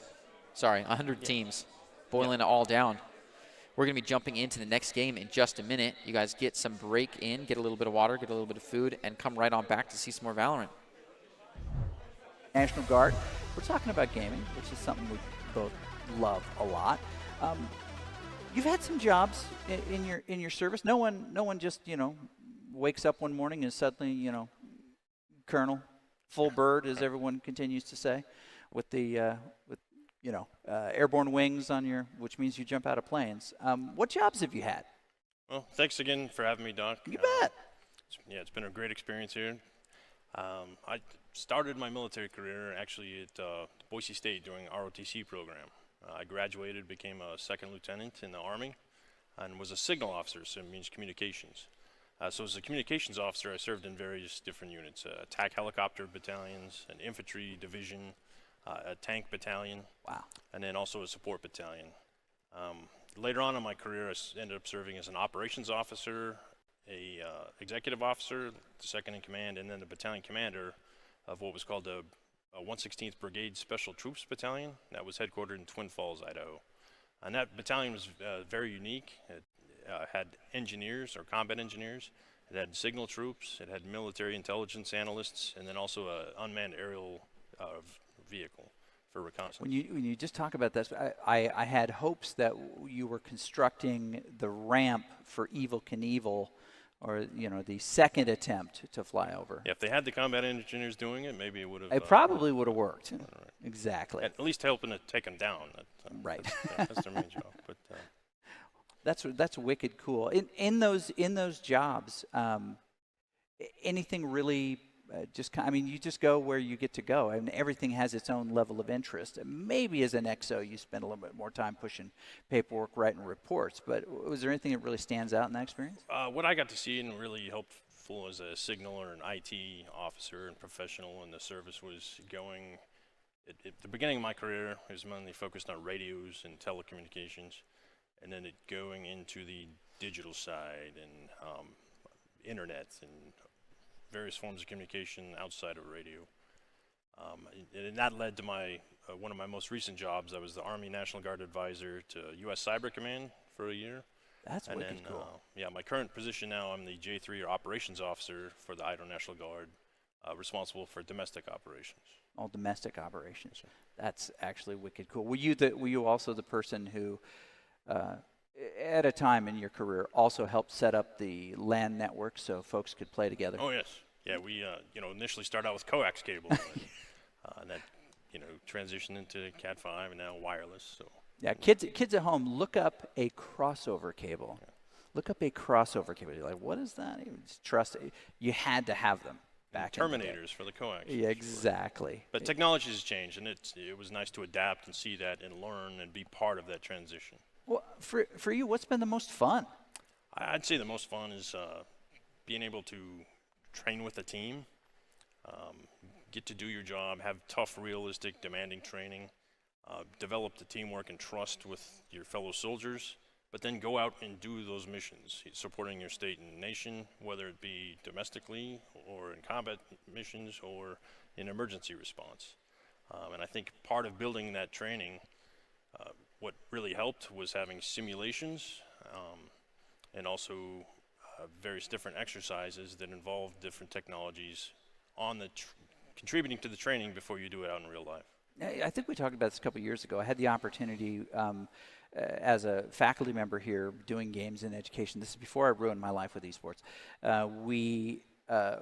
100 teams, boiling it all down. We're going to be jumping into the next game in just a minute. You guys get some break in, get a little bit of water, get a little bit of food, and come right on back to see some more Valorant. National Guard. We're talking about gaming, which is something we both love a lot. You've had some jobs in your service. No one just wakes up one morning and suddenly colonel, full bird, as everyone continues to say, with the airborne wings on your, which means you jump out of planes. What jobs have you had? Well, thanks again for having me, Doc. You bet. It's been a great experience here. I started my military career actually at Boise State doing ROTC program. I graduated, became a second lieutenant in the Army, and was a signal officer, so it means communications. So as a communications officer, I served in various different units, attack helicopter battalions, an infantry division, a tank battalion, and then also a support battalion. Later on in my career, I ended up serving as an operations officer, a executive officer, the second in command, and then the battalion commander of what was called the 116th Brigade Special Troops Battalion. That was headquartered in Twin Falls, Idaho. And that battalion was very unique. It had engineers, or combat engineers. It had signal troops. It had military intelligence analysts, and then also an unmanned aerial vehicle for reconnaissance. When you just talk about this, I had hopes that you were constructing the ramp for Evel Knievel, or the second attempt to fly over. Yeah, if they had the combat engineers doing it, maybe it would have. It probably would have worked. Right. Exactly. At least helping to take them down. Right. That's their main job. But that's wicked cool. In those jobs, anything really you just go where you get to go, and everything has its own level of interest. Maybe as an XO, you spend a little bit more time pushing paperwork, writing reports, but was there anything that really stands out in that experience? What I got to see and really helpful as a signal or an IT officer and professional in the service was going, at the beginning of my career, it was mainly focused on radios and telecommunications, and then going into the digital side and internet and various forms of communication outside of radio. And that led to my one of my most recent jobs. I was the Army National Guard advisor to U.S. Cyber Command for a year. That's wicked cool. My current position now, I'm the J3 or operations officer for the Idaho National Guard, responsible for domestic operations. All domestic operations. Sure. That's actually wicked cool. Were you also the person who, at a time in your career, also helped set up the LAN network so folks could play together? Oh yes. Yeah, we initially started out with coax cable, and that transitioned into Cat5 and now wireless. So yeah, kids at home, look up a crossover cable. Yeah. Look up a crossover cable. You're like, what is that? Trust it. You had to have them back. Terminators for the coax. Yeah, exactly. But technology has changed, and it was nice to adapt and see that and learn and be part of that transition. Well, for you, what's been the most fun? I'd say the most fun is being able to train with a team, get to do your job, have tough, realistic, demanding training, develop the teamwork and trust with your fellow soldiers, but then go out and do those missions, supporting your state and nation, whether it be domestically or in combat missions or in emergency response. And I think part of building that training, what really helped was having simulations and also various different exercises that involve different technologies on the contributing to the training before you do it out in real life. I think we talked about this a couple years ago. I had the opportunity as a faculty member here doing games in education. This is before I ruined my life with esports. We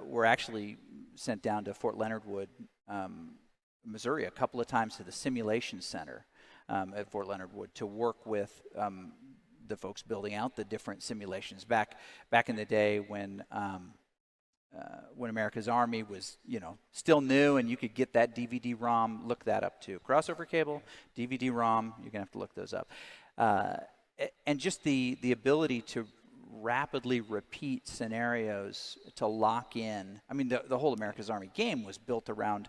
were actually sent down to Fort Leonard Wood, Missouri, a couple of times to the simulation center at Fort Leonard Wood to work with the folks building out the different simulations back in the day when America's Army was still new and you could get that DVD-ROM. Look that up too. Crossover cable, DVD-ROM. You're gonna have to look those up. And just the ability to rapidly repeat scenarios to lock in. I mean, the whole America's Army game was built around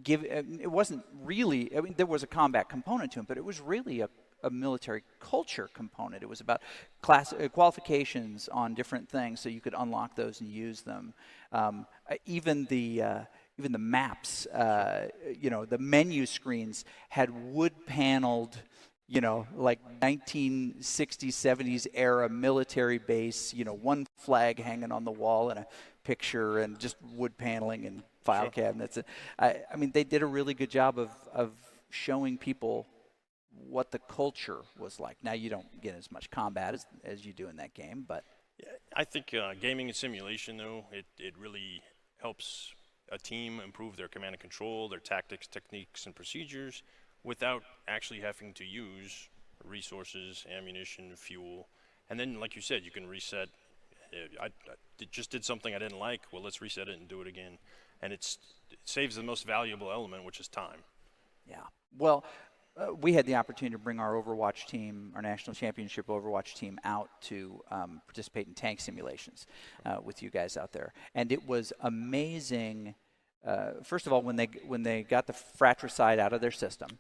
it wasn't really, I mean, there was a combat component to it, but it was really a military culture component. It was about qualifications on different things so you could unlock those and use them. Even the maps, the menu screens had wood-paneled, like 1960s, 70s era military base, one flag hanging on the wall and a picture and just wood paneling and file cabinets. I mean, they did a really good job of showing people what the culture was like. Now, you don't get as much combat as you do in that game, but... Yeah, I think gaming and simulation, though, it really helps a team improve their command and control, their tactics, techniques, and procedures without actually having to use resources, ammunition, fuel. And then, like you said, you can reset. I just did something I didn't like. Well, let's reset it and do it again. And it saves the most valuable element, which is time. Yeah. Well, we had the opportunity to bring our Overwatch team, our national championship Overwatch team, out to participate in tank simulations with you guys out there, and it was amazing. First of all, when they got the fratricide out of their system,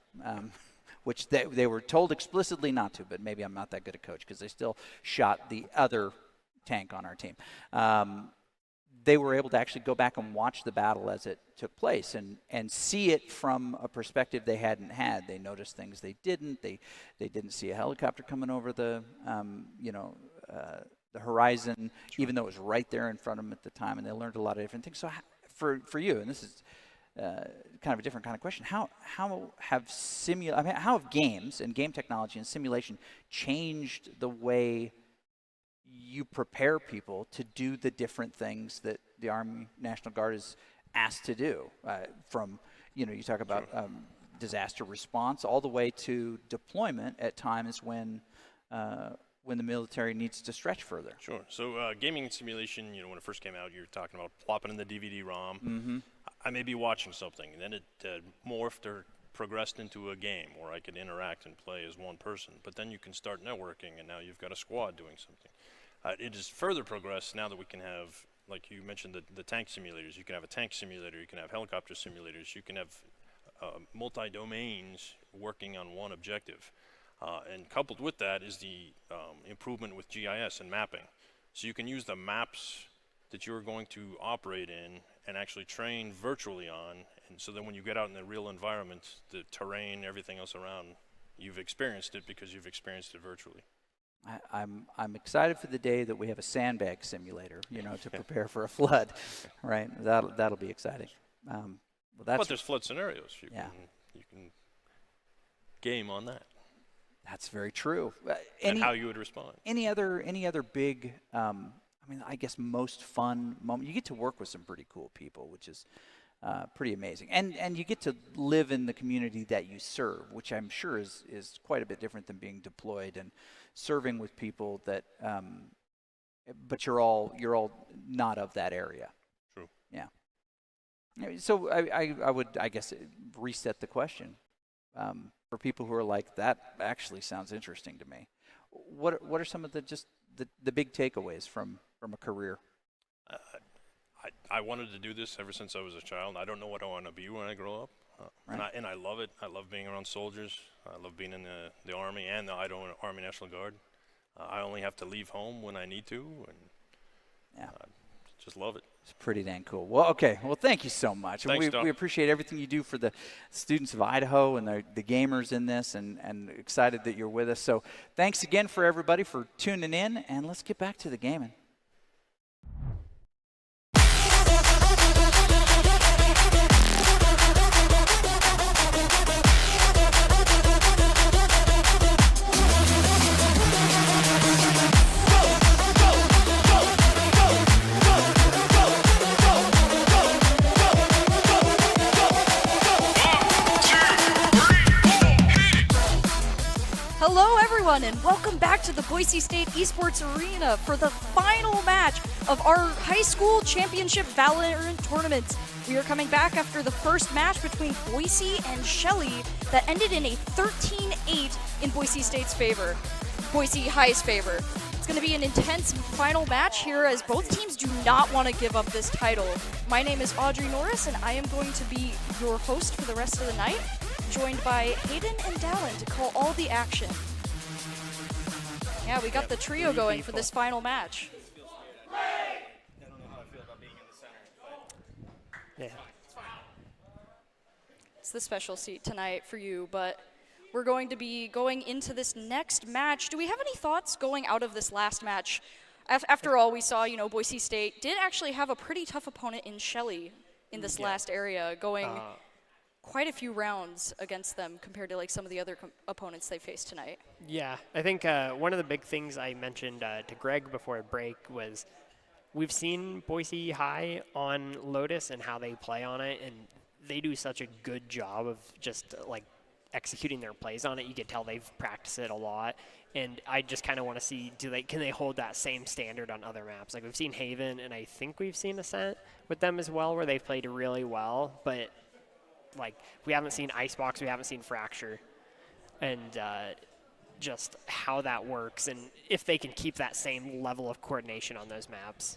which they were told explicitly not to, but maybe I'm not that good a coach because they still shot the other tank on our team. They were able to actually go back and watch the battle as it took place and see it from a perspective they hadn't had. They noticed things they didn't. They didn't see a helicopter coming over the horizon, even though it was right there in front of them at the time, and they learned a lot of different things. So for you, and this is kind of a different kind of question, how have games and game technology and simulation changed the way you prepare people to do the different things that the Army National Guard is asked to do, from, you talk about disaster response all the way to deployment at times when the military needs to stretch further. Sure. So gaming and simulation, when it first came out, you were talking about plopping in the DVD-ROM. Mm-hmm. I may be watching something, and then it morphed or progressed into a game where I could interact and play as one person. But then you can start networking, and now you've got a squad doing something. It has further progressed now that we can have, like you mentioned, the tank simulators. You can have a tank simulator. You can have helicopter simulators. You can have multi-domains working on one objective. And coupled with that is the improvement with GIS and mapping. So you can use the maps that you're going to operate in and actually train virtually on. And so then when you get out in the real environment, the terrain, everything else around, you've experienced it because you've experienced it virtually. I'm excited for the day that we have a sandbag simulator, to prepare for a flood, right? That'll be exciting. But there's flood scenarios. You can game on that. That's very true. And how you would respond. Any other big, I guess most fun moment? You get to work with some pretty cool people, which is pretty amazing. And you get to live in the community that you serve, which I'm sure is quite a bit different than being deployed and serving with people that, but you're all not of that area. True. Yeah. So I would, I guess, reset the question. For people who are like, that actually sounds interesting to me. What are some of the big takeaways from a career? I wanted to do this ever since I was a child. I don't know what I want to be when I grow up. Right. And I love it. I love being around soldiers. I love being in the Army and the Idaho Army National Guard. I only have to leave home when I need to, and just love it. It's pretty dang cool. Well, okay. Well, thank you so much. Thanks, we appreciate everything you do for the students of Idaho and the gamers in this, and excited that you're with us. So thanks again for everybody for tuning in, and let's get back to the gaming. Hello everyone and welcome back to the Boise State Esports Arena for the final match of our high school championship Valorant tournament. We are coming back after the first match between Boise and Shelley that ended in a 13-8 in Boise State's favor. Boise High's favor. It's going to be an intense final match here as both teams do not want to give up this title. My name is Audrey Norris, and I am going to be your host for the rest of the night, joined by Hayden and Dallin to call all the action. Yeah, we got the trio going for this final match. Yeah. It's the special seat tonight for you, but we're going to be going into this next match. Do we have any thoughts going out of this last match? After all, we saw, you know, Boise State did actually have a pretty tough opponent in Shelley in this last area, going quite a few rounds against them compared to like some of the other opponents they faced tonight. Yeah, I think one of the big things I mentioned to Greg before break was we've seen Boise High on Lotus and how they play on it, and they do such a good job of just like executing their plays on it. You can tell they've practiced it a lot, and I just kind of want to see can they hold that same standard on other maps. Like we've seen Haven, and I think we've seen Ascent with them as well, where they've played really well, but like we haven't seen Icebox, we haven't seen Fracture, and just how that works, and if they can keep that same level of coordination on those maps.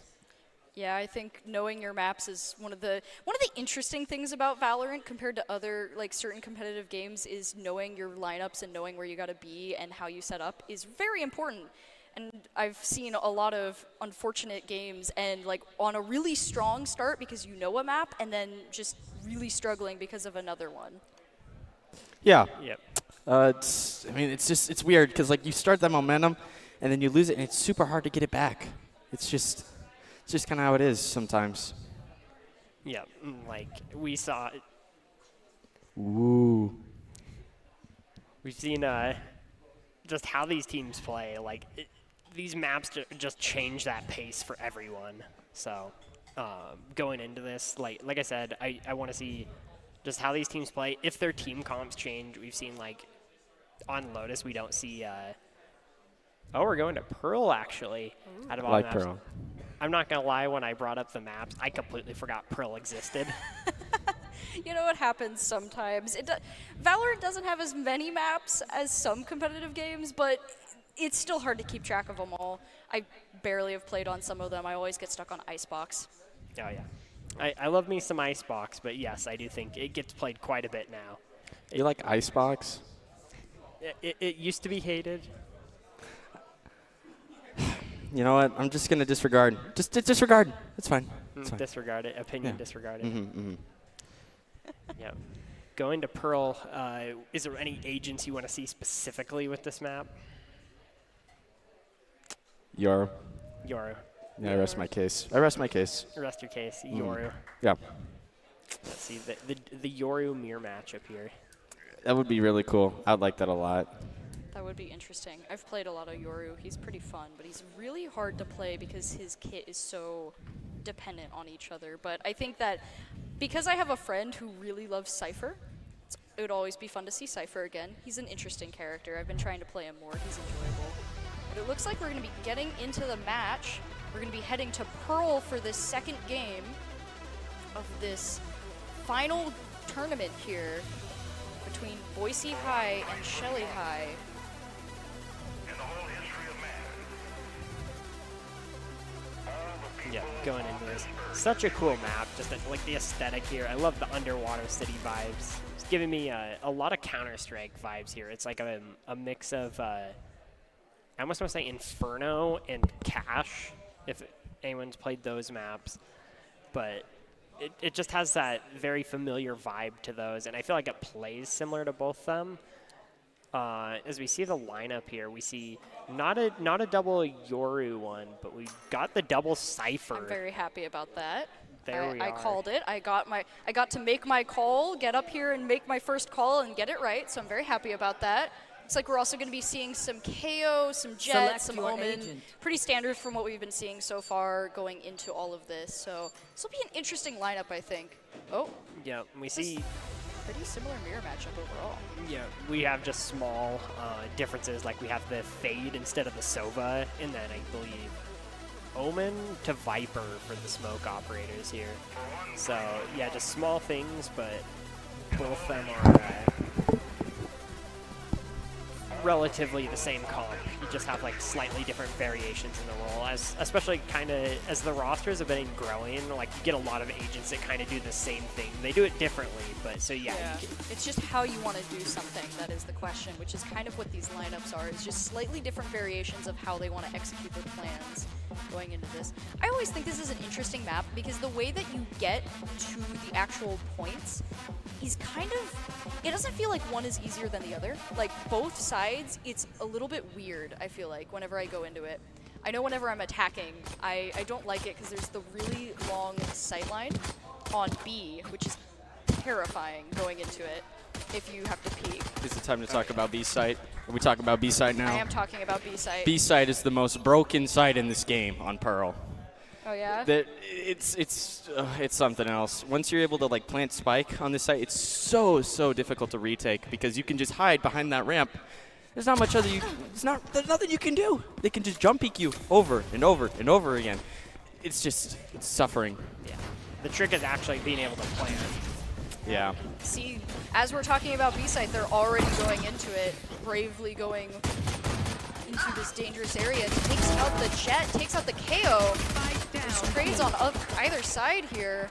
Yeah, I think knowing your maps is one of the interesting things about Valorant compared to other like certain competitive games is knowing your lineups and knowing where you got to be and how you set up is very important. And I've seen a lot of unfortunate games and like on a really strong start because you know a map and then just really struggling because of another one. Yeah. Yep. It's weird because like you start that momentum and then you lose it and it's super hard to get it back. It's just kind of how it is sometimes. Yeah, like we saw. Ooh. We've seen just how these teams play. Like these maps just change that pace for everyone. So going into this, like I said, I want to see just how these teams play. If their team comps change, we've seen like on Lotus we don't see. We're going to Pearl actually. Out of all like maps. Pearl. I'm not going to lie, when I brought up the maps, I completely forgot Pearl existed. You know what happens sometimes. Valorant doesn't have as many maps as some competitive games, but it's still hard to keep track of them all. I barely have played on some of them. I always get stuck on Icebox. Oh, yeah. I love me some Icebox, but yes, I do think it gets played quite a bit now. You like Icebox? It used to be hated. You know what? I'm just going to disregard. Just disregard. It's fine. It's fine. Disregard it. Opinion disregarded. Mm-hmm. Yeah. Going to Pearl, is there any agents you want to see specifically with this map? Yoru. Yoru. Yeah, I rest my case. Rest your case. Yoru. Yeah. Let's see. The Yoru mirror matchup here. That would be really cool. I'd like that a lot. That would be interesting. I've played a lot of Yoru. He's pretty fun, but he's really hard to play because his kit is so dependent on each other. But I think that because I have a friend who really loves Cypher, it would always be fun to see Cypher again. He's an interesting character. I've been trying to play him more. He's enjoyable. But it looks like we're going to be getting into the match. We're going to be heading to Pearl for this second game of this final tournament here between Boise High and Shelley High. Yeah, going into this. Such a cool map, just like the aesthetic here. I love the underwater city vibes. It's giving me a lot of Counter-Strike vibes here. It's like a mix of, I almost want to say Inferno and Cash, if anyone's played those maps. But it just has that very familiar vibe to those, and I feel like it plays similar to both of them. As we see the lineup here, we see not a double Yoru one, but we got the double Cypher. I'm very happy about that. There we are. I called it. I got to make my call, get up here and make my first call and get it right. So I'm very happy about that. Looks like we're also going to be seeing some KO, some Jet, some Omen. Pretty standard from what we've been seeing so far going into all of this. So this will be an interesting lineup, I think. Oh. Yeah, we see pretty similar mirror matchup overall. Yeah, we have just small differences, like we have the Fade instead of the Sova, and then I believe Omen to Viper for the smoke operators here. So yeah, just small things, but both of them are relatively the same comp. You just have like slightly different variations in the role, especially kind of as the rosters have been growing. Like you get a lot of agents that kind of do the same thing. They do it differently, but so yeah. It's just how you want to do something that is the question, which is kind of what these lineups are. Is just slightly different variations of how they want to execute their plans going into this. I always think this is an interesting map because the way that you get to the actual points is kind of, it doesn't feel like one is easier than the other. Like both sides, it's a little bit weird, I feel like, whenever I go into it. I know whenever I'm attacking, I don't like it because there's the really long sightline on B, which is terrifying going into it if you have to peek. Is it time to talk about B site? Are we talking about B site now? I am talking about B site. B site is the most broken site in this game on Pearl. Oh yeah. That it's something else. Once you're able to like plant spike on this site, it's so difficult to retake because you can just hide behind that ramp. There's not much other there's nothing you can do. They can just jump peek you over and over and over again. It's suffering. Yeah. The trick is actually being able to plant. Yeah. See, as we're talking about B site, they're already going into it, bravely going into this dangerous area. Takes out the Jet, takes out the KO. There's trades on either side here.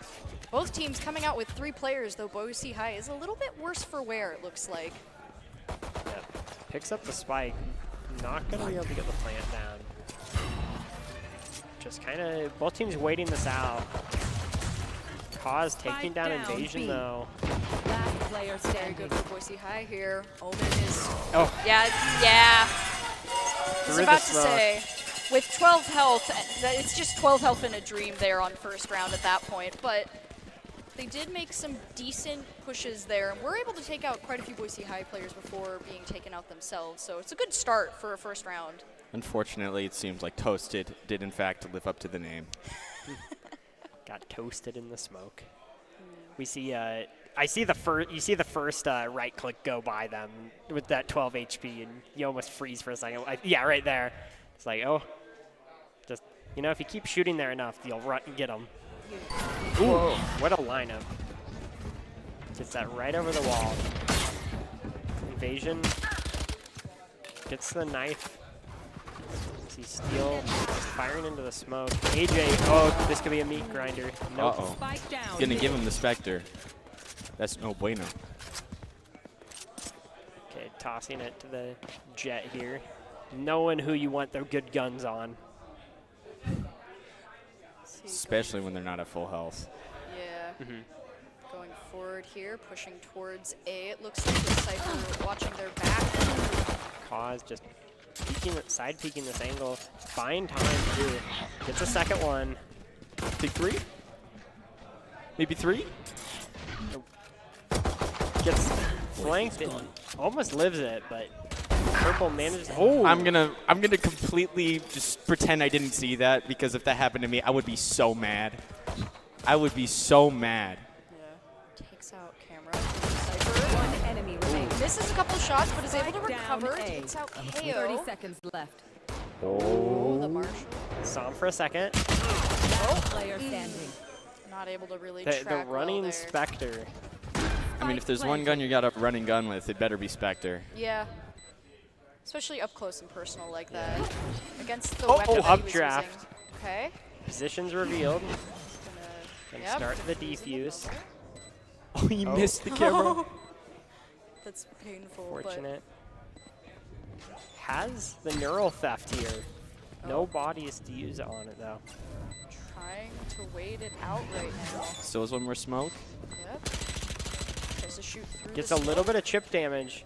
Both teams coming out with 3 players, though Boise High is a little bit worse for wear, it looks like. Yep. Picks up the spike. Not going to be able to get the plant down. Just kind of, both teams waiting this out. Cause taking down Invasion, though. Last player Very standing. good for Boise High here. Omen is... Oh. Yeah. I was Through about the to smoke. say, with 12 health, it's just 12 health in a dream there on first round at that point, but they did make some decent pushes there, and were able to take out quite a few Boise High players before being taken out themselves, so it's a good start for a first round. Unfortunately, it seems like Toasted did in fact live up to the name. Got toasted in the smoke. We see, I see the first, you see the first right click go by them with that 12 HP, and you almost freeze for a second. Yeah, right there. It's like, oh, just, you know, if you keep shooting there enough, you'll run and get them. Ooh, what a lineup. Gets that right over the wall. Invasion gets the knife. See Steel firing into the smoke. AJ, oh, this could be a meat grinder. Nope. Uh-oh. Gonna give him the Spectre. That's no bueno. Okay, tossing it to the Jet here. Knowing who you want their good guns on. Especially when they're not at full health. Yeah. Going forward here, pushing towards A. It looks like the Cypher watching their back. Cause just peeking, side peeking this angle. Fine time too. Gets a second one. Think 3? Maybe 3? Gets flanked and almost lives it, but Purple manages. Oh, I'm gonna completely just pretend I didn't see that, because if that happened to me, I would be so mad. I would be so mad. Yeah. Takes out camera. Cypher. One enemy remaining. Misses a couple of shots, but is able to Down recover. A. Takes out 30 KO. seconds left. Oh, the Marshall. saw him for a second. Last player standing. Not able to really The track running well there. Spectre. I mean, if there's one gun you got a running gun with, it better be Spectre. Yeah. Especially up close and personal like that. Against the Oh, weapon that he was updraft. using. Okay. Positions revealed. And Yep. start the defuse. Oh, you missed the camera. That's painful. Fortunate. Has the neural theft here. No bodies to use on it though. But trying to wait it out right now. Still has one more smoke. Yep. Tries to shoot through Gets the a little smoke. bit of chip damage.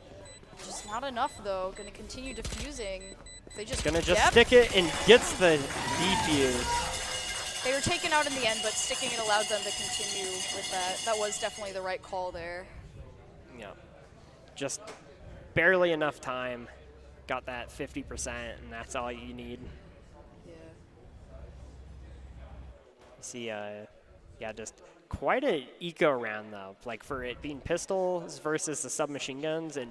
Just not enough though. Gonna continue diffusing. They just Gonna just Yep. stick it and gets the defuse. They were taken out in the end, but sticking it allowed them to continue with that. That was definitely the right call there. Yeah. Just barely enough time. Got that 50%, and that's all you need. Yeah. See, yeah, just quite an eco round though. Like for it being pistols versus the submachine guns, and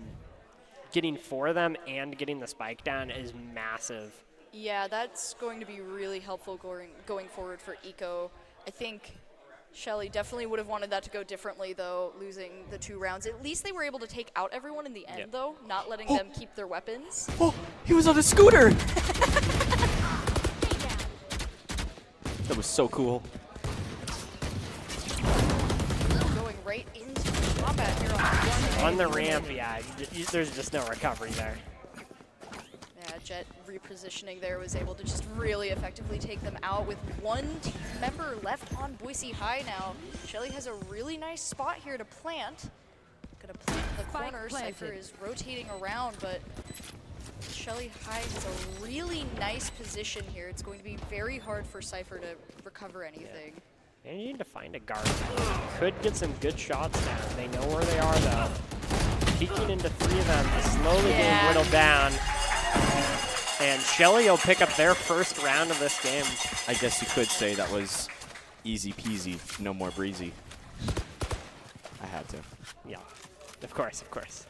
getting 4 of them and getting the spike down is massive. Yeah, that's going to be really helpful going forward for Eco. I think Shelly definitely would have wanted that to go differently, though, losing the 2 rounds. At least they were able to take out everyone in the end, though, not letting them keep their weapons. Oh, he was on a scooter. That was so cool. Going right into combat here on the On the ramp, yeah, there's just no recovery there. Yeah, Jet repositioning there was able to just really effectively take them out with 1 team member left on Boise High now. Shelly has a really nice spot here to plant. Gonna plant in the corner. Cypher is rotating around, but Shelly High has a really nice position here. It's going to be very hard for Cypher to recover anything. They need to find a guard. Could get some good shots down. They know where they are, though. Peeking into 3 of them, slowly getting whittled down. And Shelly will pick up their first round of this game. I guess you could say that was easy peasy, no more breezy. I had to. Yeah, of course, of course.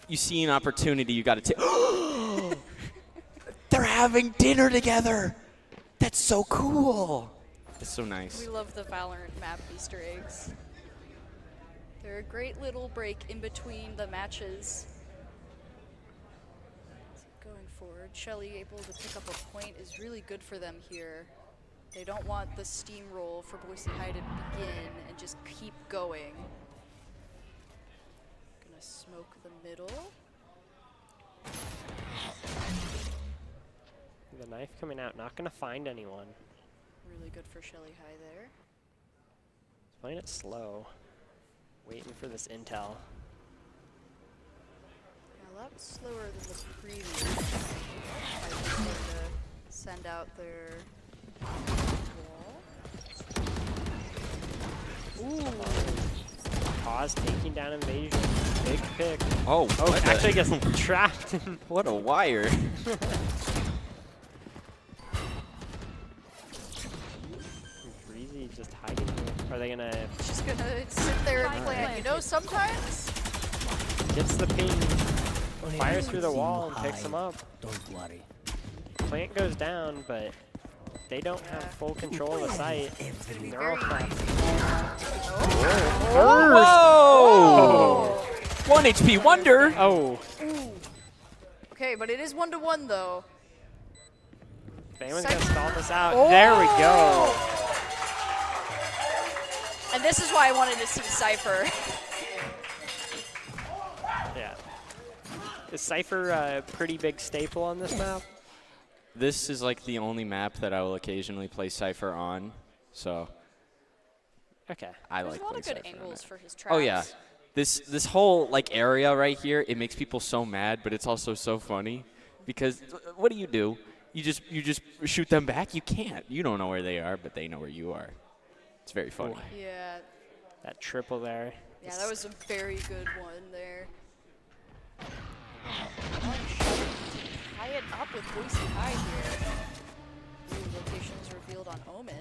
You see an opportunity, you got to take. They're having dinner together. That's so cool. It's so nice. We love the Valorant map Easter eggs. They're a great little break in between the matches. Going forward, Shelly able to pick up a point is really good for them here. They don't want the steamroll for Boise High to begin and just keep going. Gonna smoke the middle. The knife coming out, not gonna find anyone. Really good for Shelly High there. He's playing it slow, waiting for this intel. A lot slower than the previous. I just going to send out their wall. Ooh. Pause taking down invasion. Big pick. Oh, actually gets trapped. What a wire. Breezy just hiding here. Are they gonna? She's gonna sit there and plan. You know, sometimes Gets the ping. Fires through the wall and picks them up. Don't worry. Plant goes down, but they don't have full control of the site. They're all trapped. Whoa! 1 HP wonder. Oh. okay, but it is 1-1 though. If anyone's gonna stall this out, Oh! there we go. And this is why I wanted to see Cypher. Yeah. Is Cypher a pretty big staple on this map? This is like the only map that I will occasionally play Cypher on, so. Okay. I There's like a lot playing of good Cypher on angles it. for his traps. Oh yeah, this whole like area right here, it makes people so mad, but it's also so funny because what do? You just shoot them back? You can't. You don't know where they are, but they know where you are. It's very funny. Yeah. That triple there. Yeah, that was a very good one there. Tie it up with Boise High here. New locations revealed on Omen.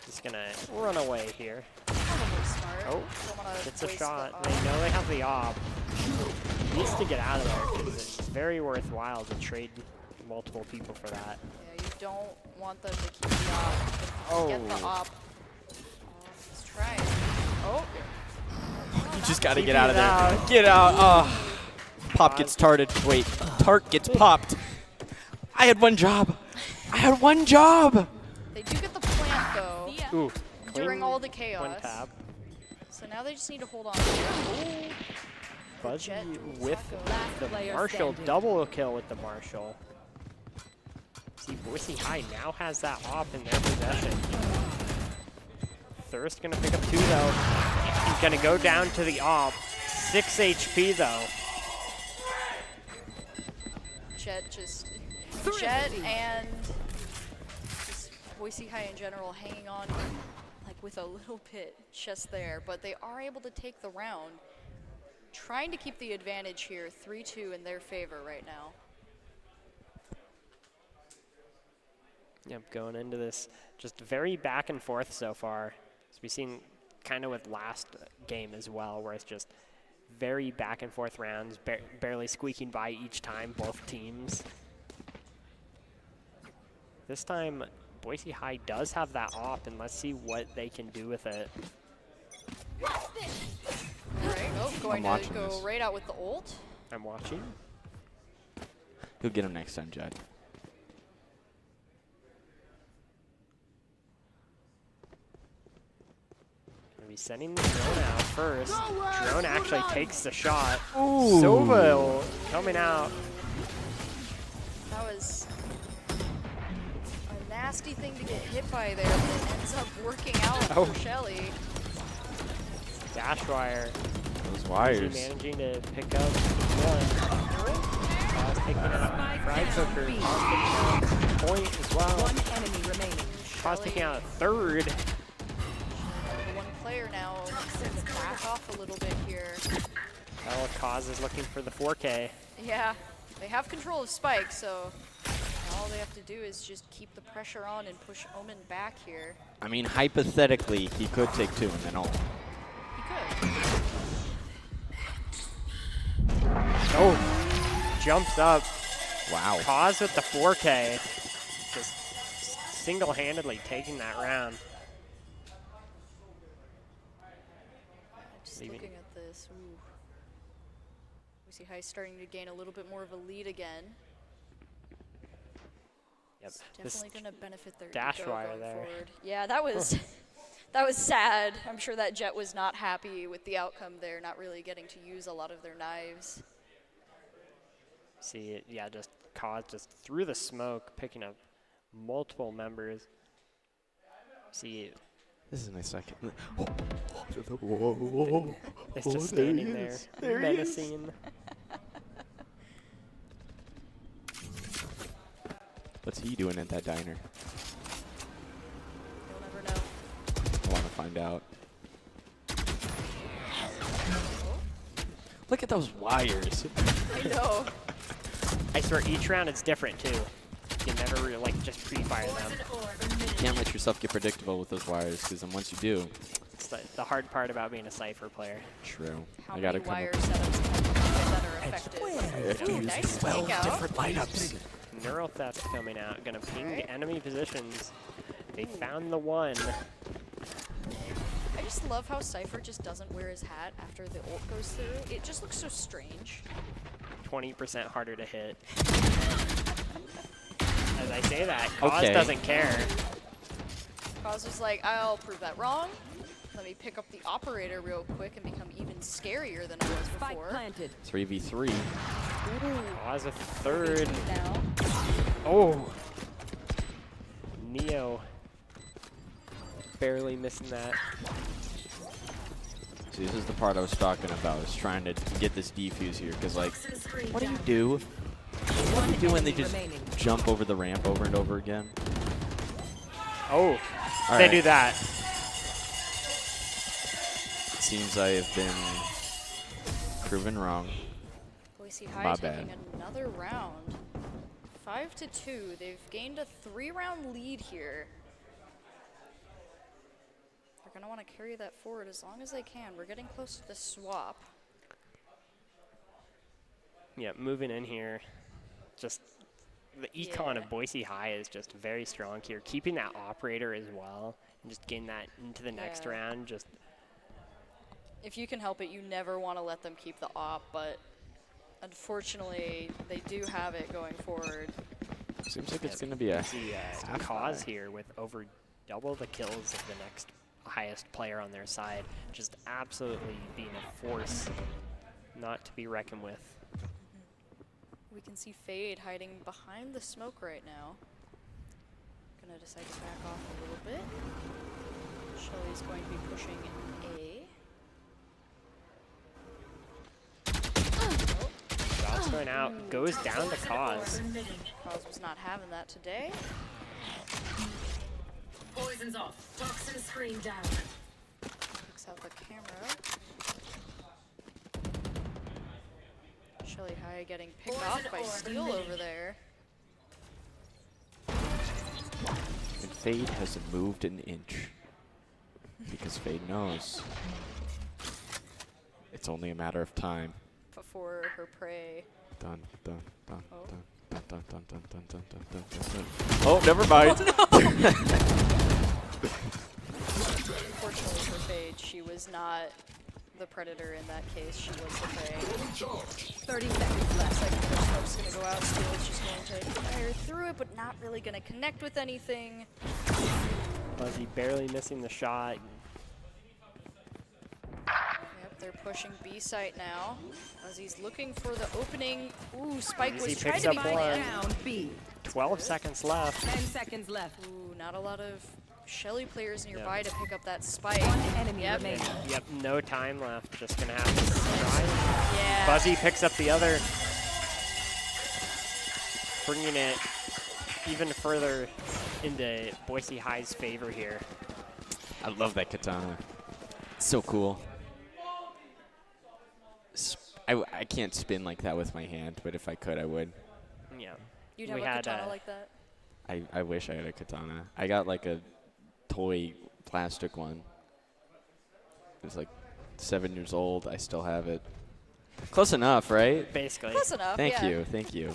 Just gonna run away here. Probably smart. Oh, Don't wanna it's a waste shot. the They know they have the op. Needs to get out of there because it's very worthwhile to trade multiple people for that. Yeah, you don't want them to keep the op. If you get the op. Let's try it. Oh. You just got to get out of there. Get out. Oh. Pop gets tarted. Wait, tart gets popped. I had one job. They do get the plant though. Ooh, During all the chaos. One tap. So now they just need to hold on. Ooh. Buzzy Jet with the player Marshall, standing. double kill with the Marshall. See, Boise High now has that op in their possession. Thirst gonna pick up 2 though. He's gonna go down to the op. 6 HP though. Jet and just Boise High in general hanging on like with a little bit just there, but they are able to take the round. Trying to keep the advantage here, 3-2 in their favor right now. Yep, going into this just very back and forth so far. As we've seen kind of with last game as well, where it's just very back and forth rounds, barely squeaking by each time, both teams. This time, Boise High does have that op, and let's see what they can do with it. Alright, oh, going I'm to watching go this. right out with the ult. I'm watching. You'll get him next time, Jed. Gonna be sending the drone out first. Drone actually takes the shot. Sova coming out. That was a nasty thing to get hit by there, but it ends up working out for Shelly. Dash wire. Those Is wires. he managing to pick up one? Paul's taking out Fried Cooker. Paul's taking out point as well. One enemy remaining. Paul's taking out a third. The one player now needs to back off a little bit here. Oh, Cause is looking for the 4K. Yeah, they have control of Spike, so all they have to do is just keep the pressure on and push Omen back here. I mean, hypothetically, he could take 2 and then ult. He could. Oh, jumps up. Wow. Cause with the 4K. Just single-handedly taking that round. Just Leaving. looking at this, ooh. We see High starting to gain a little bit more of a lead again. Yep. It's definitely going to benefit their dash ego wire going there. forward. Yeah, that was that was sad. I'm sure that Jet was not happy with the outcome there, not really getting to use a lot of their knives. See it, yeah, just Cause just through the smoke, picking up multiple members. See it. This is my second. It's just standing there, menacing. What's he doing at that diner? You'll never know. I want to find out. Look at those wires. I know. I swear, each round it's different too. You can never like just pre-fire them. You can't let yourself get predictable with those wires, because then once you do, It's the hard part about being a Cypher player. true. How I gotta many come wire up. setups can you get that are effective? to Ooh, use nice 12 takeout. different lineups. Neural Theft coming out, gonna ping enemy positions. They found the one. I just love how Cypher just doesn't wear his hat after the ult goes through. It just looks so strange. 20% harder to hit. As I say that, Cause Okay. doesn't care. Cause was like, I'll prove that wrong. Let me pick up the operator real quick and become even scarier than I was before. Planted. 3v3. Cause a third. Now. Oh! Neo. Barely missing that. See, this is the part I was talking about, is trying to get this defuse here, because, like, what do you do? What do you do when they just jump over the ramp over and over again? Oh, All they right. do that. Seems I have been proven wrong. Boise High My taking bad. another round. 5-2. They've gained a 3-round lead here. They're going to want to carry that forward as long as they can. We're getting close to the swap. Yeah, moving in here. Just the econ Yeah. of Boise High is just very strong here. Keeping that operator as well and just getting that into the next Yeah. round. Just If you can help it, you never want to let them keep the op, but unfortunately, they do have it going forward. Seems like it's going to be a see half Cause buy. here with over double the kills of the next highest player on their side. Just absolutely being a force not to be reckoned with. We can see Fade hiding behind the smoke right now. Gonna decide to back off a little bit. Shelly's going to be pushing A. Shots going out, goes down to Cause. Cause was not having that today. Poison's off. Toxin screen down. Picks out the camera. Shelly High getting picked off by Steel over there. And Fade hasn't moved an inch. Because Fade knows it's only a matter of time. Before her prey. Dun, dun, dun, Oh. dun, Oh, never mind. Unfortunately for Fade, she was not the predator in that case. She was the prey. 30 seconds left. Looks like the smoke's gonna go out. Steel is just going to fire through it, but not really gonna connect with anything. Buzzy barely missing the shot. Yep, they're pushing B site now. Buzzy's looking for the opening. Ooh, Spike Easy was trying picks to be up one. Down B. 12 seconds left. 10 seconds left. Ooh, not a lot of Shelly players nearby Yep. to pick up that spike. One enemy Yep. remaining. Yep, no time left. Just gonna have to try. Yeah. Buzzy picks up the other, bringing it even further into Boise High's favor here. I love that katana. It's so cool. I can't spin like that with my hand, but if I could, I would. Yeah. You'd have a katana like that? I wish I had a katana. I got like a toy plastic one. It was like 7 years old. I still have it. Close enough, right? Basically. Close enough, Thank yeah. you, thank you.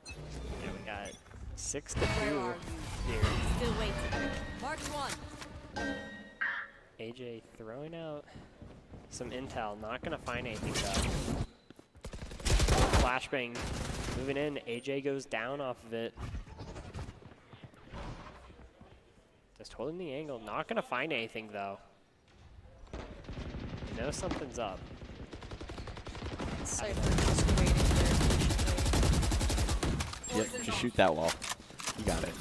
Yeah, we got 6-2 Where are here. Still waiting. Marked one. AJ throwing out some intel. Not going to find anything though. Flashbang moving in. AJ goes down off of it. Just holding the angle. Not going to find anything though. You know something's up. Cypher just waiting there patiently. Yep, just shoot that wall. You got it.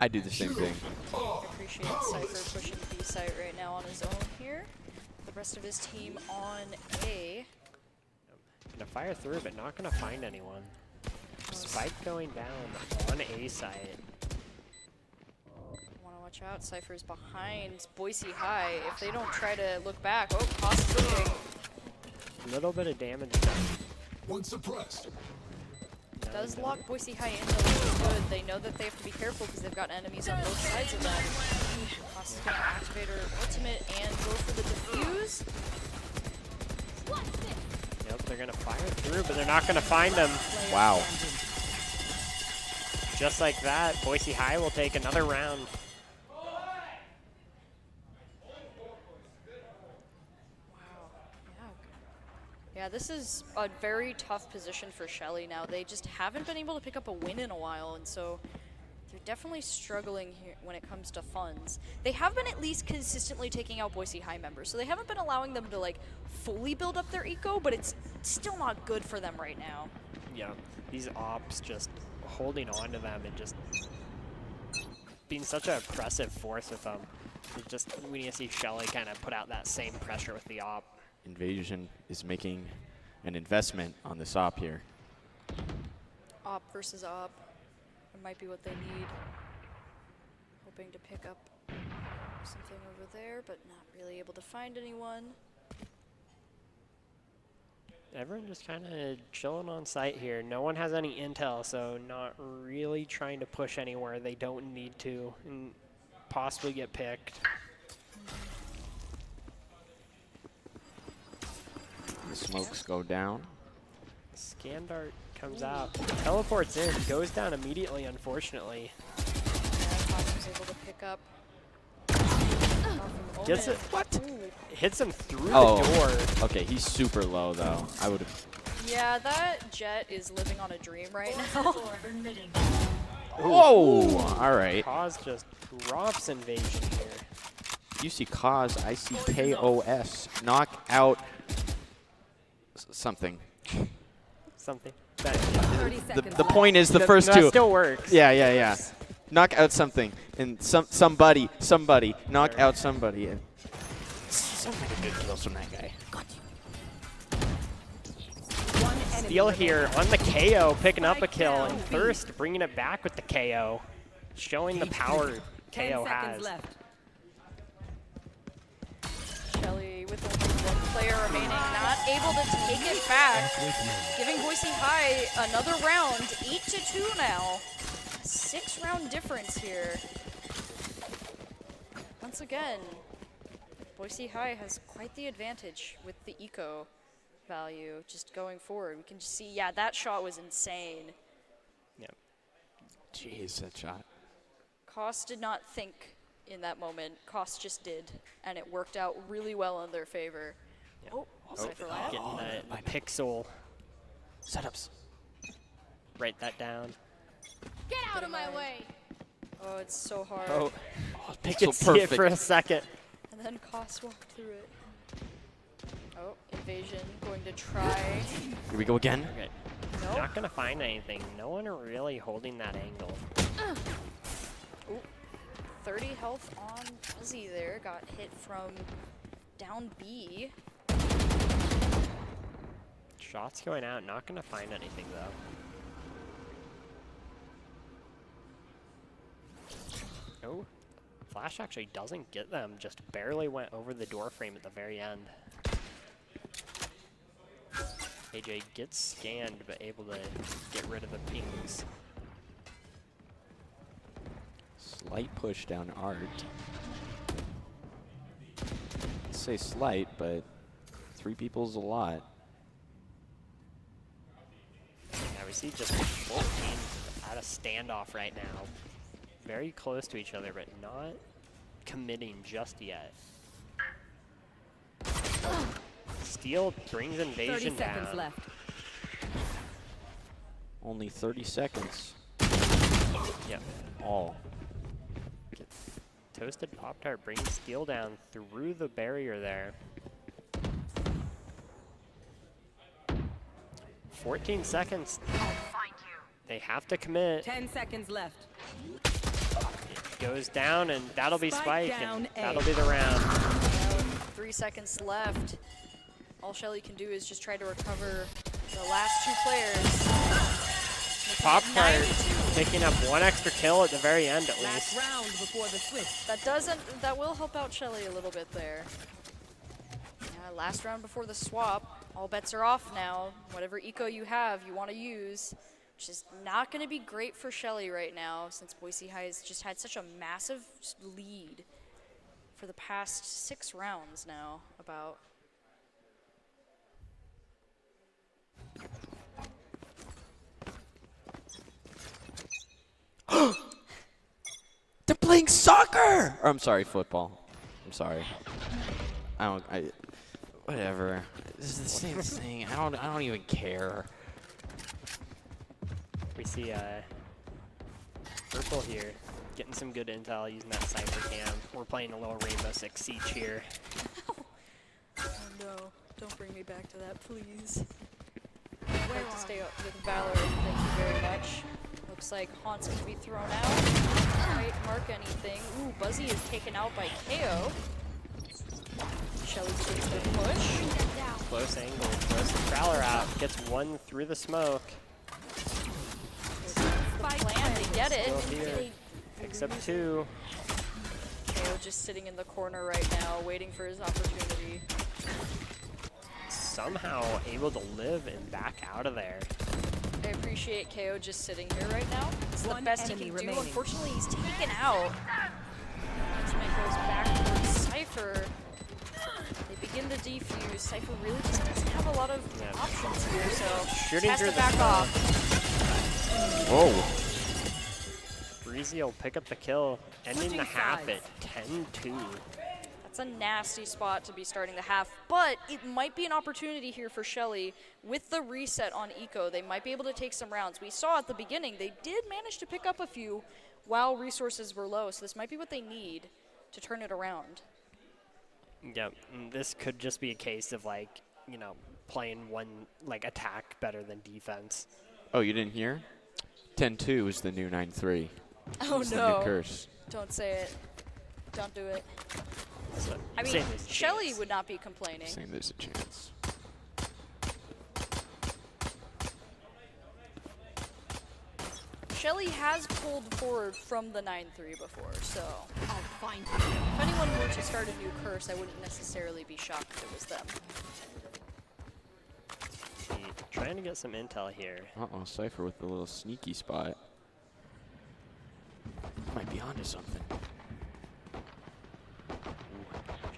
I do the same thing. I appreciate Cypher pushing B site right now on his own here. The rest of his team on A. Gonna fire through, but not gonna find anyone. Spike going down on A side. Want to watch out. Cypher's behind Boise High. If they don't try to look back, oh, Cost looking. A little bit of damage done. One suppressed. Does lock Boise High in though, which is good. They know that they have to be careful because they've got enemies on both sides of them. Cost is going to activate her ultimate and go for the defuse. Yep, they're gonna fire through, but they're not gonna find them. Wow. Just like that, Boise High will take another round. Yeah, this is a very tough position for Shelly now. They just haven't been able to pick up a win in a while, and so they're definitely struggling here when it comes to funds. They have been at least consistently taking out Boise High members, so they haven't been allowing them to like fully build up their eco, but it's still not good for them right now. Yeah, these ops just holding on to them and just being such an oppressive force with them. We need to see Shelly kind of put out that same pressure with the op. Invasion is making an investment on this op here. Op versus op. It might be what they need. Hoping to pick up something over there, but not really able to find anyone. Everyone just kind of chilling on site here. No one has any intel, so not really trying to push anywhere they don't need to and possibly get picked. The smokes go down. Scan dart comes out, teleports in, goes down immediately, unfortunately. Cost was able to pick up. Gets it. What? Hits him through the door. Okay, he's super low though. I would have. Yeah, that Jet is living on a dream right now. Whoa! All right. Cause just drops Invasion here. You see cause, I see KOS. Knock out something. Something. The point is the first that two. still works. Yeah. Knock out something and somebody knock out somebody. And so many good kills from that guy. Steal here on the KO, picking up a kill, and Thirst bringing it back with the KO, showing the power KO has. Shelly with only one player remaining, not able to take it back, giving Boise High another round, 8-2 now. 6-round difference here. Once again, Boise High has quite the advantage with the eco value just going forward. We can just see, yeah, that shot was insane. Yep. Jeez, that shot. Koss did not think in that moment. Koss just did, and it worked out really well in their favor. Yeah. Oh, Cypher line. Getting the pixel setups. Write that down. Get out of my way! Oh, it's so hard. Oh, pixel you could see it for a second. And then Koss walked through it. Oh, invasion going to try. Here we go again. Okay. Nope. Not gonna find anything. No one really holding that angle. Ooh, 30 health on Fuzzy there. Got hit from down B. Shots going out. Not gonna find anything though. Oh, Flash actually doesn't get them. Just barely went over the door frame at the very end. AJ gets scanned, but able to get rid of the pings. Slight push down Art. I'd say slight, but 3 people's a lot. Yeah, we see just both teams at a standoff right now. Very close to each other, but not committing just yet. Steel brings invasion 30 seconds down. left. Only 30 seconds. Yep. All. Toasted Pop-Tart brings Steel down through the barrier there. 14 seconds. They have to commit. 10 seconds left. Goes down, and that'll be Spike Spike, and down A. that'll be the round. 3 seconds left. All Shelly can do is just try to recover the last 2 players. Pop-Tart picking up 1 extra kill at the very end, at Last least. round before the switch. That will help out Shelly a little bit there. Yeah, last round before the swap. All bets are off now. Whatever eco you have, you want to use, which is not going to be great for Shelly right now, since Boise High has just had such a massive lead for the past 6 rounds now, about. They're playing soccer! Or, I'm sorry, football. I'm sorry. Whatever. This is the same thing. I don't even care. We see Purple here getting some good intel using that Cypher cam. We're playing a little Rainbow Six Siege here. Oh no, don't bring me back to that, please. I'd like to stay up with Valor, thank you very much. Looks like Haunt's going to be thrown out. Can't mark anything. Ooh, Buzzy is taken out by KO. Shelly takes the push. Close angle, throws the Prowler out, gets 1 through the smoke. Plan, they get it. Still here. Picks up 2. KO just sitting in the corner right now, waiting for his opportunity. Somehow able to live and back out of there. I appreciate KO just sitting here right now. It's the One best he enemy can remaining. do. Unfortunately, he's taken out. Ultimate goes back towards Cypher. They begin to defuse. Cypher really just doesn't have a lot of options here, so Shooting has through to the back smoke. off. Whoa. Breezy will pick up the kill, ending the half at 10-2. That's a nasty spot to be starting the half, but it might be an opportunity here for Shelly. With the reset on Eco, they might be able to take some rounds. We saw at the beginning, they did manage to pick up a few while resources were low, so this might be what they need to turn it around. Yep, and this could just be a case of playing one attack better than defense. Oh, you didn't hear? 10-2 is the new 9-3. Oh It's no. the new curse. Don't say it. Don't do it. So, I mean, same as Shelly Chance. would not be complaining. Saying there's a chance. Shelly has pulled forward from the 9-3 before, so I'll find you. if anyone were to start a new curse, I wouldn't necessarily be shocked if it was them. Trying to get some intel here. Uh-oh, Cypher with a little sneaky spot. Might be onto something.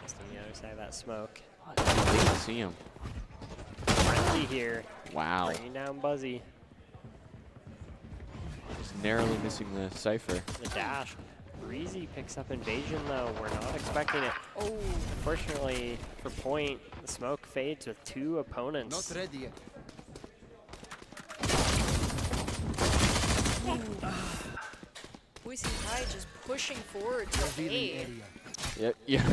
Just on the other other side of that smoke. I can see him. Frenzy here. Wow. Bringing down Buzzy. Just narrowly missing the Cypher. The dash. Breezy picks up Invasion, though. We're not expecting it. Oh. Unfortunately, for point, the smoke fades with 2 opponents. Not ready yet. Boise High just pushing forward to A. Yep. Yeah.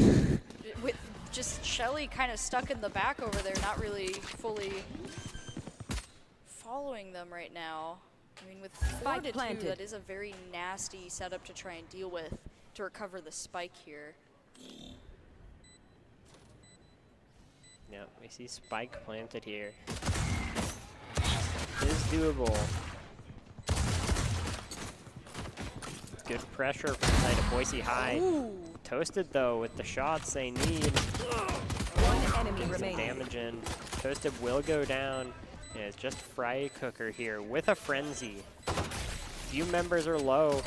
With just Shelly kind of stuck in the back over there, not really fully following them right now. I mean, with 4 to 2, that is a very nasty setup to try and deal with to recover the spike here. Yeah, we see spike planted here. It is doable. Good pressure from the side of Boise High. Ooh. Toasted, though, with the shots they need. One enemy Some remaining. damage in. Toasted will go down. And it's just Fry Cooker here with a Frenzy. Few members are low.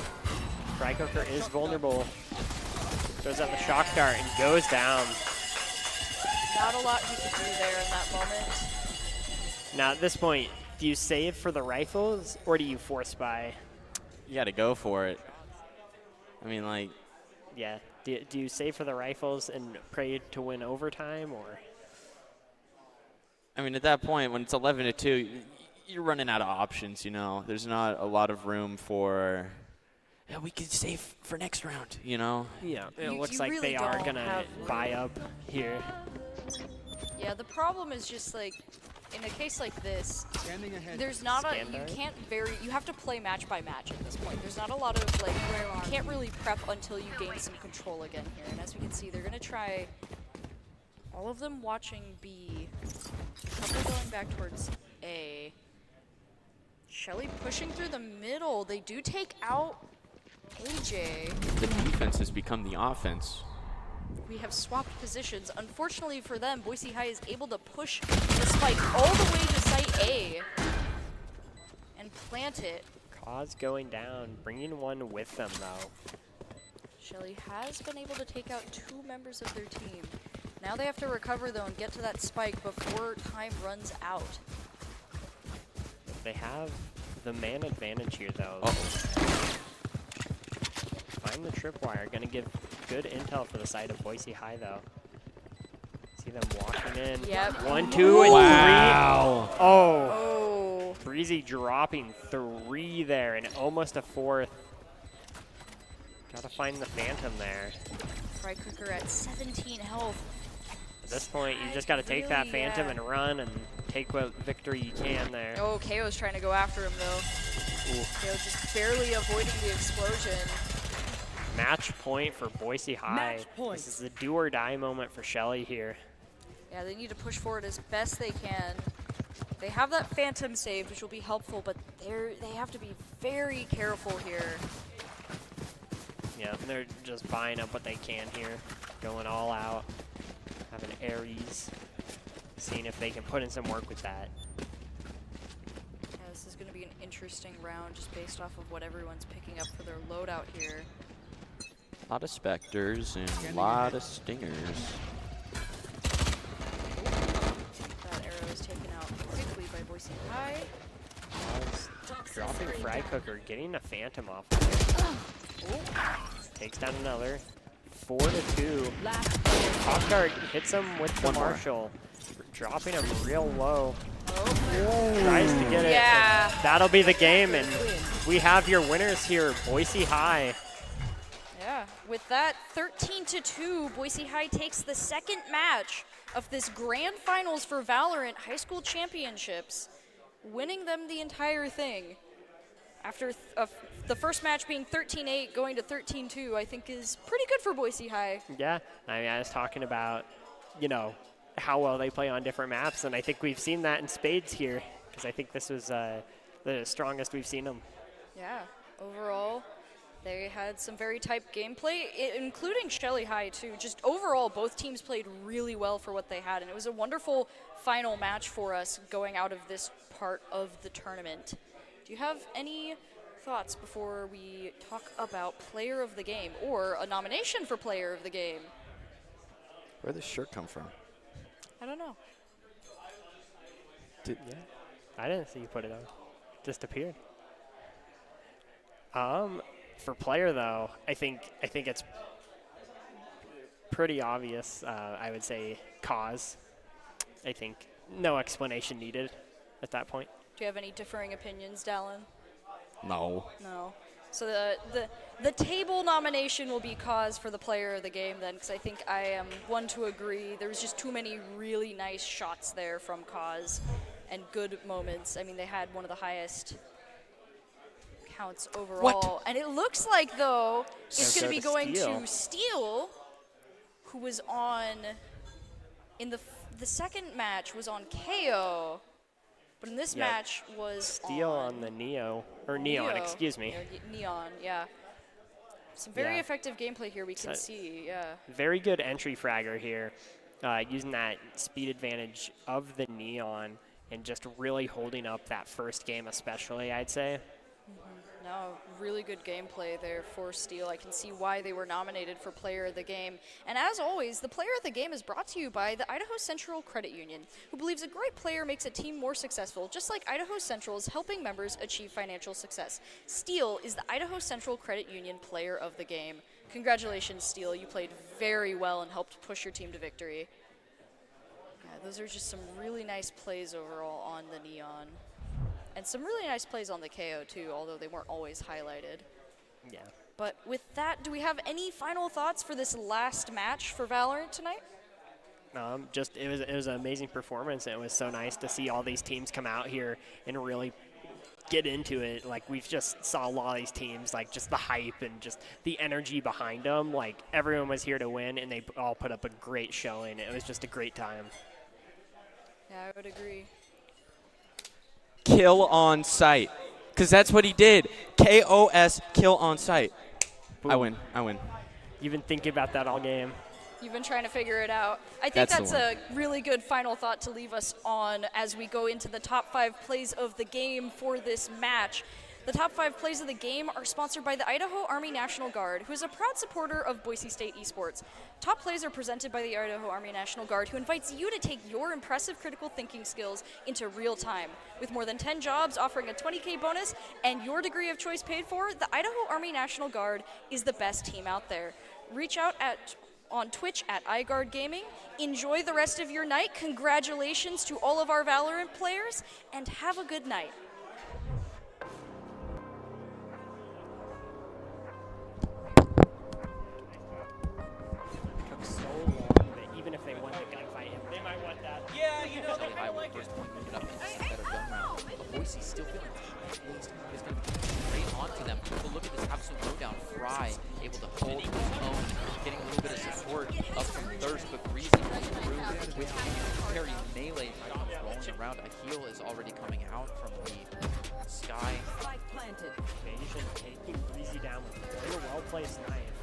Fry Cooker is vulnerable. Throws out the shock dart and goes down. Not a lot he could do there in that moment. Now, at this point, do you save for the rifles or do you force buy? You got to go for it. I mean, like. Yeah. Do you save for the rifles and pray to win overtime, or? I mean, at that point, when it's 11 to 2, you're running out of options. You know, there's not a lot of room for. Yeah, we could save for next round. You know. Yeah. It looks you like really they are don't gonna have buy up here. Yeah, the problem is just like, in a case like this, Scanning ahead. there's not a, Scan dart? you have to play match by match at this point. There's not a lot of like, you can't really prep until you gain some control again here. And as we can see, they're gonna try, all of them watching B, a couple going back towards A. Shelly pushing through the middle. They do take out AJ. The defense has become the offense. We have swapped positions. Unfortunately for them, Boise High is able to push the spike all the way to site A and plant it. Cause going down, bringing one with them though. Shelly has been able to take out 2 members of their team. Now they have to recover though and get to that spike before time runs out. They have the man advantage here though. Find the tripwire, gonna give good intel for the side of Boise High though. See them walking in. Yep. 1, 2, and 3. Wow. Oh. Breezy dropping 3 there and almost a 4th. Gotta find the Phantom there. Fry Cooker at 17 health. At this point, you just gotta take that Phantom and run and take what victory you can there. Oh, KO's trying to go after him though. Ooh. KO just barely avoiding the explosion. Match point for Boise High. Match point. This is the do or die moment for Shelly here. Yeah, they need to push forward as best they can. They have that Phantom saved, which will be helpful, but they have to be very careful here. Yeah, they're just buying up what they can here, going all out, having Ares, seeing if they can put in some work with that. Yeah, this is going to be an interesting round just based off of what everyone's picking up for their loadout here. A lot of Spectres and a lot of Stingers. That arrow is taken out quickly by Boise High. Dropping Fry Cooker, getting a Phantom off. Takes down another. 4 to 2. Hawk Dart hits him with the Marshall, dropping him real low. Tries to get it. Yeah. That'll be the game, and we have your winners here, Boise High. Yeah, with that 13 to 2, Boise High takes the second match of this grand finals for Valorant High School Championships, winning them the entire thing. After the first match being 13-8, going to 13-2, I think is pretty good for Boise High. Yeah, I mean, I was talking about, you know, how well they play on different maps, and I think we've seen that in spades here, because I think this was the strongest we've seen them. Yeah, overall, they had some very tight gameplay, including Shelly High too. Just overall, both teams played really well for what they had, and it was a wonderful final match for us going out of this part of the tournament. Do you have any thoughts before we talk about player of the game or a nomination for player of the game? Where'd this shirt come from? I don't know. Yeah. I didn't see you put it on. Just appeared. For player though, I think it's pretty obvious. I would say cause. I think no explanation needed at that point. Do you have any differing opinions, Dallin? No. No. So the table nomination will be cause for the player of the game then, because I think I am one to agree. There was just too many really nice shots there from cause and good moments. I mean, they had one of the highest counts overall. What? And it looks like, though, it's So going to be go to going Steel. to Steel, who was on, in the second match was on KO, but in this Yeah. match was Steel on the Neon, excuse me. Neon, yeah. Some very Yeah. effective gameplay here we can see, yeah. Very good entry fragger here, using that speed advantage of the Neon and just really holding up that first game especially, I'd say. No, really good gameplay there for Steel. I can see why they were nominated for Player of the Game. And as always, the Player of the Game is brought to you by the Idaho Central Credit Union, who believes a great player makes a team more successful, just like Idaho Central is helping members achieve financial success. Steel is the Idaho Central Credit Union Player of the Game. Congratulations, Steel. You played very well and helped push your team to victory. Yeah, those are just some really nice plays overall on the Neon. And some really nice plays on the KO too, although they weren't always highlighted. Yeah. But with that, do we have any final thoughts for this last match for Valorant tonight? Just it was an amazing performance. It was so nice to see all these teams come out here and really get into it. Like, we've just saw a lot of these teams, like, just the hype and just the energy behind them. Like, everyone was here to win, and they all put up a great showing. It was just a great time. Yeah, I would agree. Kill on sight. Because that's what he did. KOS, kill on sight. I win. You've been thinking about that all game. You've been trying to figure it out. I think That's the that's a really good final thought to leave us on as we go into the top 5 plays of the game for this match. The top 5 plays of the game are sponsored by the Idaho Army National Guard, who is a proud supporter of Boise State Esports. Top plays are presented by the Idaho Army National Guard, who invites you to take your impressive critical thinking skills into real time. With more than 10 jobs offering a $20K bonus and your degree of choice paid for, the Idaho Army National Guard is the best team out there. Reach out on Twitch at iGuard Gaming. Enjoy the rest of your night. Congratulations to all of our Valorant players, and have a good night. Took so long that even if they won the gunfight, they might want that. Yeah, you know, they kind of like it. Pick it up and see better gun round. But Boise's still feeling tight. It's going to be straight onto them. But look at this absolute lowdown. Fry able to hold his own, getting a little bit of support up from Thirst, but Breezy comes through with the carry melee. Fry comes rolling around. A heal is already coming out from the sky. Invasion taking Breezy down with a well-placed knife.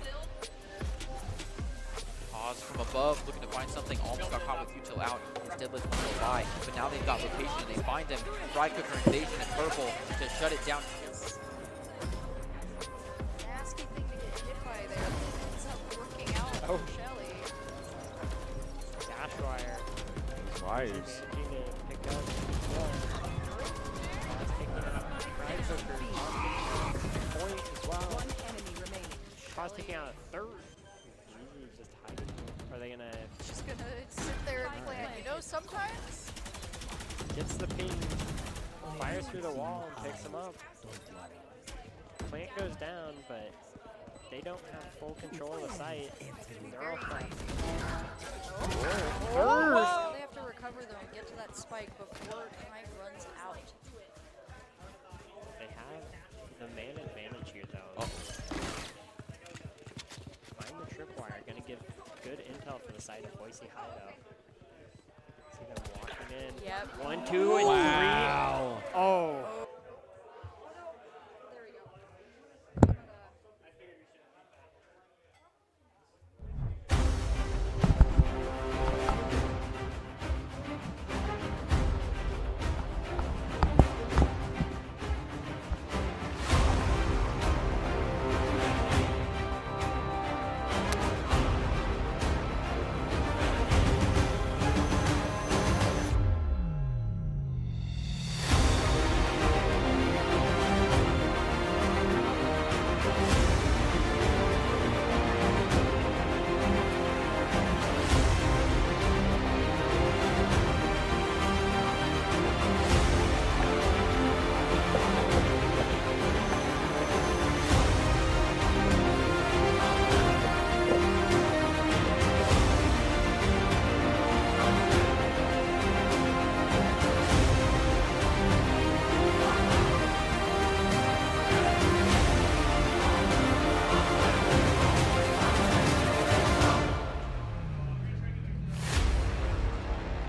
Pause from above, looking to find something. Almost got caught with Util out. Instead, let's go by. But now they've got location and they find him. Fry Cooker Invasion in purple to shut it down. Nasty thing to get hit by there. Ends up working out for Shelly. Dash wire. Wires. Managing to pick up That's picking up Fry Cooker. Point as well. One enemy remaining. Pause taking out a third. Breezy just hiding. Are they gonna? Just gonna sit there and plan. You know, sometimes Gets the ping. Fires through the wall and picks him up. Plant goes down, but they don't have full control of the site. They're all flat. oh, they have to recover though and get to that spike before time runs out. They have the man advantage here, though. Find the tripwire. Going to give good intel for the side of Boise High, though. See them walking in. Yep. 1, 2, and 3. Oh,